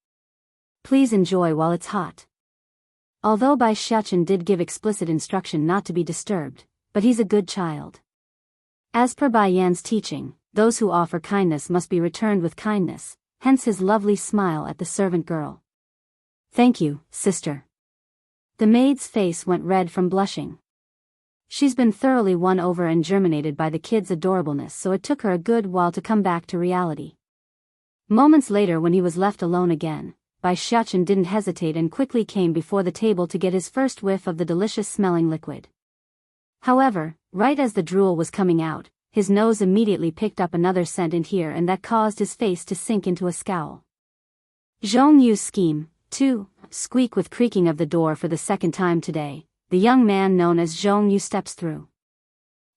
A: Please enjoy while it's hot. Although Bai Shechen did give explicit instruction not to be disturbed, but he's a good child. As per Bai Yan's teaching, those who offer kindness must be returned with kindness, hence his lovely smile at the servant girl. Thank you, sister. The maid's face went red from blushing. She's been thoroughly won over and germinated by the kid's adorableness, so it took her a good while to come back to reality. Moments later, when he was left alone again, Bai Shechen didn't hesitate and quickly came before the table to get his first whiff of the delicious-smelling liquid. However, right as the drool was coming out, his nose immediately picked up another scent in here, and that caused his face to sink into a scowl. Zhong Yu's scheme. 2. Squeak with creaking of the door for the second time today, the young man known as Zhong Yu steps through.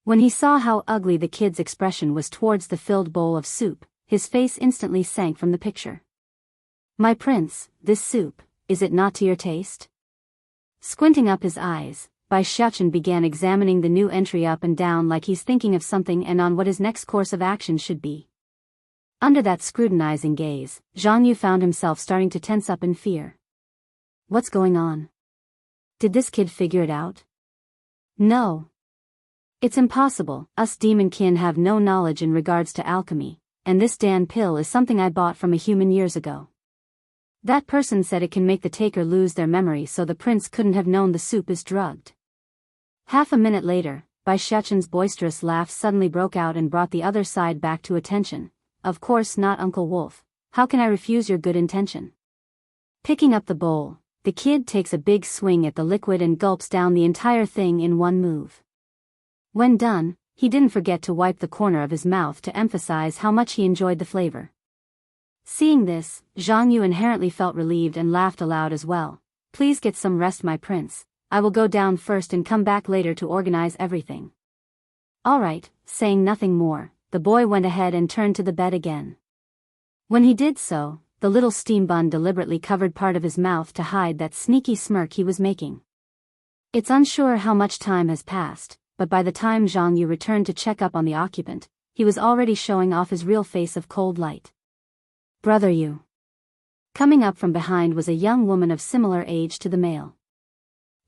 A: When he saw how ugly the kid's expression was towards the filled bowl of soup, his face instantly sank from the picture. My prince, this soup, is it not to your taste? Squinting up his eyes, Bai Shechen began examining the new entry up and down like he's thinking of something and on what his next course of action should be. Under that scrutinizing gaze, Zhang Yu found himself starting to tense up in fear. What's going on? Did this kid figure it out? No. It's impossible, us demon kin have no knowledge in regards to alchemy, and this Dan pill is something I bought from a human years ago. That person said it can make the taker lose their memory, so the prince couldn't have known the soup is drugged. Half a minute later, Bai Shechen's boisterous laugh suddenly broke out and brought the other side back to attention. Of course not, Uncle Wolf. How can I refuse your good intention? Picking up the bowl, the kid takes a big swing at the liquid and gulps down the entire thing in one move. When done, he didn't forget to wipe the corner of his mouth to emphasize how much he enjoyed the flavor. Seeing this, Zhang Yu inherently felt relieved and laughed aloud as well. Please get some rest, my prince. I will go down first and come back later to organize everything. All right, saying nothing more, the boy went ahead and turned to the bed again. When he did so, the little steam bun deliberately covered part of his mouth to hide that sneaky smirk he was making. It's unsure how much time has passed, but by the time Zhang Yu returned to check up on the occupant, he was already showing off his real face of cold light. Brother Yu. Coming up from behind was a young woman of similar age to the male.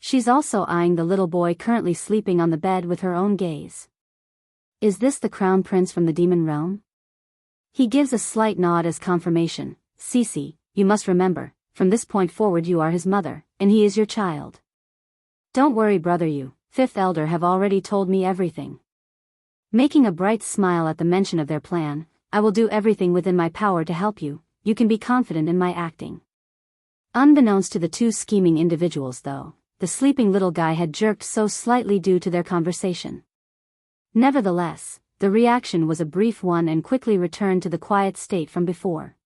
A: She's also eyeing the little boy currently sleeping on the bed with her own gaze. Is this the crown prince from the demon realm? He gives a slight nod as confirmation. Cici, you must remember, from this point forward you are his mother, and he is your child. Don't worry, brother Yu, fifth elder have already told me everything. Making a bright smile at the mention of their plan, I will do everything within my power to help you. You can be confident in my acting. Unbeknownst to the two scheming individuals though, the sleeping little guy had jerked so slightly due to their conversation. Nevertheless, the reaction was a brief one and quickly returned to the quiet state from before.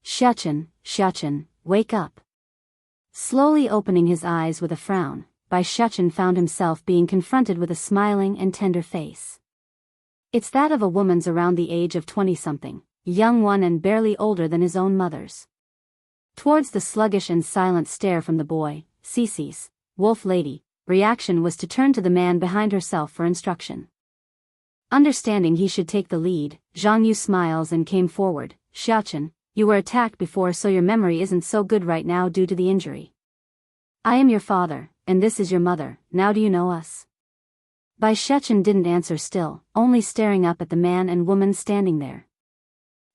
A: Shechen, wake up. Slowly opening his eyes with a frown, Bai Shechen found himself being confronted with a smiling and tender face. It's that of a woman's around the age of 20-something, young one and barely older than his own mother's. Towards the sluggish and silent stare from the boy, Cici's wolf lady reaction was to turn to the man behind herself for instruction. Understanding he should take the lead, Zhang Yu smiles and came forward. Shechen, you were attacked before, so your memory isn't so good right now due to the injury. I am your father, and this is your mother. Now do you know us? Bai Shechen didn't answer still, only staring up at the man and woman standing there.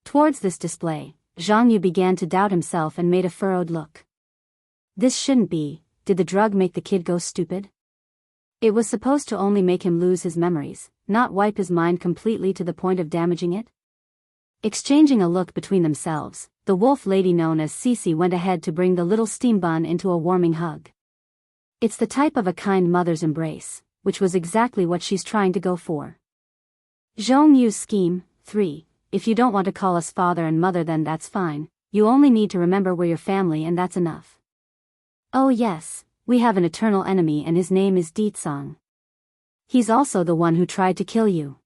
A: Towards this display, Zhang Yu began to doubt himself and made a furrowed look. This shouldn't be. Did the drug make the kid go stupid? It was supposed to only make him lose his memories, not wipe his mind completely to the point of damaging it? Exchanging a look between themselves, the wolf lady known as Cici went ahead to bring the little steam bun into a warming hug. It's the type of a kind mother's embrace, which was exactly what she's trying to go for. Zhong Yu's scheme, 3. If you don't want to call us father and mother, then that's fine. You only need to remember we're your family and that's enough. Oh yes, we have an eternal enemy and his name is Ditsang. He's also the one who tried to kill you.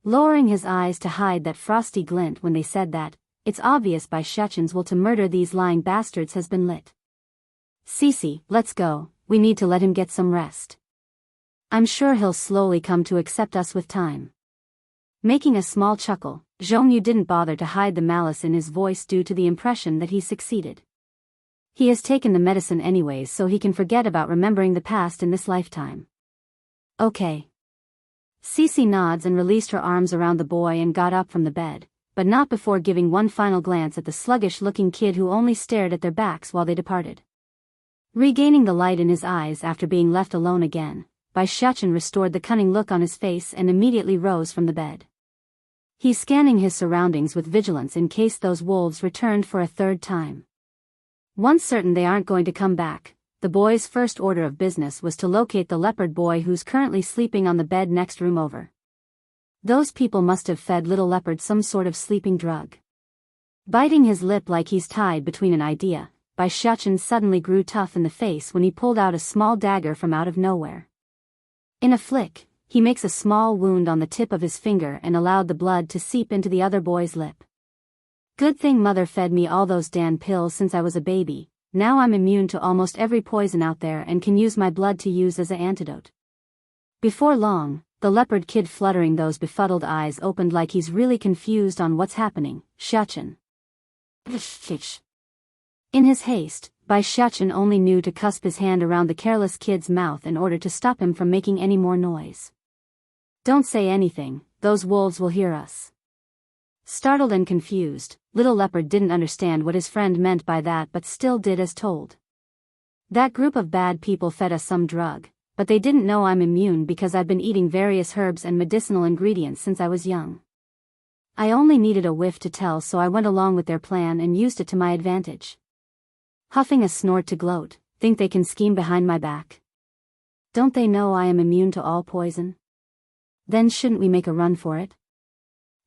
A: Lowering his eyes to hide that frosty glint when they said that, it's obvious Bai Shechen's will to murder these lying bastards has been lit. Cici, let's go, we need to let him get some rest. I'm sure he'll slowly come to accept us with time. Making a small chuckle, Zhong Yu didn't bother to hide the malice in his voice due to the impression that he succeeded. He has taken the medicine anyways, so he can forget about remembering the past in this lifetime. Okay. Cici nods and released her arms around the boy and got up from the bed, but not before giving one final glance at the sluggish-looking kid who only stared at their backs while they departed. Regaining the light in his eyes after being left alone again, Bai Shechen restored the cunning look on his face and immediately rose from the bed. He's scanning his surroundings with vigilance in case those wolves returned for a third time. Once certain they aren't going to come back, the boy's first order of business was to locate the leopard boy who's currently sleeping on the bed next room over. Those people must have fed little leopard some sort of sleeping drug. Biting his lip like he's tied between an idea, Bai Shechen suddenly grew tough in the face when he pulled out a small dagger from out of nowhere. In a flick, he makes a small wound on the tip of his finger and allowed the blood to seep into the other boy's lip. Good thing mother fed me all those damn pills since I was a baby. Now I'm immune to almost every poison out there and can use my blood to use as an antidote. Before long, the leopard kid fluttering those befuddled eyes opened like he's really confused on what's happening. Shechen. In his haste, Bai Shechen only knew to cusp his hand around the careless kid's mouth in order to stop him from making any more noise. Don't say anything, those wolves will hear us. Startled and confused, little leopard didn't understand what his friend meant by that but still did as told. That group of bad people fed us some drug, but they didn't know I'm immune because I've been eating various herbs and medicinal ingredients since I was young. I only needed a whiff to tell, so I went along with their plan and used it to my advantage. Huffing a snort to gloat, think they can scheme behind my back? Don't they know I am immune to all poison? Then shouldn't we make a run for it?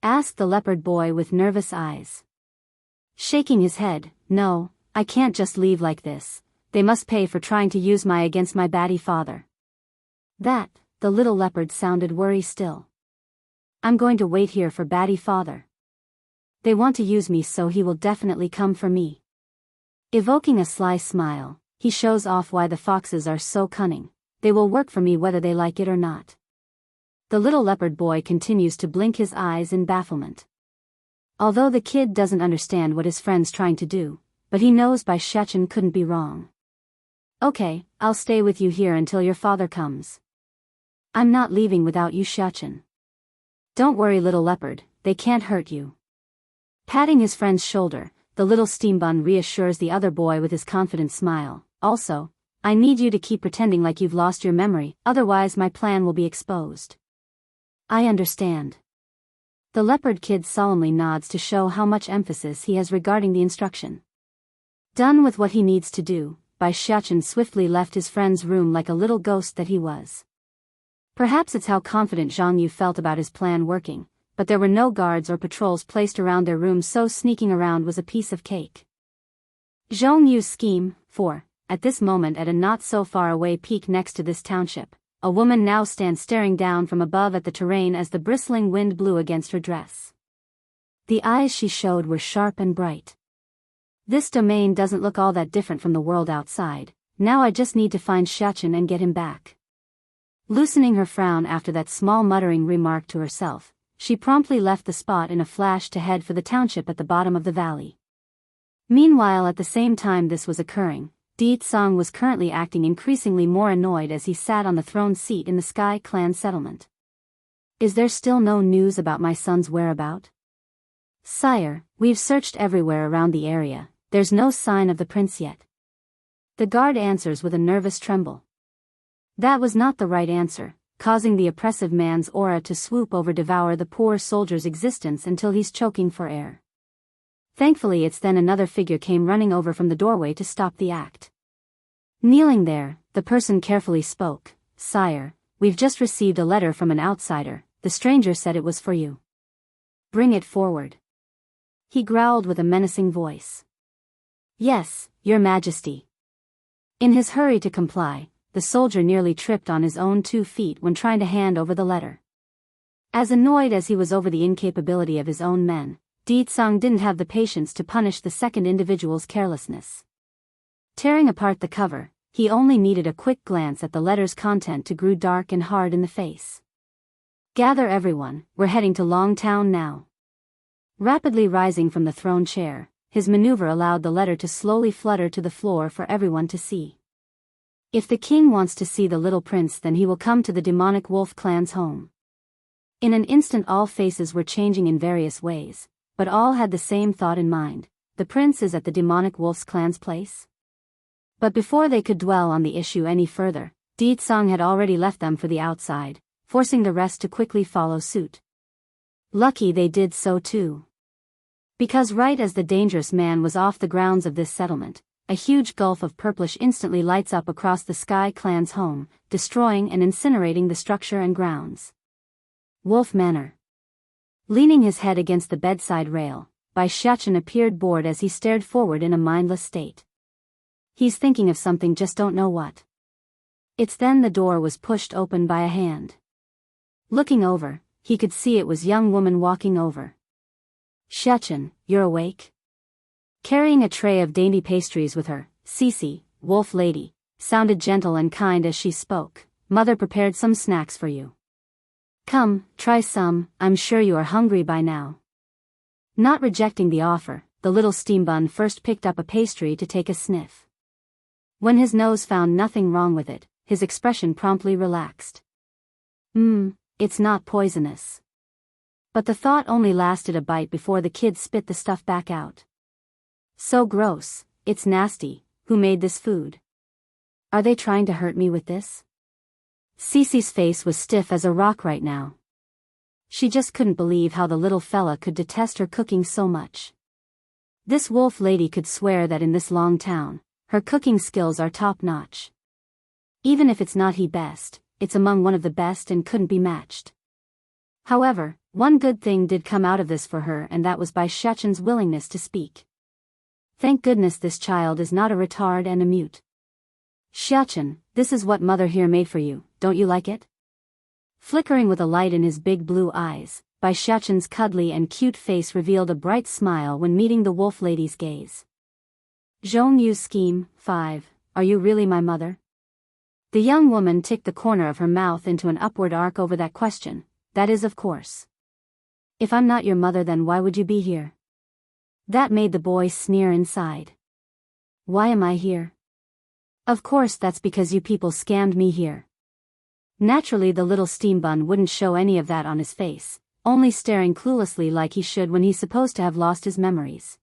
A: Asked the leopard boy with nervous eyes. Shaking his head, no, I can't just leave like this. They must pay for trying to use me against my batty father. That, the little leopard sounded worried still. I'm going to wait here for batty father. They want to use me, so he will definitely come for me. Evoking a sly smile, he shows off why the foxes are so cunning. They will work for me whether they like it or not. The little leopard boy continues to blink his eyes in bafflement. Although the kid doesn't understand what his friend's trying to do, but he knows Biyao couldn't be wrong. Okay, I'll stay with you here until your father comes. I'm not leaving without you, Biyao. Don't worry, little leopard, they can't hurt you. Patting his friend's shoulder, the little steam bun reassures the other boy with his confident smile. Also, I need you to keep pretending like you've lost your memory, otherwise my plan will be exposed. I understand. The leopard kid solemnly nods to show how much emphasis he has regarding the instruction. Done with what he needs to do, Biyao swiftly left his friend's room like a little ghost that he was. Perhaps it's how confident Zhang Yu felt about his plan working, but there were no guards or patrols placed around their room, so sneaking around was a piece of cake. Zhang Yu's scheme, for, at this moment at a not so far away peak next to this township, a woman now stands staring down from above at the terrain as the bristling wind blew against her dress. The eyes she showed were sharp and bright. This domain doesn't look all that different from the world outside. Now I just need to find Biyao and get him back. Loosening her frown after that small muttering remark to herself, she promptly left the spot in a flash to head for the township at the bottom of the valley. Meanwhile, at the same time this was occurring, Ditsang was currently acting increasingly more annoyed as he sat on the throne seat in the Sky Clan settlement. Is there still no news about my son's whereabout? Sire, we've searched everywhere around the area, there's no sign of the prince yet. The guard answers with a nervous tremble. That was not the right answer, causing the oppressive man's aura to swoop over devour the poor soldier's existence until he's choking for air. Thankfully it's then another figure came running over from the doorway to stop the act. Kneeling there, the person carefully spoke. Sire, we've just received a letter from an outsider. The stranger said it was for you. Bring it forward. He growled with a menacing voice. Yes, Your Majesty. In his hurry to comply, the soldier nearly tripped on his own 2 feet when trying to hand over the letter. As annoyed as he was over the incapability of his own men, Ditsang didn't have the patience to punish the second individual's carelessness. Tearing apart the cover, he only needed a quick glance at the letter's content to grow dark and hard in the face. Gather everyone, we're heading to Long Town now. Rapidly rising from the throne chair, his maneuver allowed the letter to slowly flutter to the floor for everyone to see. If the king wants to see the little prince, then he will come to the demonic wolf clan's home. In an instant all faces were changing in various ways, but all had the same thought in mind. The prince is at the demonic wolf's clan's place? But before they could dwell on the issue any further, Ditsang had already left them for the outside, forcing the rest to quickly follow suit. Lucky they did so too. Because right as the dangerous man was off the grounds of this settlement, a huge gulf of purplish instantly lights up across the Sky Clan's home, destroying and incinerating the structure and grounds. Wolf Manor. Leaning his head against the bedside rail, Biyao appeared bored as he stared forward in a mindless state. He's thinking of something, just don't know what. It's then the door was pushed open by a hand. Looking over, he could see it was young woman walking over. Biyao, you're awake? Carrying a tray of dainty pastries with her, Cece, wolf lady, sounded gentle and kind as she spoke. Mother prepared some snacks for you. Come, try some, I'm sure you are hungry by now. Not rejecting the offer, the little steam bun first picked up a pastry to take a sniff. When his nose found nothing wrong with it, his expression promptly relaxed. It's not poisonous. But the thought only lasted a bite before the kid spit the stuff back out. So gross, it's nasty. Who made this food? Are they trying to hurt me with this? Cece's face was stiff as a rock right now. She just couldn't believe how the little fella could detest her cooking so much. This wolf lady could swear that in this long town, her cooking skills are top-notch. Even if it's not the best, it's among one of the best and couldn't be matched. However, one good thing did come out of this for her, and that was Biyao willingness to speak. Thank goodness this child is not a retard and a mute. Xiachen, this is what mother here made for you, don't you like it? Flickering with a light in his big blue eyes, Biyao cuddly and cute face revealed a bright smile when meeting the wolf lady's gaze. Zhong Yu's scheme, 5, are you really my mother? The young woman ticked the corner of her mouth into an upward arc over that question, that is of course. If I'm not your mother, then why would you be here? That made the boy sneer inside. Why am I here? Of course that's because you people scammed me here. Naturally the little steam bun wouldn't show any of that on his face, only staring cluelessly like he should when he's supposed to have lost his memories.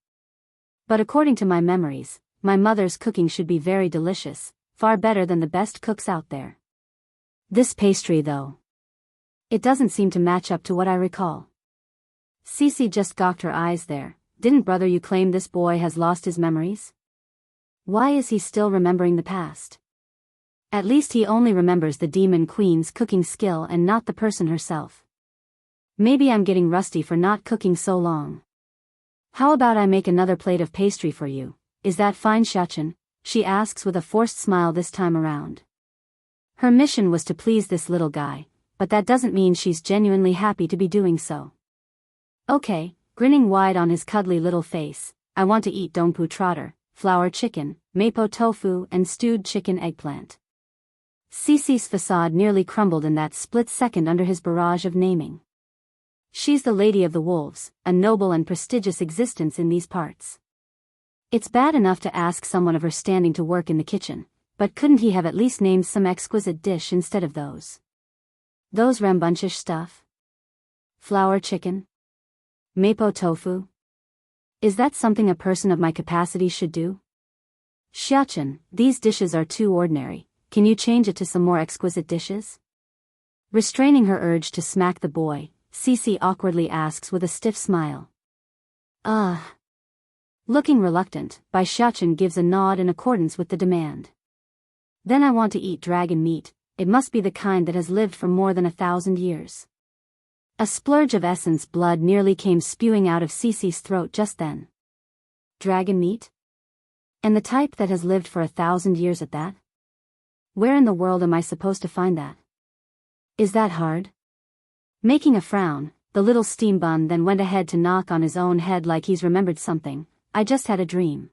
A: But according to my memories, my mother's cooking should be very delicious, far better than the best cooks out there. This pastry though. It doesn't seem to match up to what I recall. Cece just gawked her eyes there. Didn't brother you claim this boy has lost his memories? Why is he still remembering the past? At least he only remembers the demon queen's cooking skill and not the person herself. Maybe I'm getting rusty for not cooking so long. How about I make another plate of pastry for you? Is that fine, Xiachen? She asks with a forced smile this time around. Her mission was to please this little guy, but that doesn't mean she's genuinely happy to be doing so. Okay, grinning wide on his cuddly little face, I want to eat dongpu trotter, flour chicken, mapo tofu and stewed chicken eggplant. Cece's facade nearly crumbled in that split second under his barrage of naming. She's the lady of the wolves, a noble and prestigious existence in these parts. It's bad enough to ask someone of her standing to work in the kitchen, but couldn't he have at least named some exquisite dish instead of those? Those rambunctious stuff? Flour chicken? Mapo tofu? Is that something a person of my capacity should do? Xiachen, these dishes are too ordinary, can you change it to some more exquisite dishes? Restraining her urge to smack the boy, Cece awkwardly asks with a stiff smile. Looking reluctant, Biyao gives a nod in accordance with the demand. Then I want to eat dragon meat, it must be the kind that has lived for more than 1,000 years. A splurge of essence blood nearly came spewing out of Cece's throat just then. Dragon meat? And the type that has lived for 1,000 years at that? Where in the world am I supposed to find that? Is that hard? Making a frown, the little steam bun then went ahead to knock on his own head like he's remembered something. I just had a dream.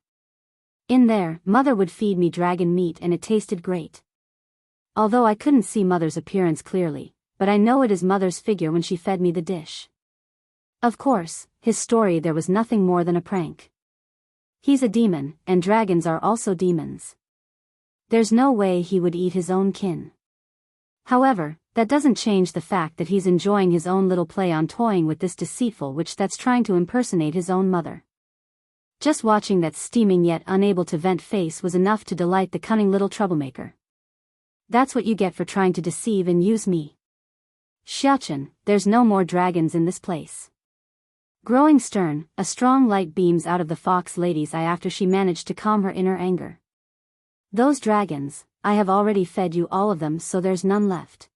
A: In there, mother would feed me dragon meat and it tasted great. Although I couldn't see mother's appearance clearly, but I know it is mother's figure when she fed me the dish. Of course, his story there was nothing more than a prank. He's a demon, and dragons are also demons. There's no way he would eat his own kin. However, that doesn't change the fact that he's enjoying his own little play on toying with this deceitful witch that's trying to impersonate his own mother. Just watching that steaming yet unable to vent face was enough to delight the cunning little troublemaker. That's what you get for trying to deceive and use me. Xiachen, there's no more dragons in this place. Growing stern, a strong light beams out of the fox lady's eye after she managed to calm her inner anger. Those dragons, I have already fed you all of them, so there's none left.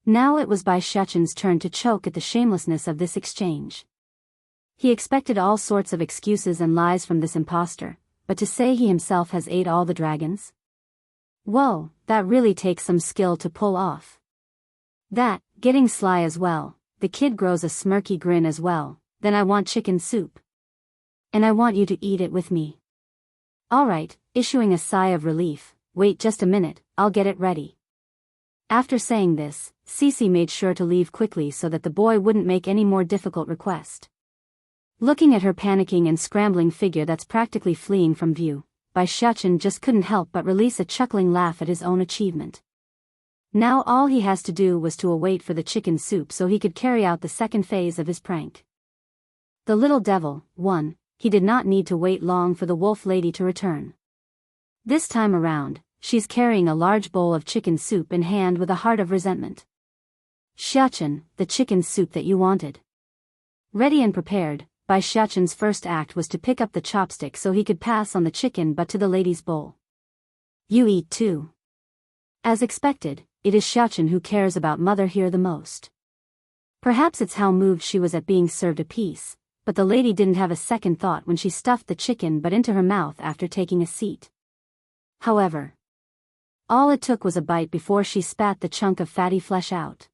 A: Now it was Biyao turn to choke at the shamelessness of this exchange. He expected all sorts of excuses and lies from this impostor, but to say he himself has ate all the dragons? Whoa, that really takes some skill to pull off. That, getting sly as well, the kid grows a smirky grin as well. Then I want chicken soup. And I want you to eat it with me. Alright, issuing a sigh of relief, wait just a minute, I'll get it ready. After saying this, Cece made sure to leave quickly so that the boy wouldn't make any more difficult request. Looking at her panicking and scrambling figure that's practically fleeing from view, Biyao just couldn't help but release a chuckling laugh at his own achievement. Now all he has to do was to await for the chicken soup so he could carry out the second phase of his prank. The little devil, he did not need to wait long for the wolf lady to return. This time around, she's carrying a large bowl of chicken soup in hand with a heart of resentment. Xiachen, the chicken soup that you wanted. Ready and prepared, Bai Xiachen's first act was to pick up the chopstick so he could pass on the chicken but to the lady's bowl. You eat too. As expected, it is Xiachen who cares about mother here the most. Perhaps it's how moved she was at being served a piece, but the lady didn't have a second thought when she stuffed the chicken but into her mouth after taking a seat. However, all it took was a bite before she spat the chunk of fatty flesh out.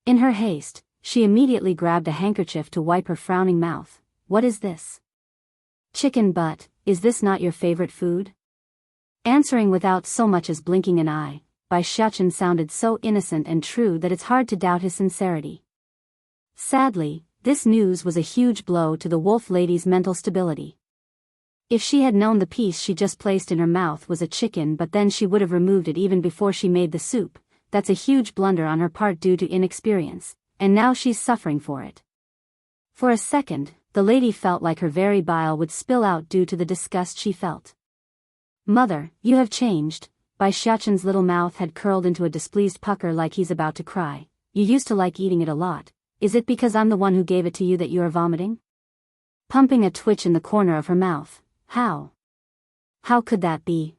A: In her haste, she immediately grabbed a handkerchief to wipe her frowning mouth. What is this? Chicken butt, is this not your favorite food? Answering without so much as blinking an eye, Bai Xiachen sounded so innocent and true that it's hard to doubt his sincerity. Sadly, this news was a huge blow to the wolf lady's mental stability. If she had known the piece she just placed in her mouth was a chicken but then she would have removed it even before she made the soup, that's a huge blunder on her part due to inexperience, and now she's suffering for it. For a second, the lady felt like her very bile would spill out due to the disgust she felt. Mother, you have changed. Bai Xiachen's little mouth had curled into a displeased pucker like he's about to cry. You used to like eating it a lot. Is it because I'm the one who gave it to you that you are vomiting? Pumping a twitch in the corner of her mouth. How? How could that be?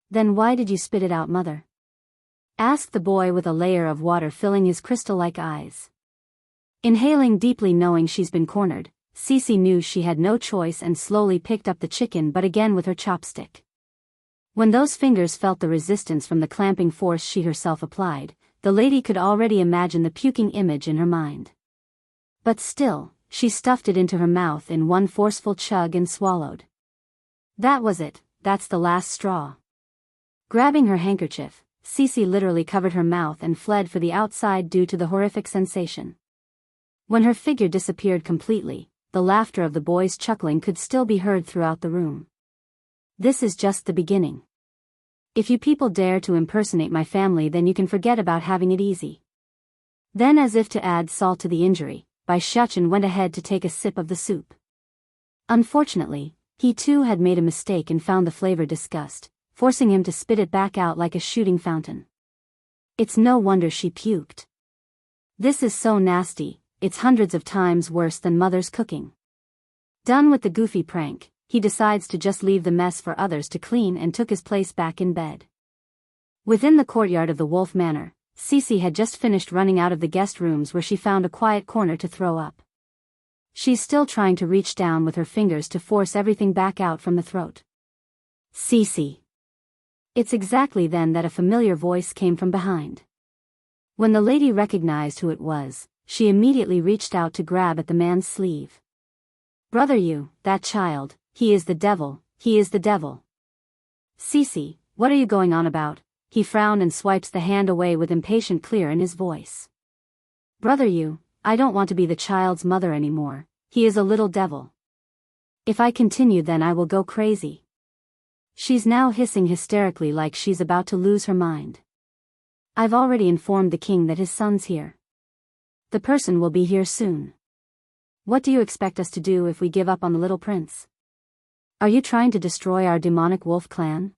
A: Then why did you spit it out, mother? Asked the boy with a layer of water filling his crystal-like eyes. Inhaling deeply knowing she's been cornered, Cece knew she had no choice and slowly picked up the chicken but again with her chopstick. When those fingers felt the resistance from the clamping force she herself applied, the lady could already imagine the puking image in her mind. But still, she stuffed it into her mouth in one forceful chug and swallowed. That was it, that's the last straw. Grabbing her handkerchief, Cece literally covered her mouth and fled for the outside due to the horrific sensation. When her figure disappeared completely, the laughter of the boys chuckling could still be heard throughout the room. This is just the beginning. If you people dare to impersonate my family, then you can forget about having it easy. Then, as if to add salt to the injury, Bai Xiachen went ahead to take a sip of the soup. Unfortunately, he too had made a mistake and found the flavor disgust, forcing him to spit it back out like a shooting fountain. It's no wonder she puked. This is so nasty, it's hundreds of times worse than mother's cooking. Done with the goofy prank, he decides to just leave the mess for others to clean and took his place back in bed. Within the courtyard of the Wolf Manor, Cece had just finished running out of the guest rooms where she found a quiet corner to throw up. She's still trying to reach down with her fingers to force everything back out from the throat. Cece. It's exactly then that a familiar voice came from behind. When the lady recognized who it was, she immediately reached out to grab at the man's sleeve. Brother, you, that child, he is the devil, he is the devil. Cece, what are you going on about? He frowned and swipes the hand away with impatient clear in his voice. Brother, you, I don't want to be the child's mother anymore, he is a little devil. If I continue then I will go crazy. She's now hissing hysterically like she's about to lose her mind. I've already informed the king that his son's here. The person will be here soon. What do you expect us to do if we give up on the little prince? Are you trying to destroy our demonic wolf clan?